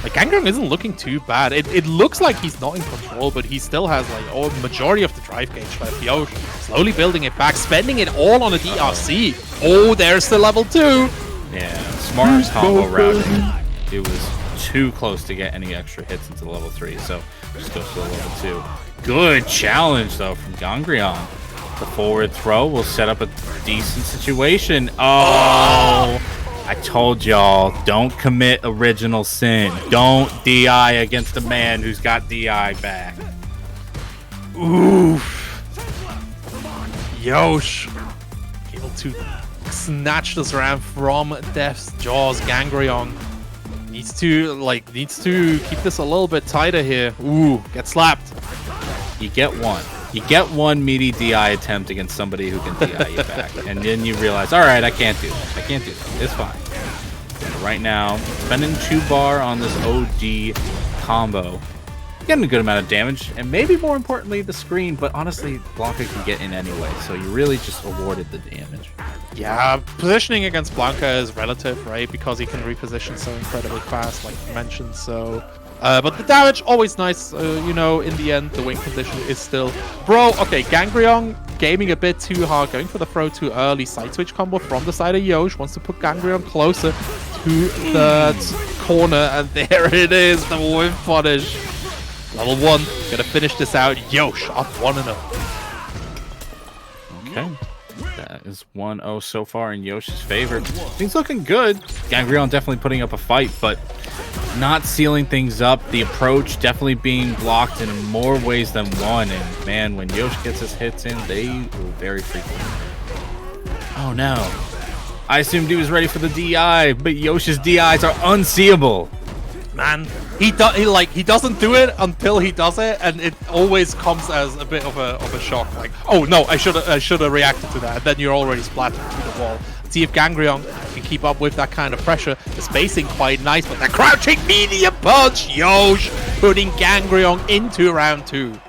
S6: Like, Gangrion isn't looking too bad. It looks like he's not in control, but he still has like majority of the drive gauge left. Yosh slowly building it back, spending it all on a DRC. Oh, there's the level 2.
S7: Yeah, smart combo routing. It was too close to get any extra hits into level 3, so just goes to the level 2. Good challenge though from Gangrion. The forward throw will set up a decent situation. Oh! I told y'all, don't commit original sin. Don't DI against a man who's got DI back.
S6: Oof. Yosh able to snatch this round from Death's jaws. Gangrion needs to keep this a little bit tighter here. Ooh, get slapped.
S7: You get one. You get one meaty DI attempt against somebody who can DI you back, and then you realize, all right, I can't do that. I can't do that. It's fine. And right now, spending 2 bar on this OD combo, getting a good amount of damage, and maybe more importantly, the screen. But honestly, Blanca can get in anyway, so you really just awarded the damage.
S6: Yeah, positioning against Blanca is relative, right? Because he can reposition so incredibly fast, like you mentioned. So, but the damage always nice. You know, in the end, the win condition is still, bro. Okay, Gangreon gaming a bit too hard, going for the throw too early. Side switch combo from the side of Yosh, wants to put Gangreon closer to the corner, and there it is, the whiff punish. Level 1, gonna finish this out. Yosh up 1-0.
S7: Okay. That is 1-0 so far in Yosh's favor. Things looking good. Gangreon definitely putting up a fight, but not sealing things up. The approach definitely being blocked in more ways than one. And man, when Yosh gets his hits in, they will very frequent. Oh no. I assumed he was ready for the DI, but Yosh's DIs are unseeable.
S6: Man, he doesn't do it until he does it, and it always comes as a bit of a shock. Like, oh no, I should have reacted to that. And then you're already splattered to the wall. See if Gangreon can keep up with that kind of pressure. The spacing quite nice, but the crouching medium punch, Yosh putting Gangreon into round 2.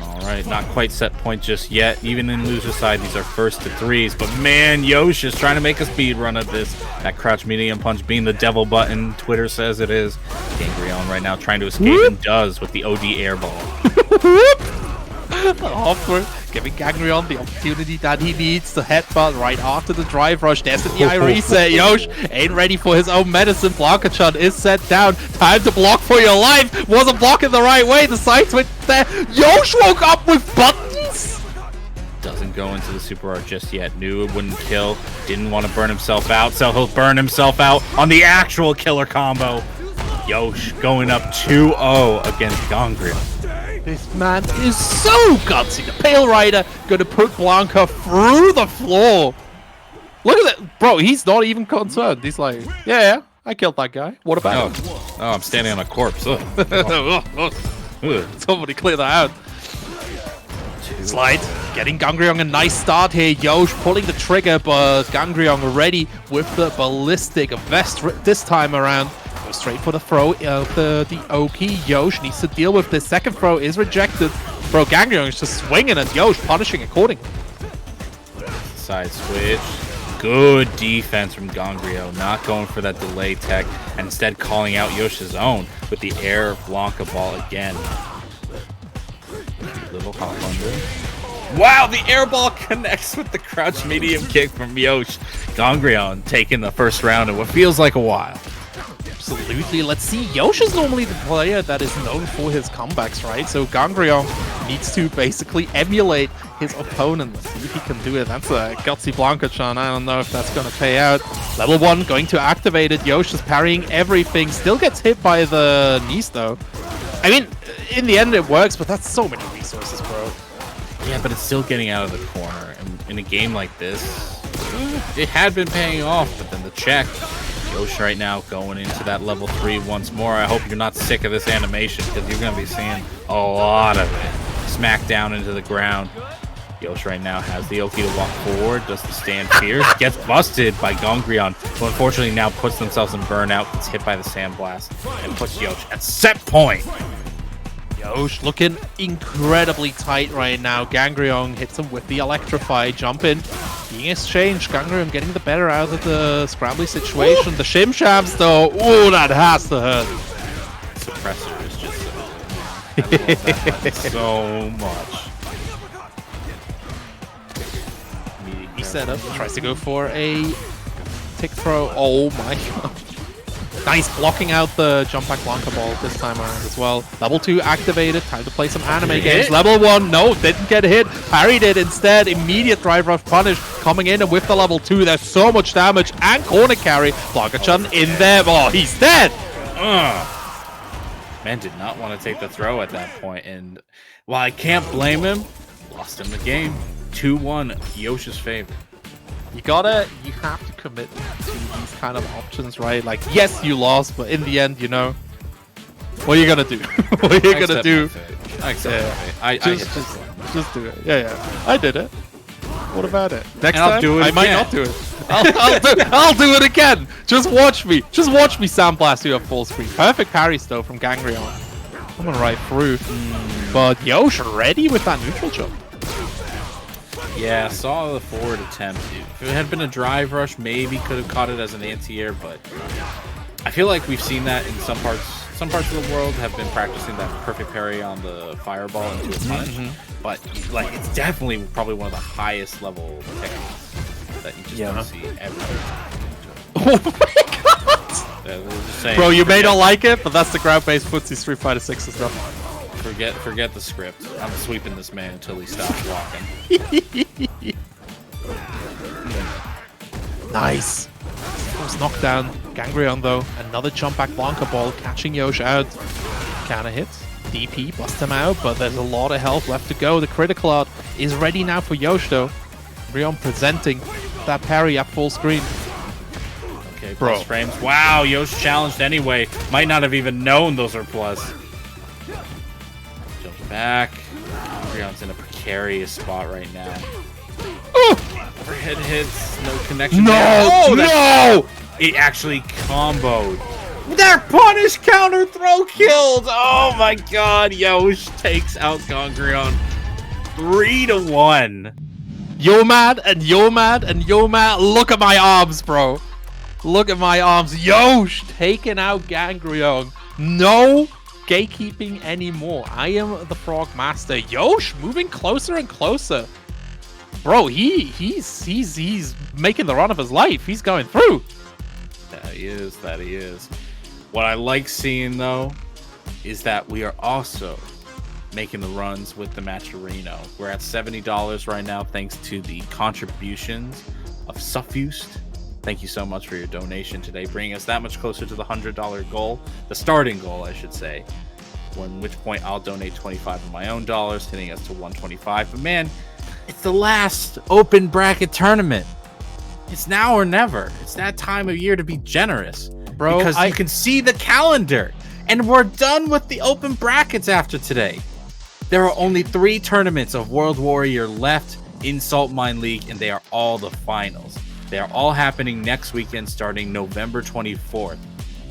S7: All right, not quite set point just yet. Even in loser side, these are first to 3s. But man, Yosh is trying to make a speed run of this. That crouch medium punch being the devil button, Twitter says it is. Gangreon right now trying to escape and does with the OD airball.
S6: Offer giving Gangreon the opportunity that he needs to headbutt right after the drive rush. There's the DI reset. Yosh ain't ready for his own medicine. Blanca-chan is set down. Time to block for your life. Wasn't blocking the right way. The side switch there. Yosh woke up with buttons.
S7: Doesn't go into the super art just yet. Knew it wouldn't kill. Didn't want to burn himself out, so he'll burn himself out on the actual killer combo. Yosh going up 2-0 against Gangreon.
S6: This man is so gutsy. The Pale Rider gonna put Blanca through the floor. Look at that. Bro, he's not even concerned. He's like, yeah, I killed that guy. What about him?
S7: Oh, I'm standing on a corpse. Ugh.
S6: Somebody clear that out. Slide. Getting Gangreon a nice start here. Yosh pulling the trigger, but Gangreon ready with the ballistic vest this time around. Straight for the throw of the Oki. Yosh needs to deal with this. Second throw is rejected. Bro, Gangreon is just swinging at Yosh, punishing accordingly.
S7: Side switch. Good defense from Gangreon. Not going for that delay tech, and instead calling out Yosh's own with the air Blanca ball again. Little hop under. Wow, the air ball connects with the crouch medium kick from Yosh. Gangreon taking the first round in what feels like a while.
S6: Absolutely. Let's see. Yosh is normally the player that is known for his comebacks, right? So Gangreon needs to basically emulate his opponent. Let's see if he can do it. That's a gutsy Blanca-chan. I don't know if that's going to pay out. Level 1 going to activate it. Yosh is parrying everything. Still gets hit by the knees, though. I mean, in the end, it works, but that's so many resources, bro.
S7: Yeah, but it's still getting out of the corner. And in a game like this, it had been paying off, but then the check. Yosh right now going into that level 3 once more. I hope you're not sick of this animation, because you're going to be seeing a lot of it. Smack down into the ground. Yosh right now has the Oki to walk forward, does the stand fierce, gets busted by Gangreon, who unfortunately now puts themselves in burnout, gets hit by the sandblast, and puts Yosh at set point.
S6: Yosh looking incredibly tight right now. Gangreon hits him with the electrify. Jump in. Being exchanged. Gangreon getting the better out of the scrambly situation. Ooh. The Shim Shams though. Ooh, that has to hurt.
S7: Suppressor is just I love that so much.
S6: He set up. Tries to go for a tick throw. Oh my god. Nice blocking out the jump back Blanca ball this time around as well. Level 2 activated. Time to play some anime games. Level 1, no, didn't get hit. Parried it instead. Immediate drive rush punish coming in, and with the level 2, there's so much damage and corner carry. Blanca-chan in there. Oh, he's dead.
S7: Man did not want to take the throw at that point, and while I can't blame him, lost him the game. 2-1, Yosh's favor.
S6: You have to commit to these kind of options, right? Like, yes, you lost, but in the end, you know, what are you gonna do? What are you gonna do?
S7: I accept
S6: I just do it. Yeah, I did it. What about it? Next
S7: time,
S6: I'll
S7: do it
S6: I might not do it. I'll do it again. Just watch me. Just watch me sandblast you at full screen. Perfect parries though from Gangreon. Coming right through. But Yosh ready with that neutral jump.
S7: Yeah, saw the forward attempt. If it had been a drive rush, maybe could have caught it as an anti-air, but I feel like we've seen that in some parts. Some parts of the world have been practicing that perfect parry on the fireball into a punish, but like it's definitely probably one of the highest level techniques that you just don't see everywhere.
S6: Oh my god!
S7: Saying,
S6: bro, you may not like it, but that's the ground-based footsie Street Fighter 6 stuff.
S7: Forget the script. I'm sweeping this man until he stops walking.
S6: Nice. First knockdown. Gangreon though. Another jump back Blanca ball, catching Yosh out. Counter hit. DP, bust him out, but there's a lot of health left to go. The critical art is ready now for Yosh though. Gangreon presenting that parry at full screen.
S7: Okay, plus frames. Wow, Yosh challenged anyway. Might not have even known those are plus. Jumps back. Gangreon's in a precarious spot right now. Overhead hits, no connection.
S6: No!
S7: It actually comboed. That punish counter throw kills. Oh my god, Yosh takes out Gangreon 3-1.
S6: You're mad and you're mad and you're mad. Look at my arms, bro. Look at my arms. Yosh taking out Gangreon. No gatekeeping anymore. I am the Frog Master. Yosh moving closer and closer. Bro, he's making the run of his life. He's going through.
S7: That he is. What I like seeing though is that we are also making the runs with the Matcherino. We're at $70 right now thanks to the contributions of Suffused. Thank you so much for your donation today, bringing us that much closer to the $100 goal, the starting goal, I should say. When which point I'll donate 25 of my own dollars, hitting us to 125. But man, it's the last open bracket tournament. It's now or never. It's that time of year to be generous,
S6: bro.
S7: Because you can see the calendar, and we're done with the open brackets after today. There are only 3 tournaments of World Warrior left in Saltmine League, and they are all the finals. They are all happening next weekend, starting November 24th,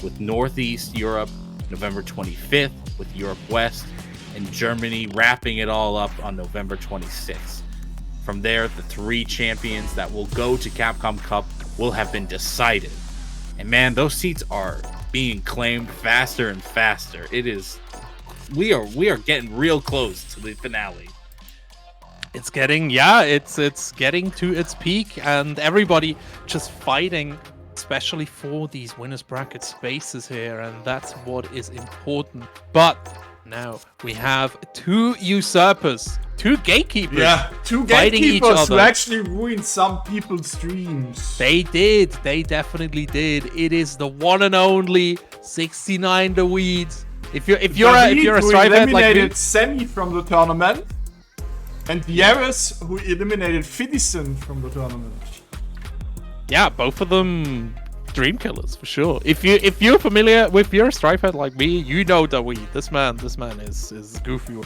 S7: with Northeast Europe, November 25th, with Europe West, and Germany wrapping it all up on November 26th. From there, the 3 champions that will go to Capcom Cup will have been decided. And man, those seats are being claimed faster and faster. It is, we are getting real close to the finale.
S6: It's getting, it's getting to its peak, and everybody just fighting, especially for these winners bracket spaces here, and that's what is important. But now we have 2 usurpers, 2 gatekeepers.
S5: Yeah, 2
S6: fighting each
S5: gatekeepers
S6: other.
S5: who actually ruined some people's dreams.
S6: They did. They definitely did. It is the one and only 69 the Weeds. If you're a stripe head like me,
S5: eliminated Semi from the tournament, and Yaris who eliminated Fidison from the tournament.
S6: yeah, both of them dream killers for sure. If you're familiar with your stripe head like me, you know that this man is goofy.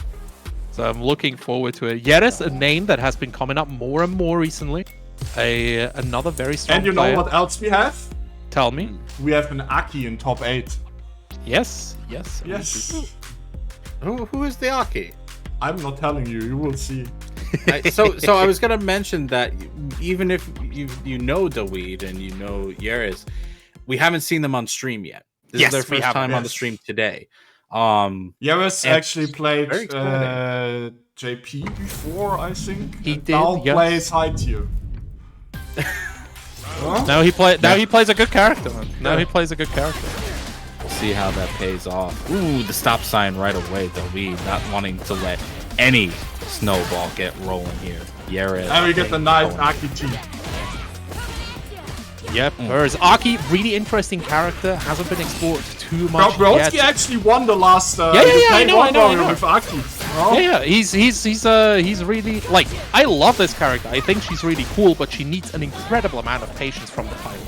S6: So I'm looking forward to it. Yaris, a name that has been coming up more and more recently. Another very strong
S5: And you know
S6: player.
S5: what else we have?
S6: Tell me.
S5: We have an Aki in top 8.
S6: Yes.
S7: Who is the Aki?
S5: I'm not telling you, you will see.
S7: So I was gonna mention that even if you know Daweed and you know Yaris, we haven't seen them on stream yet. This is their first time on the stream today.
S5: Yaris actually played JP before, I think.
S6: He did.
S5: Now
S6: yes.
S5: plays high tier.
S6: Now he plays a good character, man. Now he plays a good character.
S7: We'll see how that pays off. Ooh, the stop sign right away, Daweed, not wanting to let any snowball get rolling here. Yaris.
S5: And we get the nice Aki team.
S6: Yep, whereas Aki, really interesting characcer, hasn't been explored too much
S5: Brodsky
S6: yet.
S5: actually won the last
S6: I know.
S5: with Aki. Oh.
S6: Yeah, he's really, like, I love this character. I think she's really cool, but she needs an incredible amount of patience from the fighter.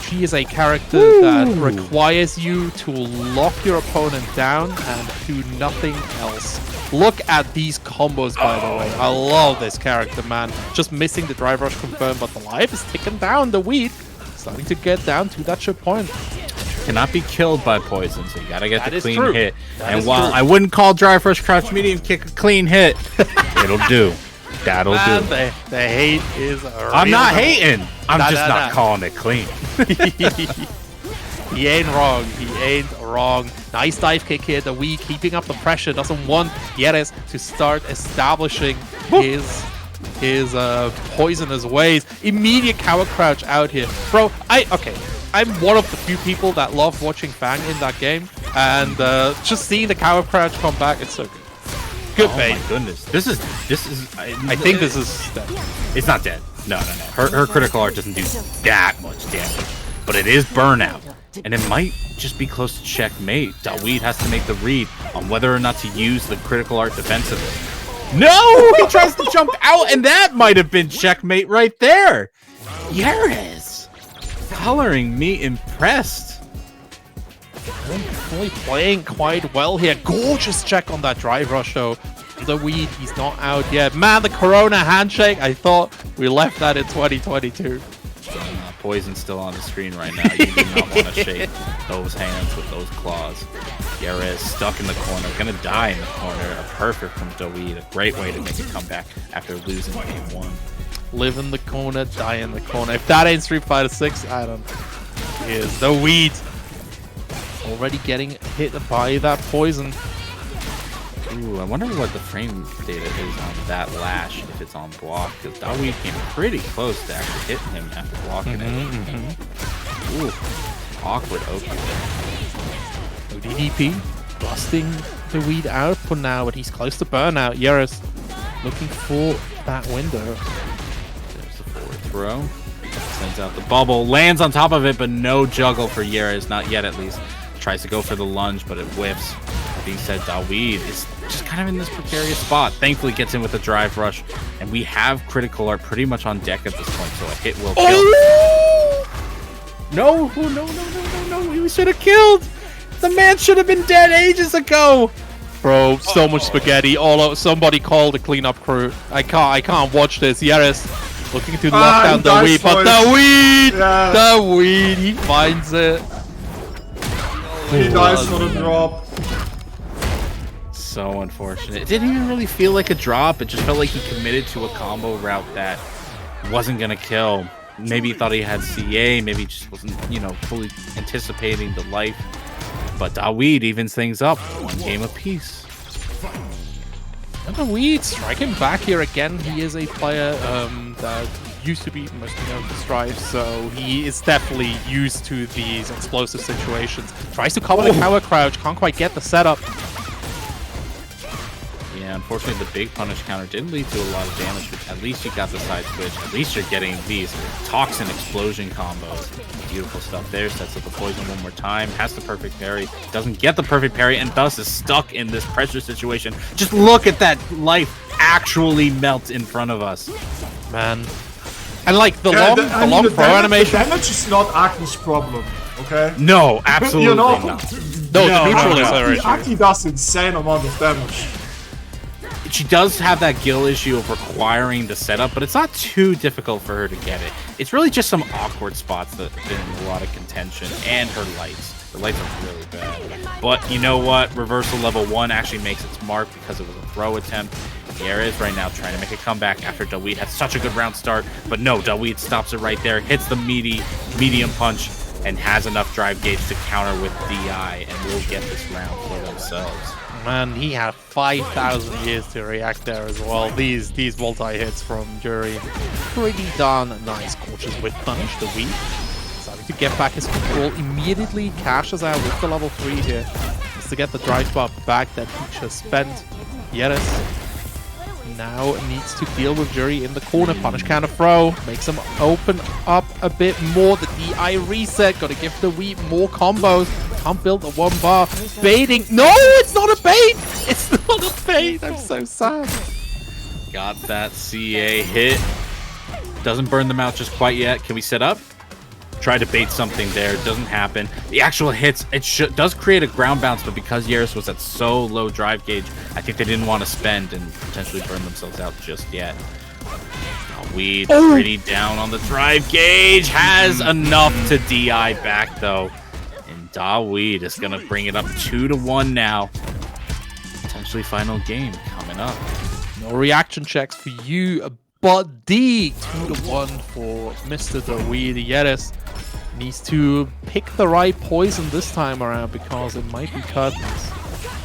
S6: She is a character that requires you to lock your opponent down and do nothing else. Look at these combos, by the way. I love this character, man. Just missing the drive rush confirmed, but the life is ticking down. The weed starting to get down to that chip point.
S7: Cannot be killed by poison, so you gotta get the clean hit.
S6: That
S7: and
S6: is
S7: while
S6: true.
S7: I wouldn't call drive rush crouch medium kick a clean hit, it'll do. That'll
S6: Man,
S7: do.
S6: the hate is
S7: I'm not hating. I'm just not calling it clean.
S6: He ain't wrong. He ain't wrong. Nice dive kick here. The Wii keeping up the pressure. Doesn't want Yeres to start establishing his poisonous ways. Immediate cower crouch out here. Bro, I'm one of the few people that love watching Fang in that game. And just seeing the cower crouch come back, it's so good. Good bait.
S7: Oh my goodness. This is.
S6: I think this is dead.
S7: It's not dead. No. Her critical art doesn't do that much damage, but it is burnout, and it might just be close to checkmate. Daweed has to make the read on whether or not to use the critical art defensively. No, he tries to jump out, and that might have been checkmate right there. Yeres, coloring me impressed.
S6: Really playing quite well here. Gorgeous check on that drive rush though. The Weed, he's not out yet. Man, the Corona handshake. I thought we left that in 2022.
S7: Poison's still on the screen right now. You do not want to shake those hands with those claws. Yeres stuck in the corner, gonna die in the corner. A perfect from Daweed. A great way to make a comeback after losing game 1.
S6: Live in the corner, die in the corner. If that ain't Street Fighter 6, I don't know. Here's the Weed. Already getting hit by that poison.
S7: Ooh, I wonder what the frame data is on that lash if it's on block, because Daweed came pretty close to actually hitting him after blocking it. Ooh, awkward open.
S6: ODDP busting the Weed out for now, but he's close to burnout. Yeres looking for that window.
S7: There's the forward throw. Sends out the bubble, lands on top of it, but no juggle for Yeres, not yet at least. Tries to go for the lunge, but it whiffs. That being said, Daweed is just kind of in this precarious spot. Thankfully gets in with a drive rush, and we have critical art pretty much on deck at this point, so a hit will kill. No, he should have killed. The man should have been dead ages ago.
S6: Bro, so much spaghetti all over. Somebody call the cleanup crew. I can't watch this. Yeres looking to lock down the Weed, but the Weed, he finds it.
S5: He dies for the drop.
S7: So unfortunate. It didn't even really feel like a drop. It just felt like he committed to a combo route that wasn't gonna kill. Maybe he thought he had CA. Maybe he just wasn't, fully anticipating the life. But Daweed evens things up. 1 game apiece.
S6: And the Weed striking back here again. He is a player that used to be mostly known for Strife, so he is definitely used to these explosive situations. Tries to cover the cower crouch, can't quite get the setup.
S7: Yeah, unfortunately the big punish counter did lead to a lot of damage, but at least you got the side switch. At least you're getting these toxin explosion combos. Beautiful stuff there. Sets up the poison one more time. Has the perfect parry. Doesn't get the perfect parry, and thus is stuck in this pressure situation. Just look at that life actually melt in front of us.
S6: Man. And like the long throw animation.
S5: The damage is not Aki's problem, okay?
S7: No, absolutely not.
S6: No, the neutral is her issue.
S5: Aki does insane amount of damage.
S7: She does have that gill issue of requiring the setup, but it's not too difficult for her to get it. It's really just some awkward spots that have been in a lot of contention, and her lights. The lights are really bad. But you know what? Reversal level 1 actually makes its mark because it was a throw attempt. Yeres right now trying to make a comeback after Daweed had such a good round start, but no, Daweed stops it right there, hits the medium punch, and has enough drive gauge to counter with DI, and will get this round for themselves.
S6: Man, he had 5,000 years to react there as well. These multi-hits from Jury. Pretty darn nice. Gorgeous with punish, the Weed. Starting to get back his control. Immediately cashes out with the level 3 here. Just to get the drive bar back that he just spent. Yeres now needs to deal with Jury in the corner. Punish counter throw. Makes him open up a bit more. The DI reset. Gotta give the Weed more combos. Can't build the 1 bar. Baiting. No, it's not a bait. It's not a bait. I'm so sad.
S7: Got that CA hit. Doesn't burn them out just quite yet. Can we set up? Try to bait something there. Doesn't happen. The actual hits, it does create a ground bounce, but because Yeres was at so low drive gauge, I think they didn't want to spend and potentially burn themselves out just yet. Weed pretty down on the drive gauge. Has enough to DI back, though. And Daweed is going to bring it up 2-1 now. Potentially final game coming up.
S6: No reaction checks for you, but D 2-1 for Mr. Daweed. Yeres needs to pick the right poison this time around because it might be curtains.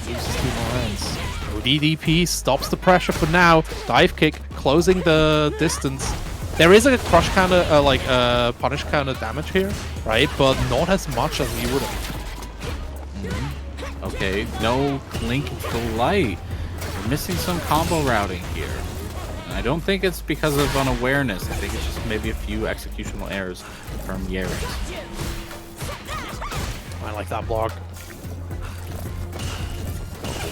S6: Loses 2 more rounds. DDP stops the pressure for now. Dive kick closing the distance. There is a crush counter, punish counter damage here, right? But not as much as you would have.
S7: Okay, no link to light. We're missing some combo routing here. And I don't think it's because of unawareness. I think it's just maybe a few executional errors from Yeris.
S6: I like that block.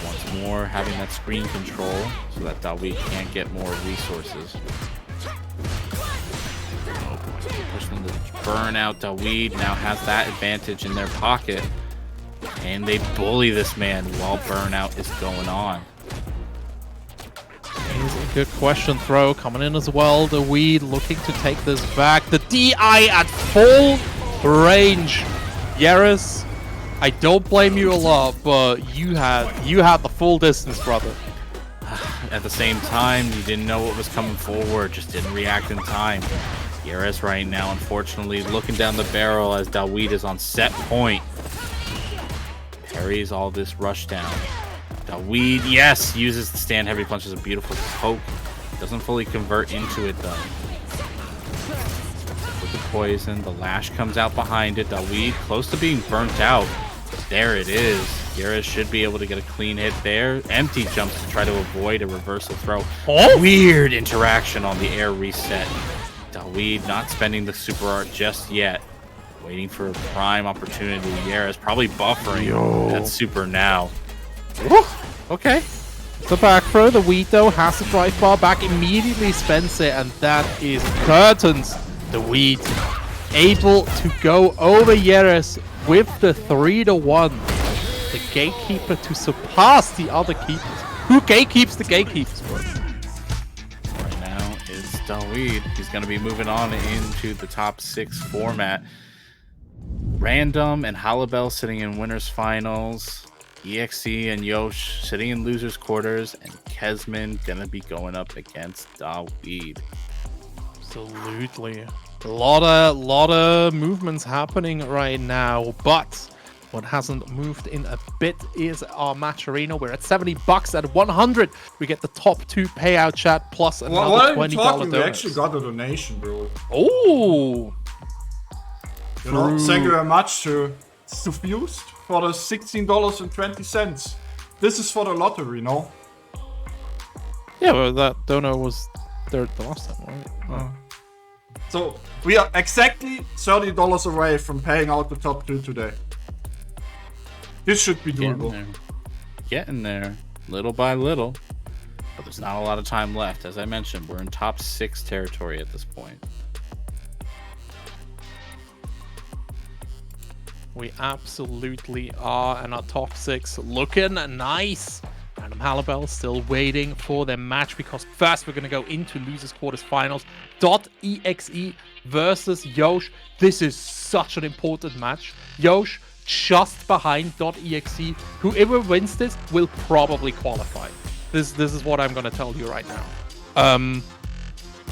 S7: Once more, having that screen control so that Daweed can't get more resources. Push them to burn out. Daweed now has that advantage in their pocket. And they bully this man while burnout is going on.
S6: Here's a good question throw coming in as well. Daweed looking to take this back. The DI at full range. Yeris, I don't blame you a lot, but you had the full distance, brother.
S7: At the same time, you didn't know what was coming forward, just didn't react in time. Yeris right now, unfortunately, looking down the barrel as Daweed is on set point. Parries all this rush down. Daweed, yes, uses the stand heavy punch as a beautiful poke. Doesn't fully convert into it though. With the poison, the lash comes out behind it. Daweed close to being burnt out. There it is. Yeris should be able to get a clean hit there. Empty jumps to try to avoid a reversal throw.
S6: Oh!
S7: Weird interaction on the air reset. Daweed not spending the super art just yet. Waiting for a prime opportunity. Yeris probably buffering that super now.
S6: Woo! Okay. The back throw. The Weed though has the drive bar back. Immediately spends it, and that is curtains. The Weed able to go over Yeris with the 3-1. The gatekeeper to surpass the other keepers. Who gatekeeps the gatekeepers?
S7: Right now it's Daweed. He's going to be moving on into the top 6 format. Random and Halibel sitting in winners finals. EXE and Yosh sitting in losers quarters, and Kesman gonna be going up against Daweed.
S6: Absolutely. A lot of movements happening right now, but what hasn't moved in a bit is our match arena. We're at $70 at 100. We get the top 2 payout chat plus another $20 donors.
S5: We actually got a donation, bro.
S6: Oh.
S5: You know, thank you very much to Fused for the $16.20. This is for the lottery, no?
S6: Yeah, well, that donor was there the last time, right?
S5: Oh. So we are exactly $30 away from paying out the top 2 today. This should be doable.
S7: Getting there, little by little. But there's not a lot of time left. As I mentioned, we're in top 6 territory at this point.
S6: We absolutely are, and our top 6 looking nice. Random Halibel still waiting for their match because first we're going to go into losers quarters finals. .exe versus Yosh. This is such an important match. Yosh just behind .exe. Whoever wins this will probably qualify. This is what I'm going to tell you right now.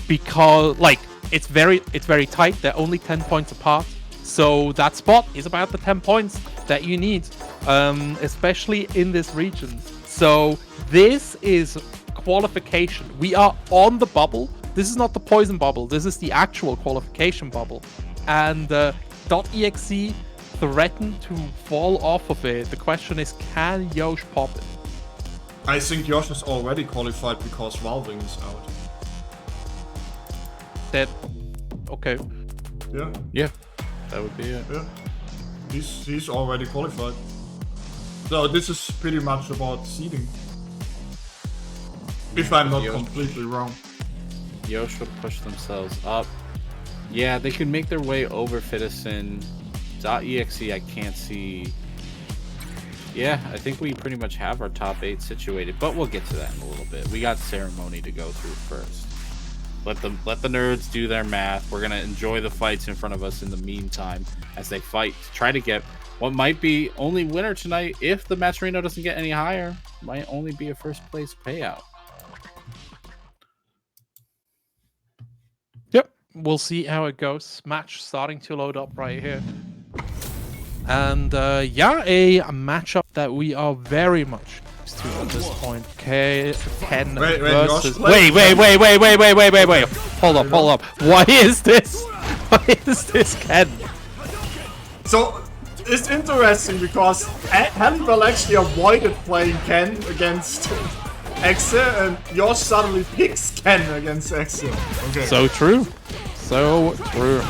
S6: Because like it's very tight. They're only 10 points apart. So that spot is about the 10 points that you need, especially in this region. So this is qualification. We are on the bubble. This is not the poison bubble. This is the actual qualification bubble. And .exe threatened to fall off of it. The question is, can Yosh pop it?
S5: I think Yosh is already qualified because Valving is out.
S6: That okay.
S7: Yeah. That would be it.
S5: Yeah, he's already qualified. So this is pretty much about seeding. If I'm not completely wrong.
S7: Yosh would push themselves up. Yeah, they could make their way over Fittison. .exe, I can't see. Yeah, I think we pretty much have our top 8 situated, but we'll get to that in a little bit. We got ceremony to go through first. Let the nerds do their math. We're gonna enjoy the fights in front of us in the meantime as they fight to try to get what might be only winner tonight if the match arena doesn't get any higher. Might only be a first place payout.
S6: we'll see how it goes. Match starting to load up right here. And yeah, a matchup that we are very much used to at this point. Ken versus... Wait. Hold up. Why is this? Why is this Ken?
S5: So, it's interesting because Hannibal actually avoided playing Ken against Exe, and Josh suddenly picks Ken against Exe. Okay.
S6: So true. So true.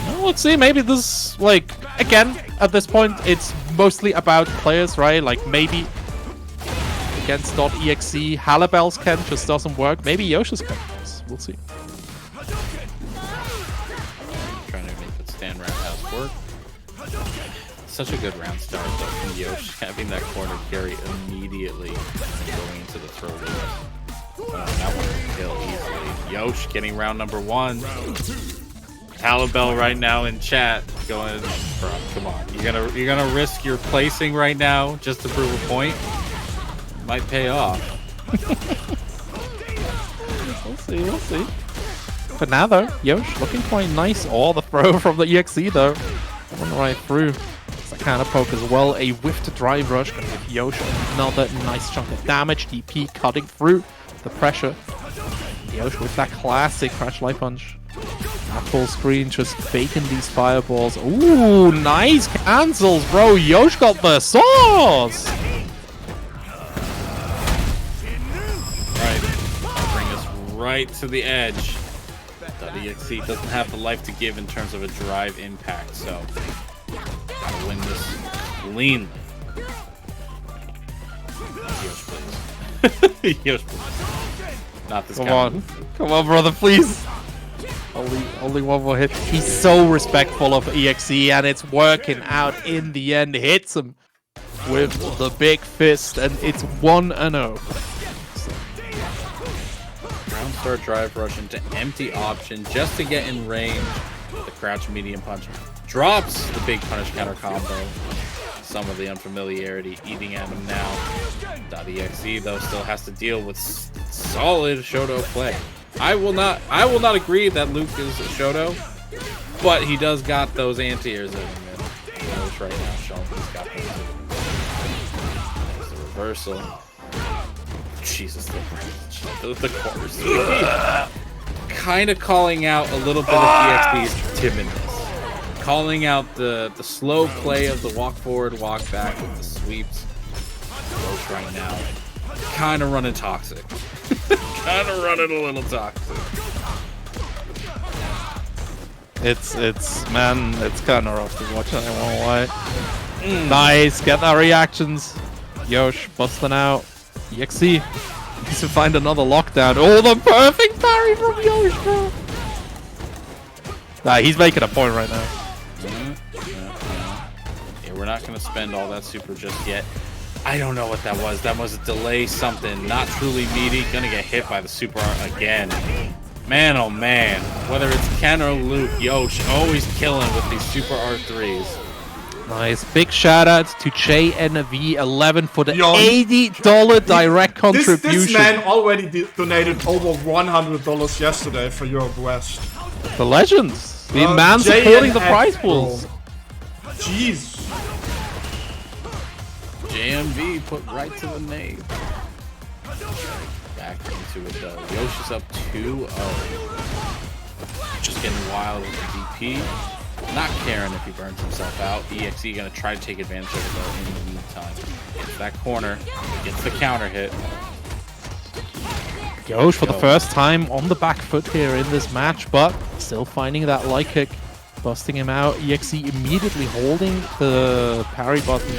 S6: Well, let's see, maybe this, like, again, at this point, it's mostly about players, right? Like, maybe against .exe, Halibel's Ken just doesn't work. Maybe Yoshi's Ken does. We'll see.
S7: Trying to make the stand roundhouse work. Such a good round start though from Yosh, having that corner carry immediately and going into the throw wheel. That one can kill easily. Yosh getting round number 1. Halibel right now in chat going, bro, come on. You're gonna risk your placing right now just to prove a point? Might pay off.
S6: We'll see. For now though, Yosh looking quite nice. Oh, the throw from the EXE though. Going right through. It's a counter poke as well. A whiffed drive rush. Gonna give Yosh another nice chunk of damage. DP cutting through the pressure. Yosh with that classic crash light punch. At full screen, just faking these fireballs. Ooh, nice cancels, bro. Yosh got the sauce.
S7: Right. Bring us right to the edge. .exe doesn't have the life to give in terms of a drive impact, so gotta win this cleanly. Yosh, please. Yosh, please. Not this guy.
S6: Come on, brother, please. Only one more hit. He's so respectful of EXE, and it's working out in the end. Hits him with the big fist, and it's 1-0.
S7: Ground start drive rush into empty option just to get in range. The crouch medium punch drops the big punish counter combo. Some of the unfamiliarity eating at him now. .exe though still has to deal with solid Shoto play. I will not agree that Luke is a Shoto, but he does got those anti-airs in him. Yosh right now showing he's got them. There's the reversal. Jesus, the corners. Kind of calling out a little bit of EXP's timidness. Calling out the slow play of the walk forward, walk back with the sweeps. Yosh right now. Kind of running toxic. Kind of running a little toxic.
S6: It's kind of rough to watch. I won't lie. Nice, get that reactions. Yosh busting out. EXE needs to find another lockdown. Oh, the perfect parry from Yosh, bro. Nah, he's making a point right now.
S7: Yeah, we're not gonna spend all that super just yet. I don't know what that was. That was a delay something. Not truly meaty. Gonna get hit by the super art again. Man, oh man. Whether it's Ken or Luke, Yosh always killing with these super R3s.
S6: Nice. Big shout out to JNV11 for the $80 direct contribution.
S5: This man already donated over $100 yesterday for Europe West.
S6: The legends. The man supporting the prize pools.
S5: Jeez.
S7: JMV put right to the nave. Back into it though. Yosh is up 2-0. Just getting wild with the DP. Not caring if he burns himself out. EXE gonna try to take advantage of it though in the meantime. Gets that corner. Gets the counter hit.
S6: Yosh for the first time on the back foot here in this match, but still finding that light kick. Busting him out. EXE immediately holding the parry button.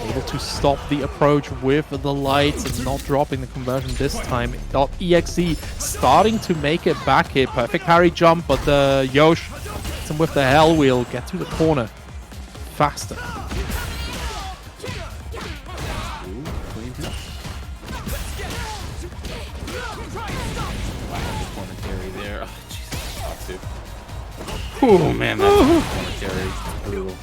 S6: Able to stop the approach with the lights and not dropping the conversion this time. .exe starting to make it back here. Perfect parry jump, but Yosh hits him with the hell wheel. Get to the corner faster.
S7: Corner carry there. Oh, Jesus. Oh man, that's corner carry. Brutal.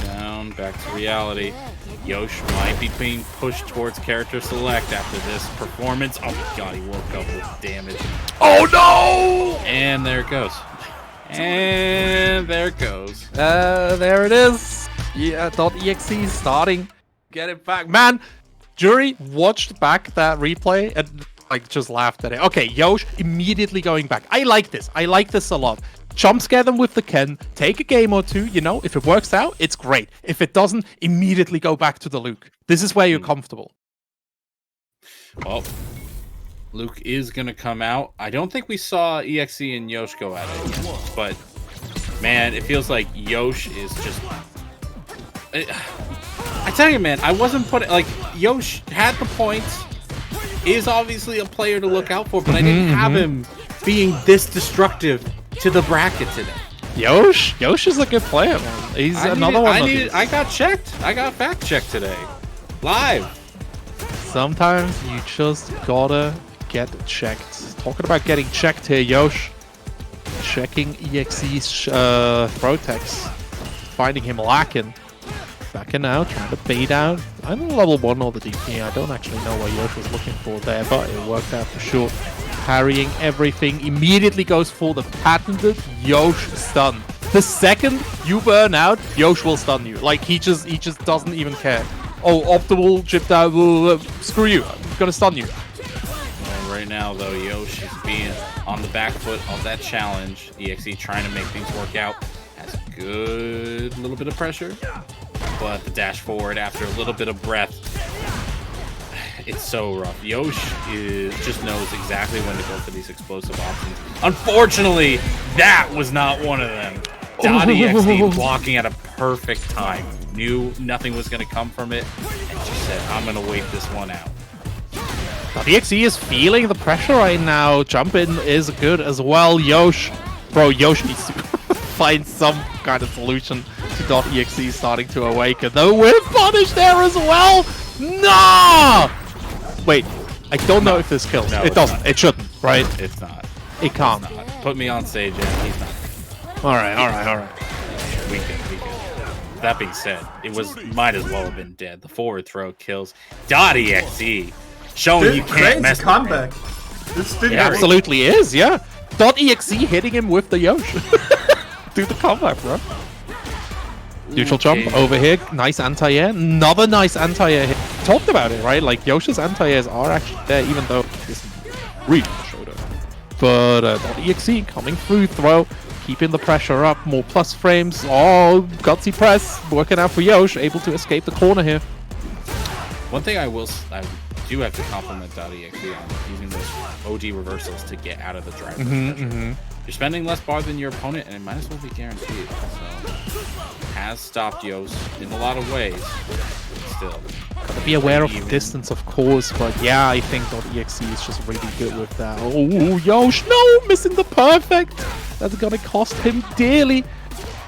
S7: Down. down, back to reality. Yosh might be being pushed towards character select after this performance. Oh my god, he woke up with damage.
S6: Oh no!
S7: And there it goes. And there it goes.
S6: There it is. Yeah, .exe starting. Get it back. Man, Jury watched back that replay and like just laughed at it. Okay, Yosh immediately going back. I like this. I like this a lot. Jump scare them with the Ken, take a game or two, you know, if it works out, it's great. If it doesn't, immediately go back to the Luke. This is where you're comfortable.
S7: Well, Luke is going to come out. I don't think we saw EXE and Yosh go at it yet, but man, it feels like Yosh is just... I tell you, man, I wasn't putting... Like, Yosh had the points, is obviously a player to look out for, but I didn't have him being this destructive to the bracket today.
S6: Yosh is a good player, man. He's another one.
S7: I got checked. I got fact checked today. Live.
S6: Sometimes you just gotta get checked. Talking about getting checked here, Yosh. Checking EXE's Protex. Finding him lacking. Backing out, trying to bait out. I don't know level 1 or the DP. I don't actually know what Yosh was looking for there, but it worked out for sure. Parrying everything, immediately goes for the patented Yosh stun. The second you burn out, Yosh will stun you. Like he just doesn't even care. Oh, optimal chipped out. Screw you. I'm gonna stun you.
S7: Well, right now though, Yosh is being on the back foot of that challenge. EXE trying to make things work out. Has a good little bit of pressure, but the dash forward after a little bit of breath. It's so rough. Yosh just knows exactly when to go for these explosive options. Unfortunately, that was not one of them. .exe blocking at a perfect time. Knew nothing was going to come from it, and just said, I'm going to wait this one out.
S6: .exe is feeling the pressure right now. Jump in is good as well. Yosh needs to find some kind of solution to .exe starting to awaken. Though we're punished there as well. No! Wait, I don't know if this kills.
S7: No,
S6: it doesn't. It shouldn't, right?
S7: It's not.
S6: It can't.
S7: It's not. Put me on stage, and he's not.
S6: All right.
S7: We can. That being said, might as well have been dead. The forward throw kills. .exe showing you can't mess
S5: comeback. This
S6: it absolutely is, yeah. .exe hitting him with the Yosh. Do the comeback, bro. Neutral jump over here. Nice anti-air. Another nice anti-air hit. Talked about it, right? Like, Yosh's anti-airs are actually there, even though this really showed up. But .exe coming through, throw, keeping the pressure up. More plus frames. Oh, gutsy press. Working out for Yosh. Able to escape the corner here.
S7: One thing I do have to compliment .exe on using those OD reversals to get out of the driver pressure. You're spending less bar than your opponent, and it might as well be guaranteed. So, has stopped Yosh in a lot of ways. Still,
S6: gotta be aware of the distance, of course. But yeah, I think .exe is just really good with that. Oh, Yosh, no, missing the perfect. That's gonna cost him dearly.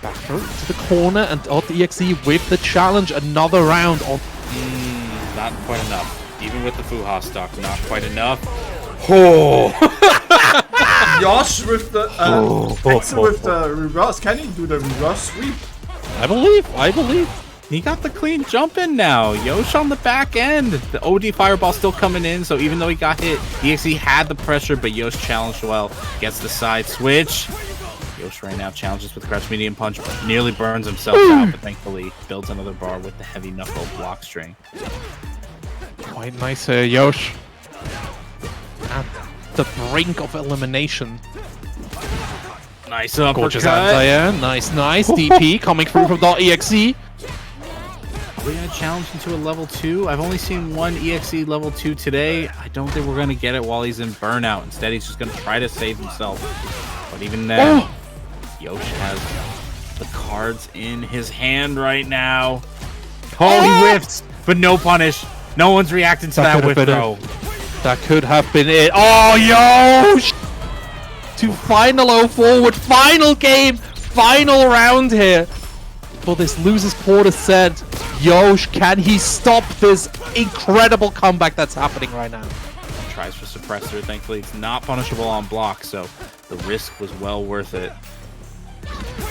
S6: Back through to the corner, and .exe with the challenge. Another round on.
S7: Not quite enough. Even with the Fuha stock, not quite enough. Oh.
S5: Yosh with the with the reverse. Can he do the reverse sweep?
S6: I believe.
S7: He got the clean jump in now. Yosh on the back end. The OD fireball still coming in, so even though he got hit, EXE had the pressure, but Yosh challenged well. Gets the side switch. Yosh right now challenges with crouch medium punch, nearly burns himself out, but thankfully builds another bar with the heavy knuckle block string.
S6: Quite nice here, Yosh. At the brink of elimination.
S7: Nice uppercut.
S6: Gorgeous anti-air. Nice. DP coming through from .exe.
S7: Are we going to challenge into a level 2? I've only seen one EXE level 2 today. I don't think we're going to get it while he's in burnout. Instead, he's just going to try to save himself. But even then, Yosh has the cards in his hand right now. Oh, he whiffs, but no punish. No one's reacting to that whiff throw.
S6: That could have been it. Oh, Yosh! To final forward, final game, final round here. For this losers quarter set, Yosh, can he stop this incredible comeback that's happening right now?
S7: Tries for suppressor. Thankfully, it's not punishable on block, so the risk was well worth it.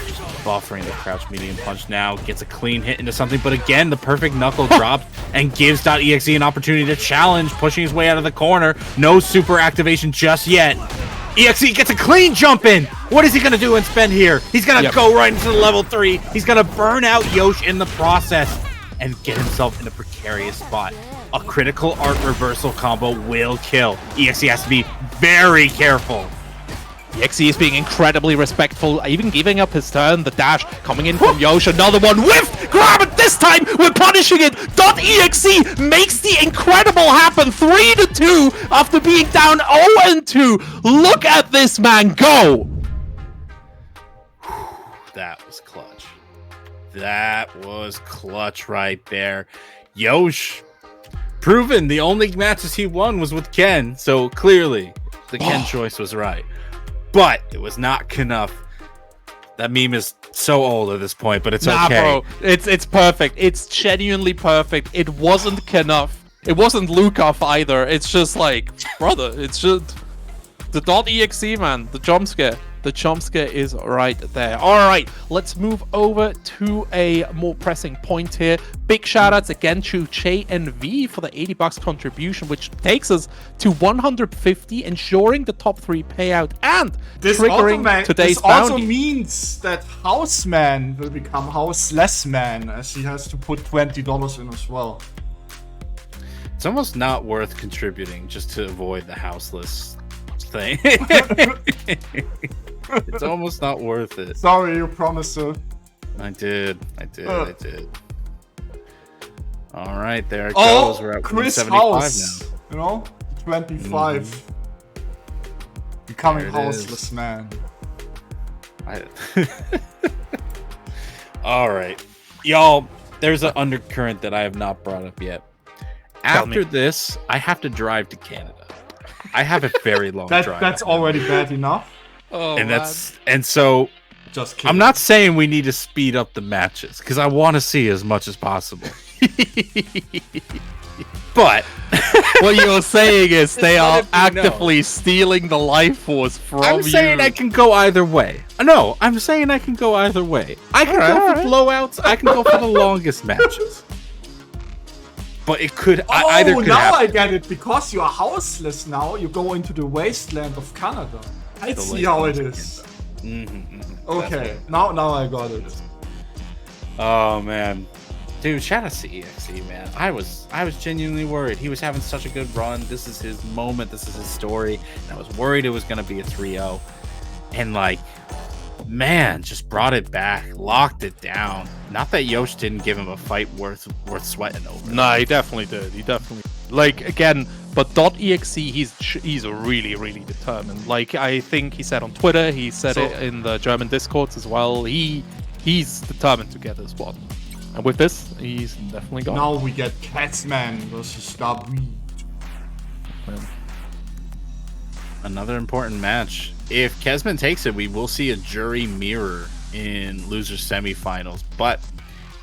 S7: Just buffering the crouch medium punch now. Gets a clean hit into something, but again, the perfect knuckle drops and gives .exe an opportunity to challenge, pushing his way out of the corner. No super activation just yet. EXE gets a clean jump in. What is he going to do and spend here? He's going to go right into the level 3. He's going to burn out Yosh in the process and get himself in a precarious spot. A critical art reversal combo will kill. EXE has to be very careful.
S6: EXE is being incredibly respectful, even giving up his turn. The dash coming in from Yosh, another one. Whiff! Grab it! This time we're punishing it! .exe makes the incredible happen. 3-2 after being down 0-2. Look at this man go!
S7: That was clutch. That was clutch right there. Yosh, proven the only matches he won was with Ken, so clearly the Ken choice was right. But it was not enough. That meme is so old at this point, but it's okay.
S6: Bro, it's perfect. It's genuinely perfect. It wasn't enough. It wasn't Lukov either. It's just like, brother, it's just the .exe, man. The jump scare. The jump scare is right there. All right, let's move over to a more pressing point here. Big shout outs again to Che and V for the $80 contribution, which takes us to 150, ensuring the top 3 payout and triggering today's bounty.
S5: This also means that Houseman will become Houseless Man, as he has to put $20 in as well.
S7: It's almost not worth contributing just to avoid the houseless thing. It's almost not worth it.
S5: Sorry, you promised, sir.
S7: I did. All right, there it goes. We're at
S5: Chris
S7: 175
S5: House,
S7: now.
S5: you know, 25. Becoming Houseless Man.
S7: All right, y'all. There's an undercurrent that I have not brought up yet. After this, I have to drive to Canada. I have a very long drive.
S5: That's already bad enough.
S6: Oh,
S7: and so
S5: just kidding.
S7: I'm not saying we need to speed up the matches because I want to see as much as possible. But
S6: what you're saying is they are actively stealing the life force from you.
S7: I'm saying I can go either way. No, I'm saying I can go either way. I can go for blowouts. I can go for the longest matches. But it could either could
S5: now
S7: happen.
S5: I get it. Because you are houseless now, you go into the wasteland of Canada. I see how it is. Okay, now I got it.
S7: Oh man, dude, shout out to EXE, man. I was genuinely worried. He was having such a good run. This is his moment. This is his story. And I was worried it was gonna be a 3-0, and like, man, just brought it back, locked it down. Not that Yosh didn't give him a fight worth sweating over.
S6: No, he definitely did. He definitely, like, again, but .exe, he's really, really determined. Like, I think he said on Twitter, he said it in the German Discords as well. He's determined to get this one. And with this, he's definitely gone.
S5: Now we get Catsman versus David.
S7: Another important match. If Kesman takes it, we will see a jury mirror in loser semifinals, but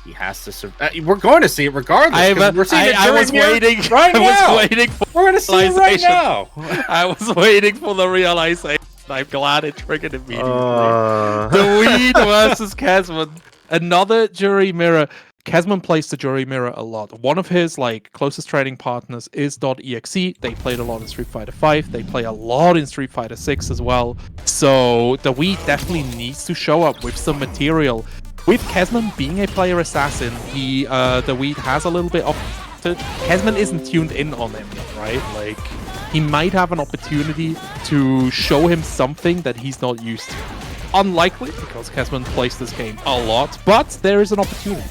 S7: he has to survive. We're going to see it regardless. We're seeing
S6: I was waiting
S7: right now.
S6: I was waiting for
S7: We're going to see it right now.
S6: I was waiting for the realization. I'm glad it triggered immediately. The Weed versus Kesman. Another jury mirror. Kesman plays the jury mirror a lot. One of his closest training partners is .exe. They played a lot in Street Fighter V. They play a lot in Street Fighter 6 as well. So the Weed definitely needs to show up with some material. With Kesman being a player assassin, the Weed has a little bit of... Kesman isn't tuned in on him, right? Like, he might have an opportunity to show him something that he's not used to. Unlikely, because Kesman plays this game a lot, but there is an opportunity.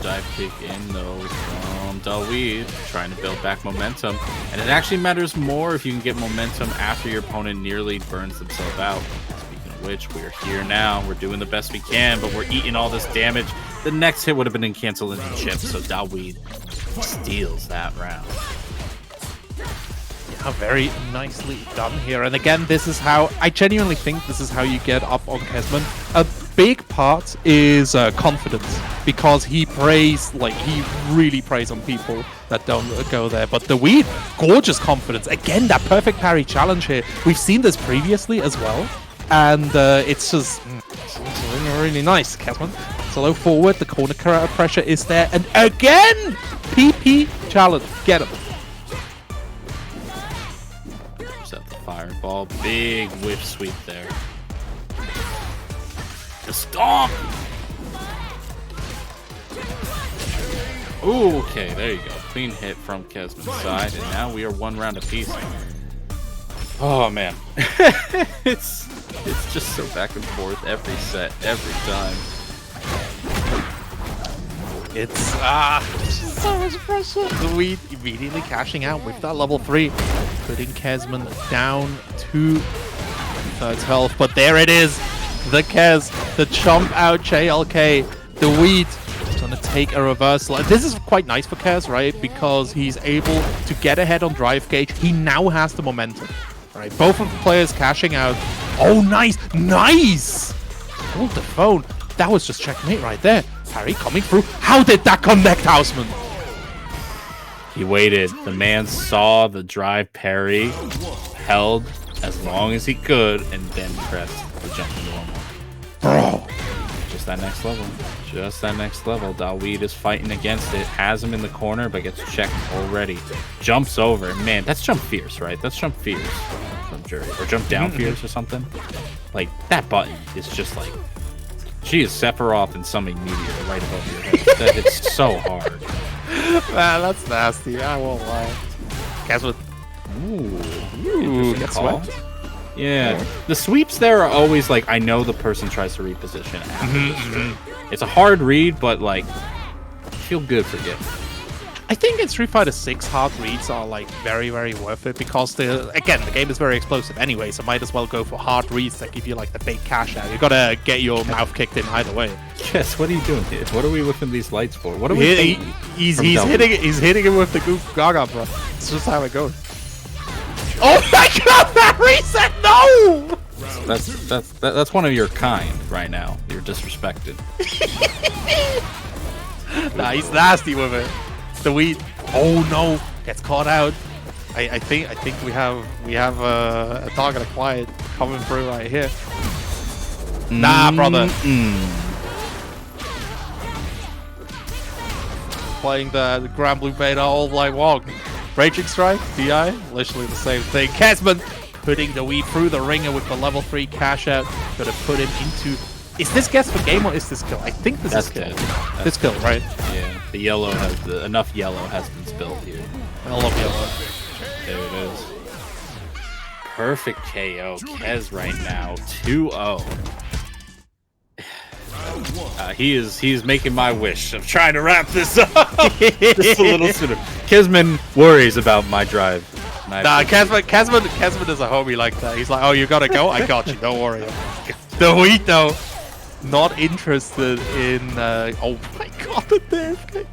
S7: Dive kick in though from David, trying to build back momentum, and it actually matters more if you can get momentum after your opponent nearly burns themselves out. Speaking of which, we're here now, we're doing the best we can, but we're eating all this damage. The next hit would have been in cancel into chip, so David steals that round.
S6: Yeah, very nicely done here, and again, this is how I genuinely think this is how you get up on Kesman. A big part is confidence, because he preys, he really preys on people that don't go there. But the Weed, gorgeous confidence. Again, that perfect parry challenge here. We've seen this previously as well. and it's just really nice. Kesman, slow forward, the corner pressure is there, and again, PP challenge, get him.
S7: Set the fireball, big whip sweep there. The stomp! Ooh, okay, there you go. Clean hit from Kesman's side, and now we are 1 round apiece. Oh man, it's just so back and forth every set, every time.
S6: It's so much pressure. The Weed immediately cashing out with that level 3, putting Kesman down to 3rd health. But there it is, the Kes, the chomp out JLK, the Weed. Gonna take a reversal. This is quite nice for Kes, right? Because he's able to get ahead on drive gauge. He now has the momentum. Right, both of the players cashing out. Oh, nice, nice! Hold the phone. That was just checkmate right there. Parry coming through. How did that connect, Houseman?
S7: He waited. The man saw the drive parry, held as long as he could, and then pressed the jump to normal.
S6: Bro.
S7: Just that next level. Just that next level. Daweed is fighting against it. Has him in the corner, but gets checked already. Jumps over. Man, that's jump fierce, right? That's jump fierce from Jury. Or jump down fierce or something. Like, that button is just like... She is Sephiroth and summoning Meteor right above your head. That it's so hard.
S6: Man, that's nasty. I won't lie. Guess what?
S7: Ooh,
S6: gets
S7: call.
S6: swept.
S7: Yeah, the sweeps there are always like, I know the person tries to reposition after the stream. It's a hard read, but like, feel good for it.
S6: I think in Street Fighter 6 hard reads are like very worth it because the game is very explosive anyway, so might as well go for hard reads that give you like the big cash out. You gotta get your mouth kicked in either way.
S7: Yes, what are you doing here? What are we whipping these lights for? What are we
S6: he's hitting him with the Goof Gaga, bro. It's just how it goes. Oh my god, that reset! No!
S7: That's one of your kind right now. You're disrespected.
S6: Nah, he's nasty with it. The Weed. Oh no, gets caught out. I think we have a target acquired coming through right here. Nah, brother. Playing the Grand Blue Beta all like walk. Raging Strike, DI, literally the same thing. Kesman putting the Weed through the ringer with the level 3 cash out. Gonna put him into... Is this guess for game or is this kill? I think this is kill. This kill, right?
S7: Yeah, the yellow has enough yellow has been spilled here.
S6: I love yellow.
S7: There it is. Perfect KO. Kez right now, 2-0. He's making my wish of trying to wrap this up just a little sooner. Kesman worries about my drive.
S6: Nah, Kesman is a homie like that. He's like, oh, you gotta go? I got you, don't worry. The Weed, though, not interested in... oh my god, the death kick.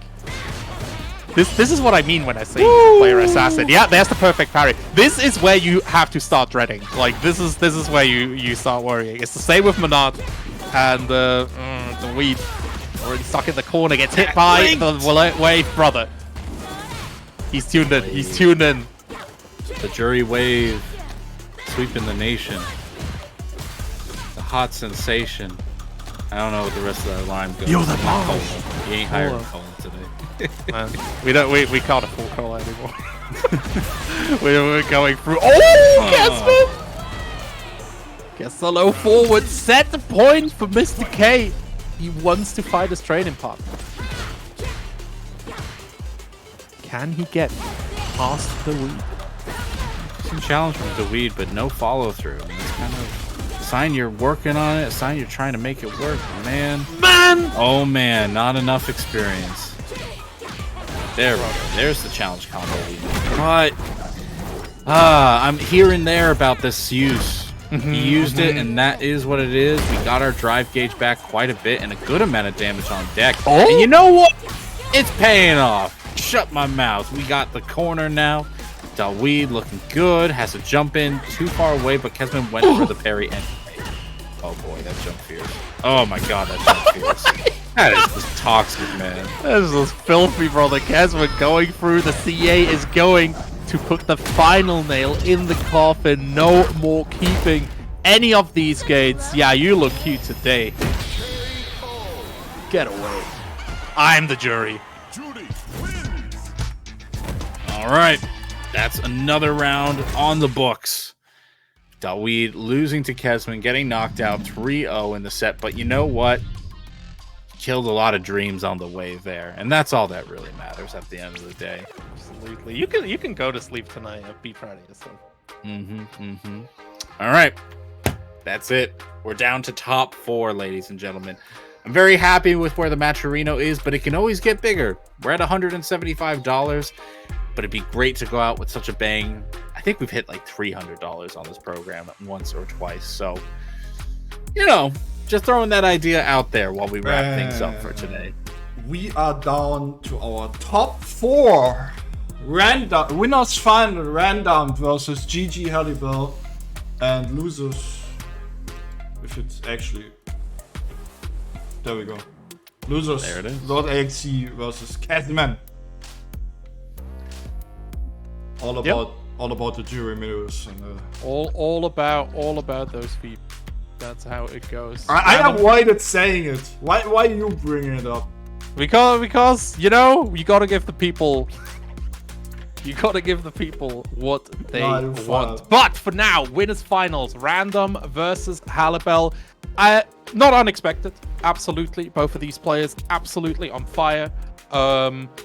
S6: This is what I mean when I say player assassin. Yeah, there's the perfect parry. This is where you have to start dreading. Like, this is where you start worrying. It's the same with Manat. And the Weed already stuck in the corner, gets hit by the wave, brother. He's tuned in. He's tuned in.
S7: The Jury wave, sweeping the nation. The hot sensation. I don't know what the rest of that line goes.
S6: Yo, the bomb.
S7: He ain't hired Colin today.
S6: Man, we can't afford Colin anymore. we're going through. Oh, Kesman! Gets the low forward, set the point for Mr. K. He wants to fight his training partner. Can he get past the Weed?
S7: Some challenge from the Weed, but no follow through. It's kind of a sign you're working on it, a sign you're trying to make it work, man. Oh man, not enough experience. There we go. There's the challenge combo. But I'm here and there about this use. He used it, and that is what it is. We got our drive gauge back quite a bit and a good amount of damage on deck. Oh? And you know what? It's paying off. Shut my mouth. We got the corner now. Daweed looking good. Has to jump in too far away, but Kesman went for the parry and... Oh boy, that jump fierce. Oh my god, that jump fierce. That is just toxic, man.
S6: That is just filthy, brother. Kesman going through. The CA is going to put the final nail in the coffin. No more keeping any of these gates. Yeah, you look cute today. Get away. I'm the jury.
S7: All right, that's another round on the books. Daweed losing to Kesman, getting knocked out 3-0 in the set. But you know what? Killed a lot of dreams on the way there, and that's all that really matters at the end of the day.
S6: Absolutely. You can go to sleep tonight. Be proud of yourself.
S7: All right, that's it. We're down to top 4, ladies and gentlemen. I'm very happy with where the Matcherino is, but it can always get bigger. We're at $175, but it'd be great to go out with such a bang. I think we've hit like $300 on this program once or twice. So, you know, just throwing that idea out there while we wrap things up for today.
S5: We are down to our top 4. Random winners final random versus GG Halibel, and losers, if it's actually, there we go. Losers.
S7: There it is.
S5: Lord AXC versus Catman. All about the jury mirrors and
S6: all about those feet. That's how it goes.
S5: I avoided saying it. Why you bringing it up?
S6: Because you know, you gotta give the people what they want. But for now, winners finals, Random versus Halibel. Not unexpected, absolutely. Both of these players absolutely on fire.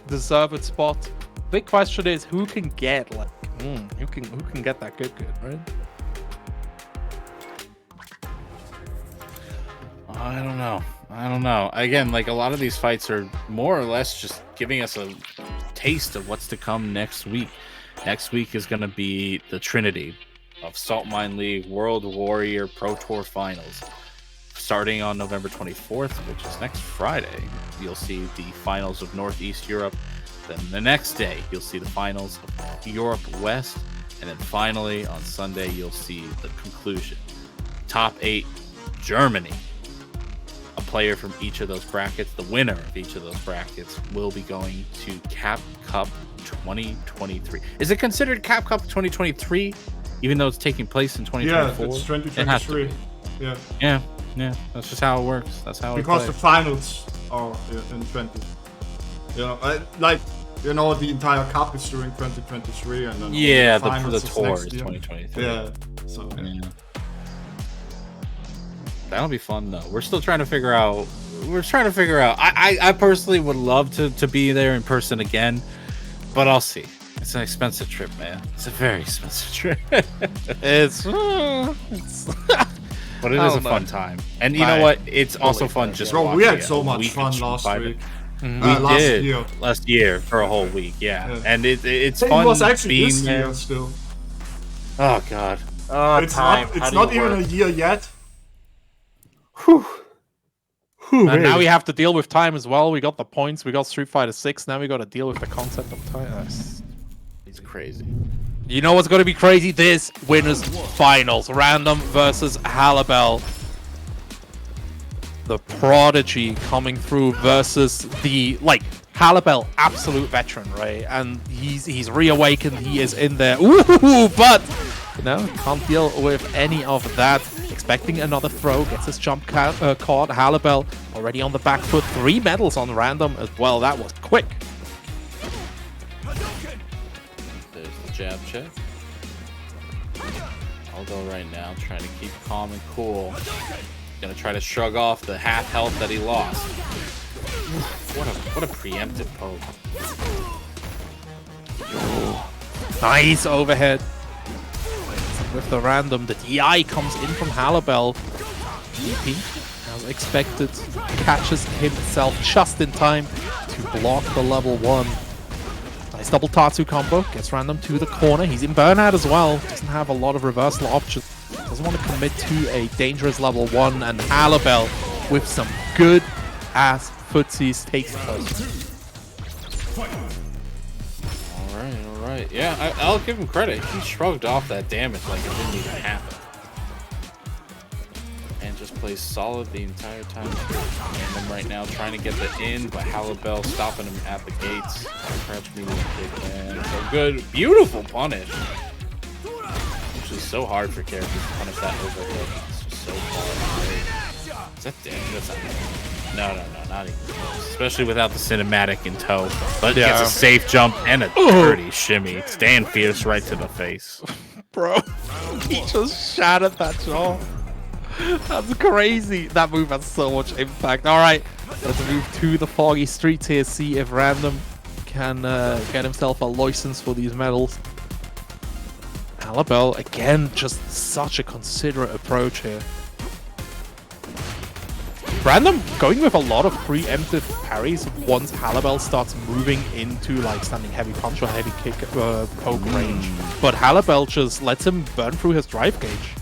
S6: Deserved spot. Big question is who can get who can get that good, right?
S7: I don't know. Again, like a lot of these fights are more or less just giving us a taste of what's to come next week. Next week is going to be the Trinity of Saltmine League World Warrior Pro Tour Finals. Starting on November 24th, which is next Friday, you'll see the finals of Northeast Europe. Then the next day, you'll see the finals of Europe West. And then finally, on Sunday, you'll see the conclusion. Top 8, Germany. A player from each of those brackets, the winner of each of those brackets, will be going to Cap Cup 2023. Is it considered Cap Cup 2023, even though it's taking place in 2024?
S5: Yeah, it's 2023.
S7: Yeah, that's just how it works. That's how
S5: because the finals are in 20. The entire cup is during 2023, and then
S7: the tour is 2023.
S5: Yeah, so
S7: that'll be fun though. We're still trying to figure out. I personally would love to be there in person again, but I'll see. It's an expensive trip, man. It's a very expensive trip.
S6: it's
S7: But it is a fun time. And you know what? It's also fun just watching.
S5: We had so much fun last week.
S7: We did last year for a whole week, and it's fun.
S5: It was actually
S7: being
S5: this
S7: there.
S5: year still.
S7: Oh god,
S5: it's not even a year yet.
S6: And now we have to deal with time as well. We got the points. We got Street Fighter 6. Now we got to deal with the concept of time.
S7: It's crazy.
S6: You know what's going to be crazy? This winners finals, Random versus Halibel. The Prodigy coming through versus the Halibel, absolute veteran, right? And he's reawakened. He is in there. Ooh, but can't deal with any of that. Expecting another throw, gets his jump caught. Halibel already on the back foot. 3 medals on Random as well. That was quick.
S7: There's the jab check. I'll go right now, trying to keep calm and cool. Gonna try to shrug off the half health that he lost. What a preemptive poke.
S6: Nice overhead. With the Random, the DI comes in from Halibel. DP, as expected, catches himself just in time to block the level 1. Nice double Tatsu combo, gets Random to the corner. He's in burnout as well, doesn't have a lot of reversal options. Doesn't want to commit to a dangerous level 1, and Halibel with some good ass footsies takes close.
S7: Alright, yeah, I'll give him credit. He shrugged off that damage like it didn't even happen. And just plays solid the entire time. And right now trying to get the in, but Halibel stopping him at the gates. Crouch medium kick, man. So good. Beautiful punish. actually so hard for characters to punish that overhead. It's just so far away. Is that dead? That's not. No, not even close. Especially without the cinematic in tow. But gets a safe jump and a dirty shimmy. Staying fierce right to the face.
S6: Bro, he just shattered that jaw. That's crazy. That move has so much impact. All right, let's move to the foggy streets here. See if Random can get himself a license for these medals. Halibel, again, just such a considerate approach here. Random going with a lot of preemptive parries once Halibel starts moving into like standing heavy punch or heavy kick poke range. But Halibel just lets him burn through his drive gauge.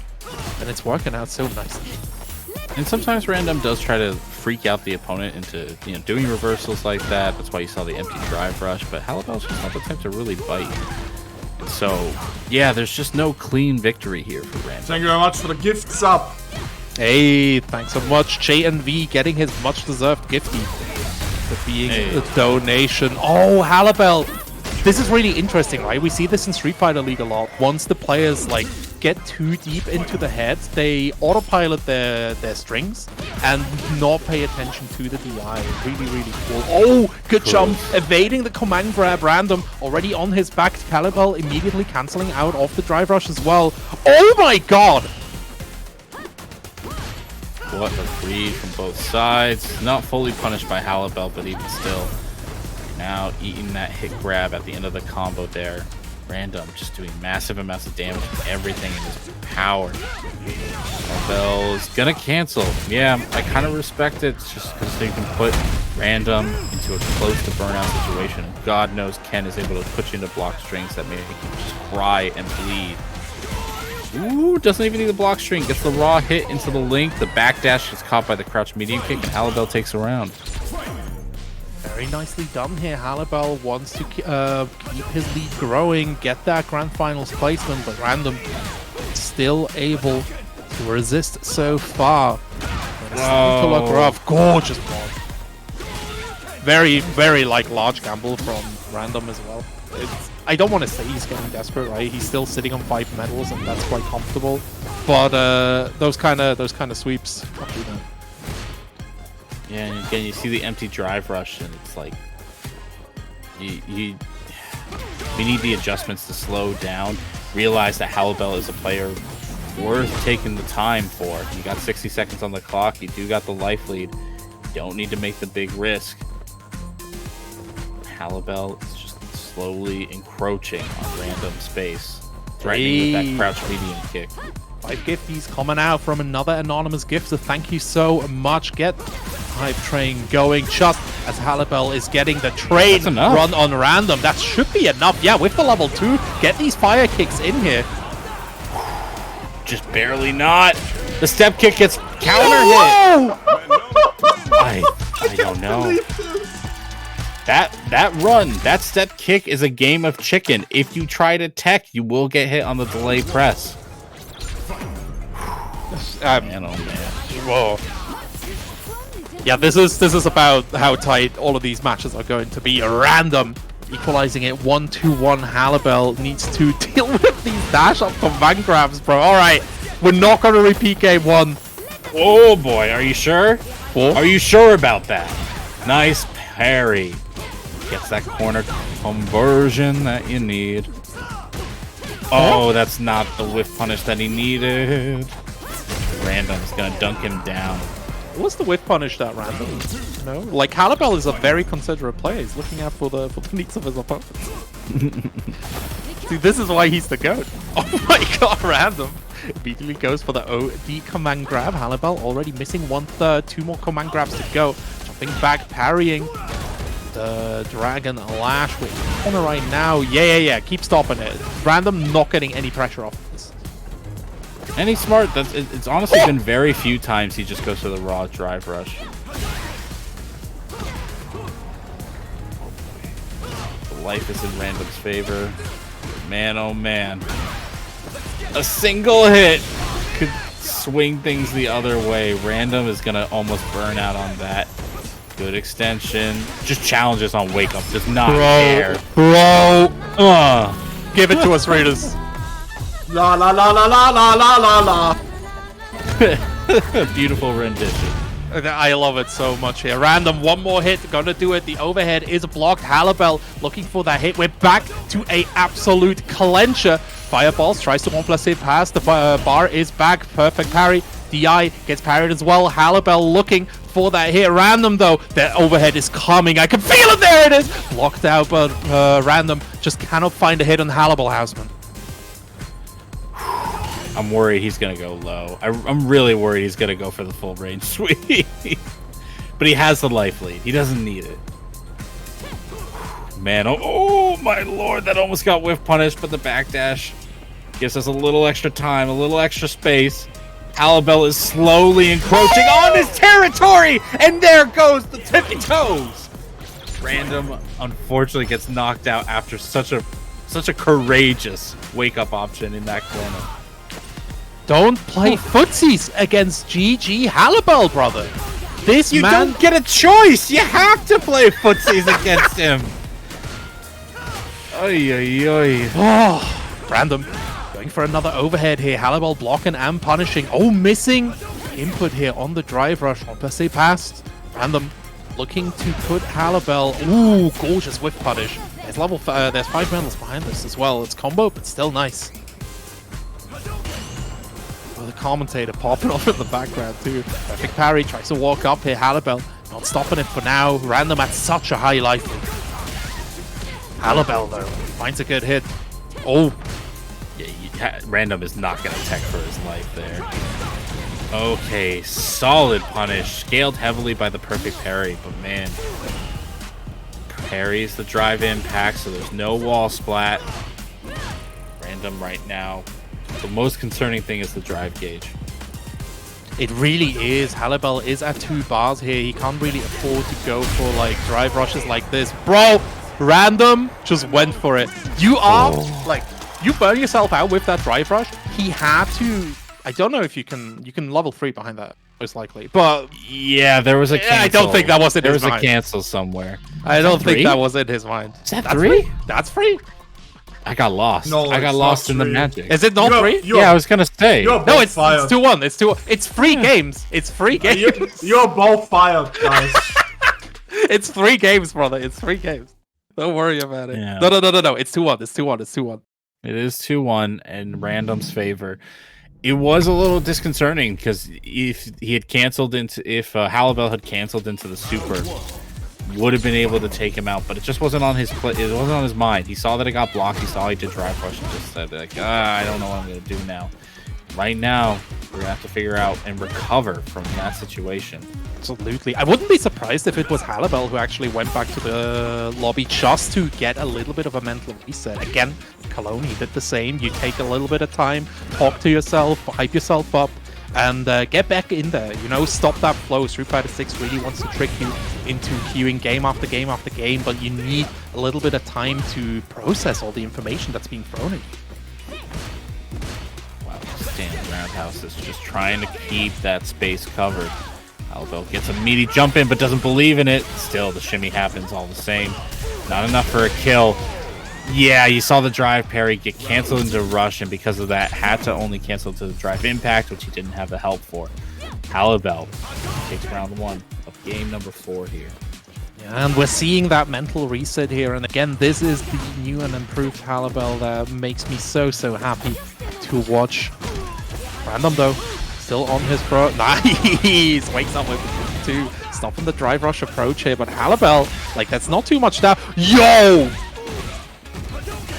S6: And it's working out so nicely.
S7: And sometimes Random does try to freak out the opponent into doing reversals like that. That's why you saw the empty drive rush. But Halibel's just not the type to really bite. And so, yeah, there's just no clean victory here for Random.
S5: Thank you very much for the gift sub.
S6: Hey, thanks so much. JNV getting his much-deserved gifty for being a donation. Oh, Halibel. This is really interesting, right? We see this in Street Fighter League a lot. Once the players like get too deep into the heads, they autopilot their strings and not pay attention to the DI. Really, really cool. Oh, good jump. Evading the command grab. Random already on his back. Halibel immediately cancelling out off the drive rush as well. Oh my god!
S7: What a read from both sides. Not fully punished by Halibel, but even still. Now eating that hit grab at the end of the combo there. Random just doing massive amounts of damage with everything in his power. Halibel's gonna cancel. Yeah, I kind of respect it just because they can put Random into a close to burnout situation. God knows Ken is able to put you into block strings that make him just cry and bleed. Ooh, doesn't even need the block string. Gets the raw hit into the link. The backdash gets caught by the crouch medium kick, and Halibel takes a round.
S6: Very nicely done here. Halibel wants to keep his lead growing, get that grand finals placement, but Random still able to resist so far. To look rough. Gorgeous ball. Very, very like large gamble from Random as well. I don't want to say he's getting desperate, right? He's still sitting on 5 medals, and that's quite comfortable. But those kind of sweeps, can't do that.
S7: Yeah, and again, you see the empty drive rush, and it's like we need the adjustments to slow down. Realize that Halibel is a player worth taking the time for. You got 60 seconds on the clock. You do got the life lead. You don't need to make the big risk. Halibel is just slowly encroaching on Random space, threatening with that crouch medium kick.
S6: 5 gifties coming out from another anonymous gifter. Thank you so much. Get hype train going just as Halibel is getting the train run on Random. That should be enough. Yeah, with the level 2, get these fire kicks in here.
S7: Just barely not. The step kick gets counter hit. I don't know. That run, that step kick is a game of chicken. If you try to tech, you will get hit on the delay press. Man, oh man.
S6: Whoa. Yeah, this is about how tight all of these matches are going to be. Random equalizing it 1-2-1. Halibel needs to deal with these dash up command grabs, bro. All right, we're not going to repeat game 1.
S7: Oh boy, are you sure? Are you sure about that? Nice parry. Gets that corner conversion that you need. Oh, that's not the whiff punish that he needed. Random's gonna dunk him down.
S6: What's the whiff punish that Random? No, like Halibel is a very considerate player. He's looking out for the needs of his opponents. See, this is why he's the GOAT. Oh my god, Random immediately goes for the OD command grab. Halibel already missing 1/3. 2 more command grabs to go. Jumping back, parrying the Dragon Lash with corner right now. Yeah. Keep stopping it. Random not getting any pressure off of this.
S7: And he's smart. It's honestly been very few times he just goes for the raw drive rush. The life is in Random's favor. Man, oh man. A single hit could swing things the other way. Random is gonna almost burn out on that. Good extension. Just challenges on wake up. Does not care.
S6: Bro. Give it to us, Raiders.
S5: La la la la la la la la la.
S7: Beautiful rendition.
S6: I love it so much here. Random, one more hit, gonna do it. The overhead is blocked. Halibel looking for that hit. We're back to a absolute clencher. Fireballs tries to 1+8 pass. The bar is back. Perfect parry. DI gets parried as well. Halibel looking for that hit. Random though, that overhead is coming. I can feel it. There it is. Blocked out, but Random just cannot find a hit on Halibel Houseman.
S7: I'm worried he's gonna go low. I'm really worried he's gonna go for the full range sweep. But he has the life lead. He doesn't need it. Man, oh my lord, that almost got whiff punished, but the backdash gives us a little extra time, a little extra space. Halibel is slowly encroaching on his territory, and there goes the tippy toes. Random, unfortunately, gets knocked out after such a courageous wake-up option in that corner.
S6: Don't play footsies against GG Halibel, brother. This
S7: You
S6: man...
S7: don't get a choice. You have to play footsies against him. Oy, oy, oy.
S6: Oh, Random going for another overhead here. Halibel blocking and punishing. Oh, missing input here on the drive rush. 1+8 passed. Random looking to put Halibel. Ooh, gorgeous whiff punish. There's there's 5 medals behind this as well. It's combo, but still nice. The commentator popping off in the background too. Perfect parry, tries to walk up here. Halibel not stopping it for now. Random at such a high life lead. Halibel though finds a good hit. Oh,
S7: Yeah, Random is not going to tech for his life there. Okay, solid punish. Scaled heavily by the perfect parry, but man. Parries the drive impact, so there's no wall splat. Random right now. The most concerning thing is the drive gauge.
S6: it really is. Halibel is at 2 bars here. He can't really afford to go for like drive rushes like this. Bro, Random just went for it. You are like, you burn yourself out with that drive rush. He had to. I don't know if you can level 3 behind that, most likely. But
S7: yeah, there was a cancel.
S6: I don't think that was in his mind.
S7: There was a cancel somewhere.
S6: I don't think that was in his mind.
S7: Is that 3?
S6: That's free.
S7: I got lost.
S5: No,
S7: I got lost in the magic.
S6: Is it not 3?
S7: Yeah, I was gonna say.
S6: No, it's 2-1. It's 2-1. It's free games. It's free games.
S5: You're both fired, guys.
S6: It's 3 games, brother. It's 3 games. Don't worry about it.
S7: Yeah.
S6: No. It's 2-1. It's 2-1. It's 2-1.
S7: It is 2-1 in Random's favor. It was a little disconcerting because if he had canceled Halibel had canceled into the super, would have been able to take him out, but it just wasn't on his it wasn't on his mind. He saw that it got blocked. He saw he did drive rush and just said like, I don't know what I'm gonna do now. Right now, we're gonna have to figure out and recover from that situation.
S6: Absolutely. I wouldn't be surprised if it was Halibel who actually went back to the lobby just to get a little bit of a mental reset. Again, Cologne, he did the same. You take a little bit of time, talk to yourself, hype yourself up, and get back in there. You know, stop that flow. Street Fighter 6 really wants to trick you into queuing game after game after game, but you need a little bit of time to process all the information that's being thrown at you.
S7: Wow, Stand Roundhouse is just trying to keep that space covered. Halibel gets a meaty jump in, but doesn't believe in it. Still, the shimmy happens all the same. Not enough for a kill. Yeah, you saw the drive parry get canceled into rush, and because of that, had to only cancel to the drive impact, which he didn't have the help for. Halibel takes round 1 of game number 4 here.
S6: Yeah, and we're seeing that mental reset here, and again, this is the new and improved Halibel that makes me so happy to watch. Random though, still on his pro. Nice! Wakes up with the 2, stopping the drive rush approach here, but Halibel, like, that's not too much down. Yo!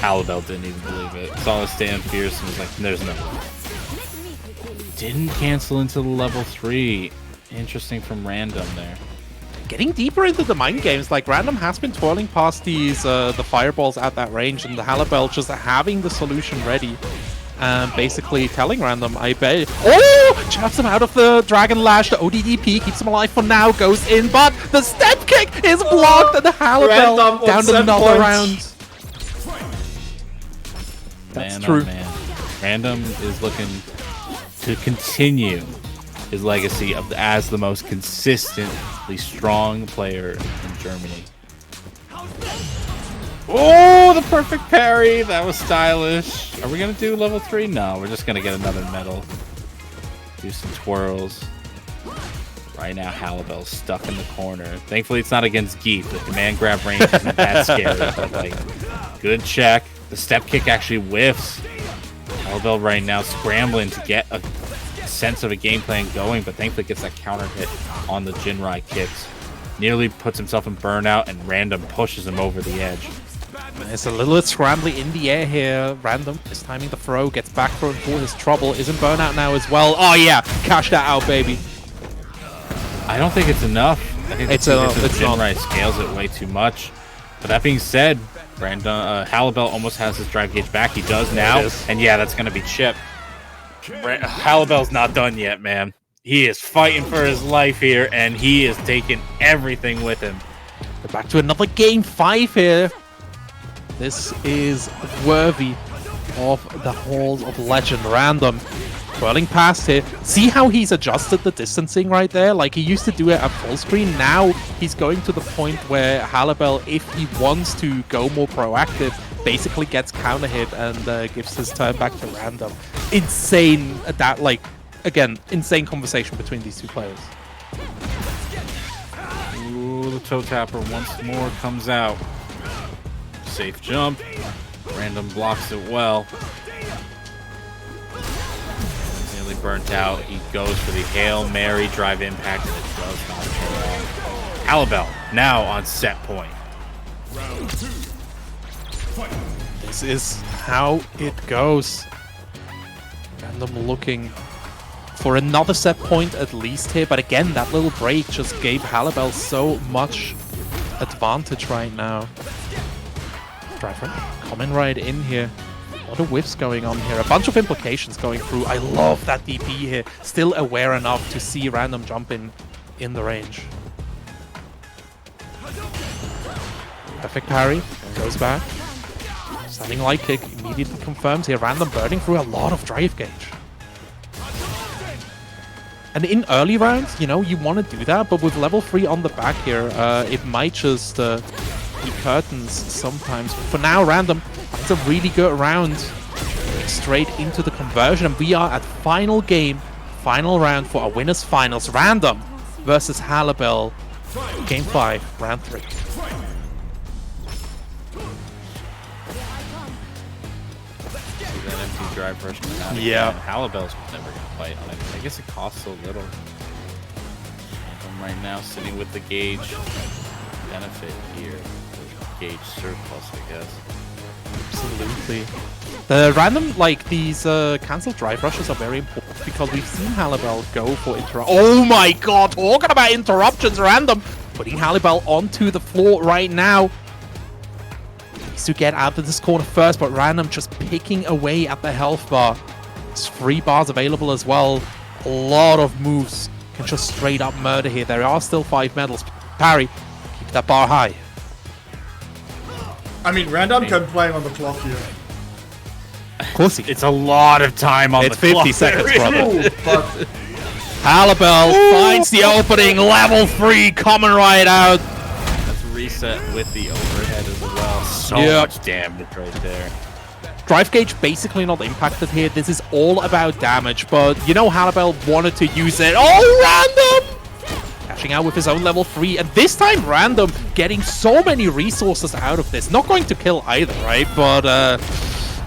S7: Halibel didn't even believe it. Saw his stand fierce and was like, there's no way. Didn't cancel into the level 3. Interesting from Random there.
S6: Getting deeper into the mind games, like Random has been twirling past these the fireballs at that range, and the Halibel just having the solution ready. And basically telling Random, I bet. Oh! Jabs him out of the Dragon Lash. The ODDP keeps him alive for now. Goes in, but the step kick is blocked, and the Halibel down to another round. That's true.
S7: Oh, man. Random is looking to continue his legacy as the most consistently strong player in Germany.
S6: Oh!
S7: Oh, the perfect parry. That was stylish. Are we going to do level 3? No, we're just going to get another medal. Do some twirls. Right now, Halibel's stuck in the corner. Thankfully, it's not against Geef. The command grab range isn't that scary. But, like, good check. The step kick actually whiffs. Halibel right now scrambling to get a sense of a game plan going, but thankfully gets that counter hit on the Jinrai kicks. Nearly puts himself in burnout, and Random pushes him over the edge.
S6: It's a little bit scrambly in the air here. Random is timing the throw, gets back thrown for his trouble. Is in burnout now as well. Oh yeah, cash that out, baby.
S7: I don't think it's enough. I think
S6: it's
S7: Jinrai scales it way too much. But that being said, Halibel almost has his drive gauge back. He does now, and yeah, that's going to be Chip. Halibel's not done yet, man. He is fighting for his life here, and he is taking everything with him.
S6: We're back to another game 5 here. This is worthy of the Halls of Legend. Random twirling past here. See how he's adjusted the distancing right there? Like, he used to do it at full screen. Now he's going to the point where Halibel, if he wants to go more proactive, basically gets counter hit and gives his turn back to Random. Insane, that, like, again, insane conversation between these two players.
S7: Ooh, the toe tapper once more comes out. Safe jump. Random blocks it well. Nearly burnt out. He goes for the Hail Mary drive impact, and it does not pay off. Halibel now on set point.
S6: This is how it goes. Random looking for another set point at least here, but again, that little break just gave Halibel so much advantage right now. Driver coming right in here. A lot of whiffs going on here. A bunch of implications going through. I love that DP here. Still aware enough to see Random jump in the range. Perfect parry. Goes back. Standing light kick immediately confirms here. Random burning through a lot of drive gauge. And in early rounds, you know, you want to do that, but with level 3 on the back here, it might just be curtains sometimes. For now, Random finds a really good round straight into the conversion, and we are at final game, final round for a winners finals. Random versus Halibel, game 5, round 3.
S7: Drive rush out.
S6: Yeah.
S7: Halibel's never going to fight on it. I guess it costs so little. I'm right now sitting with the gauge benefit here. The gauge surplus, I guess.
S6: Absolutely. The random, like, these cancelled drive rushes are very important because we've seen Halibel go for Oh my god, talking about interruptions, Random putting Halibel onto the floor right now. To get out of this corner first, but Random just picking away at the health bar. There's 3 bars available as well. A lot of moves can just straight up murder here. There are still 5 medals. Parry, keep that bar high.
S5: I mean, Random can play on the clock here.
S6: Of course
S7: it's a lot of time on the clock.
S6: It's 50 seconds, brother.
S5: But
S6: Halibel finds the opening. Level 3 coming right out.
S7: Reset with the overhead as well. So much damage right there.
S6: Drive gauge basically not impacted here. This is all about damage, but you know Halibel wanted to use it. Oh, Random! Cashing out with his own level 3, and this time Random getting so many resources out of this. Not going to kill either, right? But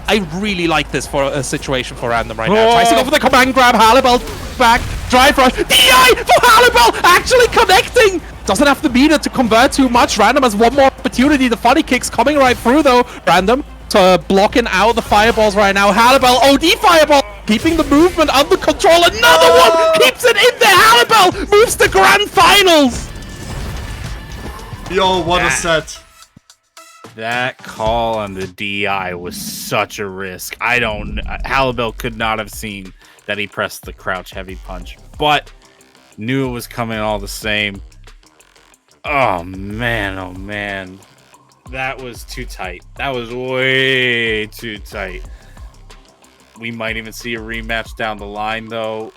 S6: I really like this for a situation for Random right now. Tries to go for the command grab. Halibel back. Drive rush. DI for Halibel! Actually connecting! Doesn't have the meter to convert too much. Random has one more opportunity. The funny kicks coming right through though. Random to blocking out the fireballs right now. Halibel, OD fireball! Keeping the movement under control. Another one! Keeps it in there! Halibel moves to grand finals!
S5: Yo, what a set.
S7: That call on the DI was such a risk. Halibel could not have seen that he pressed the crouch heavy punch, but knew it was coming all the same. Oh man, that was too tight. That was way too tight. We might even see a rematch down the line though,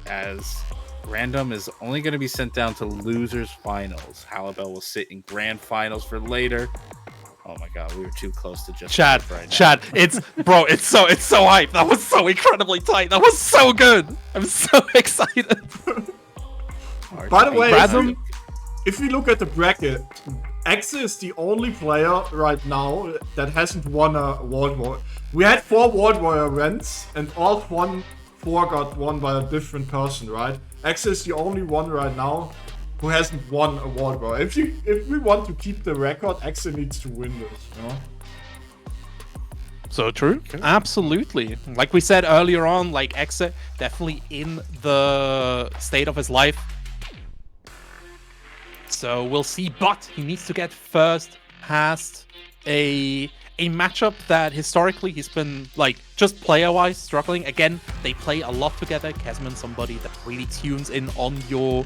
S7: as Random is only going to be sent down to losers finals. Halibel will sit in grand finals for later. Oh my god, we were too close to just
S6: Chad,
S7: right now.
S6: Chad, it's so hype. That was so incredibly tight. That was so good. I'm so excited.
S5: By the way,
S6: Random.
S5: if we look at the bracket, Exe is the only player right now that hasn't won a World War. We had 4 World War events, and all 4 got won by a different person, right? Exe is the only one right now who hasn't won a World War. If we want to keep the record, Exe needs to win this, you know?
S6: So true. Absolutely. Like we said earlier on, like Exe definitely in the state of his life. So we'll see, but he needs to get first past a matchup that historically he's been, like, just player-wise struggling. Again, they play a lot together. Kesman, somebody that really tunes in on your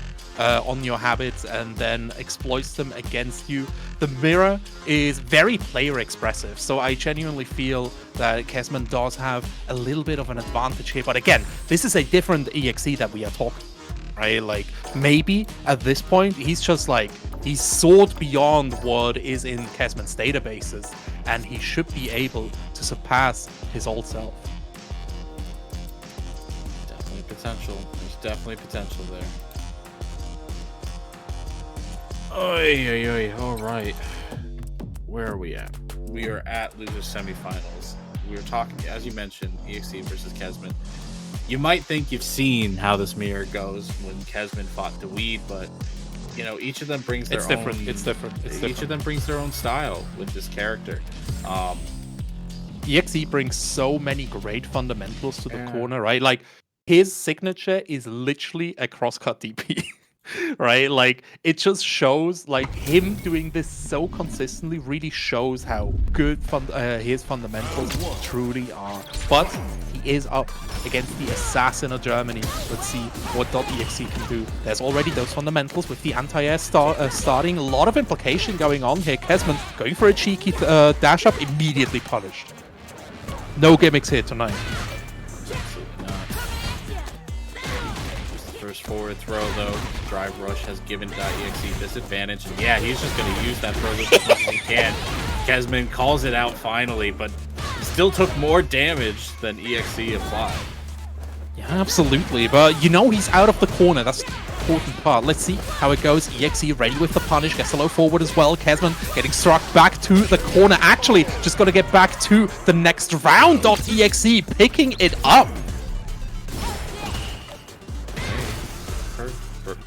S6: habits and then exploits them against you. The mirror is very player expressive, so I genuinely feel that Kesman does have a little bit of an advantage here. But again, this is a different EXE that we are talking. Right? Like, maybe at this point he's just like, he's soared beyond what is in Kesman's databases, and he should be able to surpass his old self.
S7: Definitely potential. There's definitely potential there. Oi. All right. Where are we at? We are at losers semifinals. We are talking, as you mentioned, EXE versus Kesman. You might think you've seen how this mirror goes when Kesman fought Dweed, but you know, each of them brings their own.
S6: It's different.
S7: Each of them brings their own style with this character.
S6: EXE brings so many great fundamentals to the corner, right? Like, his signature is literally a crosscut DP. Right? Like, it just shows, like, him doing this so consistently really shows how good his fundamentals truly are. But he is up against the assassin of Germany. Let's see what .exe can do. There's already those fundamentals with the anti-air starting. A lot of implication going on here. Kesman going for a cheeky dash up, immediately punished. No gimmicks here tonight.
S7: First forward throw, though. Drive rush has given .exe disadvantage. And yeah, he's just going to use that throw as much as he can. Kesman calls it out finally, but still took more damage than EXE applied.
S6: Yeah, absolutely. But you know he's out of the corner. That's the important part. Let's see how it goes. EXE ready with the punish. Gets a low forward as well. Kesman getting struck back to the corner. Actually, just got to get back to the next round. .exe picking it up.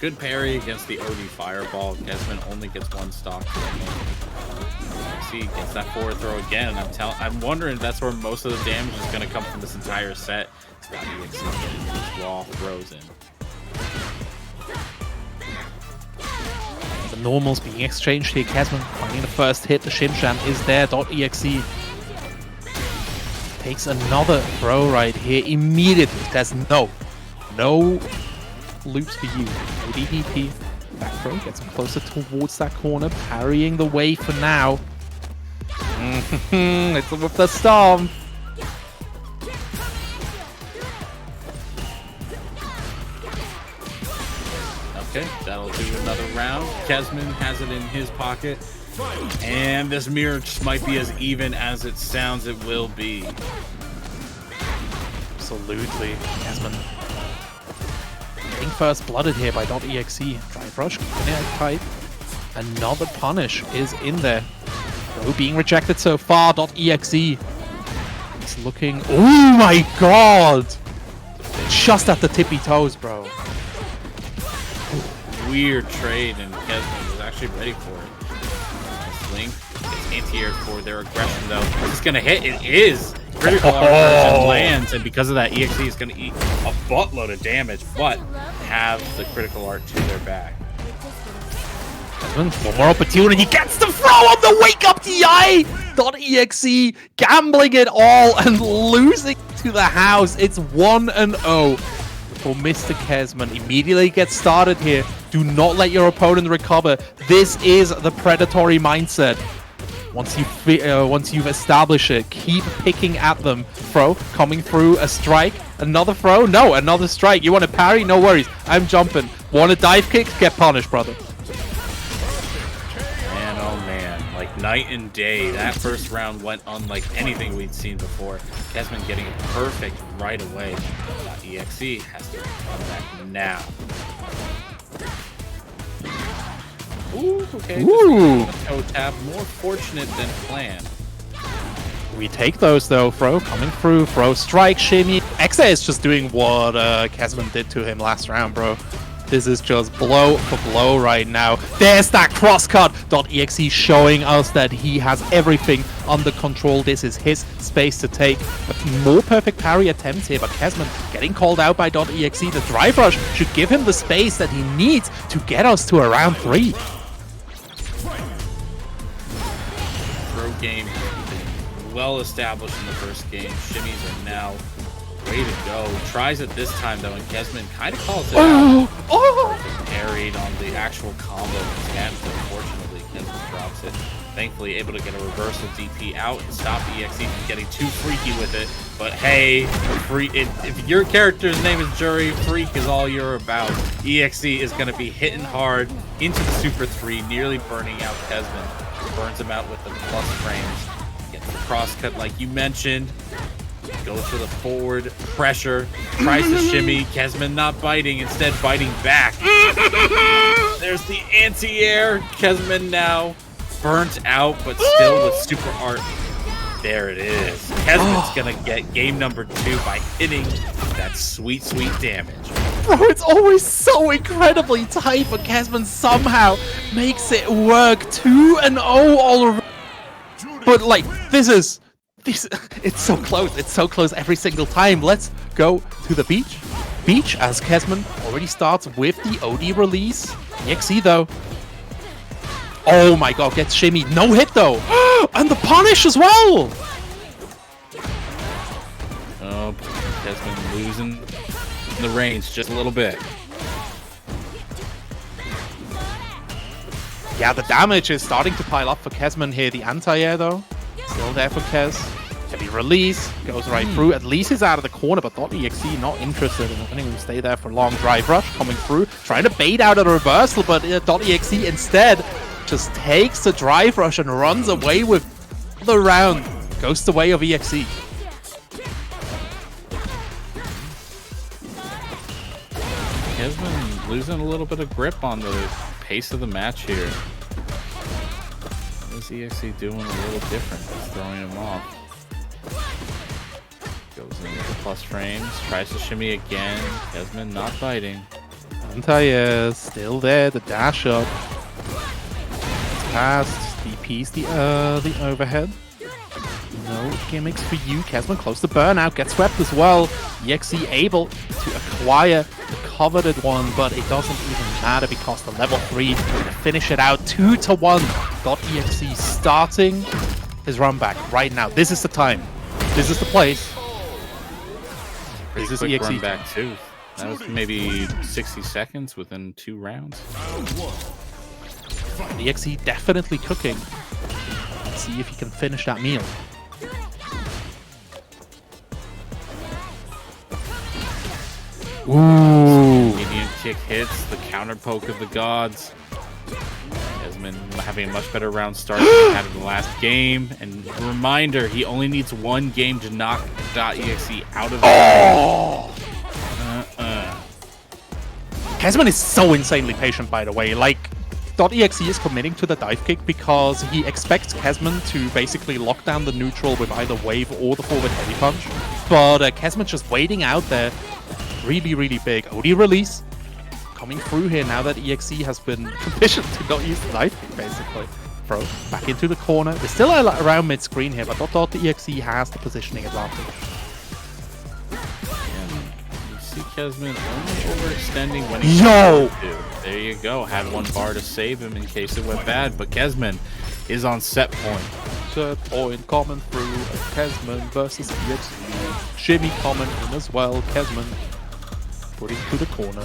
S7: Good parry against the OD fireball. Kesman only gets 1 stock. See, gets that forward throw again. I'm wondering if that's where most of the damage is going to come from this entire set. It's got EXE getting these raw throws in.
S6: The normals being exchanged here. Kesman finding the first hit. The Shimshan is there. .exe takes another throw right here immediately. There's no loops for you. ODDP back throw gets him closer towards that corner, parrying the way for now. It's with the storm.
S7: Okay, that'll do another round. Kesman has it in his pocket. And this mirror just might be as even as it sounds it will be.
S6: Absolutely. Kesman getting first blooded here by .exe. Drive rush, tight. Another punish is in there. Though being rejected so far. .exe is looking. Oh my god! Just at the tippy toes, bro.
S7: Weird trade, and Kesman was actually ready for it. Nice link. It's anti-aired for their aggression, though. Is this gonna hit? It is! Critical art lands, and because of that, EXE is going to eat a buttload of damage, but have the critical art to their back.
S6: One more opportunity, gets the throw on the wake up DI! .exe gambling it all and losing to the house. It's 1-0 for Mr. Kesman. Immediately gets started here. Do not let your opponent recover. This is the predatory mindset. Once you've established it, keep picking at them. Throw coming through, a strike, another throw, no, another strike. You want to parry? No worries. I'm jumping. Want to dive kick? Get punished, brother.
S7: Man, oh man, like night and day. That first round went unlike anything we'd seen before. Kesman getting it perfect right away. .exe has to come back now. Ooh, okay.
S6: Ooh.
S7: Toe tap, more fortunate than planned.
S6: We take those though, Fro coming through, Fro strike, shimmy. Exa is just doing what Kesman did to him last round, bro. This is just blow for blow right now. There's that crosscut. .exe showing us that he has everything under control. This is his space to take. More perfect parry attempts here, but Kesman getting called out by .exe. The drive rush should give him the space that he needs to get us to a round 3.
S7: Throw game well established in the first game. Shimmies are now way to go. Tries it this time though, and Kesman kind of calls it out. Parried on the actual combo attempt. Unfortunately, Kesman drops it. Thankfully, able to get a reversal DP out and stop EXE from getting too freaky with it. But hey, if your character's name is Jury, freak is all you're about. EXE is going to be hitting hard into the Super 3, nearly burning out Kesman. Burns him out with the plus frames. Gets the crosscut like you mentioned. Goes for the forward pressure. Tries to shimmy. Kesman not biting, instead biting back. There's the anti-air. Kesman now burnt out, but still with super art. There it is. Kesman's gonna get game number 2 by hitting that sweet, sweet damage.
S6: Bro, it's always so incredibly tight, but Kesman somehow makes it work. 2-0 already. But like, it's so close. It's so close every single time. Let's go to the beach. Beach, as Kesman already starts with the OD release. EXE though. Oh my god, gets shimmy. No hit though. And the punish as well.
S7: Oh, Kesman losing the range just a little bit.
S6: Yeah, the damage is starting to pile up for Kesman here. The anti-air though, still there for Kes. Heavy release, goes right through. At least he's out of the corner, but .exe not interested in letting him stay there for long. Drive rush coming through, trying to bait out a reversal, but .exe instead just takes the drive rush and runs away with the round. Goes the way of EXE.
S7: Kesman losing a little bit of grip on the pace of the match here. What is EXE doing a little different? It's throwing him off. Goes in with the plus frames, tries to shimmy again. Kesman not biting.
S6: Anti-air still there, the dash up. It's past, DP's the overhead. No gimmicks for you. Kesman close to burnout, gets swept as well. EXE able to acquire the coveted one, but it doesn't even matter because the level 3 to finish it out 2-1. .exe starting his run back right now. This is the time. This is the place.
S7: This is EXE run back too. That was maybe 60 seconds within 2 rounds.
S6: EXE definitely cooking. Let's see if he can finish that meal. Ooh.
S7: Medium kick hits, the counter poke of the gods. Kesman having a much better round start than he had in the last game. And a reminder, he only needs 1 game to knock .exe out of it.
S6: Kesman is so insanely patient, by the way. Like, .exe is committing to the dive kick because he expects Kesman to basically lock down the neutral with either wave or the forward heavy punch. But Kesman just waiting out there. Really, really big. OD release coming through here now that EXE has been conditioned to not use the dive kick, basically. Throw back into the corner. We're still around mid-screen here, but .exe has the positioning advantage.
S7: You see Kesman only overextending when he to. There you go. Had 1 bar to save him in case it went bad, but Kesman is on set point.
S6: Set point coming through. Kesman versus EXE. Shimmy coming in as well. Kesman putting to the corner.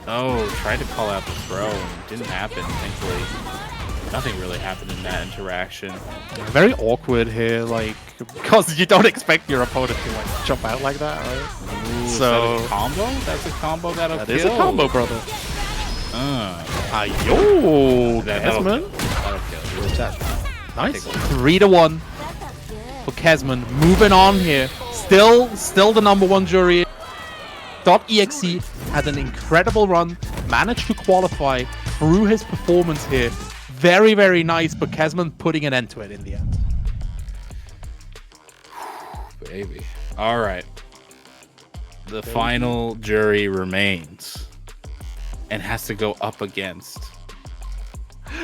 S7: Oh, tried to call out the throw. Didn't happen, thankfully. Nothing really happened in that interaction.
S6: Very awkward here, like, because you don't expect your opponent to like jump out like that, right?
S7: Ooh,
S6: so
S7: is that a combo? That's a combo that'll kill.
S6: That is a combo, brother. Ayo, Kesman. Nice. 3-1 for Kesman. Moving on here. Still the #1 jury. .exe had an incredible run. Managed to qualify through his performance here. Very, very nice. But Kesman putting an end to it in the end.
S7: Baby. All right. The final jury remains and has to go up against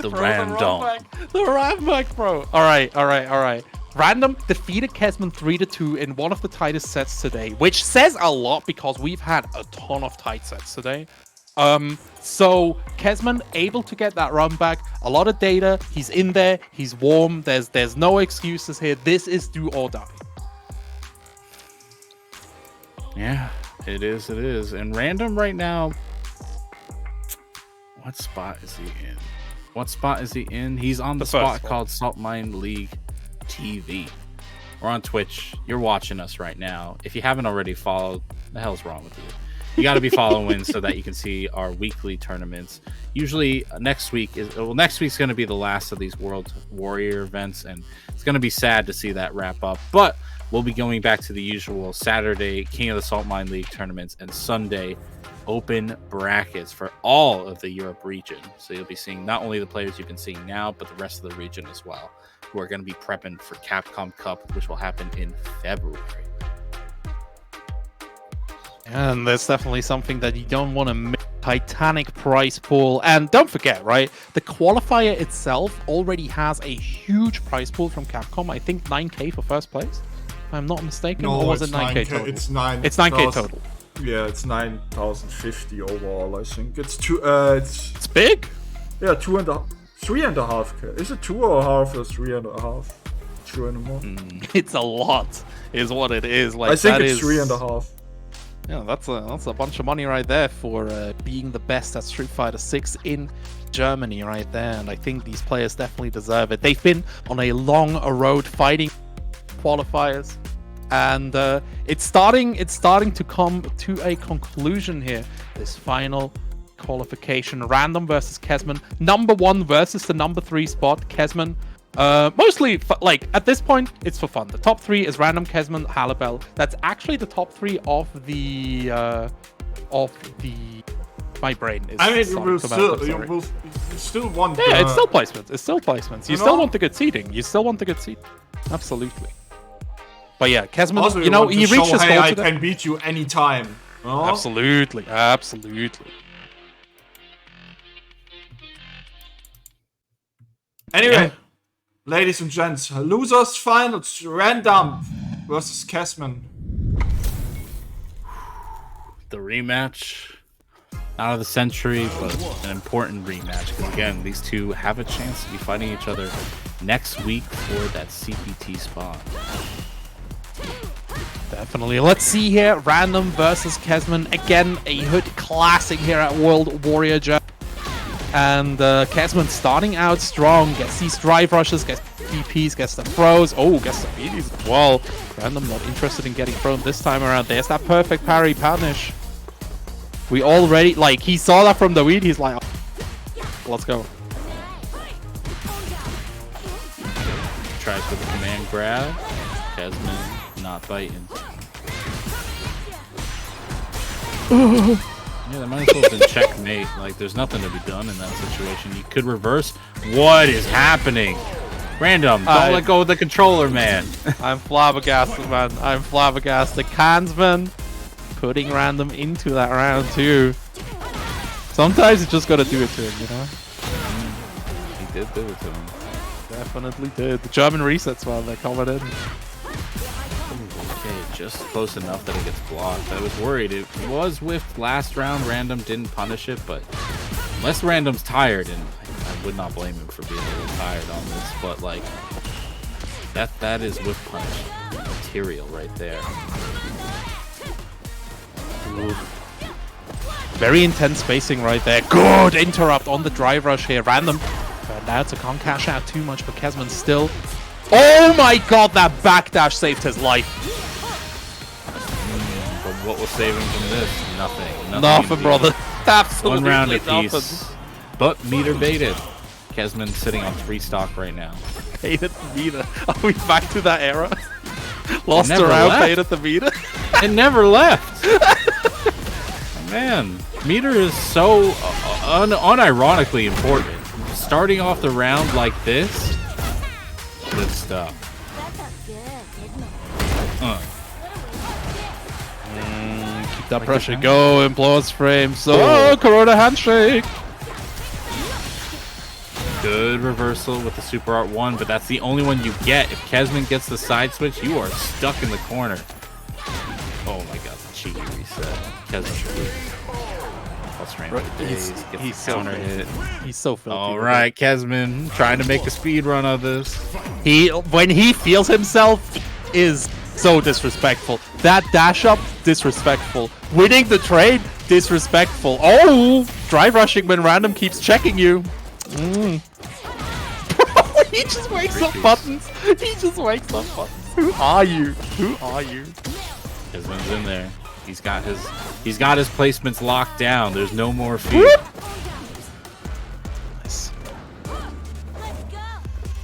S7: the Random.
S6: The Ramback, bro. All right. Random defeated Kesman 3-2 in one of the tightest sets today, which says a lot because we've had a ton of tight sets today. So Kesman able to get that run back. A lot of data. He's in there. He's warm. There's no excuses here. This is do or die.
S7: Yeah, it is. And Random right now, what spot is he in? He's on the spot called Saltmine League TV. We're on Twitch. You're watching us right now. If you haven't already followed, the hell's wrong with you? You got to be following so that you can see our weekly tournaments. Usually next week's going to be the last of these World Warrior events, and it's going to be sad to see that wrap up. But we'll be going back to the usual Saturday King of the Saltmine League tournaments and Sunday open brackets for all of the Europe region. So you'll be seeing not only the players you've been seeing now, but the rest of the region as well, who are going to be prepping for Capcom Cup, which will happen in February.
S6: And there's definitely something that you don't want to miss. Titanic prize pool. And don't forget, right? The qualifier itself already has a huge prize pool from Capcom. I think 9K for first place. If I'm not mistaken.
S5: No,
S6: or was it 9K total?
S5: It's 9.
S6: It's 9K total.
S5: Yeah, it's 9,050 overall, I think. It's
S6: big?
S5: Yeah, 3.5K. Is it 2.5 or 3.5? Sure anymore.
S6: It's a lot, is what it is. Like,
S5: I think it's 3.5.
S6: Yeah, that's a bunch of money right there for being the best at Street Fighter 6 in Germany right there. And I think these players definitely deserve it. They've been on a long road fighting qualifiers, and it's starting to come to a conclusion here. This final qualification, Random versus Kesman, #1 versus the #3 spot. Kesman, mostly like at this point it's for fun. The top 3 is Random, Kesman, Halibel. That's actually the top 3 of the my brain is.
S5: I mean, you still want.
S6: Yeah, it's still placements. It's still placements. You still want the good seeding. Absolutely. But yeah, Kesman,
S5: also,
S6: he reached his goal
S5: I
S6: today.
S5: can beat you anytime. Oh?
S6: Absolutely.
S5: Anyway, ladies and gents, losers finals, Random versus Kesman.
S7: The rematch, not of the century, but an important rematch. Because again, these two have a chance to be fighting each other next week for that CPT spot.
S6: Definitely. Let's see here. Random versus Kesman. Again, a hood classic here at World Warrior Jam. And Kesman starting out strong. Gets these drive rushes, gets DPs, gets the throws. Oh, gets the BDs as well. Random not interested in getting thrown this time around. There's that perfect parry punish. We already, like, he saw that from the weed. He's like, oh, let's go.
S7: Tries with the command grab. Kesman not biting. Yeah, that might as well have been checkmate. Like, there's nothing to be done in that situation. You could reverse. What is happening? Random, don't let go of the controller, man.
S6: I'm flabbergasted, man. I'm flabbergasted. Kansman putting Random into that round, too. Sometimes you just gotta do it to him, you know?
S7: He did do it to him.
S6: Definitely did. The German resets, man, they're coming in.
S7: Okay, just close enough that it gets blocked. I was worried. It was whiffed last round. Random didn't punish it, but unless Random's tired, and I would not blame him for being a little tired on this, but like that is whiff punish material right there.
S6: Ooh. Very intense spacing right there. Good interrupt on the drive rush here. Random turned out to can't cash out too much, but Kesman still. Oh my god, that backdash saved his life.
S7: But what will save him from this? Nothing.
S6: Nothing, brother. Absolutely
S7: One round
S6: nothing.
S7: apiece. But meter baited. Kesman sitting on 3 stock right now.
S6: Paid at the meter. Are we back to that era? Lost
S7: never
S6: around,
S7: left.
S6: paid at the meter.
S7: It never left. Man, meter is so unironically important. Starting off the round like this, good stuff.
S6: Keep that pressure going. Plus frame. So, Corona handshake.
S7: Good reversal with the Super Art 1, but that's the only one you get. If Kesman gets the side switch, you are stuck in the corner. Oh my god, the cheeky reset. Kesman should lose. Plus range
S6: He's so
S7: counter hit.
S6: He's so filthy.
S7: All right, Kesman trying to make a speed run of this.
S6: When he feels himself is so disrespectful. That dash up, disrespectful. Winning the trade, disrespectful. Oh, drive rushing when random keeps checking you. He just wakes up buttons. He just wakes up buttons. Who are you? Who are you?
S7: Kesman's in there. He's got his placements locked down. There's no more fear.
S6: Nice.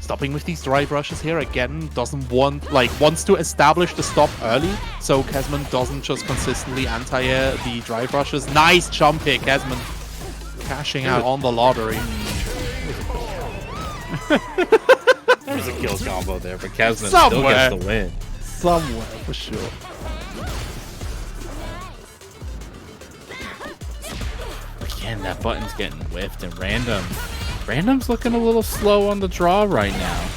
S6: Stopping with these drive rushes here again wants to establish the stop early, so Kesman doesn't just consistently anti-air the drive rushes. Nice jump here, Kesman. Cashing out on the lottery.
S7: There's a kill combo there, but Kesman
S6: Somewhere.
S7: still gets the win.
S6: Somewhere, for sure.
S7: Again, that button's getting whiffed and random. Random's looking a little slow on the draw right now.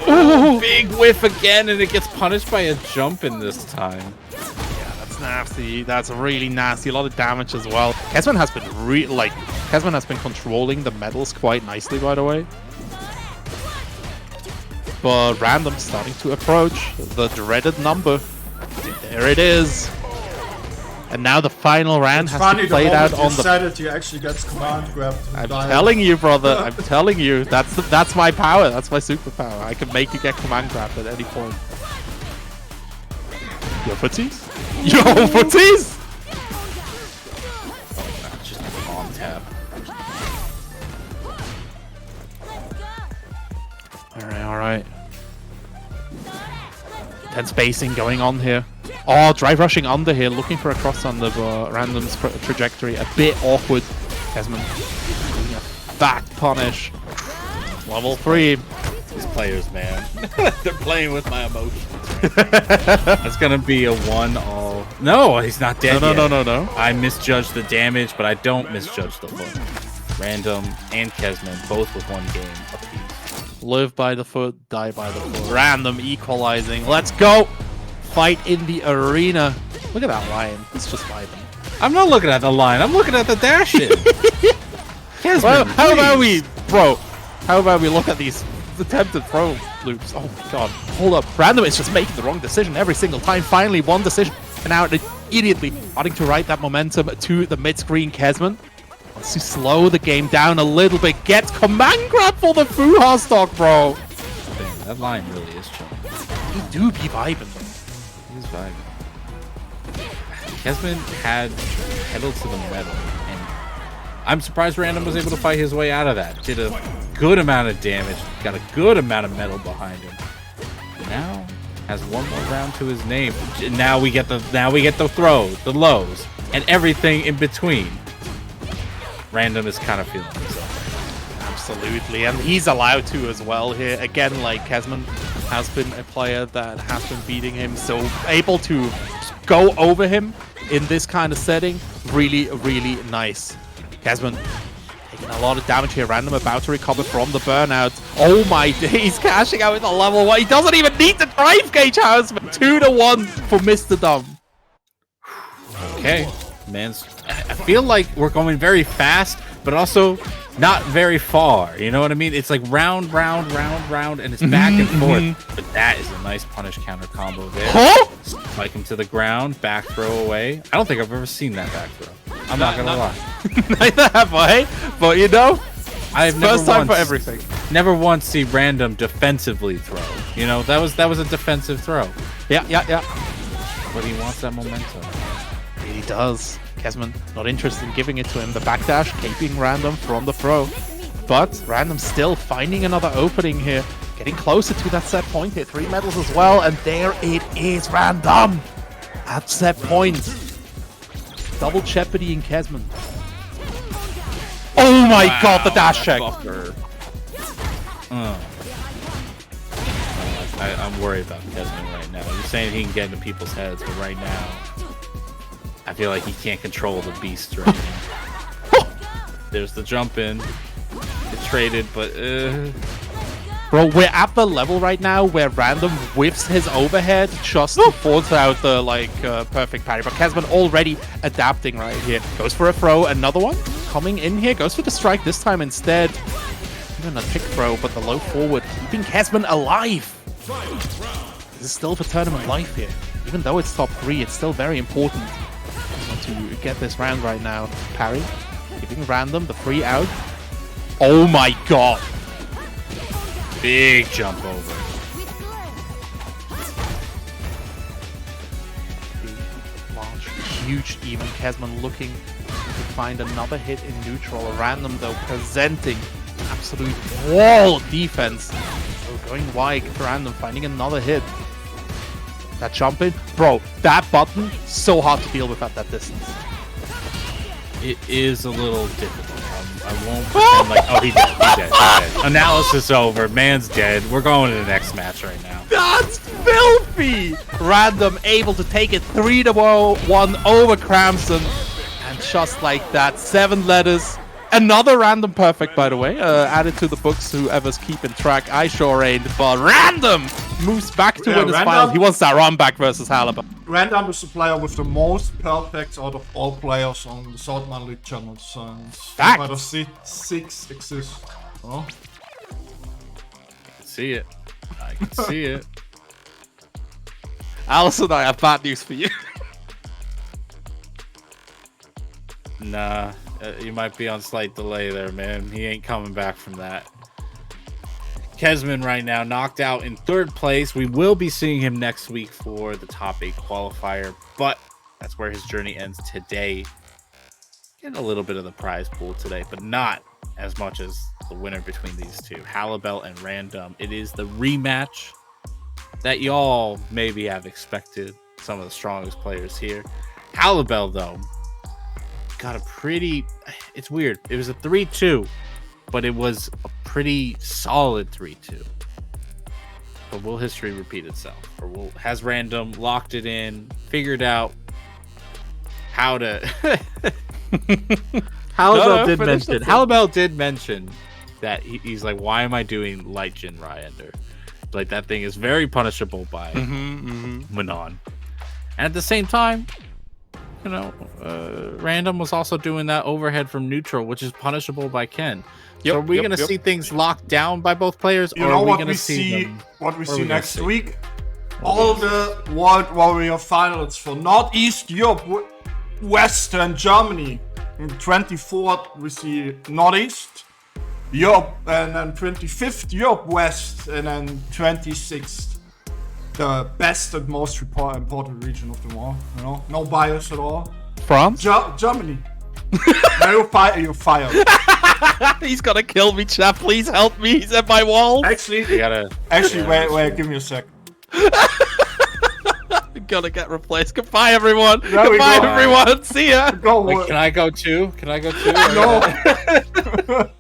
S7: Oh, big whiff again, and it gets punished by a jump in this time.
S6: That's nasty. That's really nasty. A lot of damage as well. Kesman has been Kesman has been controlling the medals quite nicely, by the way. But random starting to approach the dreaded number. There it is. And now the final round has to be played out on the.
S5: Said it, he actually gets command grabbed.
S6: I'm telling you, brother. I'm telling you. That's my power. That's my superpower. I can make you get command grabbed at any point. Your footies? Your footies?
S7: Oh, that's just on tap.
S6: All right. Intense spacing going on here. Oh, drive rushing under here, looking for a cross under, but random's trajectory a bit awkward. Kesman doing a back punish. Level 3.
S7: These players, man. They're playing with my emotions. That's gonna be a 1-all. No, he's not dead yet.
S6: No.
S7: I misjudged the damage, but I don't misjudge the foot. Random and Kesman both with 1 game apiece.
S6: Live by the foot, die by the foot. Random equalizing. Let's go! Fight in the arena. Look at that lion. He's just vibing.
S7: I'm not looking at the line. I'm looking at the dash-in.
S6: Well, how about we, bro? How about we look at these attempted throw loops? Oh my god. Hold up. Random is just making the wrong decision every single time. Finally, one decision. And now immediately starting to ride that momentum to the mid-screen. Kesman wants to slow the game down a little bit. Gets command grab for the Fuha stock, bro.
S7: Damn, that line really is chilling.
S6: He do be vibing.
S7: He's vibing. Kesman had pedal to the metal, and I'm surprised Random was able to fight his way out of that. Did a good amount of damage, got a good amount of metal behind him. Now has 1 more round to his name. Now we get the throws, the lows, and everything in between. Random is kind of feeling himself.
S6: Absolutely, and he's allowed to as well here. Again, like Kesman has been a player that has been beating him, so able to go over him in this kind of setting, really, really nice. Kesman taking a lot of damage here. Random about to recover from the burnout. Oh my days, cashing out with a level 1. He doesn't even need the drive gauge house. 2-1 for Mr. Dumb.
S7: Okay, man. I feel like we're going very fast, but also not very far. You know what I mean? It's like round, and it's back and forth. But that is a nice punish counter combo there.
S6: Huh?
S7: Spike him to the ground, back throw away. I don't think I've ever seen that back throw. I'm not gonna lie.
S6: Neither have I, but you know,
S7: I've
S6: first time for everything.
S7: Never once see Random defensively throw. You know, that was a defensive throw.
S6: Yeah.
S7: But he wants that momentum.
S6: He does. Kesman not interested in giving it to him. The backdash keeping Random from the throw. But Random still finding another opening here. Getting closer to that set point here. 3 medals as well. And there it is. Random at set point. Double jeopardy in Kesman. Oh my god, the dash check.
S7: I'm worried about Kesman right now. You're saying he can get into people's heads, but right now, I feel like he can't control the beast right now. There's the jump in. It traded, but
S6: Bro, we're at the level right now where Random whiffs his overhead just to force out the perfect parry. But Kesman already adapting right here. Goes for a throw, another one coming in here. Goes for the strike this time instead. Even a pick throw, but the low forward keeping Kesman alive. This is still for tournament life here. Even though it's top 3, it's still very important to get this round right now. Parry, giving Random the free out. Oh my god.
S7: big jump over.
S6: Large, huge even. Kesman looking to find another hit in neutral. A random though presenting absolute wall defense. So going wide for random, finding another hit. That jump in, bro, that button, so hard to deal with at that distance.
S7: It is a little difficult. I won't pretend like, oh, he's dead. Analysis over. Man's dead. We're going to the next match right now.
S6: That's filthy! Random able to take it 3-1 over Cramson. And just like that, 7 letters. Another random perfect, by the way. Added to the books, whoever's keeping track. I sure ain't. But Random moves back to win his final. He wants that run back versus Halibut.
S5: Random is the player with the most perfects out of all players on the Saltmine League channels. And SF6 exists. Oh.
S7: I can see it. I can see it.
S6: Allison, I have bad news for you.
S7: Nah, you might be on slight delay there, man. He ain't coming back from that. Kesman right now knocked out in 3rd place. We will be seeing him next week for the top 8 qualifier, but that's where his journey ends today. Getting a little bit of the prize pool today, but not as much as the winner between these two, Halibut and Random. It is the rematch that y'all maybe have expected. Some of the strongest players here. Halibut, though, got a pretty... It's weird. It was a 3-2, but it was a pretty solid 3-2. But will history repeat itself? Or has Random locked it in, figured out how to... Halibut did mention that he's like, why am I doing light Jin Ryender? Like, that thing is very punishable by Manon. And at the same time, you know, Random was also doing that overhead from neutral, which is punishable by Ken. So are we going to see things locked down by both players?
S5: You
S7: or
S5: know
S7: are we
S5: what
S7: going
S5: we
S7: to see
S5: what we see next week? All the World Warrior finals for Northeast Europe, Western Germany. In 24th we see Northeast Europe, and then 25th Europe West, and then 26th the best and most important region of them all. You know, no bias at all.
S6: France?
S5: Germany. You're fired.
S6: He's gonna kill me, chat. Please help me. He's at my wall.
S5: Actually, wait. Give me a sec.
S6: Gonna get replaced. Goodbye, everyone.
S5: Goodbye,
S6: everyone. See ya.
S7: Wait, can I go too? Can I go too?
S5: No.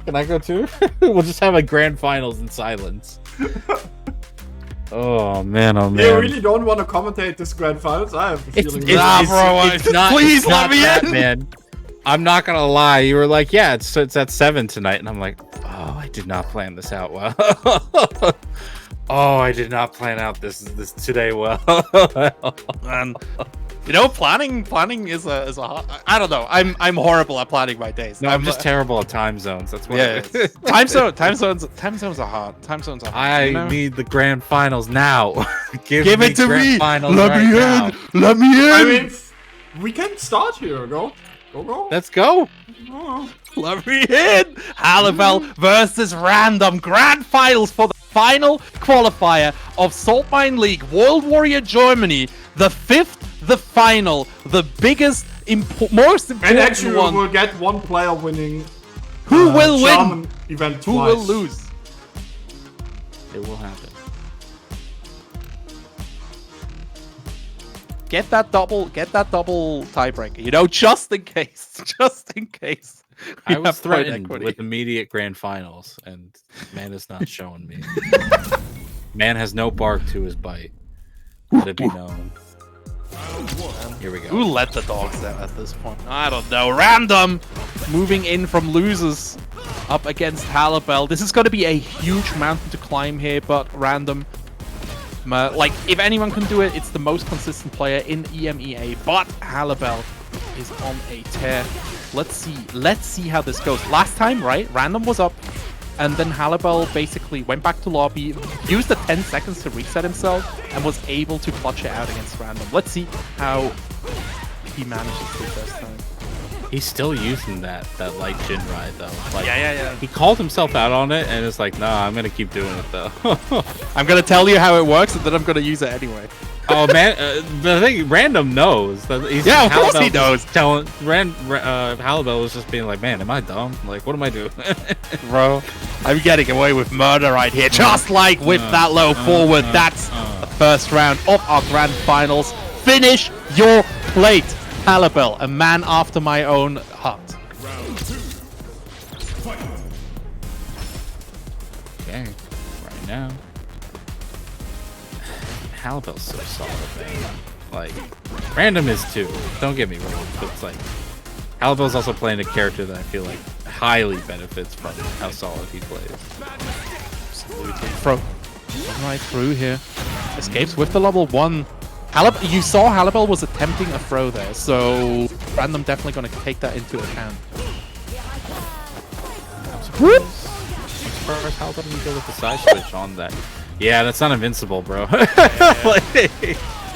S7: Can I go too? We'll just have a grand finals in silence. Oh man, oh man.
S5: You really don't want to commentate this grand finals? I have a feeling.
S7: It's not.
S6: Please let me
S7: that,
S6: in,
S7: man. I'm not gonna lie. You were like, yeah, it's at 7 tonight, and I'm like, oh, I did not plan this out well. Oh, I did not plan out this today well.
S6: And you know, planning is a I don't know. I'm horrible at planning my days.
S7: No, I'm just terrible at time zones. That's what it is.
S6: Time zones are hard.
S7: I need the grand finals now. Give
S6: it to me.
S7: Let
S6: me in.
S5: I mean, we can start here. Go.
S7: Let's go.
S6: Let me in. Halibut versus Random grand finals for the final qualifier of Saltmine League World Warrior Germany. The 5th, the final, the biggest, most important
S5: And actually,
S6: one.
S5: we will get one player winning.
S6: Who will
S5: German
S6: win?
S5: Event
S6: Who
S5: twice.
S6: will lose?
S7: It will happen.
S6: Get that double tiebreaker. You know, just in case. Just in case.
S7: I was threatened with immediate grand finals, and man is not showing me. Man has no bark to his bite. Let it be known. Here we go.
S6: Who let the dogs out at this point? I don't know. Random moving in from losers up against Halibel. This is going to be a huge mountain to climb here, but Random, like, if anyone can do it, it's the most consistent player in EMEA. But Halibel is on a tear. Let's see how this goes. Last time, right? Random was up, and then Halibel basically went back to lobby, used the 10 seconds to reset himself, and was able to clutch it out against Random. Let's see how he manages to this time.
S7: He's still using that light Jin ride though. Like,
S6: Yeah.
S7: He called himself out on it, and it's like, nah, I'm gonna keep doing it though.
S6: I'm gonna tell you how it works, and then I'm gonna use it anyway.
S7: Oh man, the thing, Random knows. That he's,
S6: Yeah, of course he knows.
S7: Halibel was just being like, man, am I dumb? Like, what am I doing?
S6: Bro, I'm getting away with murder right here, just like with that low forward. That's the first round of our grand finals. Finish your plate, Halibel, a man after my own heart.
S7: Okay, right now. Halibel's so solid, man. Like, Random is too. Don't get me wrong, but it's like Halibel's also playing a character that I feel like highly benefits from how solid he plays.
S6: Absolutely. Throw right through here. Escapes with the level 1. You saw Halibel was attempting a throw there, so Random definitely going to take that into account.
S7: First, Halibel didn't go with the side switch on that. Yeah, that's not invincible, bro. Like,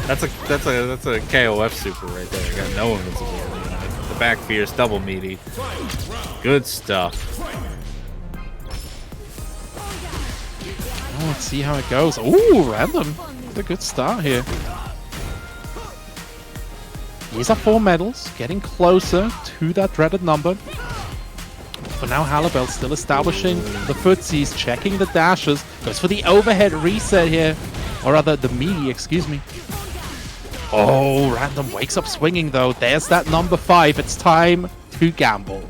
S7: that's a KOF super right there. I got no invincibility. The back fierce, double meaty. Good stuff.
S6: Oh, let's see how it goes. Ooh, Random. What a good start here. He's at 4 medals, getting closer to that dreaded number. For now, Halibel still establishing the footsies, checking the dashes, goes for the overhead reset here, or rather the meaty, excuse me. Oh, Random wakes up swinging though. There's that number 5. It's time to gamble.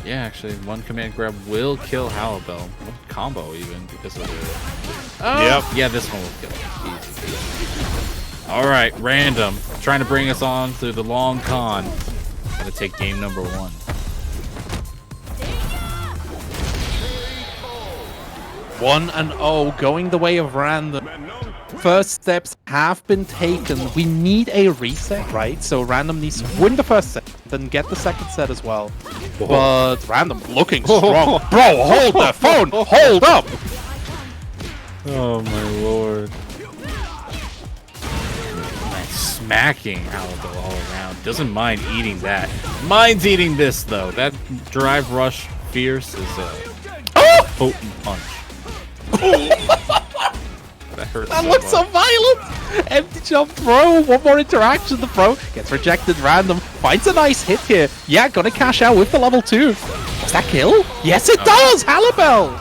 S7: Yeah, actually, one command grab will kill Halibel. One combo even because of it. Oh, yep. Yeah, this one will kill him. Easy. All right, Random trying to bring us on through the long con. Gotta take game number 1. One and 0, going the way of Random. First steps have been taken. We need a reset, right? So Random needs to win the first set, then get the second set as well. Whoa. But Random looking strong. Bro, hold the phone! Hold up! Oh my lord. Smacking Halibel all around. Doesn't mind eating that. Minds eating this though. That drive rush fierce is a potent punch. That hurts. That looks so violent. Empty jump throw. One more interaction. The throw gets rejected. Random finds a nice hit here. Yeah, gonna cash out with the level 2. Does that kill? Yes, it does. Halibel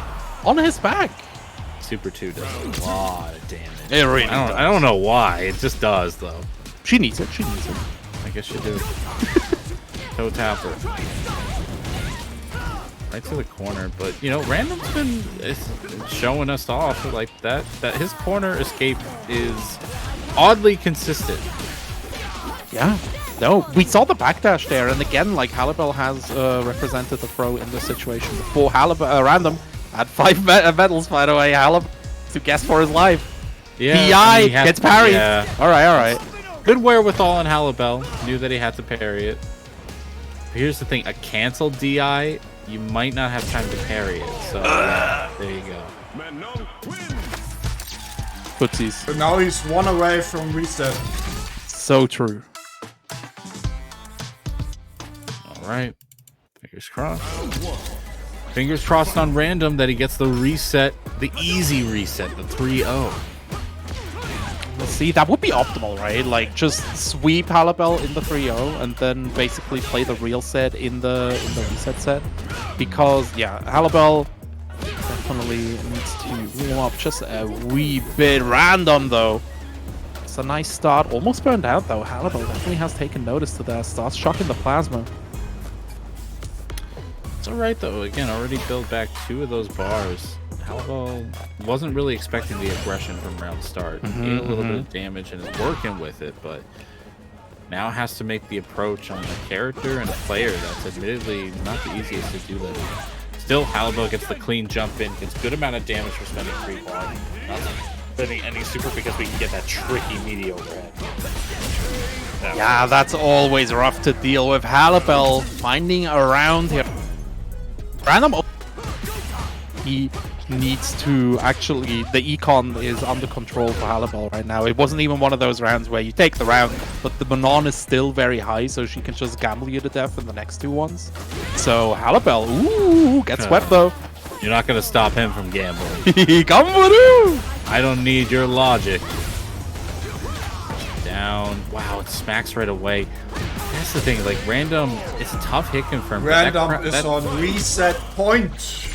S7: on his back. Super 2 does a lot of damage. It really does. I don't know why. It just does though. She needs it. She needs it. I guess you do. Toe tapper. Right to the corner, but you know, Random's been showing us off like that his corner escape is oddly consistent. Yeah. No, we saw the backdash there, and again, like Halibel has represented the throw in this situation before. Random had 5 medals, by the way. Halibel to guess for his life. Yeah. PI gets parried. Yeah. All right. Good wherewithal on Halibel. Knew that he had to parry it. But here's the thing: a canceled DI, you might not have time to parry it. So yeah, there you go. Footsies.
S5: So now he's 1 away from reset.
S6: So true. All
S7: right. Fingers crossed. Fingers crossed on Random that he gets the reset, the easy reset, the 3-0.
S6: Let's see, that would be optimal, right? Like, just sweep Halibel in the 3-0 and then basically play the real set in the reset set. Because, yeah, Halibel definitely needs to warm up just a wee bit. Random, though. It's a nice start. Almost burned out, though. Halibel definitely has taken notice to that. Starts shocking the plasma.
S7: It's alright, though. Again, already built back 2 of those bars. Halibel wasn't really expecting the aggression from round start. Gained a little bit of damage and is working with it, but now has to make the approach on the character and a player that's admittedly not the easiest to do that. Still, Halibel gets the clean jump in, gets good amount of damage for spending 3 bar. Not spending any super because we can get that tricky meaty overhead.
S6: Yeah, that's always rough to deal with. Halibel finding around here. Random. He needs to actually, the econ is under control for Halibel right now. It wasn't even one of those rounds where you take the round, but the Manon is still very high, so she can just gamble you to death in the next 2 ones. So Halibel, ooh, gets swept though.
S7: You're not going to stop him from gambling.
S6: Come with
S7: I don't need your logic. Down. Wow, it smacks right away. That's the thing, like Random, it's a tough hit confirm.
S5: Random is on reset point.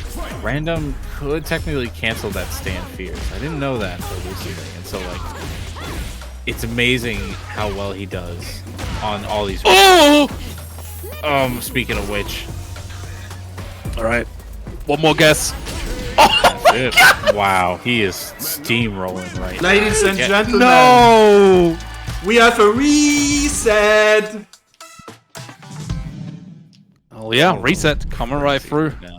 S7: Random could technically cancel that stand fierce. I didn't know that until recently, and so like, it's amazing how well he does on all these.
S6: Oh!
S7: Speaking of which,
S6: all right, one more guess.
S7: That's it. Wow, he is steamrolling right now.
S5: Ladies and gentlemen,
S6: No!
S5: we have a reset.
S6: Oh yeah, reset coming right through.
S7: Now.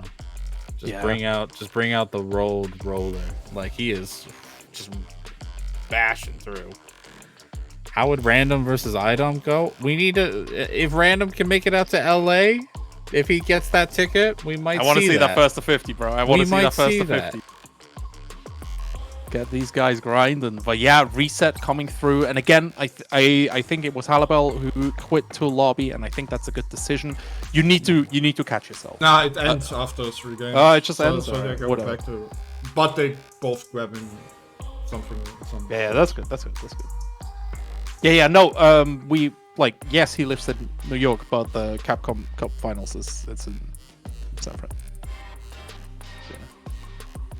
S7: Bring out the rolled roller. Like he is just bashing through. How would Random versus IDOM go? We need to, if Random can make it out to LA, if he gets that ticket, we might see that.
S6: I want to see that first to 50, bro. I want to see that first to 50. Get these guys grinding. But yeah, reset coming through. And again, I think it was Halibel who quit to lobby, and I think that's a good decision. You need to catch yourself.
S5: Nah, it ends after 3 games.
S6: Oh, it just ends.
S5: So they go back to, but they both grabbing something.
S6: Yeah, that's good. That's good. That's good. Yeah. No, we like. Yes, he lives in New York, but the Capcom Cup Finals it's in San Fran.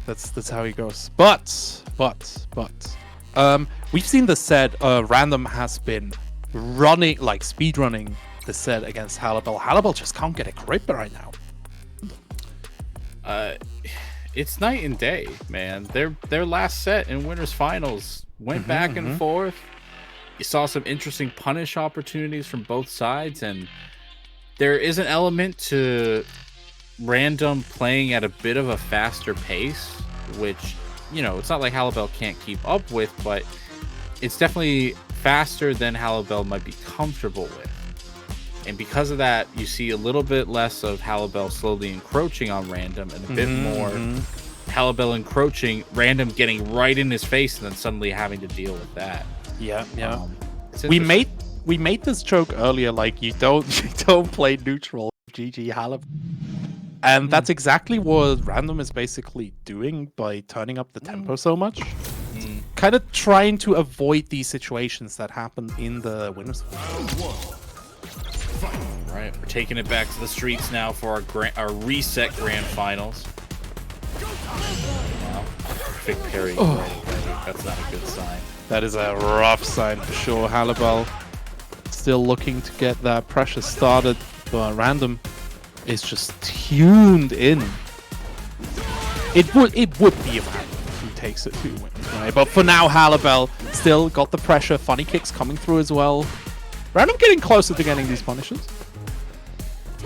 S6: That's how he goes. But we've seen the set. Random has been running, like speed running the set against Halibel. Halibel just can't get a grip right now.
S7: It's night and day, man. Their last set in winners finals went back and forth. You saw some interesting punish opportunities from both sides, and there is an element to Random playing at a bit of a faster pace, which, you know, it's not like Halibel can't keep up with, but it's definitely faster than Halibel might be comfortable with. And because of that, you see a little bit less of Halibel slowly encroaching on Random, and a bit more Halibel encroaching, Random getting right in his face, and then suddenly having to deal with that.
S6: Yeah. We made this joke earlier, like you don't play neutral GG Halibel. And that's exactly what Random is basically doing by turning up the tempo so much. Kind of trying to avoid these situations that happen in the winners.
S7: Right, we're taking it back to the streets now for our reset grand finals. Wow, perfect parry. That's not a good sign.
S6: That is a rough sign for sure. Halibel still looking to get that pressure started, but Random is just tuned in. It would be a Random who takes it 2 wins, right? But for now, Halibel still got the pressure. Funny kicks coming through as well. Random getting closer to getting these punishes.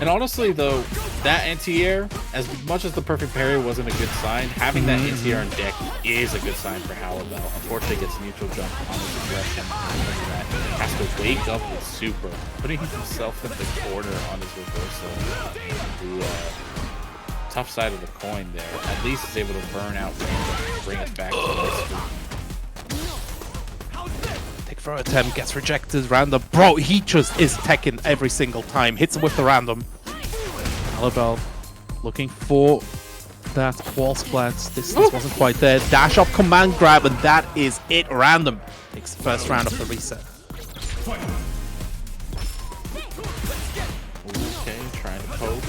S7: And honestly, though, that anti-air, as much as the perfect parry wasn't a good sign, having that anti-air on deck is a good sign for Halibel. Unfortunately, gets neutral jump on his aggression. That has to wake up with super, putting himself in the corner on his reversal. The tough side of the coin there. At least is able to burn out Random and bring us back to the
S6: Take throw attempt, gets rejected. Random. Bro, he just is teching every single time. Hits him with the Random. Halibel Looking for that wall splat. Distance wasn't quite there. Dash up, command grab, and that is it. Random takes the first round of the reset.
S7: Okay, trying to poke.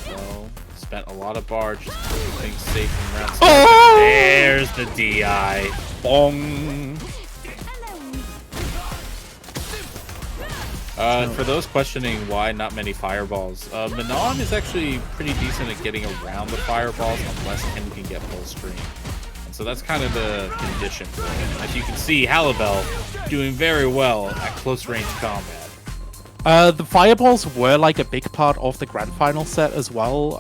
S7: Well, spent a lot of bar just keeping things safe from round start.
S6: Oh!
S7: There's the DI.
S6: Bong.
S7: For those questioning why not many fireballs, Manon is actually pretty decent at getting around the fireballs unless Ken can get full screen. And so that's kind of the condition for it. As you can see, Halibel doing very well at close range combat.
S6: The fireballs were like a big part of the grand final set as well.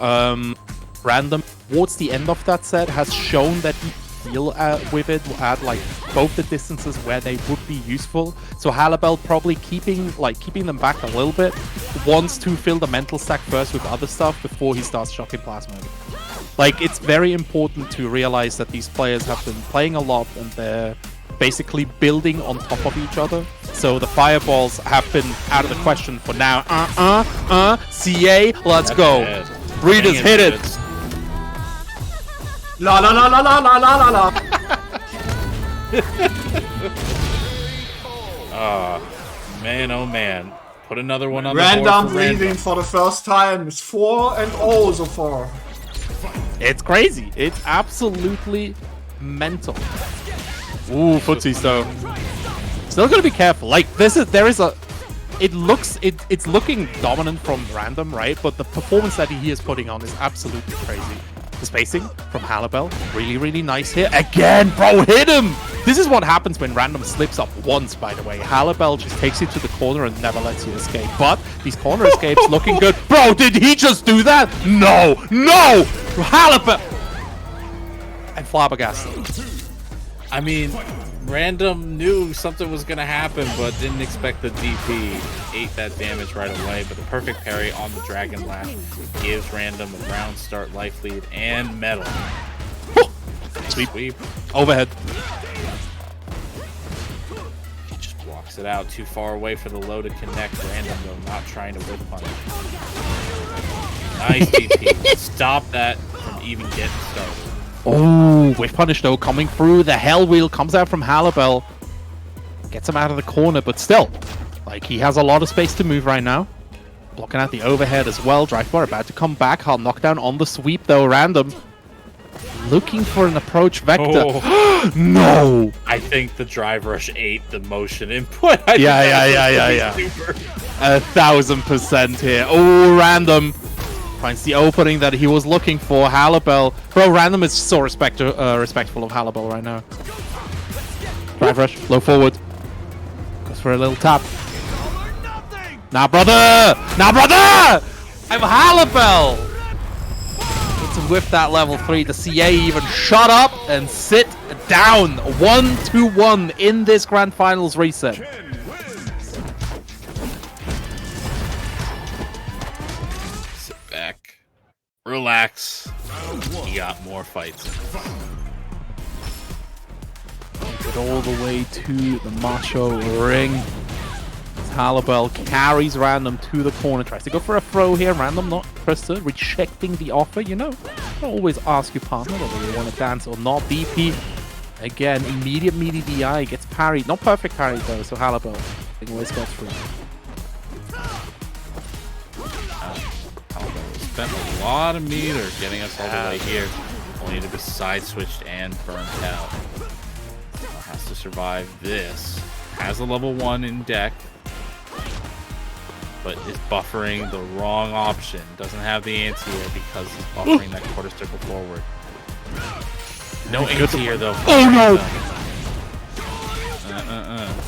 S6: Random towards the end of that set has shown that he deal with it at like both the distances where they would be useful. So Halibel probably keeping them back a little bit, wants to fill the mental stack first with other stuff before he starts shocking plasma. Like, it's very important to realize that these players have been playing a lot and they're basically building on top of each other. So the fireballs have been out of the question for now. CA, let's go. Breeders, hit it.
S5: La la la la la la la la la.
S7: Man, oh man. Put another one on
S5: Random
S7: the board for
S5: leading
S7: Random.
S5: for the first time. It's 4-0 so far.
S6: It's crazy. It's absolutely mental. Ooh, footsies though. Still gotta be careful. Like, it's looking dominant from Random, right? But the performance that he is putting on is absolutely crazy. The spacing from Halibel, really, really nice here. Again, bro, hit him! This is what happens when Random slips up once, by the way. Halibel just takes you to the corner and never lets you escape. But these corner escapes looking good. Bro, did he just do that? No! No! Halibel! And flabbergasted.
S7: I mean, Random knew something was going to happen, but didn't expect the DP. Ate that damage right away, but the perfect parry on the Dragon Lash gives Random a round start life lead and medal. Sweep.
S6: Overhead.
S7: He just blocks it out. Too far away for the low to connect. Random, though, not trying to whip punish. Nice DP. Stop that from even getting started.
S6: Oh, with punish though coming through. The Hell Wheel comes out from Halibel. Gets him out of the corner, but still, like, he has a lot of space to move right now. Blocking out the overhead as well. Drive bar about to come back. Hard knockdown on the sweep though. Random. Looking for an approach vector. Oh. No!
S7: I think the drive rush ate the motion input.
S6: Yeah. 1000% here. Oh, Random finds the opening that he was looking for. Halibel. Bro, Random is so respectful of Halibel right now. Drive rush, low forward. Goes for a little tap. Nah, brother! I'm Halibel! To whip that level 3, the CA even shut up and sit down. 1-1 in this grand finals reset.
S7: Sit back, relax. You got more fights.
S6: Get all the way to the macho ring. Halibel carries Random to the corner, tries to go for a throw here. Random not interested, rejecting the offer, you know. Don't always ask your partner whether they want to dance or not. DP, again, immediate meaty DI, gets parried. Not perfect parried though, so Halibel always got through.
S7: Halibel spent a lot of meter getting us all the way here, only to be side switched and burnt out. Has to survive this. Has a level 1 in deck, but is buffering the wrong option. Doesn't have the anti-air because he's buffering that quarter circle forward. No anti-air though.
S6: Oh no!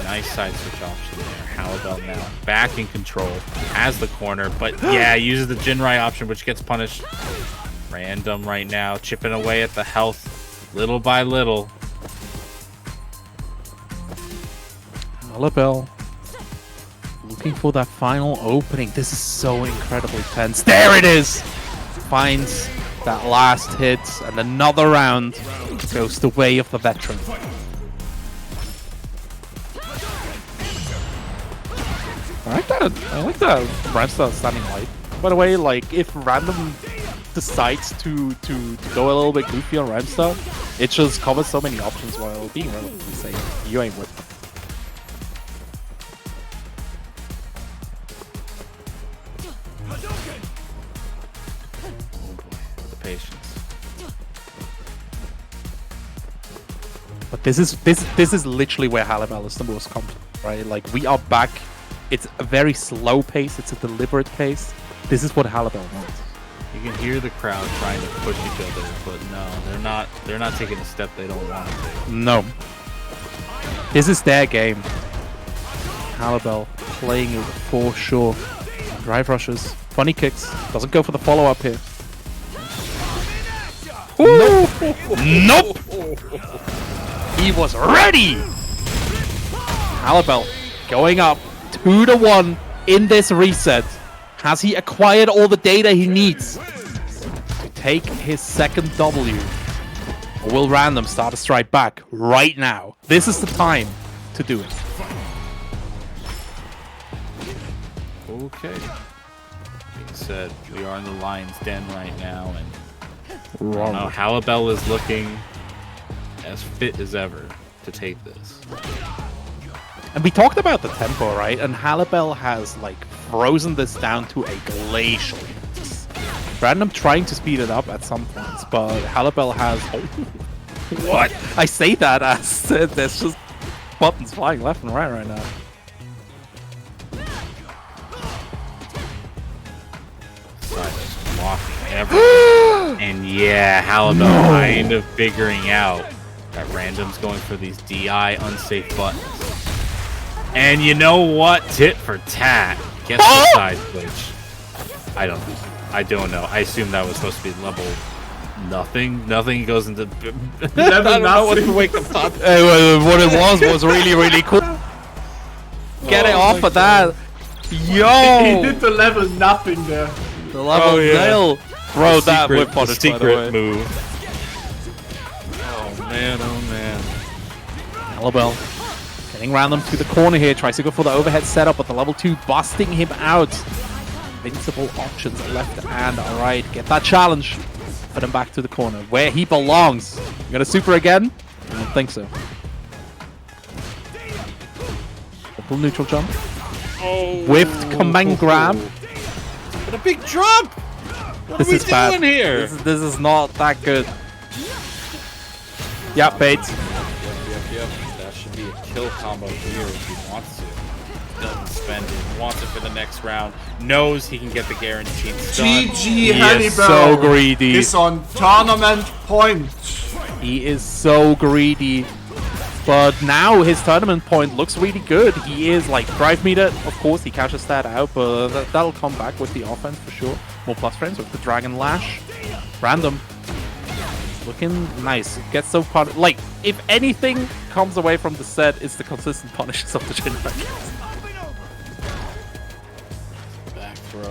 S7: Nice side switch option there. Halibel now back in control. Has the corner, but yeah, uses the Jinrai option, which gets punished. Random right now, chipping away at the health little by little.
S6: Halibel looking for that final opening. This is so incredibly tense. There it is! Finds that last hit, and another round goes the way of the veteran. I like that Brand start standing light. By the way, like if random decides to go a little bit goofy on random stuff, it just covers so many options while being relatively safe. You ain't with them.
S7: The patience.
S6: But this is literally where Halibel is the most comfortable, right? Like we are back. It's a very slow pace. It's a deliberate pace. This is what Halibel wants.
S7: You can hear the crowd trying to push each other, but no, they're not. They're not taking a step they don't want to.
S6: No. This is their game. Halibel playing it for sure. Drive rushes, funny kicks. Doesn't go for the follow up here. Nope. He was ready. Halibel going up 2-1 in this reset. Has he acquired all the data he needs to take his second W? Or will Random start a strike back right now? This is the time to do it.
S7: Okay. Being said, we are in the lion's den right now, and I don't know, Halibel is looking as fit as ever to take this.
S6: And we talked about the tempo, right? And Halibel has like frozen this down to a glacial pace. Random trying to speed it up at some points, but Halibel has... What? I say that as there's just buttons flying left and right now.
S7: Blocking everything. And yeah, Halibel kind of figuring out that Random's going for these DI unsafe buttons. And you know what? Tit for tat. Gets the side switch. I don't know. I assume that was supposed to be level nothing. Nothing goes into
S5: Level
S7: I don't know what
S5: nothing.
S7: the wake up thought.
S6: What it was really cool. Get it off of that. Yo!
S5: He did the level nothing there.
S6: The level nail. Bro, that whip
S7: The
S6: punish, by the way.
S7: secret move. Oh man, oh man.
S6: Halibel getting Random to the corner here. Tries to go for the overhead setup, but the level 2 busting him out. Invincible options left and right. Get that challenge. Put him back to the corner where he belongs. You gonna super again? I don't think so. Full neutral jump. Whiffed command grab.
S7: But a big jump! What
S6: This
S7: are we
S6: is bad.
S7: doing here?
S6: This is not that good. Yeah, bait.
S7: Yep. That should be a kill combo here if he wants to. Doesn't spend it. Wants it for the next round. Knows he can get the guaranteed stun.
S5: GG
S6: is
S5: Halibel
S6: so greedy.
S5: is on tournament point.
S6: He is so greedy. But now his tournament point looks really good. He is like drive meter. Of course, he catches that out, but that'll come back with the offense for sure. More plus frames with the Dragon Lash. Random. Looking nice. Gets so punished. Like, if anything comes away from the set, it's the consistent punishes of the Jinrak.
S7: Back throw.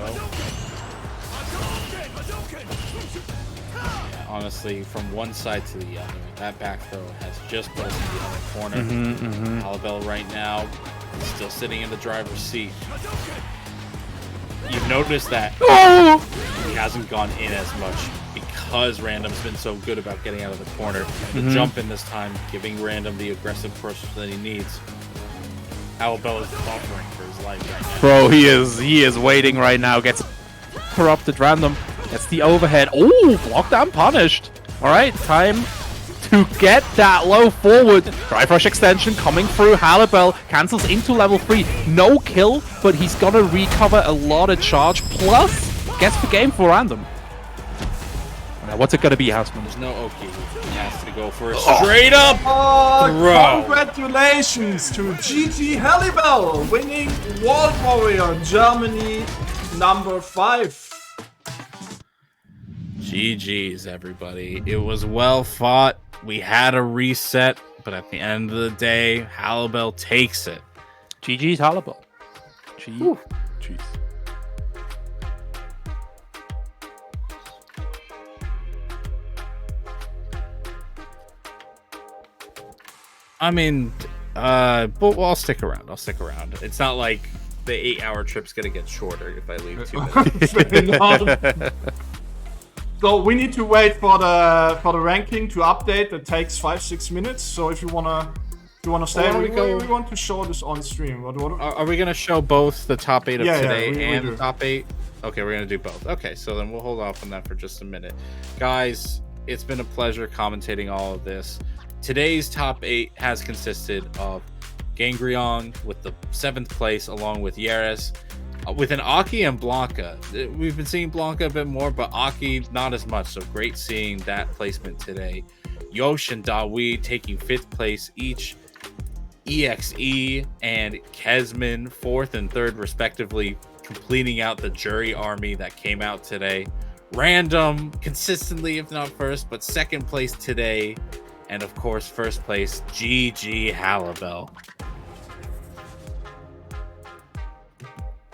S7: Yeah, honestly, from one side to the other, that back throw has just put us in the other corner. Halibel right now still sitting in the driver's seat. You've noticed that he hasn't gone in as much because Random's been so good about getting out of the corner. The jump in this time, giving Random the aggressive push that he needs. Halibel is buffering for his life right now.
S6: Bro, he is waiting right now. Gets corrupted. Random. Gets the overhead. Oh, blocked and punished. Alright, time to get that low forward. Drive rush extension coming through. Halibel cancels into level 3. No kill, but he's gonna recover a lot of charge. Plus, gets the game for Random. Now, what's it gonna be, Houseman?
S7: There's no Oki. He has to go for a straight up throw.
S5: Congratulations to GG Halibel winning World Warrior Germany number 5.
S7: GG's, everybody. It was well fought. We had a reset, but at the end of the day, Halibel takes it.
S6: GG's Halibel. Jeez.
S7: I mean, but I'll stick around. It's not like the 8-hour trip's gonna get shorter if I leave 2 minutes.
S5: So we need to wait for the ranking to update. That takes 5-6 minutes. So if you wanna stay, we want to show this on stream.
S7: Are we gonna show both the top 8 of today and the top 8? Okay, we're gonna do both. Okay, so then we'll hold off on that for just a minute, guys. It's been a pleasure commentating all of this. Today's top 8 has consisted of Gangreon with the 7th place, along with Yeris, with an Aki and Blanca. We've been seeing Blanca a bit more, but Aki not as much. So great seeing that placement today. Yosh and Dawi taking 5th place each. EXE and Kesman 4th and 3rd respectively, completing out the jury army that came out today. Random, consistently, if not first, but 2nd place today. And of course, 1st place, GG Halibel.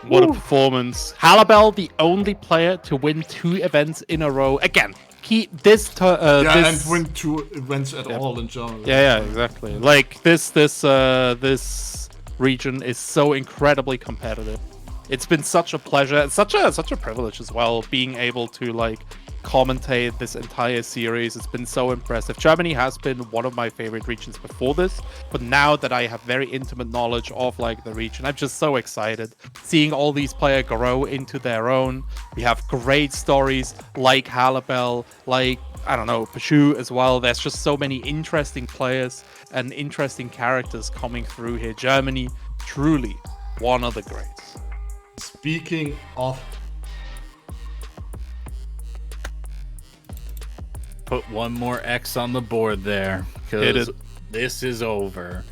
S6: What a performance. Halibel, the only player to win 2 events in a row. Again,
S5: and win 2 events at all in general.
S6: Yeah, exactly. Like this region is so incredibly competitive. It's been such a pleasure, it's such a privilege as well, being able to like commentate this entire series. It's been so impressive. Germany has been one of my favorite regions before this, but now that I have very intimate knowledge of like the region, I'm just so excited seeing all these players grow into their own. We have great stories like Halibel, like I don't know, Pashu as well. There's just so many interesting players and interesting characters coming through here. Germany, truly one of the greats.
S5: Speaking of,
S7: put one more X on the board there, because this is over.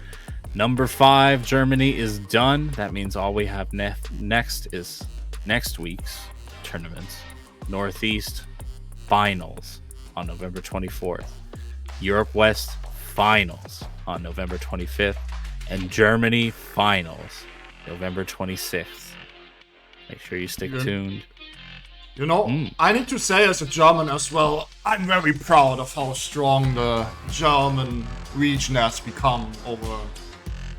S7: Number 5, Germany is done. That means all we have next is next week's tournaments. Northeast finals on November 24th. Europe West finals on November 25th. And Germany finals November 26th. Make sure you stick tuned.
S5: You know, I need to say as a German as well, I'm very proud of how strong the German region has become over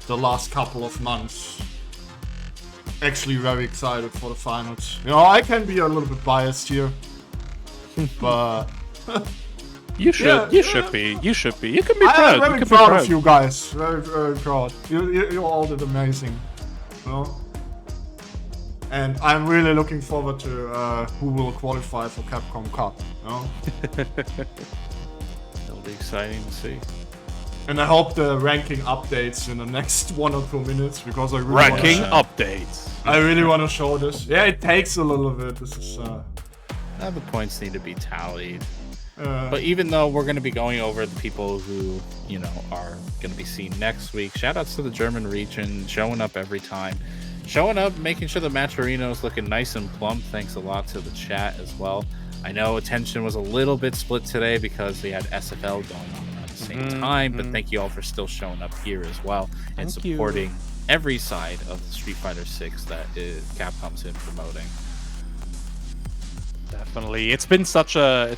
S5: the last couple of months. Actually very excited for the finals. You know, I can be a little bit biased here, but
S6: you should be. You can be proud.
S5: I'm very proud of you guys. Very, very proud. You all did amazing. You know? And I'm really looking forward to who will qualify for Capcom Cup. You know?
S7: It'll be exciting to see.
S5: And I hope the ranking updates in the next 1 or 2 minutes, because I really
S6: I
S5: really want to show this. Yeah, it takes a little bit. This is.
S7: The points need to be tallied. But even though we're going to be going over the people who, you know, are going to be seen next week, shout outs to the German region, showing up every time. Showing up, making sure the Matcherino is looking nice and plump. Thanks a lot to the chat as well. I know attention was a little bit split today because we had SFL going on around the same time, but thank you all for still showing up here as well and supporting every side of the Street Fighter 6 that Capcom's been promoting.
S6: Definitely, it's been such a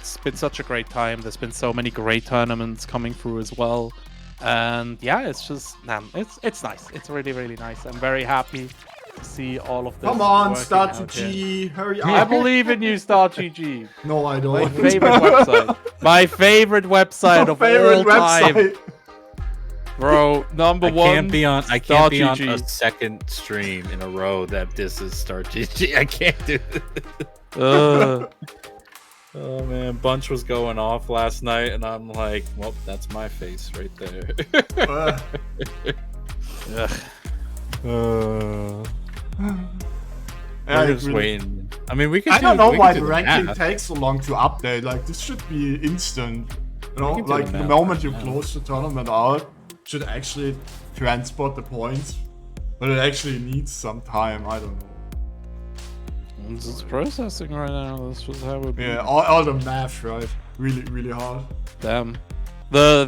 S6: great time. There's been so many great tournaments coming through as well, and yeah, it's just it's nice. It's really, really nice. I'm very happy to see all of this.
S5: Come on, Star2G, hurry up!
S6: I believe in you, Star2G.
S5: No, I don't.
S6: My favorite website. My favorite website of all time. Bro, number one.
S7: I can't be on a second stream in a row that this is Star2G. I can't do it. Oh man, Bunch was going off last night, and I'm like, well, that's my face right there. We're just waiting. I mean,
S5: I don't know why the ranking takes so long to update. Like, this should be instant. You know, like the moment you close the tournament out, should actually transport the points, but it actually needs some time. I don't know.
S6: It's processing right now. That's just how it.
S5: Yeah, all the math, right? Really, really hard.
S6: Damn. The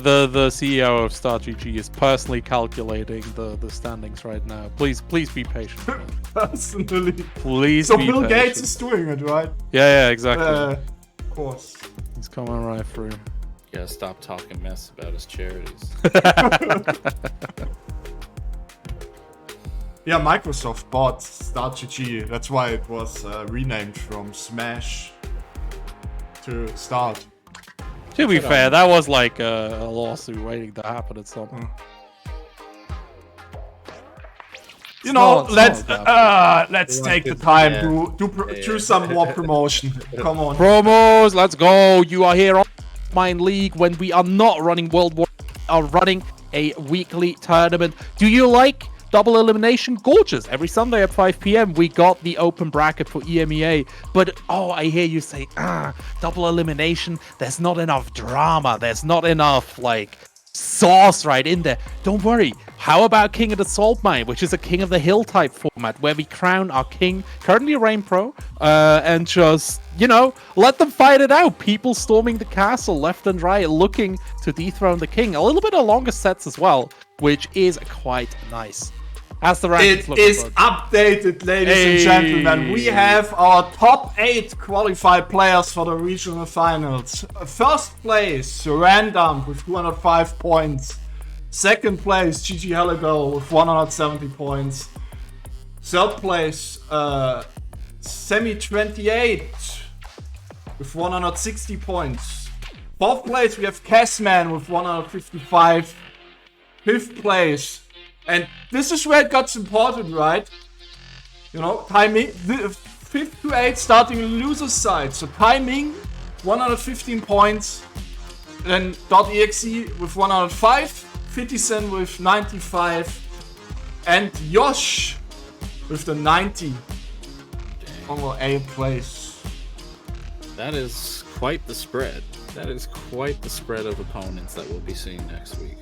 S6: CEO of Star2G is personally calculating the standings right now. Please be patient.
S5: Personally.
S6: Please.
S5: So
S6: be
S5: Bill
S6: patient.
S5: Gates is doing it, right?
S6: Yeah, exactly.
S5: Of course.
S6: He's coming right through.
S7: Yeah, stop talking mess about his charities.
S5: Yeah, Microsoft bought Start.gg. That's why it was renamed from Smash to Start.
S6: To be fair, that was like a lawsuit waiting to happen at some point.
S5: You know, let's take the time to do some more promotion. Come on.
S6: Promos, let's go. You are here on Mine League when we are not running World War, are running a weekly tournament. Do you like double elimination? Gorgeous. Every Sunday at 5 p.m. we got the open bracket for EMEA. But I hear you say, double elimination. There's not enough drama. There's not enough like sauce right in there. Don't worry. How about King of the Saltmine, which is a King of the Hill type format where we crown our king, currently a Reign Pro, and just, let them fight it out. People storming the castle left and right, looking to dethrone the king. A little bit of longer sets as well, which is quite nice. As the rankings look,
S5: it is updated, ladies and gentlemen. We have our top 8 qualified players for the regional finals. First place, Random with 205 points. Second place, GG Hellagirl with 170 points. Third place, Semi28 with 160 points. Fourth place, we have Cassman with 155. Fifth place, and this is where it got important, right? Timing, 5th to 8th starting loser side. So Timing, 115 points. Then .exe with 105. Fitisen with 95. And Yosh with the 90. Over 8th place.
S7: That is quite the spread. That is quite the spread of opponents that we'll be seeing next week.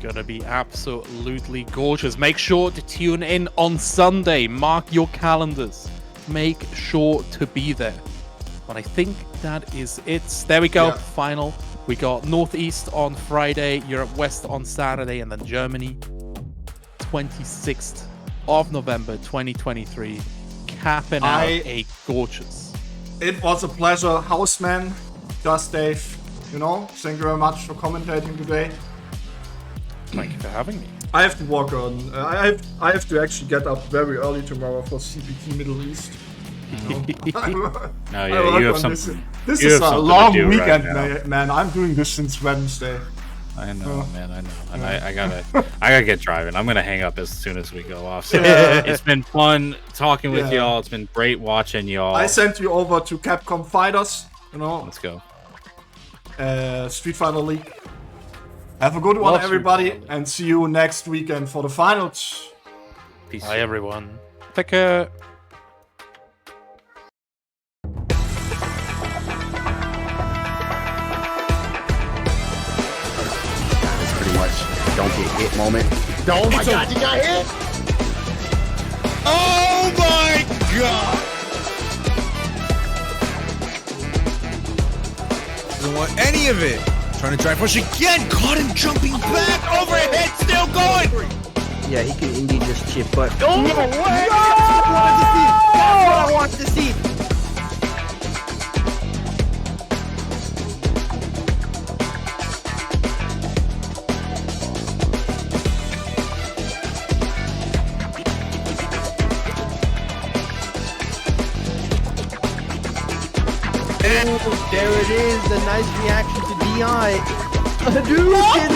S6: Gonna be absolutely gorgeous. Make sure to tune in on Sunday. Mark your calendars. Make sure to be there. But I think that is it. There we go. Yeah. Final. We got Northeast on Friday, Europe West on Saturday, and then Germany. 26th of November 2023. Capping out a gorgeous.
S5: It was a pleasure, Houseman. Just Dave. Thank you very much for commentating today.
S6: Thank you for having me.
S5: I have to work on. I have to actually get up very early tomorrow for CPT Middle East.
S7: No, yeah, you have something.
S5: This is a long weekend, right, man. I'm doing this since Wednesday.
S7: I know, man. I know, and I gotta get driving. I'm gonna hang up as soon as we go off. So it's been fun talking with y'all. It's been great watching y'all.
S5: I sent you over to Capcom Fighters.
S7: Let's go.
S5: Street Fighter League. Have a good one, everybody, and see you next weekend for the finals.
S6: Peace. Bye, everyone. Take care.
S3: That's pretty much don't get hit moment. Oh my god, you got hit!
S4: Oh my god! Doesn't want any of it. Trying to drive push again, caught him jumping back, overhead, still going!
S3: Yeah, he can indeed just chip, but...
S4: Oh, no way!
S3: That's what I wanted to see! Oh, there it is, the nice reaction to DI. Hadouken!